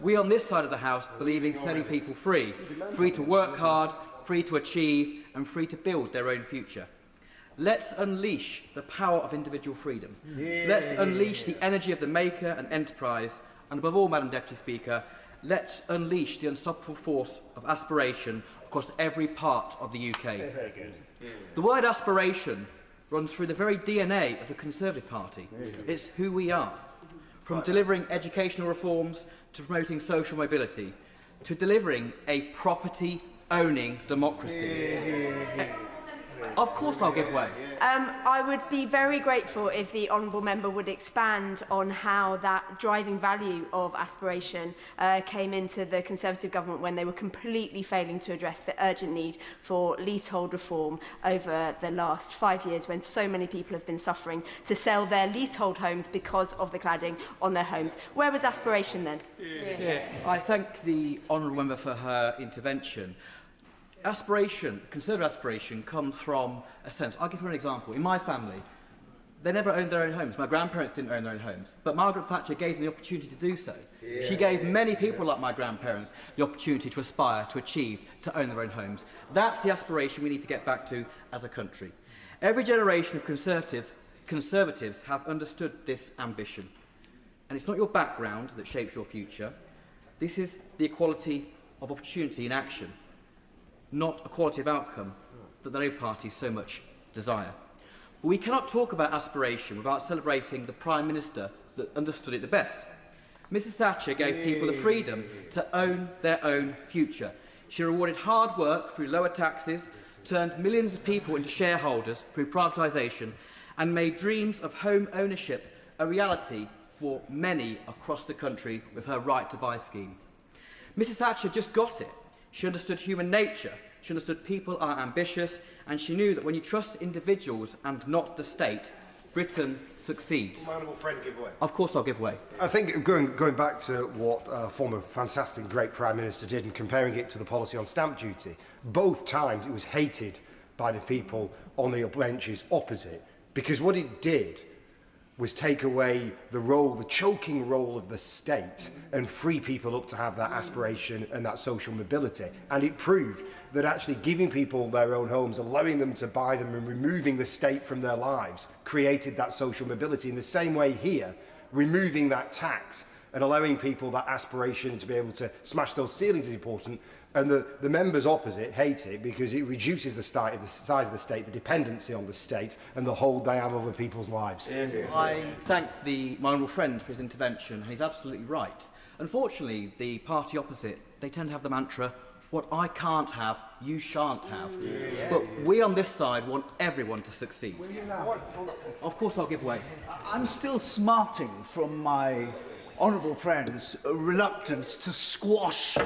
We on this side of the House believe in setting people free, free to work hard, free to achieve, and free to build their own future. Let's unleash the power of individual freedom. Let's unleash the energy of the maker and enterprise. And above all, Madam Deputy Speaker, let's unleash the unstoppable force of aspiration across every part of the UK. The word aspiration runs through the very DNA of the Conservative Party. It's who we are. From delivering educational reforms to promoting social mobility, to delivering a property-owning democracy. Of course I'll give way. I would be very grateful if the Honourable Member would expand on how that driving value of aspiration came into the Conservative government when they were completely failing to address the urgent need for leasehold reform over the last 5 years, when so many people have been suffering to sell their leasehold homes because of the cladding on their homes. Where was aspiration then? I thank the Honourable Member for her intervention. Aspiration, Conservative aspiration, comes from a sense. I'll give you an example. In my family, they never owned their own homes. My grandparents didn't own their own homes, but Margaret Thatcher gave them the opportunity to do so. She gave many people like my grandparents the opportunity to aspire, to achieve, to own their own homes. That's the aspiration we need to get back to as a country. Every generation of Conservatives have understood this ambition. And it's not your background that shapes your future. This is the equality of opportunity in action, not equality of outcome that the Labour Party so much desire. But we cannot talk about aspiration without celebrating the Prime Minister that understood it the best. Mrs Thatcher gave people the freedom to own their own future. She rewarded hard work through lower taxes, turned millions of people into shareholders through privatisation, and made dreams of home ownership a reality for many across the country with her Right to Buy scheme. Mrs Thatcher just got it. She understood human nature, she understood people are ambitious, and she knew that when you trust individuals and not the state, Britain succeeds. My honourable friend, give way. Of course I'll give way. I think going back to what former fantastic great Prime Minister did and comparing it to the policy on stamp duty, both times it was hated by the people on the benches opposite, because what it did was take away the role, the choking role of the state, and free people up to have that aspiration and that social mobility. And it proved that actually giving people their own homes, allowing them to buy them and removing the state from their lives created that social mobility. In the same way here, removing that tax and allowing people that aspiration to be able to smash those ceilings is important. And the members opposite hate it because it reduces the size of the state, the dependency on the state, and the hold they have over people's lives. I thank my honourable friend for his intervention, and he's absolutely right. Unfortunately, the party opposite, they tend to have the mantra, what I can't have, you shan't have. But we on this side want everyone to succeed. Of course I'll give way. I'm still smarting from my honourable friend's reluctance to squash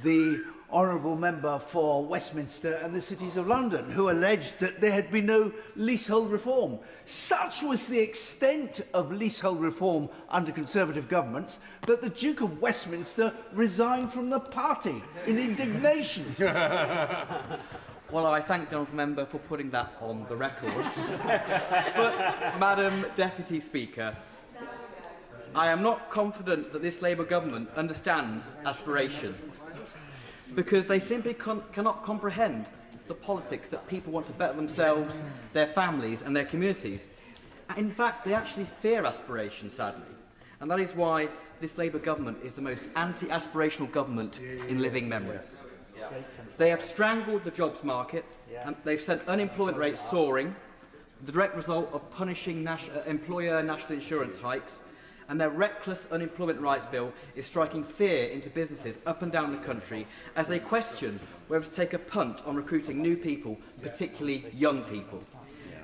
the honourable member for Westminster and the cities of London, who alleged that there had been no leasehold reform. Such was the extent of leasehold reform under Conservative governments that the Duke of Westminster resigned from the party in indignation. Well, I thank the honourable member for putting that on the record. But, Madam Deputy Speaker, I am not confident that this Labour government understands aspiration, because they simply cannot comprehend the politics that people want to better themselves, their families and their communities. In fact, they actually fear aspiration, sadly. And that is why this Labour government is the most anti-aspirational government in living memory. They have strangled the jobs market, and they've sent unemployment rates soaring, the direct result of punishing employer national insurance hikes, and their reckless unemployment rights bill is striking fear into businesses up and down the country as they question whether to take a punt on recruiting new people, particularly young people.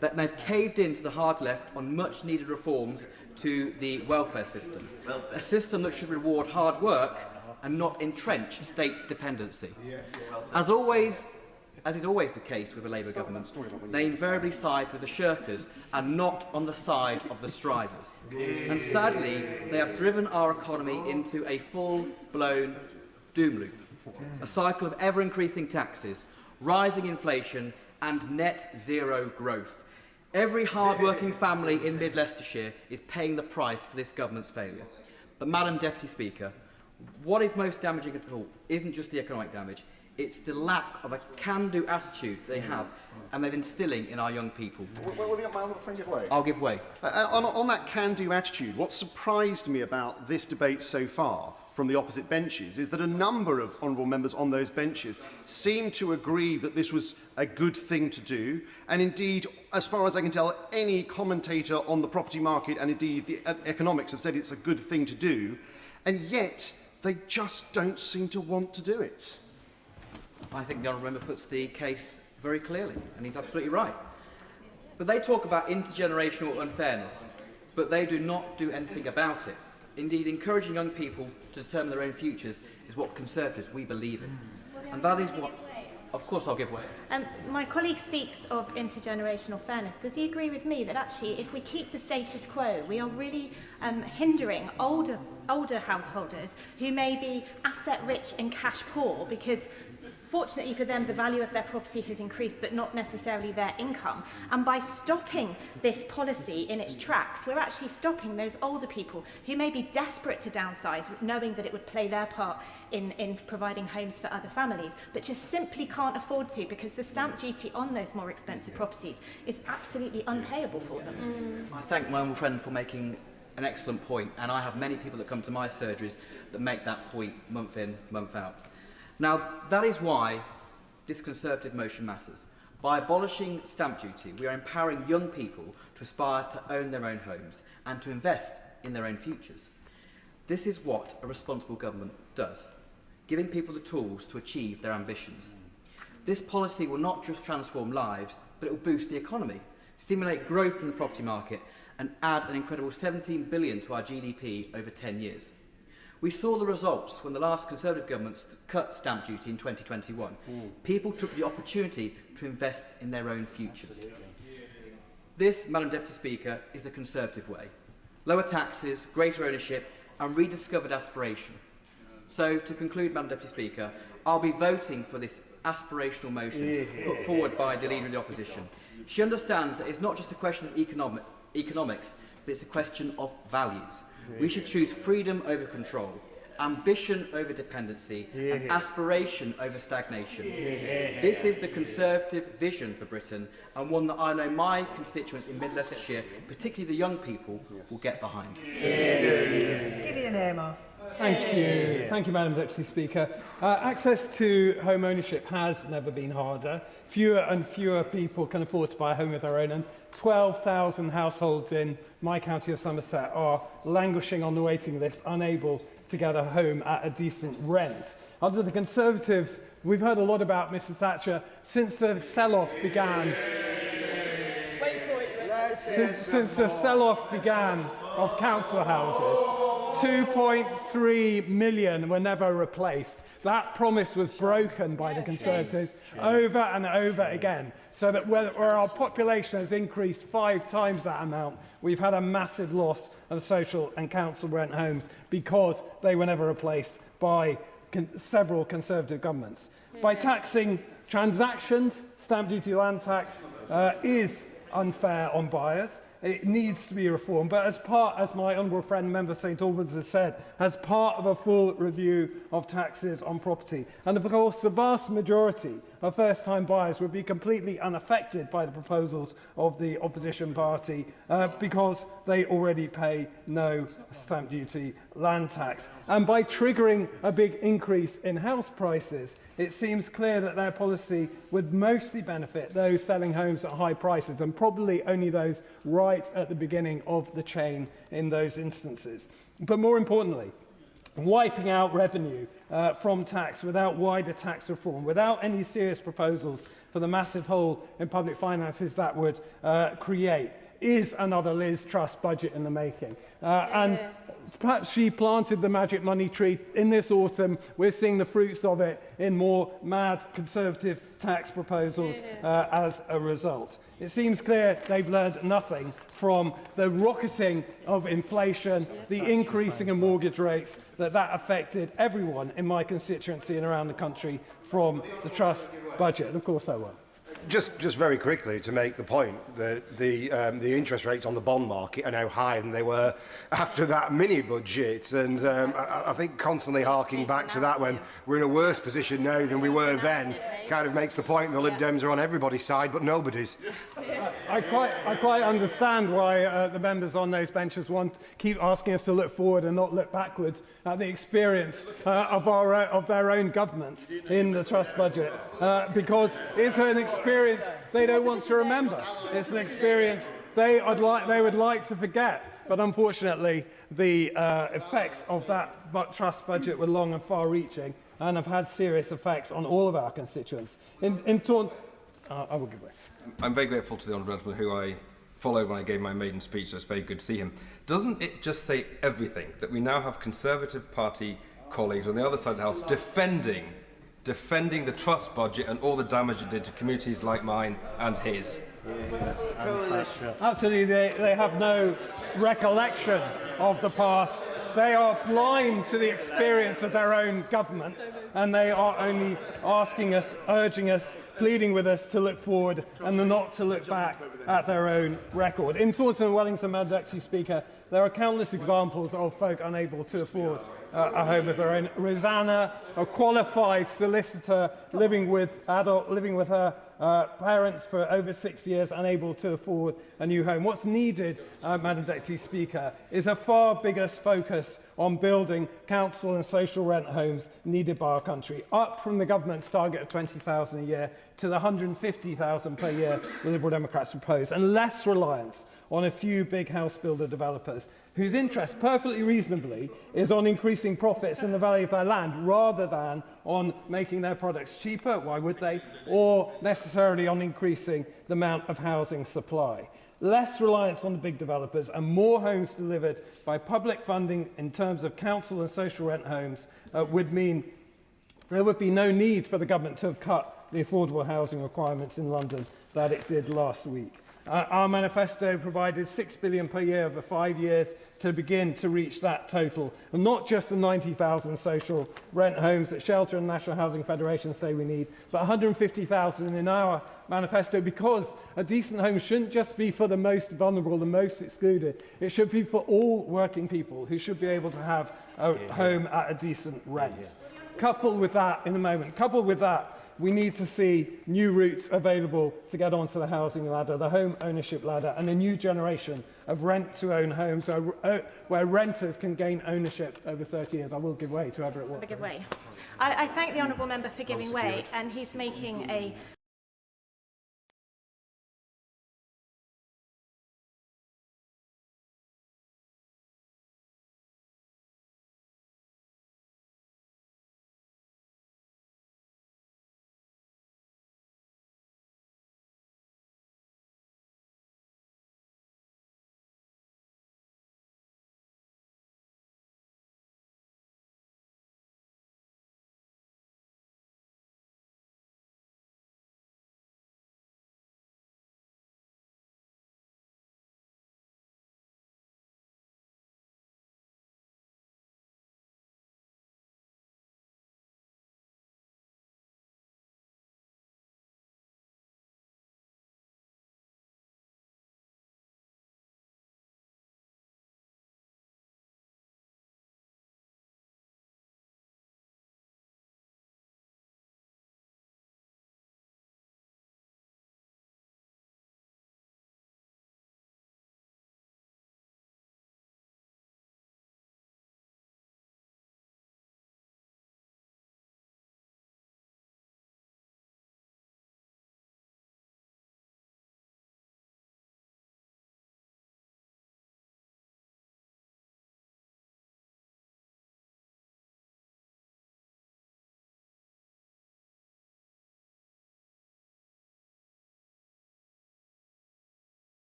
That they've caved into the hard left on much needed reforms to the welfare system, a system that should reward hard work and not entrench state dependency. As is always the case with a Labour government, they invariably side with the shirkers and not on the side of the strivers. And sadly, they have driven our economy into a full-blown doom loop, a cycle of ever-increasing taxes, rising inflation and net zero growth. Every hard-working family in mid-Leicestershire is paying the price for this government's failure. But, Madam Deputy Speaker, what is most damaging at all isn't just the economic damage, It's the lack of a can-do attitude they have, and they're instilling in our young people. I'll give way. On that can-do attitude, what surprised me about this debate so far from the opposite benches is that a number of honourable members on those benches seem to agree that this was a good thing to do, and indeed, as far as I can tell, any commentator on the property market and indeed the economics have said it's a good thing to do, and yet they just don't seem to want to do it. I think the honourable member puts the case very clearly, and he's absolutely right. But they talk about intergenerational unfairness, but they do not do anything about it. Indeed, encouraging young people to determine their own futures is what Conservatives we believe in. And that is what... Of course I'll give way. My colleague speaks of intergenerational fairness. Does he agree with me that actually if we keep the status quo, we are really hindering older householders who may be asset rich and cash poor because fortunately for them, the value of their property has increased, but not necessarily their income. And by stopping this policy in its tracks, we're actually stopping those older people who may be desperate to downsize, knowing that it would play their part in providing homes for other families, but just simply can't afford to because the stamp duty on those more expensive properties is absolutely unpayable for them. I thank my old friend for making an excellent point, and I have many people that come to my surgeries that make that point month in, month out. Now, that is why this Conservative motion matters. By abolishing stamp duty, we are empowering young people to aspire to own their own homes and to invest in their own futures. This is what a responsible government does, giving people the tools to achieve their ambitions. This policy will not just transform lives, but it will boost the economy, stimulate growth in the property market, and add an incredible $17 billion to our GDP over 10 years. We saw the results when the last Conservative government cut stamp duty in 2021. People took the opportunity to invest in their own futures. This, Madam Deputy Speaker, is the Conservative way. Lower taxes, greater ownership and rediscovered aspiration. So, to conclude, Madam Deputy Speaker, I'll be voting for this aspirational motion put forward by the Leader of the Opposition. She understands that it's not just a question of economics, but it's a question of values. We should choose freedom over control, ambition over dependency, and aspiration over stagnation. This is the Conservative vision for Britain, and one that I know my constituents in Mid-Leicestershire, particularly the young people, will get behind. Gideon Amos. Thank you. Thank you, Madam Deputy Speaker. Access to home ownership has never been harder. Fewer and fewer people can afford to buy a home of their own, and 12,000 households in my county of Somerset are languishing on the waiting list, unable to get a home at a decent rent. Under the Conservatives, we've heard a lot about Mrs Thatcher since the sell-off began. Wait for it. Since the sell-off began of council houses, 2.3 million were never replaced. That promise was broken by the Conservatives over and over again, so that where our population has increased 5 times that amount, we've had a massive loss of social and council rent homes because they were never replaced by several Conservative governments. By taxing transactions, stamp duty land tax is unfair on buyers. It needs to be reformed, but as my honourable friend, Member St Albans has said, as part of a full review of taxes on property. And of course, the vast majority of first-time buyers would be completely unaffected by the proposals of the opposition party because they already pay no stamp duty land tax. And by triggering a big increase in house prices, it seems clear that their policy would mostly benefit those selling homes at high prices, and probably only those right at the beginning of the chain in those instances. But more importantly, wiping out revenue from tax without wider tax reform, without any serious proposals for the massive hole in public finances that would create, is another Liz Truss budget in the making. And perhaps she planted the magic money tree in this autumn. We're seeing the fruits of it in more mad Conservative tax proposals as a result. It seems clear they've learned nothing from the rocketing of inflation, the increasing of mortgage rates, that affected everyone in my constituency and around the country from the Truss budget. And of course I will. Just very quickly to make the point that the interest rates on the bond market are now higher than they were after that mini budget, and I think constantly harking back to that when we're in a worse position now than we were then kind of makes the point the Lib Dems are on everybody's side but nobody's. I quite understand why the members on those benches keep asking us to look forward and not look backwards at the experience of their own government in the trust budget, because it's an experience they don't want to remember. It's an experience they would like to forget. But unfortunately, the effects of that trust budget were long and far-reaching and have had serious effects on all of our constituents. I will give way. I'm very grateful to the Honourable Gentleman, who I followed when I gave my maiden speech, so it's very good to see him. Doesn't it just say everything that we now have Conservative Party colleagues on the other side of the House defending the trust budget and all the damage it did to communities like mine and his? Absolutely, they have no recollection of the past. They are blind to the experience of their own government, and they are only asking us, urging us, pleading with us to look forward and not to look back at their own record. In Taunton and Wellington, Madam Deputy Speaker, there are countless examples of folk unable to afford a home of their own. Rosanna, a qualified solicitor living with her parents for over 6 years, unable to afford a new home. What's needed, Madam Deputy Speaker, is a far bigger focus on building council and social rent homes needed by our country, up from the government's target of 20,000 a year to the 150,000 per year the Liberal Democrats propose, and less reliance on a few big house builder developers whose interest, perfectly reasonably, is on increasing profits in the value of their land rather than on making their products cheaper, why would they, or necessarily on increasing the amount of housing supply. Less reliance on the big developers and more homes delivered by public funding in terms of council and social rent homes would mean there would be no need for the government to have cut the affordable housing requirements in London that it did last week. Our manifesto provided £6 billion per year over 5 years to begin to reach that total, and not just the 90,000 social rent homes that Shelter and National Housing Federation say we need, but 150,000 in our manifesto, because a decent home shouldn't just be for the most vulnerable, the most excluded. It should be for all working people who should be able to have a home at a decent rent. Coupled with that, we need to see new routes available to get onto the housing ladder, the home ownership ladder, and a new generation of rent-to-own homes where renters can gain ownership over 30 years. I will give way to whoever it was. I thank the honourable member for giving way, and he's making a